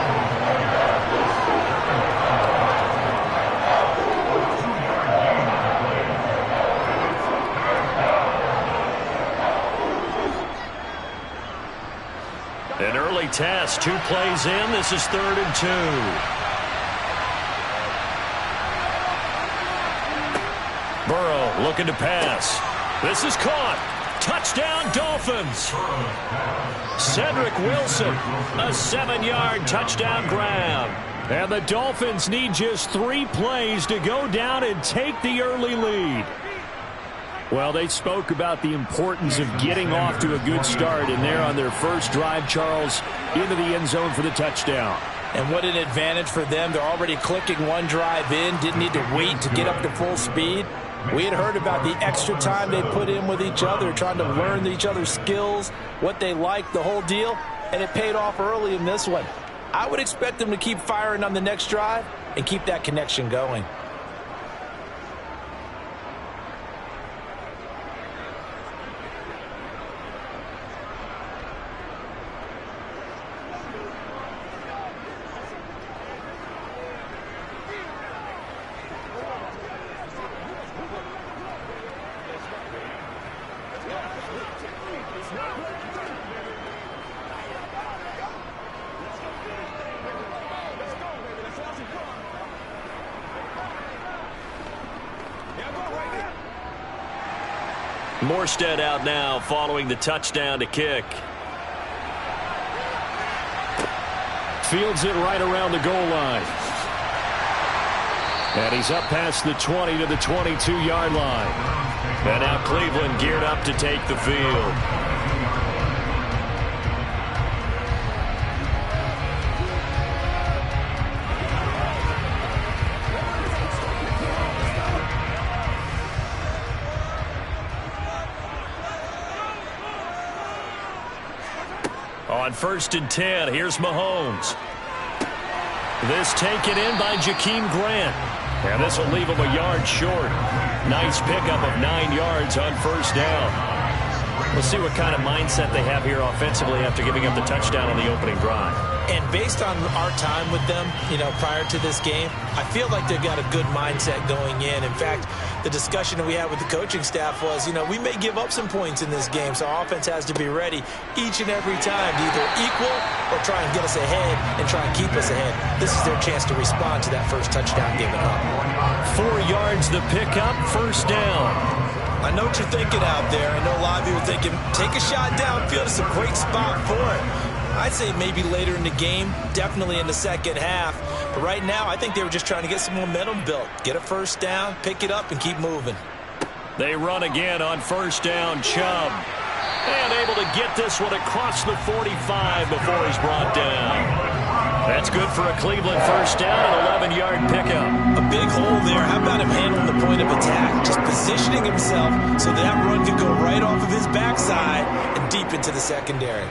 An early test, 2 plays in. This is 3rd and 2. Burrow looking to pass. This is caught. Touchdown, Dolphins. Cedric Wilson, a 7-yard touchdown grab. And the Dolphins need just 3 plays to go down and take the early lead. Well, they spoke about the importance of getting off to a good start, and they're on their first drive, Charles, into the end zone for the touchdown. And what an advantage for them. They're already clicking 1 drive in, didn't need to wait to get up to full speed. We had heard about the extra time they put in with each other, trying to learn each other's skills, what they like, the whole deal, and it paid off early in this one. I would expect them to keep firing on the next drive and keep that connection going. Morstead out now following the touchdown to kick. Fields it right around the goal line. And he's up past the 20 to the 22-yard line. And now Cleveland geared up to take the field. On 1st and 10, here's Mahomes. This taken in by Jakeem Grant. And this will leave him a yard short. Nice pickup of 9 yards on 1st down. We'll see what kind of mindset they have here offensively after giving up the touchdown on the opening drive. And based on our time with them, prior to this game, I feel like they've got a good mindset going in. In fact, the discussion that we had with the coaching staff was, we may give up some points in this game, so our offense has to be ready each and every time to either equal or try and get us ahead and try and keep us ahead. This is their chance to respond to that first touchdown given up. 4 yards the pickup, 1st down. I know what you're thinking out there. I know a lot of you are thinking, take a shot downfield. It's a great spot for it. I'd say maybe later in the game, definitely in the second half. But right now, I think they were just trying to get some momentum built. Get a 1st down, pick it up, and keep moving. They run again on 1st down, Chubb. And able to get this one across the 45 before he's brought down. That's good for a Cleveland 1st down, an 11-yard pickup. A big hole there. How about him handling the point of attack? Just positioning himself so that run could go right off of his backside and deep into the secondary.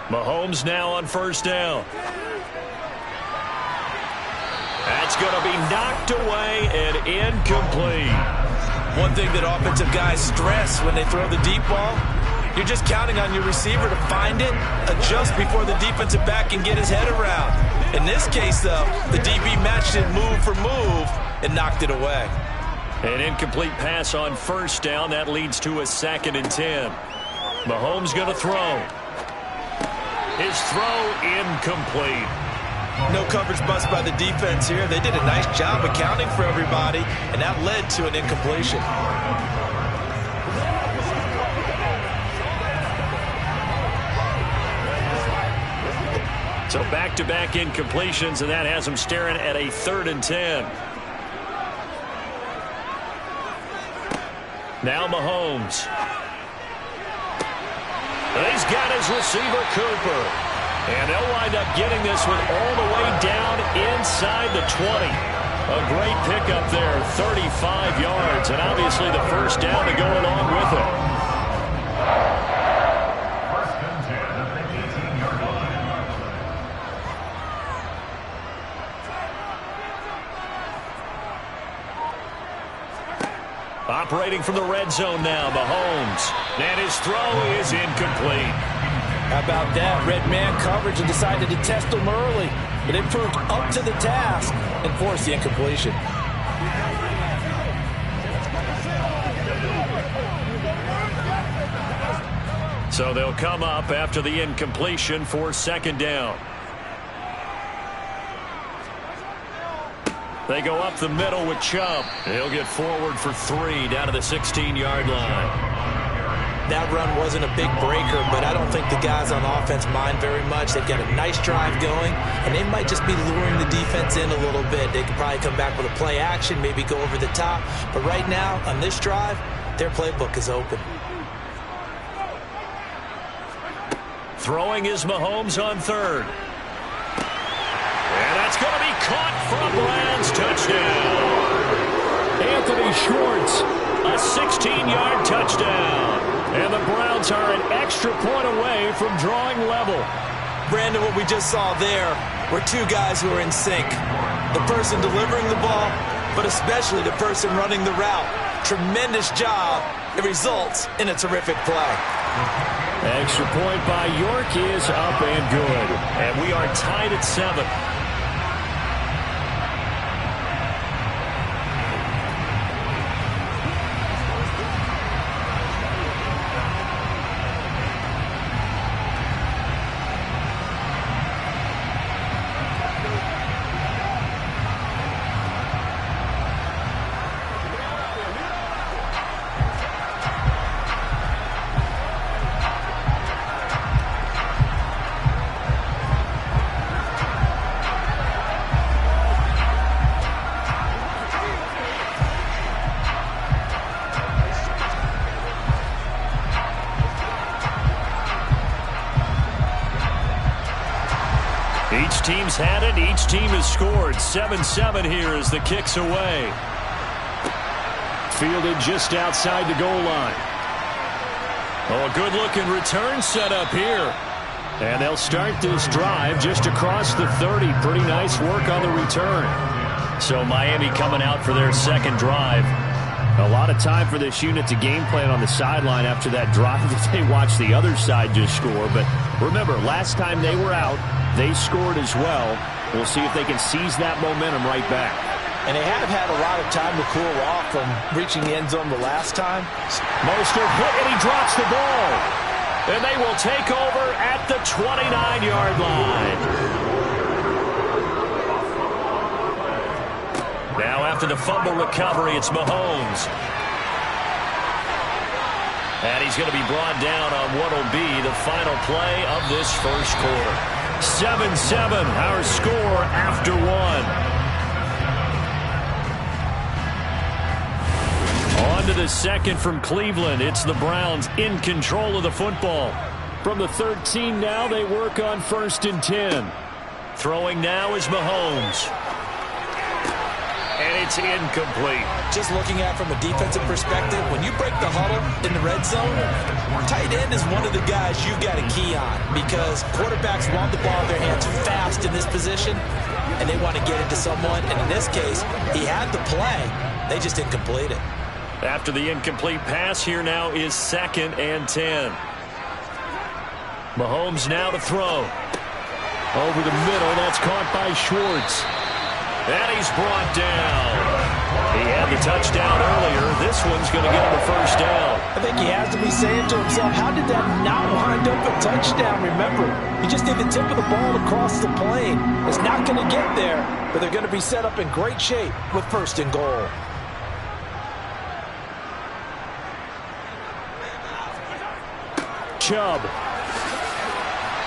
Mahomes now on 1st down. That's going to be knocked away and incomplete. One thing that offensive guys stress when they throw the deep ball, You're just counting on your receiver to find it, adjust before the defensive back can get his head around. In this case, though, the DB matched it move for move and knocked it away. An incomplete pass on first down. That leads to a 2nd and 10. Mahomes going to throw. His throw incomplete. No coverage bust by the defense here. They did a nice job accounting for everybody, and that led to an incompletion. So back-to-back incompletions, and that has him staring at a 3rd and 10. Now Mahomes. And he's got his receiver, Cooper. And they'll wind up getting this one all the way down inside the 20. A great pickup there, 35 yards, and obviously the first down to go along with it. First and 10 at the 18-yard line. Operating from the red zone now, Mahomes. And his throw is incomplete. How about that? Red man coverage and decided to test them early. But they proved up to the task and forced the incompletion. So they'll come up after the incompletion for 2nd down. They go up the middle with Chubb. He'll get forward for 3 down to the 16-yard line. That run wasn't a big breaker, but I don't think the guys on offense mind very much. They've got a nice drive going, and they might just be luring the defense in a little bit. They could probably come back with a play action, maybe go over the top. But right now, on this drive, their playbook is open. Throwing is Mahomes on 3rd. And that's going to be caught for a Browns touchdown. Anthony Schwartz, a 16-yard touchdown. And the Browns are an extra point away from drawing level. Brandon, what we just saw there were two guys who are in sync. The person delivering the ball, but especially the person running the route. Tremendous job. It results in a terrific play. Extra point by York is up and good. And we are tied at 7. Each team's had it. Each team has scored. 7-7 here as the kick's away. Fielded just outside the goal line. Oh, a good-looking return set up here. And they'll start this drive just across the 30. Pretty nice work on the return. So Miami coming out for their 2nd drive. A lot of time for this unit to game plan on the sideline after that drive that they watched the other side just score. But remember, last time they were out, they scored as well. We'll see if they can seize that momentum right back. And they have had a lot of time to cool off from reaching the end zone the last time. Mostert hit and he drops the ball. And they will take over at the 29-yard line. Now after the fumble recovery, it's Mahomes. And he's going to be brought down on what will be the final play of this first quarter. 7-7, our score after 1. On to the 2nd from Cleveland. It's the Browns in control of the football. From the 13 now, they work on 1st and 10. Throwing now is Mahomes. And it's incomplete. Just looking at it from a defensive perspective, when you break the huddle in the red zone, tight end is one of the guys you've got to key on because quarterbacks want the ball in their hands fast in this position, and they want to get into someone. And in this case, he had the play. They just didn't complete it. After the incomplete pass, here now is 2nd and 10. Mahomes now to throw. Over the middle, that's caught by Schwartz. And he's brought down. He had the touchdown earlier. This one's going to get him a first down. I think he has to be saying to himself, how did that not wind up a touchdown? Remember, you just need the tip of the ball across the plane. It's not going to get there, but they're going to be set up in great shape with 1st and goal. Chubb.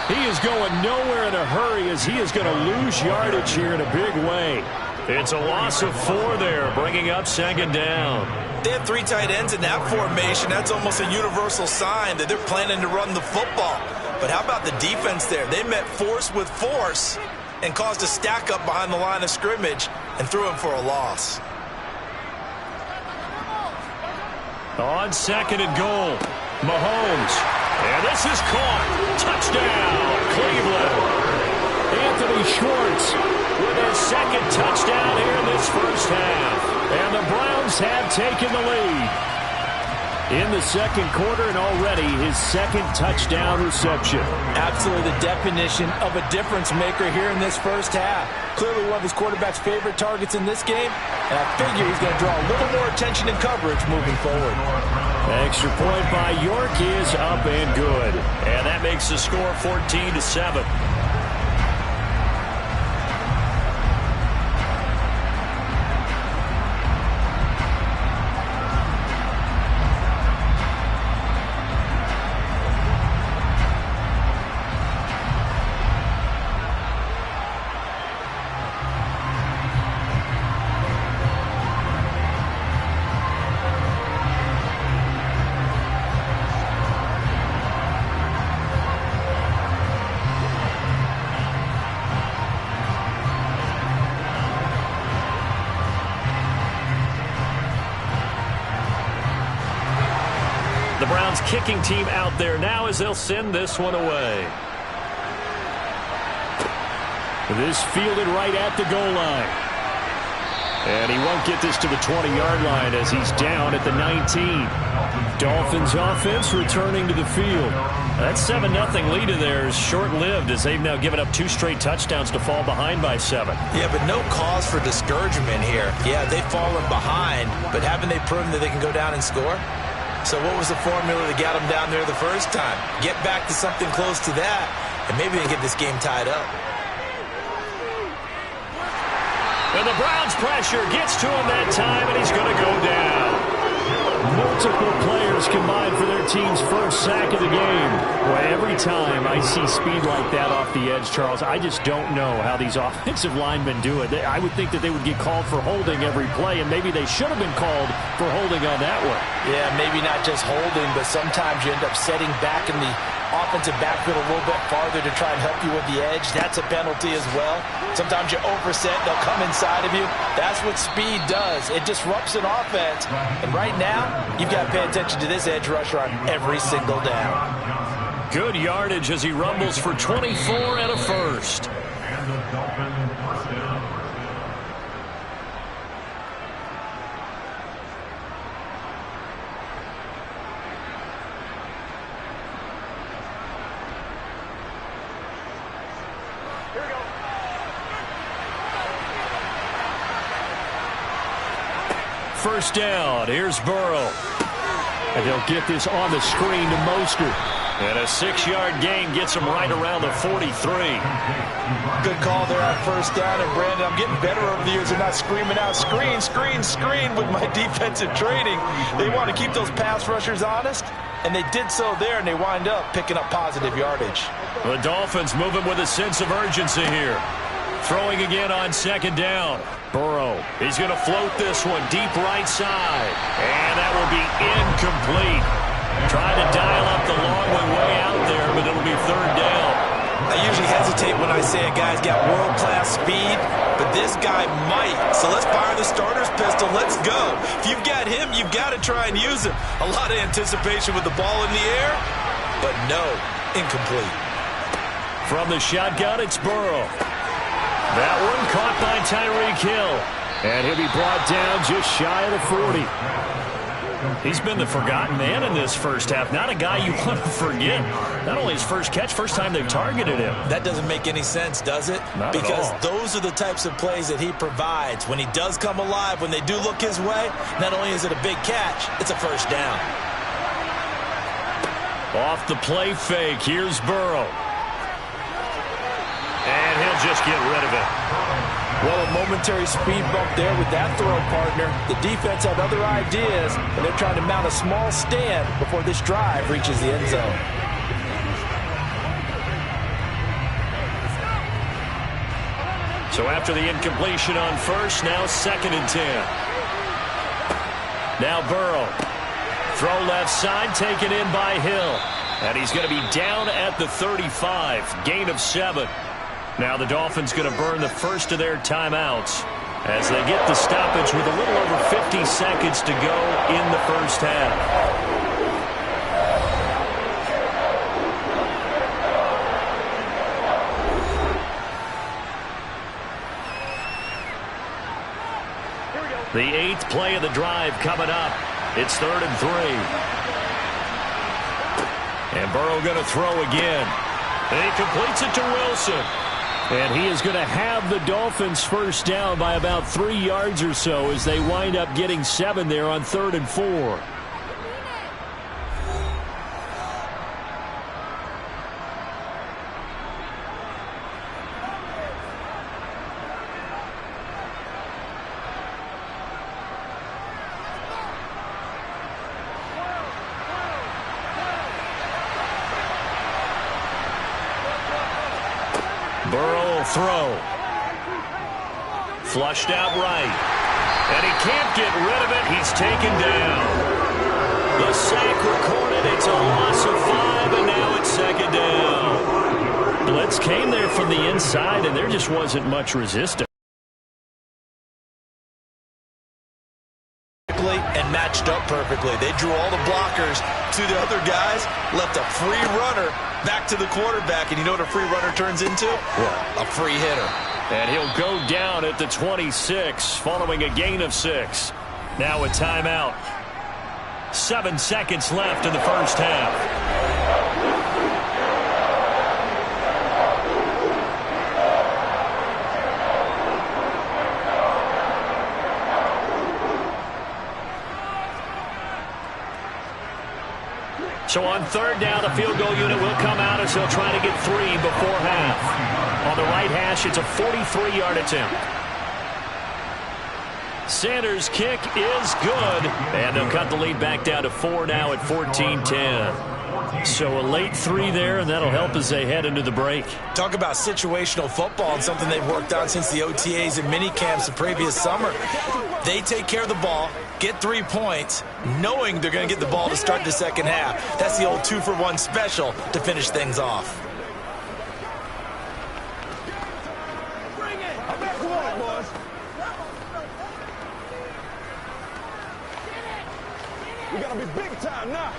He is going nowhere in a hurry as he is going to lose yardage here in a big way. It's a loss of 4 there, bringing up 2nd down. They have 3 tight ends in that formation. That's almost a universal sign that they're planning to run the football. But how about the defense there? They met force with force and caused a stack up behind the line of scrimmage and threw him for a loss. On 2nd and goal, Mahomes. And this is caught. Touchdown, Cleveland. Anthony Schwartz with his 2nd touchdown here in this first half. And the Browns have taken the lead in the 2nd quarter, and already his 2nd touchdown reception. Absolutely the definition of a difference maker here in this first half. Clearly one of his quarterback's favorite targets in this game, and I figure he's going to draw a little more attention and coverage moving forward. Extra point by York is up and good. And that makes the score 14-7. The Browns kicking team out there now as they'll send this one away. This fielded right at the goal line. And he won't get this to the 20-yard line as he's down at the 19. Dolphins offense returning to the field. That 7-0 lead of theirs short-lived as they've now given up 2 straight touchdowns to fall behind by 7. Yeah, but no cause for discouragement here. Yeah, they've fallen behind, but haven't they proven that they can go down and score? So what was the formula that got them down there the first time? Get back to something close to that, and maybe they get this game tied up. And the Browns pressure gets to him that time, and he's going to go down. Multiple players combined for their team's first sack of the game. Well, every time I see speed like that off the edge, Charles, I just don't know how these offensive linemen do it. I would think that they would get called for holding every play, and maybe they should have been called for holding on that one. Yeah, maybe not just holding, but sometimes you end up setting back in the offensive backfield a little bit farther to try and help you with the edge. That's a penalty as well. Sometimes you overset, they'll come inside of you. That's what speed does. It disrupts an offense. And right now, you've got to pay attention to this edge rusher on every single down. Good yardage as he rumbles for 24 and a first. And the Dolphins first down. First down. Here's Burrow. And they'll get this on the screen to Mostert. And a 6-yard gain gets him right around the 43. Good call there on first down. And, Brandon, I'm getting better over the years of not screaming out, screen, screen, screen with my defensive training. They want to keep those pass rushers honest, and they did so there, and they wind up picking up positive yardage. The Dolphins moving with a sense of urgency here. Throwing again on second down. Burrow, he's going to float this one deep right side. And that will be incomplete. Trying to dial up the long way out there, but it'll be third down. I usually hesitate when I say a guy's got world-class speed, but this guy might. So let's fire the starter's pistol. Let's go. If you've got him, you've got to try and use him. A lot of anticipation with the ball in the air, but no, incomplete. From the shotgun, it's Burrow. That one caught by Tyreek Hill. And he'll be brought down just shy of the 40. He's been the forgotten man in this first half. Not a guy you want to forget. Not only his first catch, first time they've targeted him. That doesn't make any sense, does it? Not because at all. Those are the types of plays that he provides. When he does come alive, when they do look his way, not only is it a big catch, it's a first down. Off the play fake, here's Burrow. And he'll just get rid of it. Well, a momentary speed bump there with that throw, partner. The defense had other ideas, and they're trying to mount a small stand before this drive reaches the end zone. So after the incompletion on first, now 2nd and 10. Now Burrow. Throw left side, taken in by Hill. And he's going to be down at the 35. Gain of 7. Now the Dolphins going to burn the first of their timeouts as they get the stoppage with a little over 50 seconds to go in the first half. The 8th play of the drive coming up. It's 3rd and 3. And Burrow going to throw again. And he completes it to Wilson. And he is going to have the Dolphins first down by about 3 yards or so as they wind up getting 7 there on 3rd and 4. Burrow will throw. Flushed out right. And he can't get rid of it. He's taken down. The sack recorded. It's a loss of 5, and now it's 2nd down. Blitz came there from the inside, and there just wasn't much resistance. And matched up perfectly. They drew all the blockers to the other guys, left a free runner back to the quarterback, and you know what a free runner turns into? What? A free hitter. And he'll go down at the 26 following a gain of 6. Now a timeout. 7 seconds left in the first half. So on 3rd down, the field goal unit will come out as they'll try to get 3 before half. On the right hash, it's a 43-yard attempt. Sanders' kick is good. And they'll cut the lead back down to 4 now at 14-10. So a late 3 there, and that'll help as they head into the break. Talk about situational football and something they've worked on since the OTAs and mini camps the previous summer. They take care of the ball, get 3 points, knowing they're going to get the ball to start the second half. That's the old 2-for-1 special to finish things off. We got to be big time now.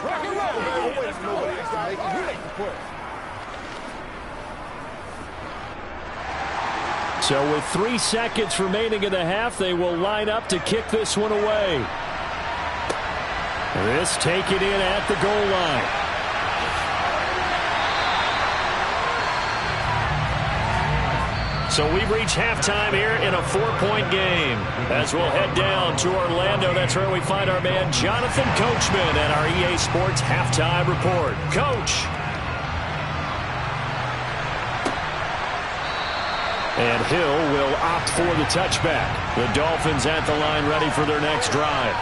Rock and roll. Don't wait for nobody else to make it. You make the play. So with 3 seconds remaining in the half, they will line up to kick this one away. This taken in at the goal line. So we've reached halftime here in a 4-point game. As we'll head down to Orlando, that's where we find our man Jonathan Coachman at our EA Sports Halftime Report. Coach. And Hill will opt for the touchback. The Dolphins at the line ready for their next drive.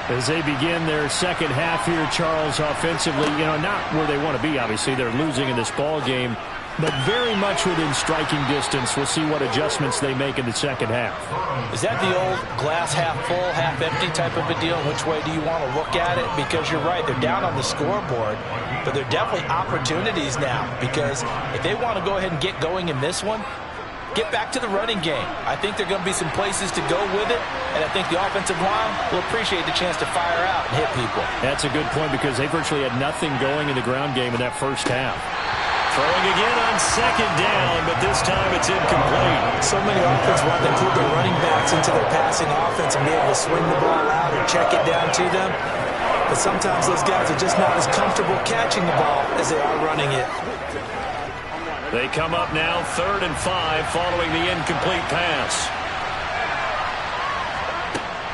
As they begin their second half here, Charles, offensively, not where they want to be, obviously. They're losing in this ball game, but very much within striking distance. We'll see what adjustments they make in the second half. Is that the old glass half full, half empty type of a deal? Which way do you want to look at it? Because you're right, they're down on the scoreboard, but there are definitely opportunities now, because if they want to go ahead and get going in this one, get back to the running game. I think there are going to be some places to go with it, and I think the offensive line will appreciate the chance to fire out and hit people. That's a good point, because they virtually had nothing going in the ground game in that first half. Throwing again on second down, but this time it's incomplete. So many offenses want to include their running backs into their passing offense and be able to swing the ball out or check it down to them. But sometimes those guys are just not as comfortable catching the ball as they are running it. They come up now 3rd and 5 following the incomplete pass.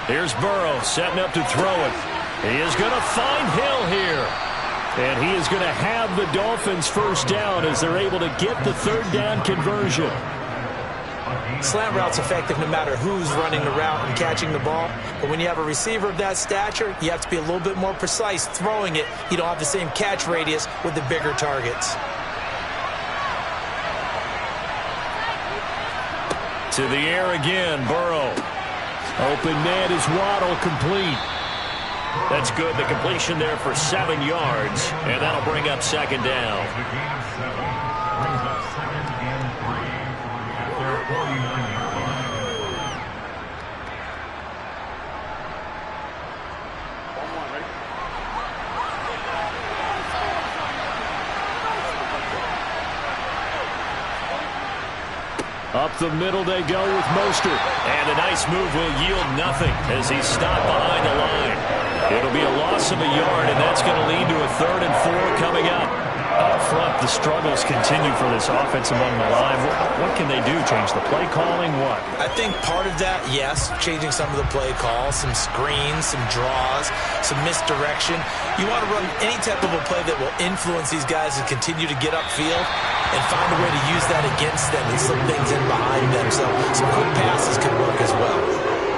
Here's Burrow setting up to throw it. He is going to find Hill here. And he is going to have the Dolphins first down as they're able to get the 3rd down conversion. Slant route's effective no matter who's running the route and catching the ball. But when you have a receiver of that stature, you have to be a little bit more precise throwing it. You don't have the same catch radius with the bigger targets. To the air again, Burrow. Open man is Waddle, complete. That's good. The completion there for 7 yards, and that'll bring up 2nd down. The gain of 7 brings up 2nd and 3 at their 49-yard line. Up the middle they go with Mostert. And a nice move will yield nothing as he's stopped behind the line. It'll be a loss of a yard, and that's going to lead to a 3rd and 4 coming up. Up front, the struggles continue for this offense among the line. What can they do? Change the play calling? What? I think part of that, yes, changing some of the play calls, some screens, some draws, some misdirection. You want to run any type of a play that will influence these guys to continue to get upfield and find a way to use that against them and slip things in behind them. So some quick passes could work as well.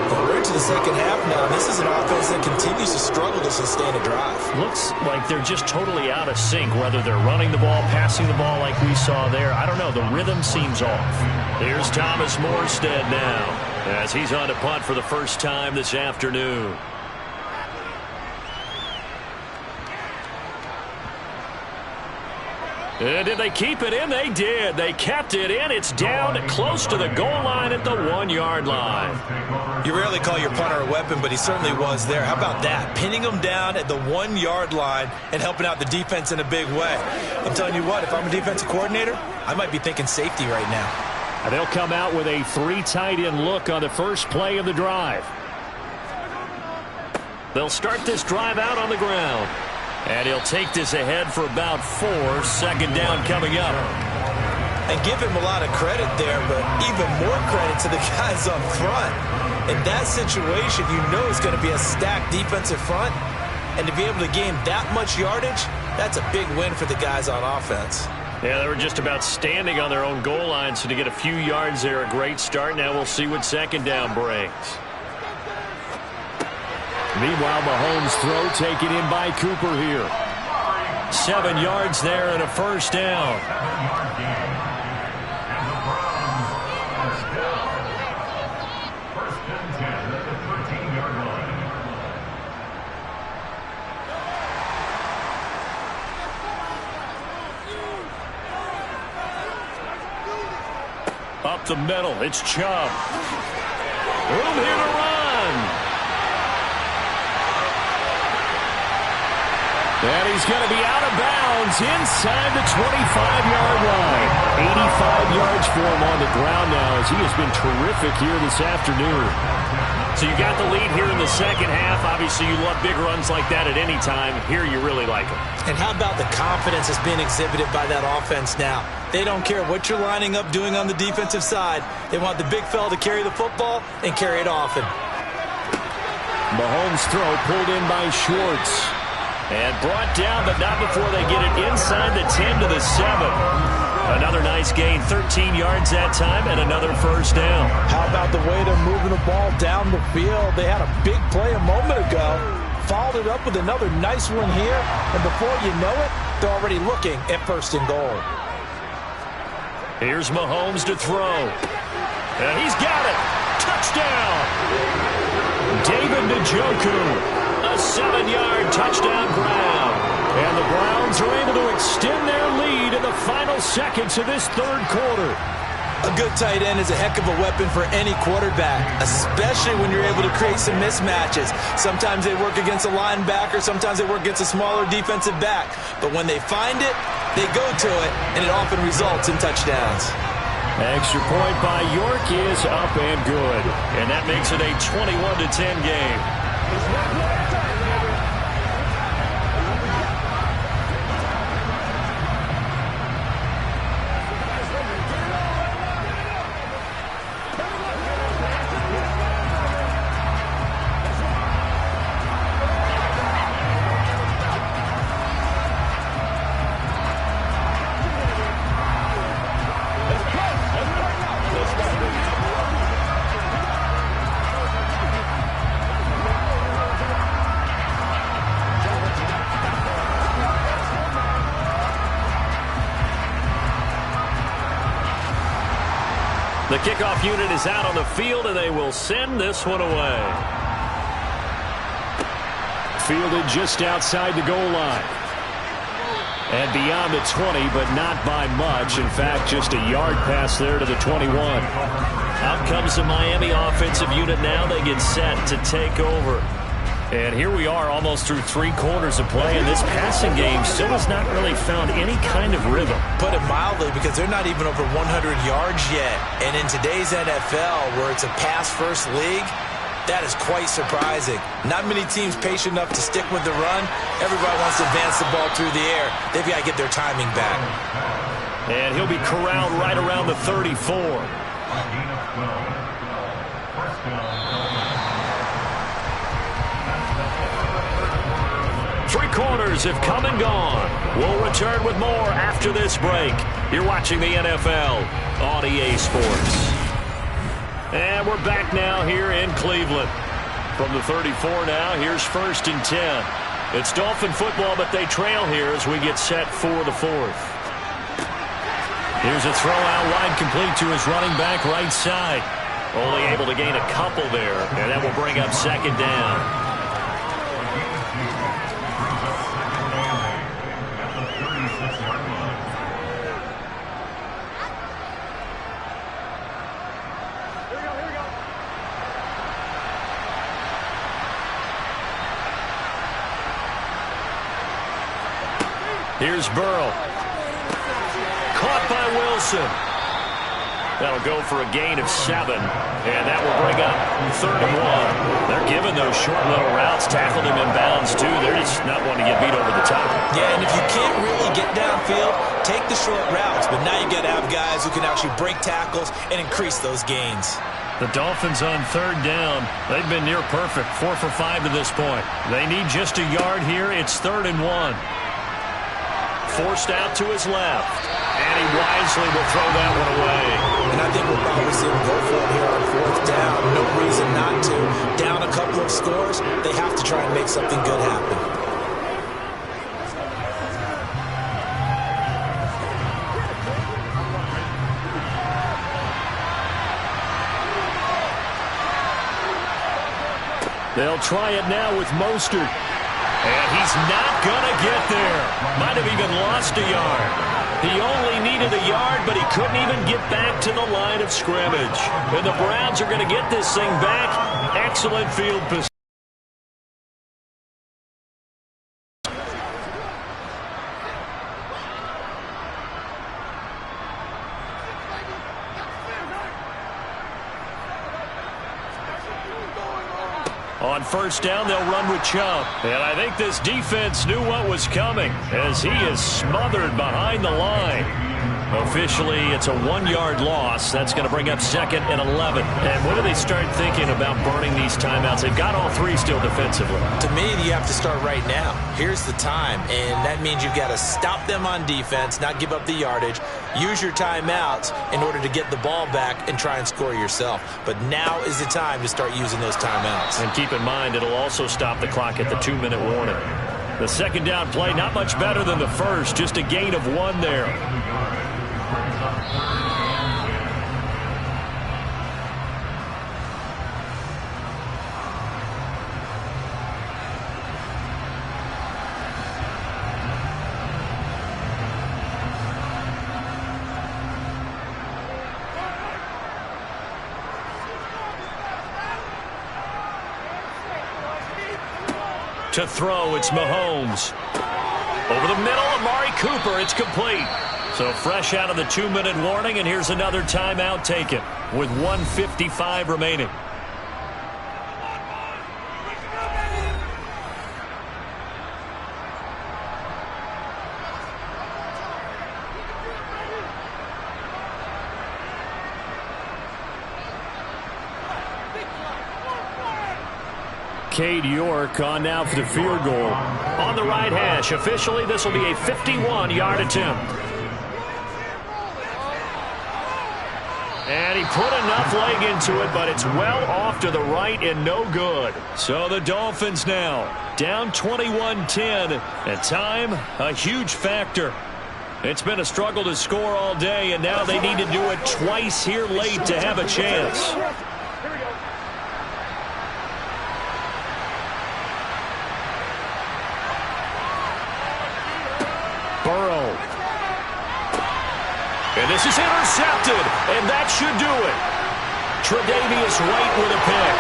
But we're into the second half now, and this is an offense that continues to struggle to sustain a drive. Looks like they're just totally out of sync, whether they're running the ball, passing the ball like we saw there. I don't know. The rhythm seems off. Here's Thomas Morstead now as he's on to punt for the first time this afternoon. And did they keep it in? They did. They kept it in. It's down close to the goal line at the 1-yard line. You rarely call your punter a weapon, but he certainly was there. How about that? Pinning him down at the 1-yard line and helping out the defense in a big way. I'm telling you what, if I'm a defensive coordinator, I might be thinking safety right now. And they'll come out with a 3 tight end look on the first play of the drive. They'll start this drive out on the ground. And he'll take this ahead for about 4. 2nd down coming up. And give him a lot of credit there, but even more credit to the guys up front. In that situation, you know it's going to be a stacked defensive front. And to be able to gain that much yardage, that's a big win for the guys on offense. Yeah, they were just about standing on their own goal line, so to get a few yards there, a great start. Now we'll see what 2nd down brings. Meanwhile, Mahomes' throw taken in by Cooper here. 7 yards there and a first down. 7-yard gain. And the Browns are still 1st and 10 at the 13-yard line. Up the middle, it's Chubb. Room here to run. And he's going to be out of bounds inside the 25-yard line. 85 yards for him on the ground now as he has been terrific here this afternoon. So you got the lead here in the second half. Obviously, you love big runs like that at any time. Here, you really like them. And how about the confidence that's being exhibited by that offense now? They don't care what you're lining up doing on the defensive side. They want the big fella to carry the football and carry it often. Mahomes' throw pulled in by Schwartz. And brought down, but not before they get it inside the 10 to the 7. Another nice gain, 13 yards that time, and another first down. How about the way they're moving the ball down the field? They had a big play a moment ago, followed it up with another nice one here, and before you know it, they're already looking at 1st and goal. Here's Mahomes to throw. And he's got it. Touchdown. David Njoku. A 7-yard touchdown grab. And the Browns are able to extend their lead in the final seconds of this 3rd quarter. A good tight end is a heck of a weapon for any quarterback, especially when you're able to create some mismatches. Sometimes they work against a linebacker, sometimes they work against a smaller defensive back. But when they find it, they go to it, and it often results in touchdowns. Extra point by York is up and good. And that makes it a 21-10 game. The kickoff unit is out on the field, and they will send this one away. Fielded just outside the goal line. And beyond the 20, but not by much. In fact, just a yard pass there to the 21. Out comes the Miami offensive unit now. They get set to take over. And here we are almost through 3 quarters of play, and this passing game still has not really found any kind of rhythm. Put it mildly, because they're not even over 100 yards yet. And in today's NFL, where it's a pass-first league, that is quite surprising. Not many teams patient enough to stick with the run. Everybody wants to advance the ball through the air. They've got to get their timing back. And he'll be corralled right around the 34. Three quarters have come and gone. We'll return with more after this break. You're watching the NFL on EA Sports. And we're back now here in Cleveland. From the 34 now, here's 1st and 10. It's Dolphin football, but they trail here as we get set for the 4th. Here's a throw out wide, complete to his running back right side. Only able to gain a couple there, and that will bring up 2nd down. Here's Burrow. Caught by Wilson. That'll go for a gain of 7. And that will bring up 3rd and 1. They're giving those short little routes. Tackled him in bounds, too. They're just not wanting to get beat over the top. Yeah, and if you can't really get downfield, take the short routes. But now you got to have guys who can actually break tackles and increase those gains. The Dolphins on 3rd down. They've been near perfect. 4 for 5 to this point. They need just a yard here. It's 3rd and 1. Forced out to his left. And he wisely will throw that one away. And I think we'll probably see him go for it here on 4th down. No reason not to. Down a couple of scores, they have to try and make something good happen. They'll try it now with Mostert. And he's not going to get there. Might have even lost a yard. He only needed a yard, but he couldn't even get back to the line of scrimmage. And the Browns are going to get this thing back. Excellent field position. On 1st down, they'll run with Chubb. And I think this defense knew what was coming as he is smothered behind the line. Officially, it's a 1-yard loss. That's going to bring up 2nd and 11. And when do they start thinking about burning these timeouts? They've got all 3 still defensively. To me, you have to start right now. Here's the time, and that means you've got to stop them on defense, not give up the yardage, use your timeouts in order to get the ball back and try and score yourself. But now is the time to start using those timeouts. And keep in mind, it'll also stop the clock at the 2-minute warning. The 2nd down play, not much better than the first, just a gain of 1 there. To throw, it's Mahomes. Over the middle, Amari Cooper. It's complete. So fresh out of the 2-minute warning, and here's another timeout taken with 1:55 remaining. Cade York on now for the field goal. On the right hash. Officially, this will be a 51-yard attempt. And he put enough leg into it, but it's well off to the right and no good. So the Dolphins now down 21-10. And time, a huge factor. It's been a struggle to score all day, and now they need to do it twice here late to have a chance. Burrow. And this is intercepted, and that should do it. Tre'Davious White with a pick.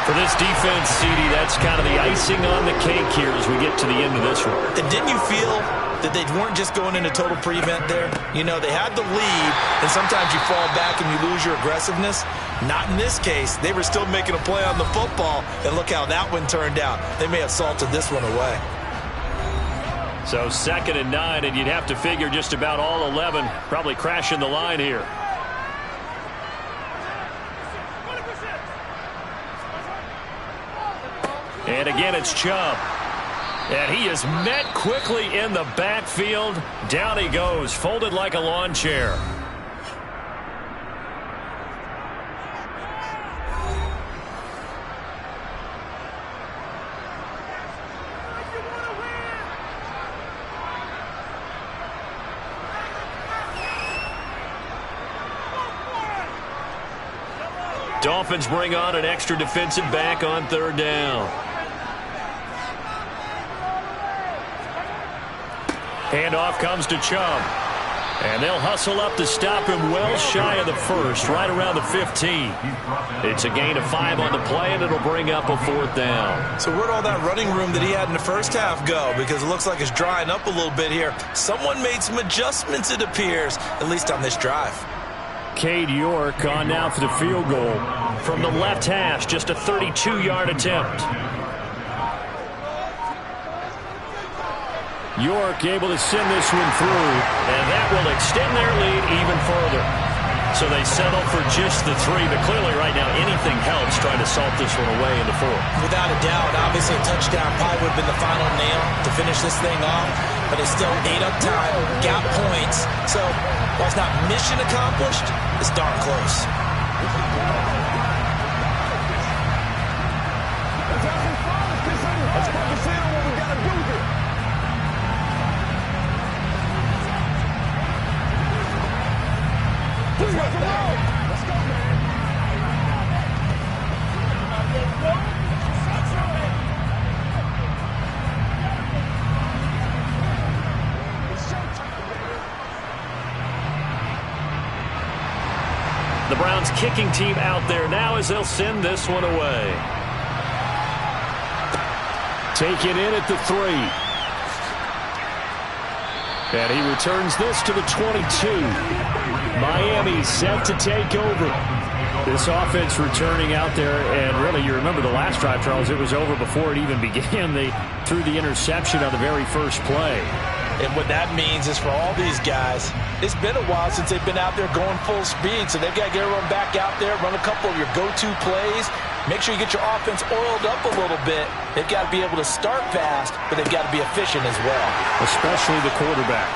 For this defense, CD, that's kind of the icing on the cake here as we get to the end of this one. And didn't you feel that they weren't just going into total prevent there? You know, they had the lead, and sometimes you fall back and you lose your aggressiveness. Not in this case. They were still making a play on the football, and look how that one turned out. They may have salted this one away. So 2nd and 9, and you'd have to figure just about all 11 probably crashing the line here. And again, it's Chubb. And he is met quickly in the backfield. Down he goes, folded like a lawn chair. Dolphins bring on an extra defensive back on 3rd down. Handoff comes to Chubb. And they'll hustle up to stop him well shy of the first, right around the 15. It's a gain of 5 on the play, and it'll bring up a 4th down. So where'd all that running room that he had in the first half go? Because it looks like it's drying up a little bit here. Someone made some adjustments, it appears, at least on this drive. Cade York on now for the field goal. From the left hash, just a 32-yard attempt. York able to send this one through, and that will extend their lead even further. So they settle for just the 3, but clearly right now anything helps trying to salt this one away in the 4th. Without a doubt, obviously a touchdown probably would have been the final nail to finish this thing off, but it's still ate up time, got points. So while it's not mission accomplished, it's darn close. Let's focus in on what we got to do here. Let's go, man. The Browns kicking team out there now as they'll send this one away. Taken in at the 3. And he returns this to the 22. Miami set to take over. This offense returning out there, and really you remember the last drive, Charles, it was over before it even began. They threw the interception on the very first play. And what that means is for all these guys, it's been a while since they've been out there going full speed, so they've got to get everyone back out there, run a couple of your go-to plays, make sure you get your offense oiled up a little bit. They've got to be able to start fast, but they've got to be efficient as well. Especially the quarterback.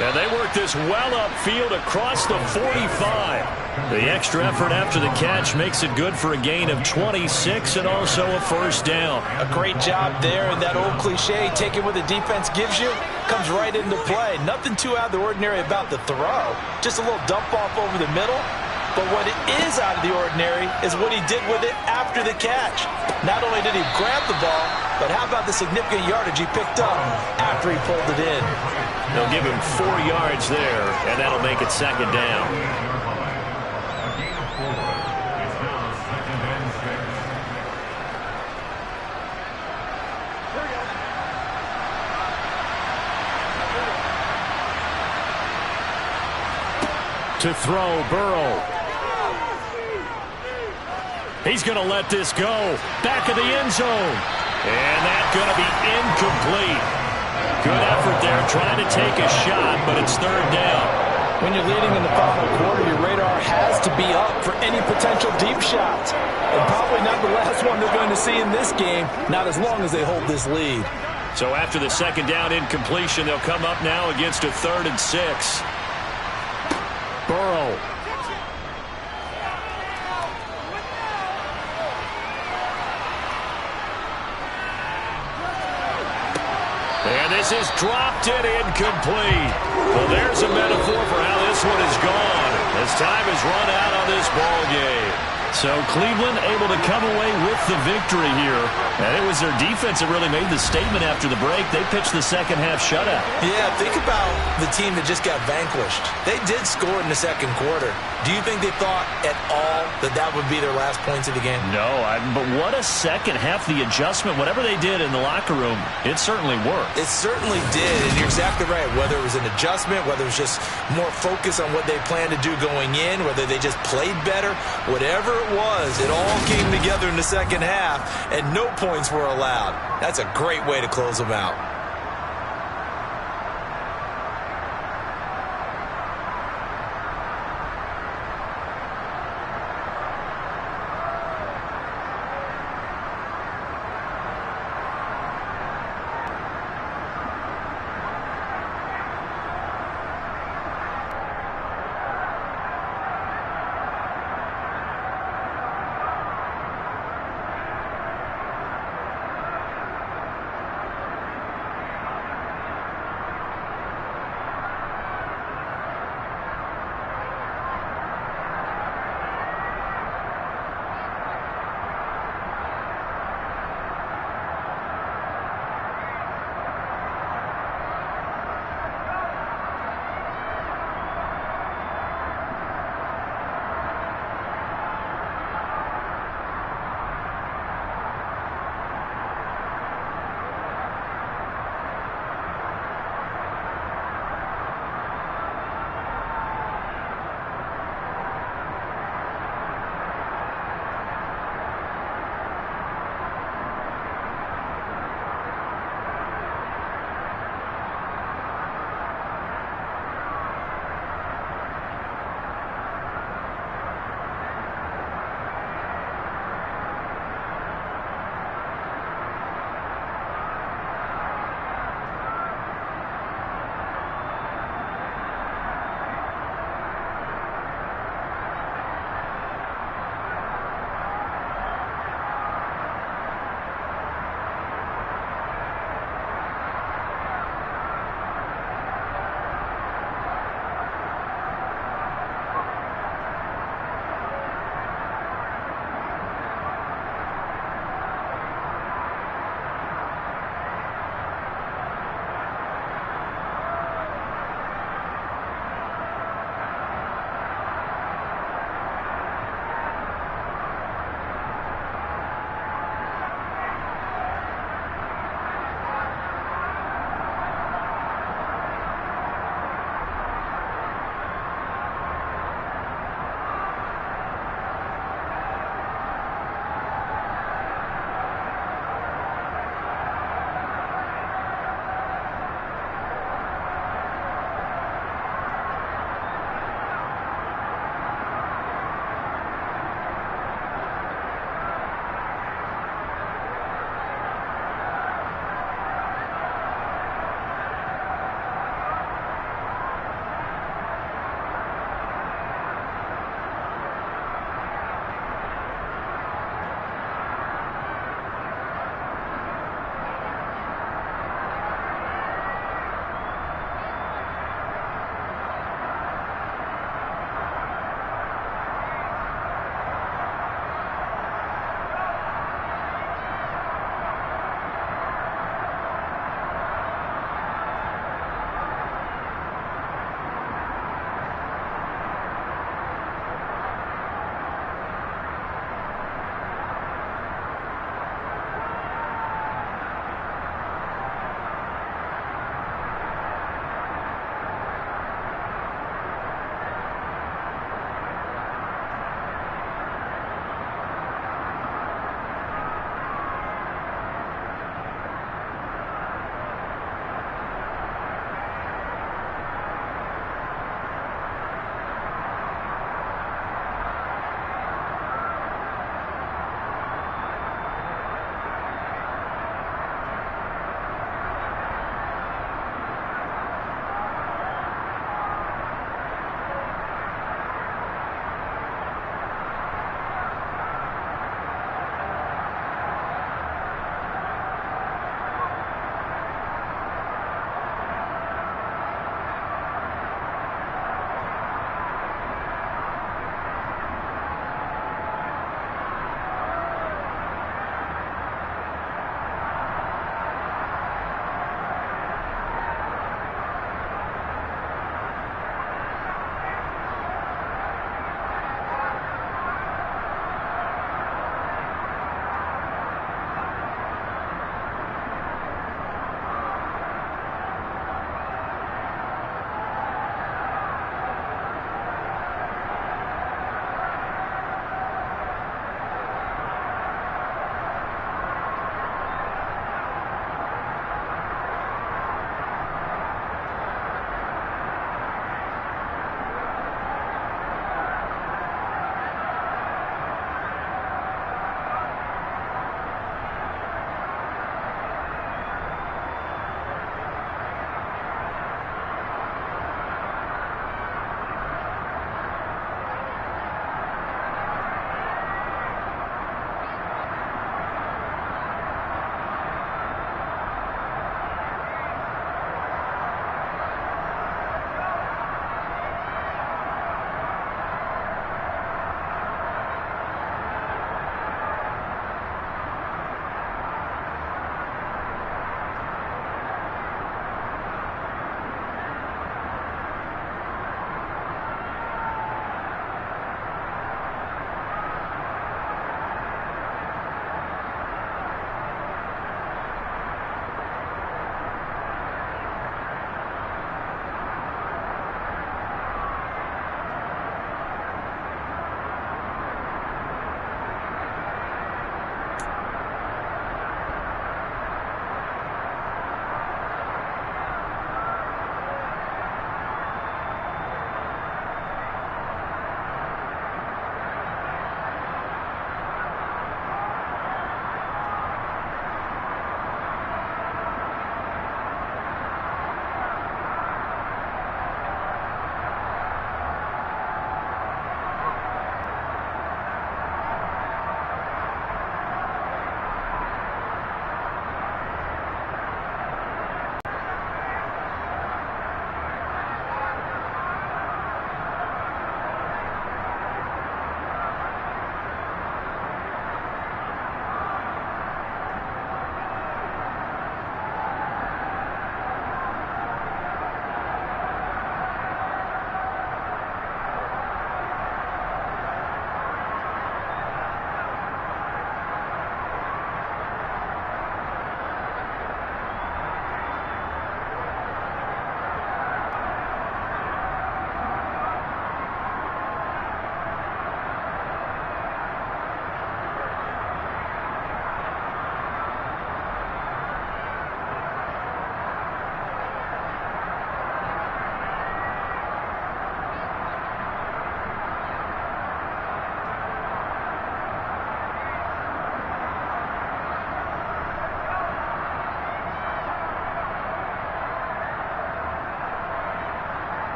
And they work this well upfield across the 45. The extra effort after the catch makes it good for a gain of 26 and also a first down. A great job there, and that old cliche, taking what the defense gives you, comes right into play. Nothing too out of the ordinary about the throw. Just a little dump off over the middle. But what is out of the ordinary is what he did with it after the catch. Not only did he grab the ball, but how about the significant yardage he picked up after he pulled it in? They'll give him 4 yards there, and that'll make it second down. To throw, Burrow. He's going to let this go. Back of the end zone. And that's going to be incomplete. Good effort there trying to take a shot, but it's third down. When you're leading in the final quarter, your radar has to be up for any potential deep shots. And probably not the last one they're going to see in this game, not as long as they hold this lead. So after the second down incompletion, they'll come up now against a 3rd and 6. Burrow. And this is dropped and incomplete. Well, there's a metaphor for how this one is gone as time has run out on this ball game. So Cleveland able to come away with the victory here. And it was their defense that really made the statement after the break. They pitched the second half shutout. Yeah, think about the team that just got vanquished. They did score in the second quarter. Do you think they thought at all that that would be their last points of the game? No, but what a second half. The adjustment, whatever they did in the locker room, it certainly worked. It certainly did, and you're exactly right. Whether it was an adjustment, whether it was just more focus on what they planned to do going in, whether they just played better, whatever it was, it all came together in the second half, and no points were allowed. That's a great way to close them out.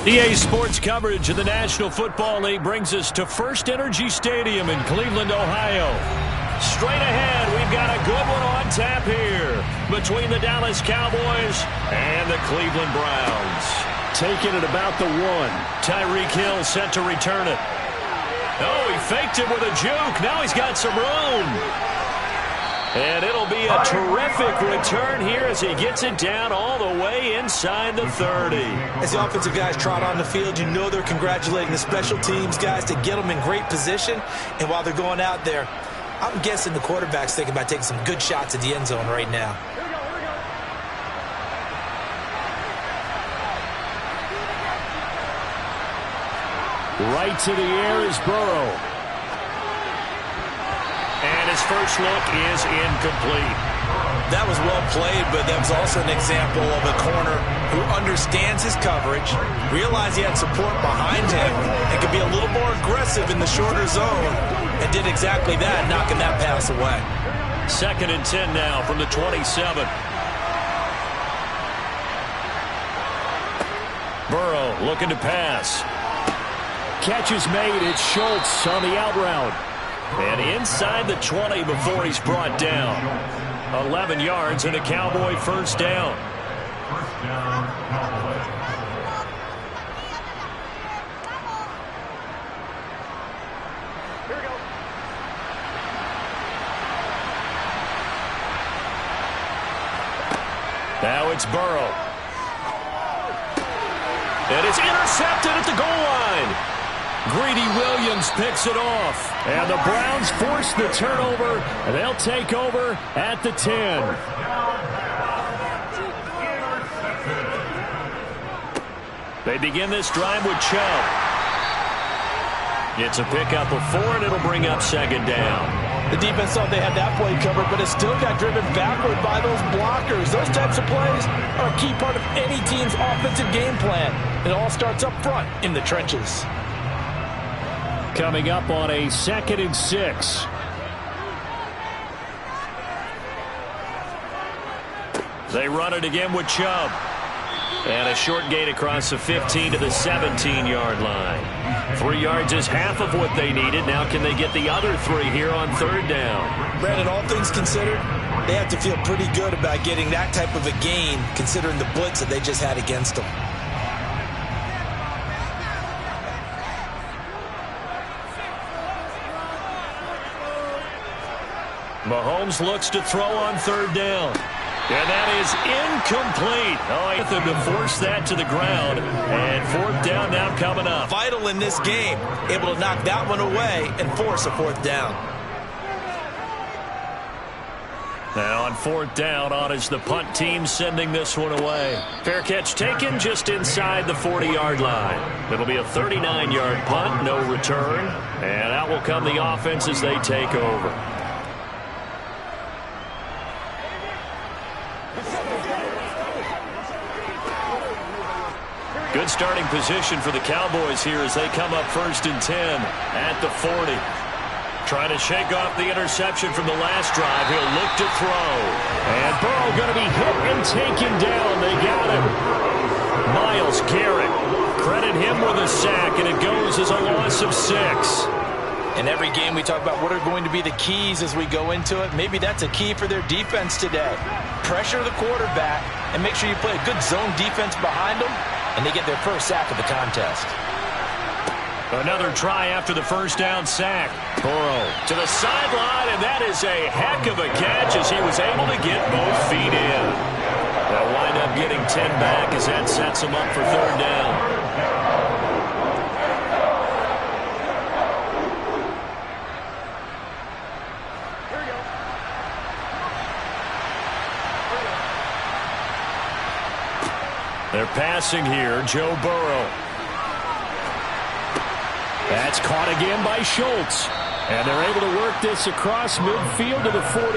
EA Sports coverage of the National Football League brings us to First Energy Stadium in Cleveland, Ohio. Straight ahead, we've got a good one on tap here between the Dallas Cowboys and the Cleveland Browns. Taking it about the 1. Tyreek Hill set to return it. Oh, he faked it with a juke. Now he's got some room. And it'll be a terrific return here as he gets it down all the way inside the 30. As the offensive guys trot on the field, you know they're congratulating the special teams guys to get them in great position. And while they're going out there, I'm guessing the quarterback's thinking about taking some good shots at the end zone right now. Right to the air is Burrow. And his first look is incomplete. That was well played, but that was also an example of a corner who understands his coverage, realized he had support behind him, and could be a little more aggressive in the shorter zone, and did exactly that, knocking that pass away. 2nd and 10 now from the 27. Burrow looking to pass. Catch is made. It's Schultz on the out route. And inside the 20 before he's brought down. 11 yards and a Cowboy first down. First down, Cowboys. Now it's Burrow. And it's intercepted at the goal line. Greedy Williams picks it off. And the Browns force the turnover, and they'll take over at the 10. They begin this drive with Chubb. It's a pickup of 4, and it'll bring up 2nd down. The defense thought they had that play covered, but it still got driven backward by those blockers. Those types of plays are a key part of any team's offensive game plan. It all starts up front in the trenches. Coming up on a 2nd and 6. They run it again with Chubb. And a short gain across the 15 to the 17-yard line. 3 yards is half of what they needed. Now can they get the other 3 here on 3rd down? Brandon, all things considered, they have to feel pretty good about getting that type of a gain considering the blitz that they just had against them. Mahomes looks to throw on 3rd down. And that is incomplete. Oh, he had to force that to the ground. And 4th down now coming up. Vital in this game, able to knock that one away and force a 4th down. Now on 4th down, on is the punt team sending this one away. Fair catch taken just inside the 40-yard line. It'll be a 39-yard punt, no return. And out will come the offense as they take over. Good starting position for the Cowboys here as they come up 1st and 10 at the 40. Trying to shake off the interception from the last drive. He'll look to throw. And Burrow going to be hit and taken down. They got him. Myles Garrett. Credit him with a sack, and it goes as a loss of 6. In every game we talk about what are going to be the keys as we go into it. Maybe that's a key for their defense today. Pressure the quarterback and make sure you play a good zone defense behind them, and they get their first sack of the contest. Another try after the first down sack. Burrow to the sideline, and that is a heck of a catch as he was able to get both feet in. They'll wind up getting 10 back as that sets him up for 3rd down. They're passing here, Joe Burrow. That's caught again by Schultz. And they're able to work this across midfield to the 48.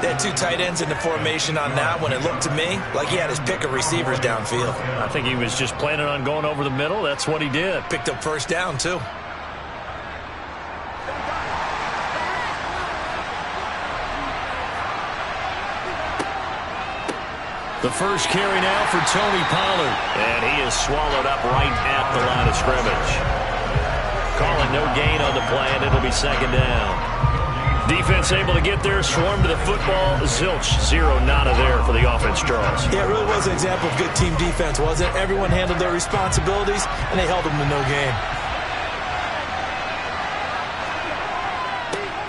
They had 2 tight ends in the formation on that one. It looked to me like he had his pick of receivers downfield. I think he was just planning on going over the middle. That's what he did. Picked up first down, too. The first carry now for Tony Pollard. And he is swallowed up right at the line of scrimmage. Calling no gain on the play, and it'll be second down. Defense able to get there, swarm to the football. Zilch, zero, nada there for the offense, Charles. Yeah, it really was an example of good team defense, wasn't it? Everyone handled their responsibilities, and they held them to no gain.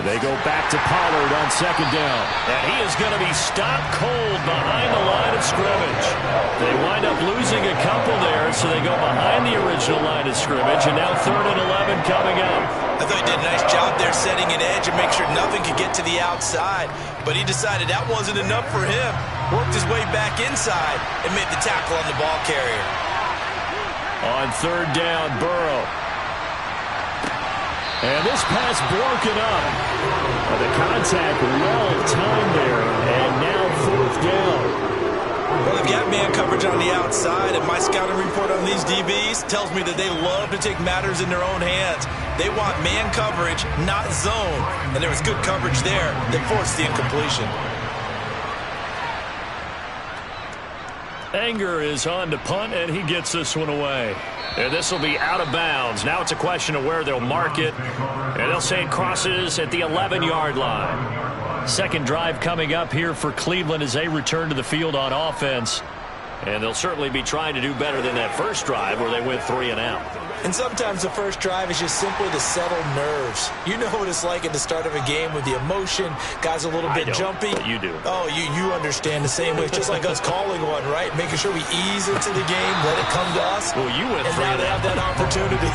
They go back to Pollard on second down. And he is going to be stopped cold behind the line of scrimmage. They wind up losing a couple there, so they go behind the original line of scrimmage, and now 3rd and 11 coming up. I thought he did a nice job there setting an edge and make sure nothing could get to the outside. But he decided that wasn't enough for him. Worked his way back inside and made the tackle on the ball carrier. On 3rd down, Burrow. And this pass broken up. The contact well-timed there, and now 4th down. Well, they've got man coverage on the outside, and my scouting report on these DBs tells me that they love to take matters in their own hands. They want man coverage, not zone. And there was good coverage there that forced the incompletion. Anger is on to punt, and he gets this one away. And this will be out of bounds. Now it's a question of where they'll mark it. And they'll say it crosses at the 11-yard line. Second drive coming up here for Cleveland as they return to the field on offense. And they'll certainly be trying to do better than that first drive where they went 3 and out. And sometimes the first drive is just simply to settle nerves. You know what it's like at the start of a game with the emotion. Guys a little bit jumpy. You do. Oh, you understand the same way. It's just like us calling one, right? Making sure we ease into the game, let it come to us. Well, you went 3 and out. And now they have that opportunity.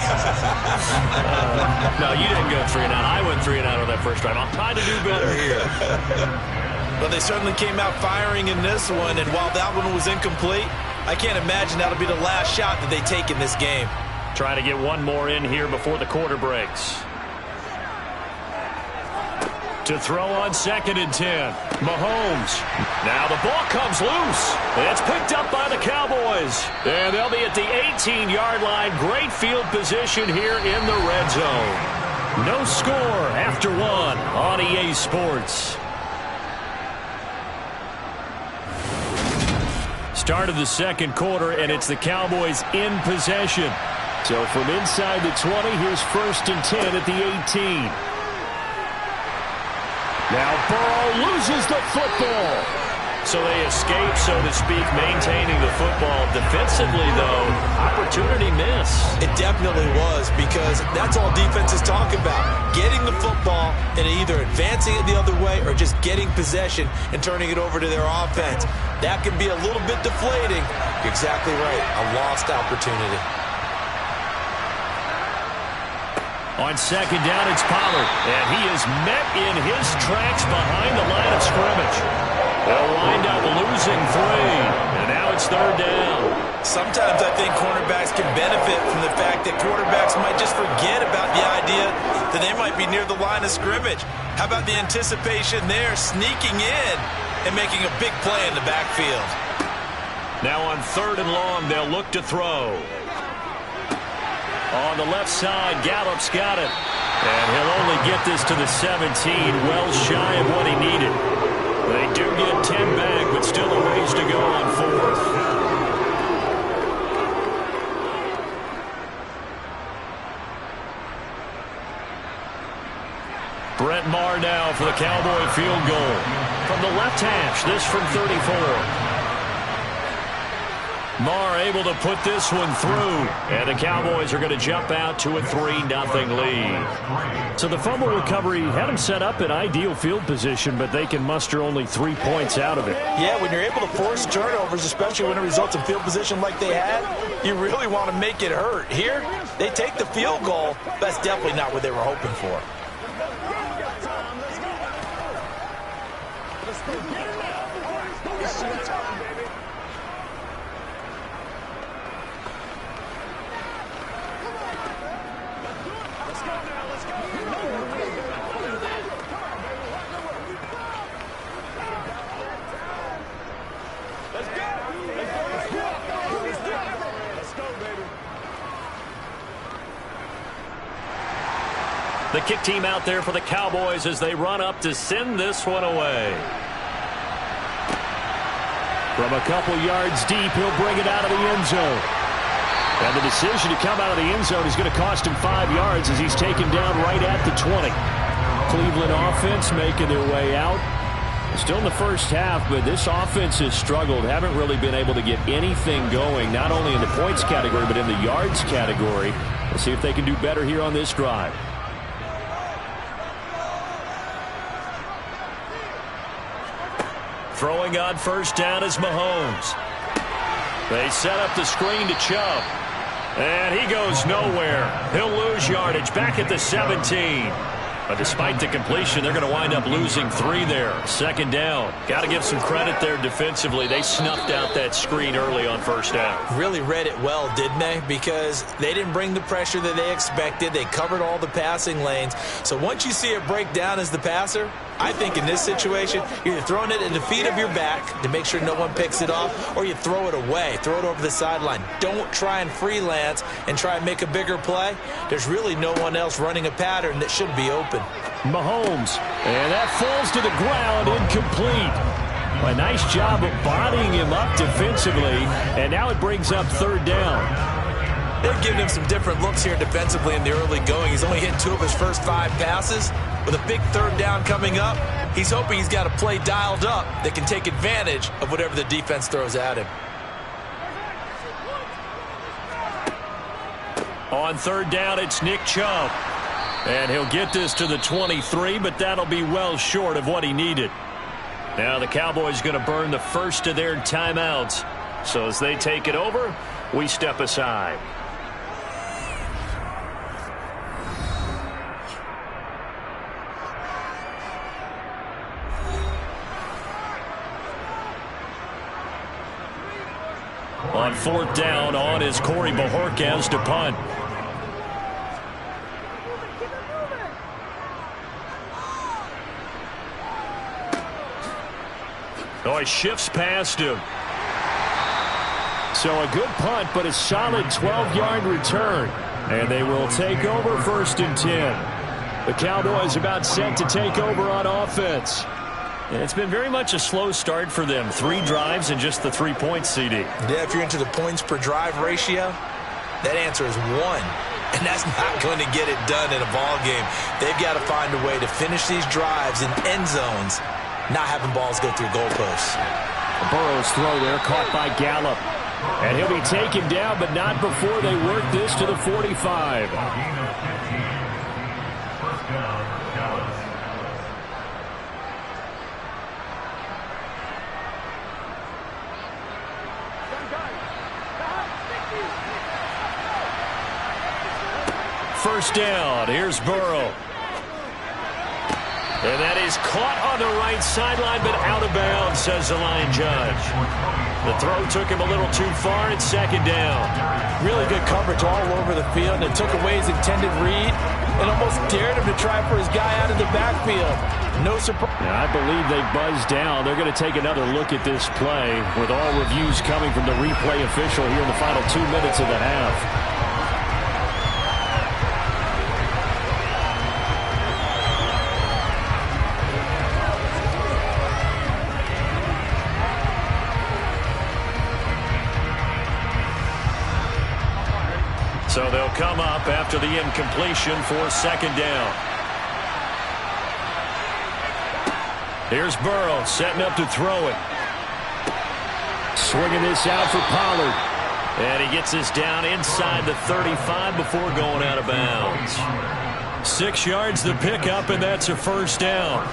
No, you didn't go 3 and out. I went 3 and out on that first drive. I'm trying to do better here. Well, they certainly came out firing in this one, and while that one was incomplete, I can't imagine that'll be the last shot that they take in this game. Trying to get one more in here before the quarter breaks. To throw on 2nd and 10. Mahomes. Now the ball comes loose. It's picked up by the Cowboys. And they'll be at the 18-yard line. Great field position here in the red zone. No score after 1 on EA Sports. Start of the second quarter, and it's the Cowboys in possession. So from inside the 20, here's 1st and 10 at the 18. Now Burrow loses the football. So they escape, so to speak, maintaining the football. Defensively, though, opportunity miss. It definitely was, because that's all defenses talk about. Getting the football and either advancing it the other way or just getting possession and turning it over to their offense. That can be a little bit deflating. You're exactly right. A lost opportunity. On 2nd down, it's Pollard. And he is met in his tracks behind the line of scrimmage. They'll wind up losing 3. And now it's 3rd down. Sometimes I think cornerbacks can benefit from the fact that quarterbacks might just forget about the idea that they might be near the line of scrimmage. How about the anticipation there, sneaking in and making a big play in the backfield? Now on 3rd and long, they'll look to throw. On the left side, Gallup's got it. And he'll only get this to the 17, well shy of what he needed. They do get 10 back, but still a ways to go on 4th. Brett Maher now for the Cowboy field goal. From the left hash, this from 34. Maher able to put this one through. And the Cowboys are going to jump out to a 3-0 lead. So the fumble recovery had them set up in ideal field position, but they can muster only 3 points out of it. Yeah, when you're able to force turnovers, especially when it results in field position like they had, you really want to make it hurt. Here, they take the field goal. That's definitely not what they were hoping for. The kick team out there for the Cowboys as they run up to send this one away. From a couple yards deep, he'll bring it out of the end zone. And the decision to come out of the end zone is going to cost him 5 yards as he's taken down right at the 20. Cleveland offense making their way out. Still in the first half, but this offense has struggled. Haven't really been able to get anything going, not only in the points category, but in the yards category. We'll see if they can do better here on this drive. Throwing on first down is Mahomes. They set up the screen to Chubb. And he goes nowhere. He'll lose yardage back at the 17. But despite the completion, they're going to wind up losing 3 there. Second down. Got to give some credit there defensively. They snuffed out that screen early on first down. Really read it well, didn't they? Because they didn't bring the pressure that they expected. They covered all the passing lanes. So once you see it break down as the passer, I think in this situation, you're either throwing it at the feet of your back to make sure no one picks it off, or you throw it away, throw it over the sideline. Don't try and freelance and try and make a bigger play. There's really no one else running a pattern that should be open. Mahomes, and that falls to the ground, incomplete. A nice job of bodying him up defensively, and now it brings up third down. They're giving him some different looks here defensively in the early going. He's only hit 2 of his first 5 passes. With a big third down coming up, he's hoping he's got a play dialed up that can take advantage of whatever the defense throws at him. On third down, it's Nick Chubb. And he'll get this to the 23, but that'll be well short of what he needed. Now the Cowboys going to burn the first of their timeouts. So as they take it over, we step aside. On fourth down, on is Corey Bojorquez to punt. Oh, he shifts past him. So a good punt, but a solid 12-yard return. And they will take over first and 10. The Cowboys about set to take over on offense. And it's been very much a slow start for them. 3 drives and just the 3 points, CD. Yeah, if you're into the points per drive ratio, that answer is 1. And that's not going to get it done in a ball game. They've got to find a way to finish these drives in end zones, not having balls go through goalposts. Burrow's throw there caught by Gallup. And he'll be taken down, but not before they work this to the 45. First down, here's Burrow. And that is caught on the right sideline, but out of bounds, says the line judge. The throw took him a little too far. It's second down. Really good coverage all over the field. It took away his intended read and almost dared him to try for his guy out of the backfield. No surprise. I believe they buzzed down. They're going to take another look at this play with all reviews coming from the replay official here in the final 2 minutes of the half. So they'll come up after the incompletion for second down. Here's Burrow setting up to throw it. Swinging this out for Pollard. And he gets this down inside the 35 before going out of bounds. 6 yards the pickup, and that's a first down.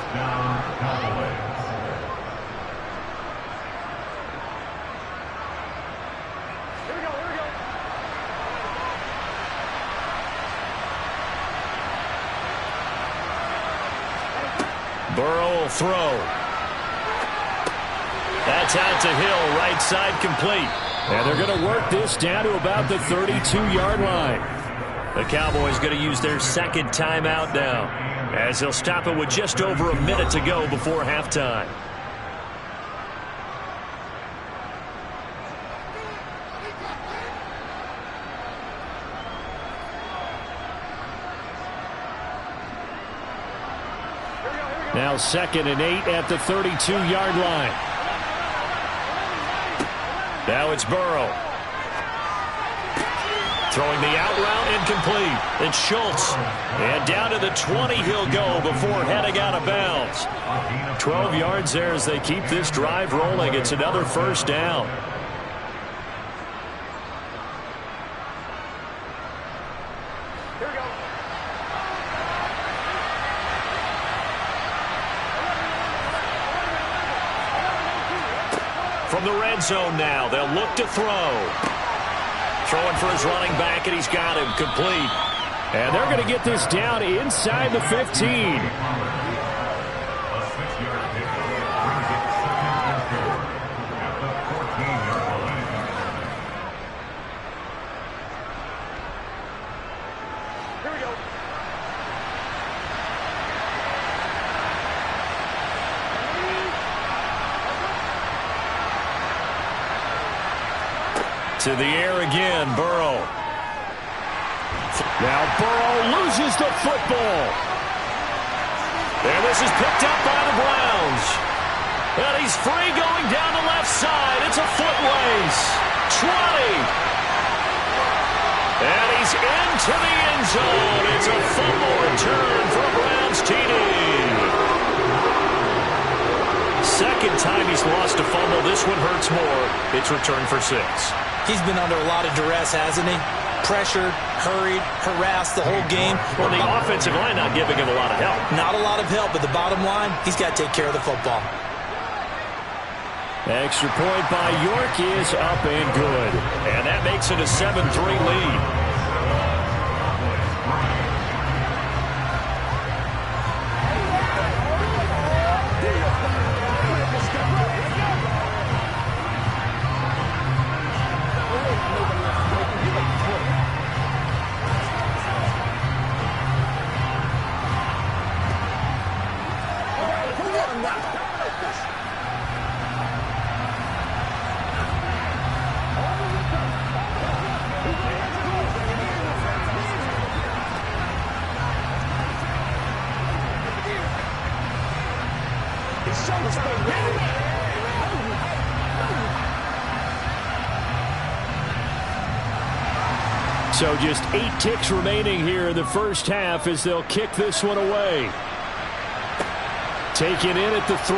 Burrow will throw. That's out to Hill, right side complete. And they're going to work this down to about the 32-yard line. The Cowboys going to use their second timeout now, as they'll stop it with just over a minute to go before halftime. Now 2nd and 8 at the 32-yard line. Now it's Burrow. Throwing the out route incomplete. It's Schultz. And down to the 20 he'll go before heading out of bounds. 12 yards there as they keep this drive rolling. It's another first down. Here we go. From the red zone now, they'll look to throw. Throwing for his running back, and he's got him complete. And they're going to get this down inside the 15. A 6-yard pickup brings it 2nd and 4 at the 14-yard line. Here we go. To the air again, Burrow. Now Burrow loses the football. And this is picked up by the Browns. And he's free going down the left side. It's a foot race. 20. And he's into the end zone. It's a fumble return for a Browns TD. Second time he's lost a fumble. This one hurts more. It's returned for 6. He's been under a lot of duress, hasn't he? Pressured, hurried, harassed the whole game. Well, the offensive line not giving him a lot of help. Not a lot of help, but the bottom line, he's got to take care of the football. Extra point by York is up and good. And that makes it a 7-3 lead. So just 8 ticks remaining here in the first half as they'll kick this one away. Taken in at the 3.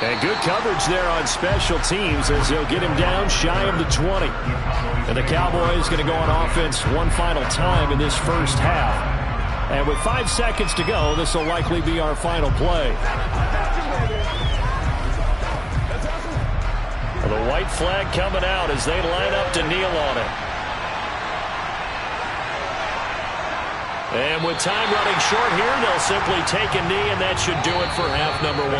And good coverage there on special teams as they'll get him down shy of the 20. And the Cowboys going to go on offense one final time in this first half. And with 5 seconds to go, this will likely be our final play. The white flag coming out as they line up to kneel on it. And with time running short here, they'll simply take a knee, and that should do it for half number 1.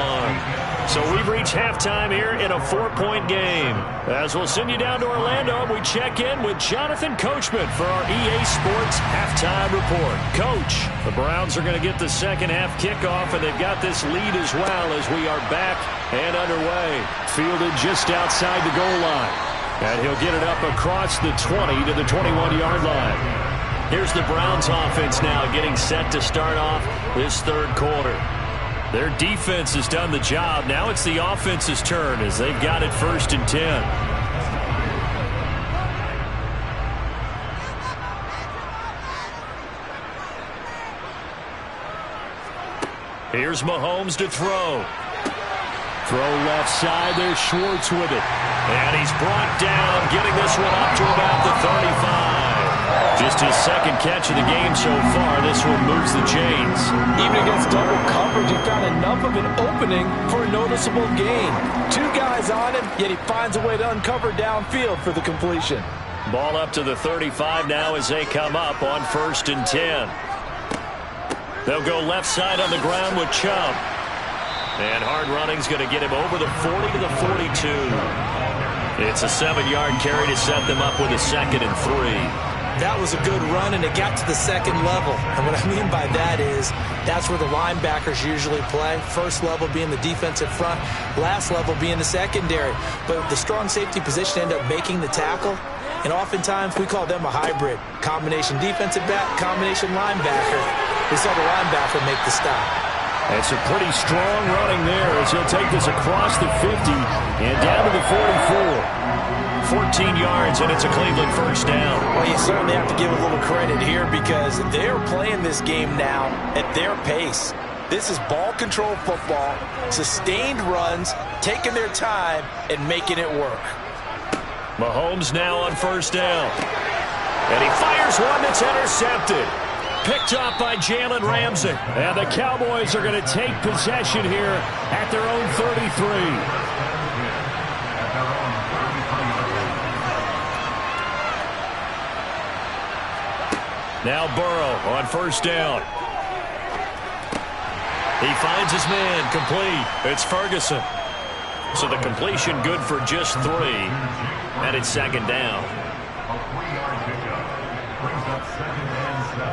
So we've reached halftime here in a 4-point game. As we'll send you down to Orlando, we check in with Jonathan Coachman for our EA Sports Halftime Report. Coach, the Browns are going to get the second half kickoff, and they've got this lead as well as we are back and underway. Fielded just outside the goal line. And he'll get it up across the 20 to the 21-yard line. Here's the Browns offense now getting set to start off this third quarter. Their defense has done the job. Now it's the offense's turn as they've got it 1st and 10. Here's Mahomes to throw. Throw left side. There's Schwartz with it. And he's brought down, getting this one up to about the 35. Just his second catch of the game so far. This one moves the chains. Even against double coverage, he found enough of an opening for a noticeable gain. 2 guys on him, yet he finds a way to uncover downfield for the completion. Ball up to the 35 now as they come up on 1st and 10. They'll go left side on the ground with Chubb. And hard running's going to get him over the 40 to the 42. It's a 7-yard carry to set them up with a 2nd and 3. That was a good run, and it got to the second level. And what I mean by that is that's where the linebackers usually play. First level being the defensive front, last level being the secondary. But the strong safety position ended up making the tackle, and oftentimes we call them a hybrid. Combination defensive back, combination linebacker. We saw the linebacker make the stop. It's a pretty strong running there as he'll take this across the 50 and down to the 44. 14 yards, and it's a Cleveland first down. Well, you certainly have to give a little credit here because they're playing this game now at their pace. This is ball control football, sustained runs, taking their time and making it work. Mahomes now on first down. And he fires one that's intercepted. Picked up by Jalen Ramsey. And the Cowboys are going to take possession here at their own 33. Now Burrow on first down. He finds his man, complete. It's Ferguson. So the completion good for just 3. And it's second down. A 3-yard pickup brings up 2nd and 7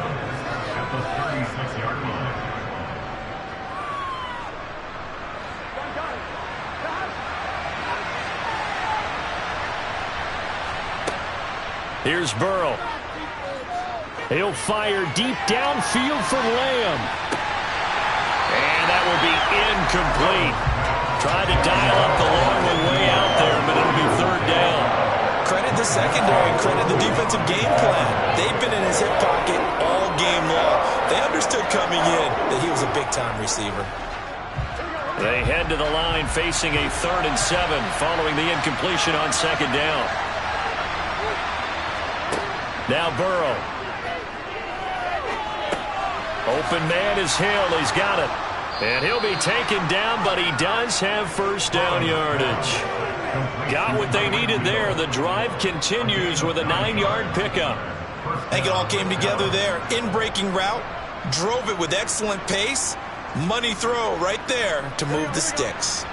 at the 36-yard line. Here's Burrow. He'll fire deep downfield for Lamb. And that will be incomplete. Tried to dial up the long one way out there, but it'll be third down. Credit the secondary, credit the defensive game plan. They've been in his hip pocket all game long. They understood coming in that he was a big-time receiver. They head to the line facing a 3rd and 7 following the incompletion on second down. Now Burrow. Open man is Hill. He's got it. And he'll be taken down, but he does have first down yardage. Got what they needed there. The drive continues with a 9-yard pickup. I think it all came together there. In-breaking route, drove it with excellent pace. Money throw right there to move the sticks.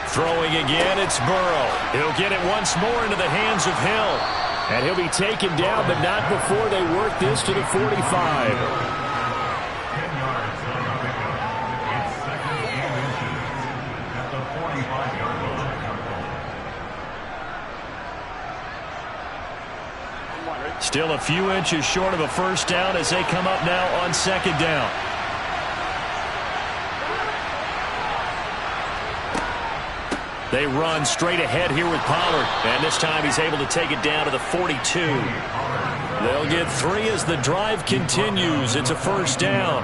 Throwing again, it's Burrow. He'll get it once more into the hands of Hill. And he'll be taken down, but not before they work this to the 45. 10 yards on the pickup. It's 2nd and inches at the 45-yard line. Still a few inches short of a first down as they come up now on second down. They run straight ahead here with Pollard. And this time he's able to take it down to the 42. They'll get 3 as the drive continues. It's a first down.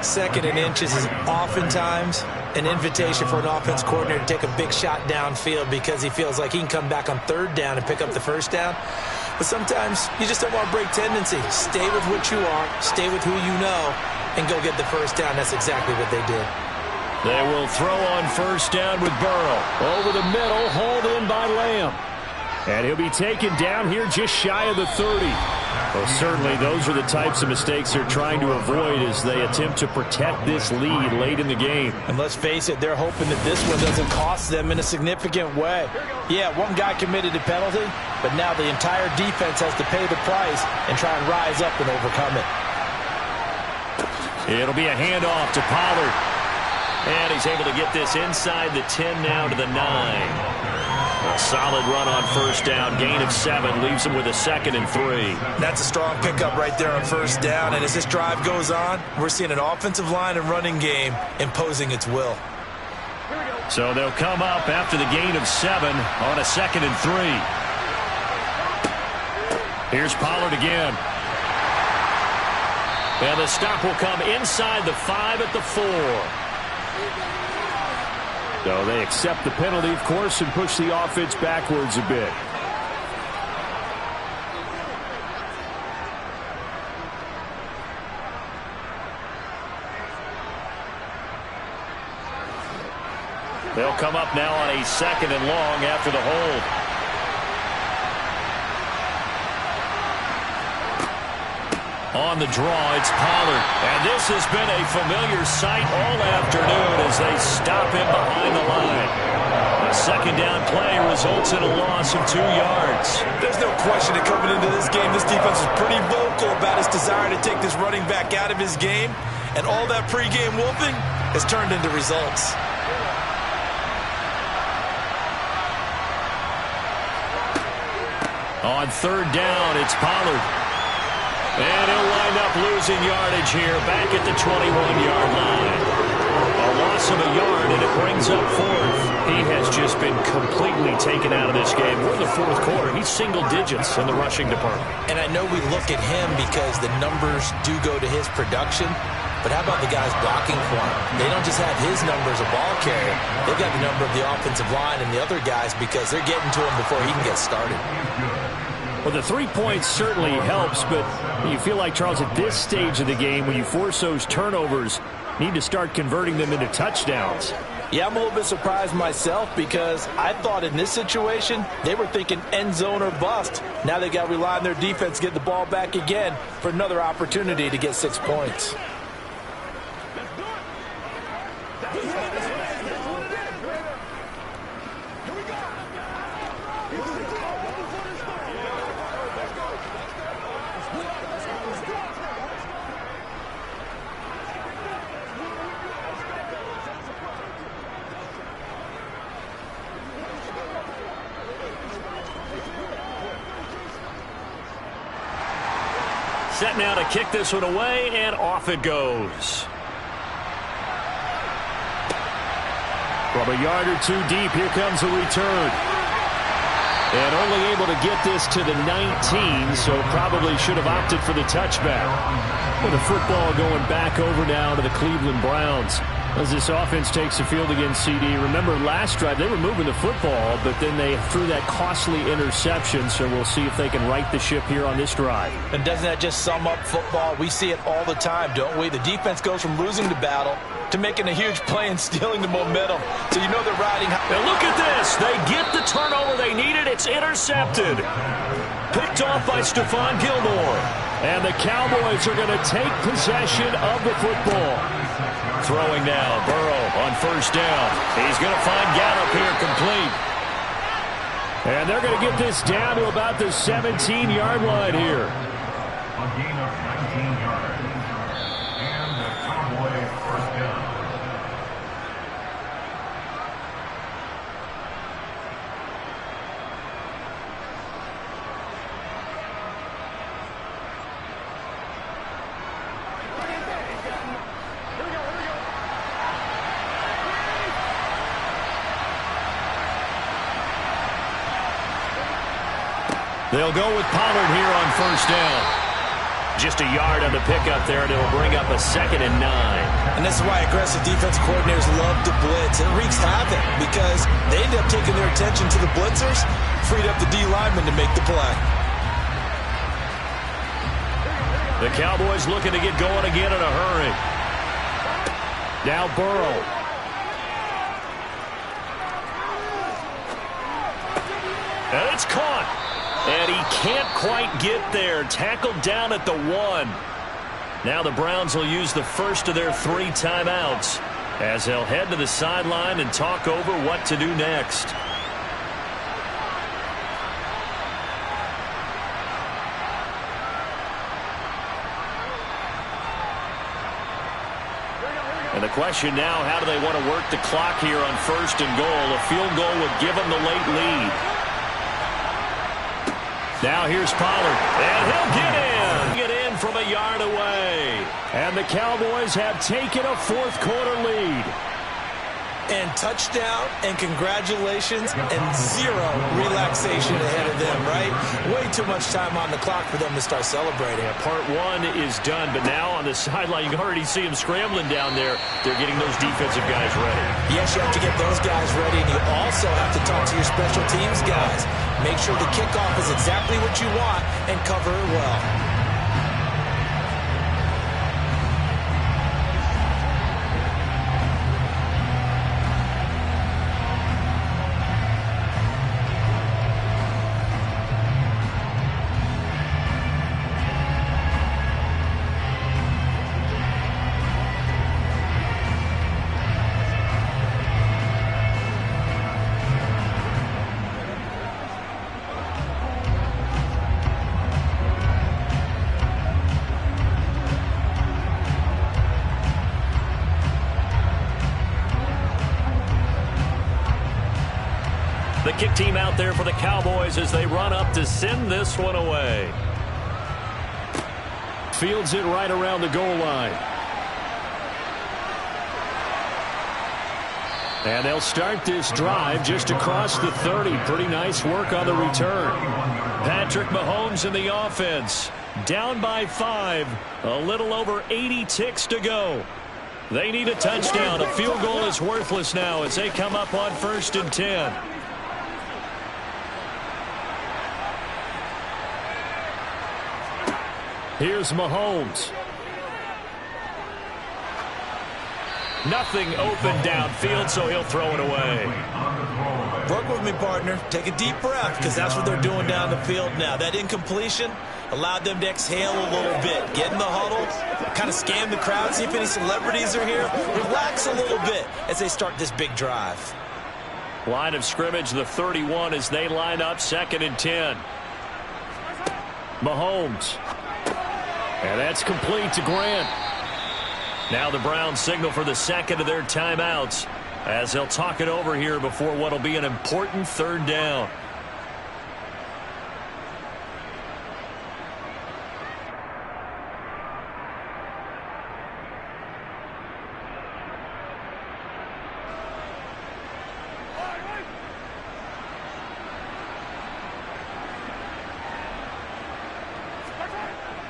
2nd and inches is oftentimes an invitation for an offense coordinator to take a big shot downfield because he feels like he can come back on 3rd down and pick up the first down. But sometimes you just don't want to break tendency. Stay with what you are, stay with who you know, and go get the first down. That's exactly what they did. They will throw on first down with Burrow. Over the middle, hauled in by Lamb. And he'll be taken down here just shy of the 30. Well, certainly those are the types of mistakes they're trying to avoid as they attempt to protect this lead late in the game. And let's face it, they're hoping that this one doesn't cost them in a significant way. Yeah, one guy committed a penalty, but now the entire defense has to pay the price and try and rise up and overcome it. It'll be a handoff to Pollard. And he's able to get this inside the 10 now to the 9. A solid run on first down. Gain of 7 leaves him with a 2nd and 3. That's a strong pickup right there on first down. And as this drive goes on, we're seeing an offensive line and running game imposing its will. So they'll come up after the gain of 7 on a 2nd and 3. Here's Pollard again. And the stop will come inside the 5 at the 4. So they accept the penalty, of course, and push the offense backwards a bit. They'll come up now on a 2nd and long after the hold. On the draw, it's Pollard. And this has been a familiar sight all afternoon as they stop him behind the line. A 2nd down play results in a loss of 2 yards. There's no question that coming into this game, this defense is pretty vocal about its desire to take this running back out of his game. And all that pregame wolfing has turned into results. On 3rd down, it's Pollard. And he'll wind up losing yardage here back at the 21-yard line. A loss of a yard, and it brings up fourth. He has just been completely taken out of this game. We're in the fourth quarter. He's single digits in the rushing department. And I know we look at him because the numbers do go to his production. But how about the guys blocking for him? They don't just have his number as a ball carrier. They've got the number of the offensive line and the other guys because they're getting to him before he can get started. Well, the 3 points certainly helps, but you feel like, Charles, at this stage of the game, when you force those turnovers, need to start converting them into touchdowns. Yeah, I'm a little bit surprised myself because I thought in this situation they were thinking end zone or bust. Now they got to rely on their defense, get the ball back again for another opportunity to get 6 points. Set now to kick this one away, and off it goes. From a yard or two deep, here comes a return. And only able to get this to the 19, so probably should have opted for the touchback. With the football going back over now to the Cleveland Browns. As this offense takes the field against CD. Remember, last drive, they were moving the football, but then they threw that costly interception, so we'll see if they can right the ship here on this drive. And doesn't that just sum up football? We see it all the time, don't we? The defense goes from losing the battle to making a huge play and stealing the momentum. So you know they're riding. Now look at this. They get the turnover they needed. It's intercepted. Picked off by Stephon Gilmore. And the Cowboys are going to take possession of the football. Throwing now, Burrow on first down. He's going to find Gallup here complete. And they're going to get this down to about the 17-yard line here. A gain of 19 yards. And the Cowboys first down. They'll go with Pollard here on first down. Just a yard on the pickup there, and it'll bring up a 2nd and 9. And this is why aggressive defense coordinators love to blitz. It wreaks havoc because they end up taking their attention to the blitzers, freed up the D lineman to make the play. The Cowboys looking to get going again in a hurry. Now Burrow. And it's caught. And he can't quite get there. Tackled down at the 1. Now the Browns will use the first of their 3 timeouts as they'll head to the sideline and talk over what to do next. And the question now, how do they want to work the clock here on first and goal? A field goal would give them the late lead. Now here's Pollard, and he'll get in. Get in from a yard away. And the Cowboys have taken a fourth-quarter lead. And touchdown, and congratulations, and 0 relaxation ahead of them, right? Way too much time on the clock for them to start celebrating. Part 1 is done, but now on the sideline, you can already see them scrambling down there. They're getting those defensive guys ready. Yes, you have to get those guys ready, and you also have to talk to your special teams guys. Make sure the kickoff is exactly what you want and cover it well. The kick team out there for the Cowboys as they run up to send this one away. Fields it right around the goal line. And they'll start this drive just across the 30. Pretty nice work on the return. Patrick Mahomes in the offense. Down by 5. A little over 80 ticks to go. They need a touchdown. A field goal is worthless now as they come up on 1st and 10. Here's Mahomes. Nothing open downfield, so he'll throw it away. Work with me, partner. Take a deep breath, because that's what they're doing down the field now. That incompletion allowed them to exhale a little bit. Get in the huddle, kind of scan the crowd, see if any celebrities are here. Relax a little bit as they start this big drive. Line of scrimmage, the 31, as they line up 2nd and 10. Mahomes. And that's complete to Grant. Now the Browns signal for the second of their timeouts as they'll talk it over here before what will be an important 3rd down.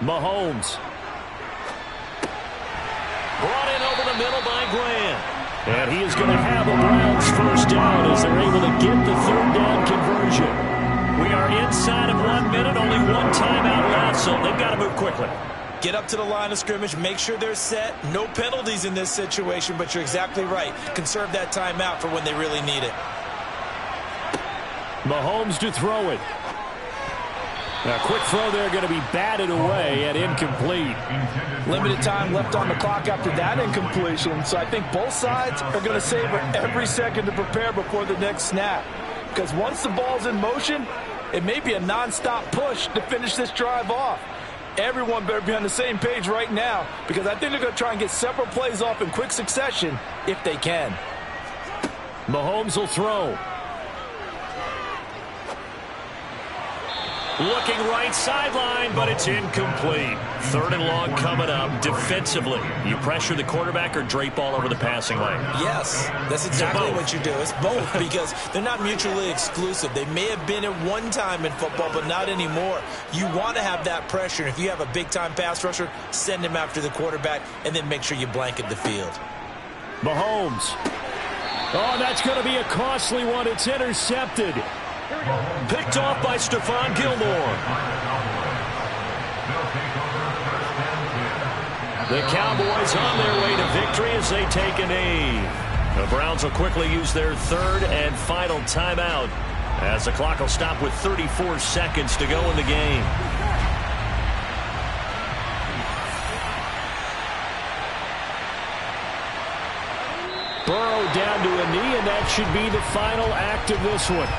Mahomes. Brought in over the middle by Grant. And he is going to have a Browns 1st down as they're able to get the 3rd down conversion. We are inside of 1 minute, only one timeout left, so they've got to move quickly. Get up to the line of scrimmage, make sure they're set. No penalties in this situation, but you're exactly right. Conserve that timeout for when they really need it. Mahomes to throw it. A quick throw there going to be batted away and incomplete. Limited time left on the clock after that incompletion, so I think both sides are going to savor every second to prepare before the next snap. Because once the ball's in motion, it may be a non-stop push to finish this drive off. Everyone better be on the same page right now, because I think they're going to try and get several plays off in quick succession if they can. Mahomes will throw. Looking right sideline, but it's incomplete. 3rd and long coming up. Defensively, you pressure the quarterback or drape all over the passing lane? Yes, that's exactly what you do. It's both, because they're not mutually exclusive. They may have been at one time in football, but not anymore. You want to have that pressure. And if you have a big-time pass rusher, send him after the quarterback, and then make sure you blanket the field. Mahomes. Oh, that's going to be a costly one. It's intercepted. Picked off by Stephon Gilmore. The Cowboys on their way to victory as they take a knee. The Browns will quickly use their 3rd and final timeout as the clock will stop with 34 seconds to go in the game. Burrow down to a knee, and that should be the final act of this one.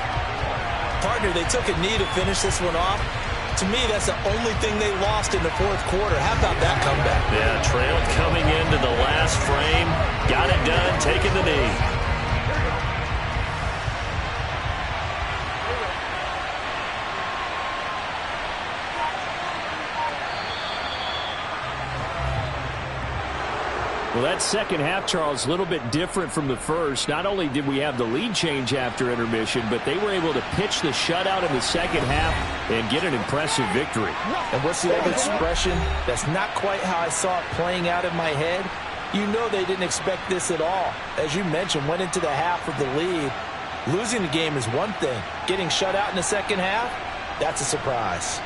Partner, they took a knee to finish this one off. To me, that's the only thing they lost in the 4th quarter. How about that comeback? Yeah, trailed coming into the last frame. Got it done, taking the knee. Well, that second half, Charles, a little bit different from the first. Not only did we have the lead change after intermission, but they were able to pitch the shutout in the second half and get an impressive victory. And what's the other expression? That's not quite how I saw it playing out in my head. You know they didn't expect this at all. As you mentioned, went into the half with the lead. Losing the game is one thing. Getting shut out in the second half, that's a surprise.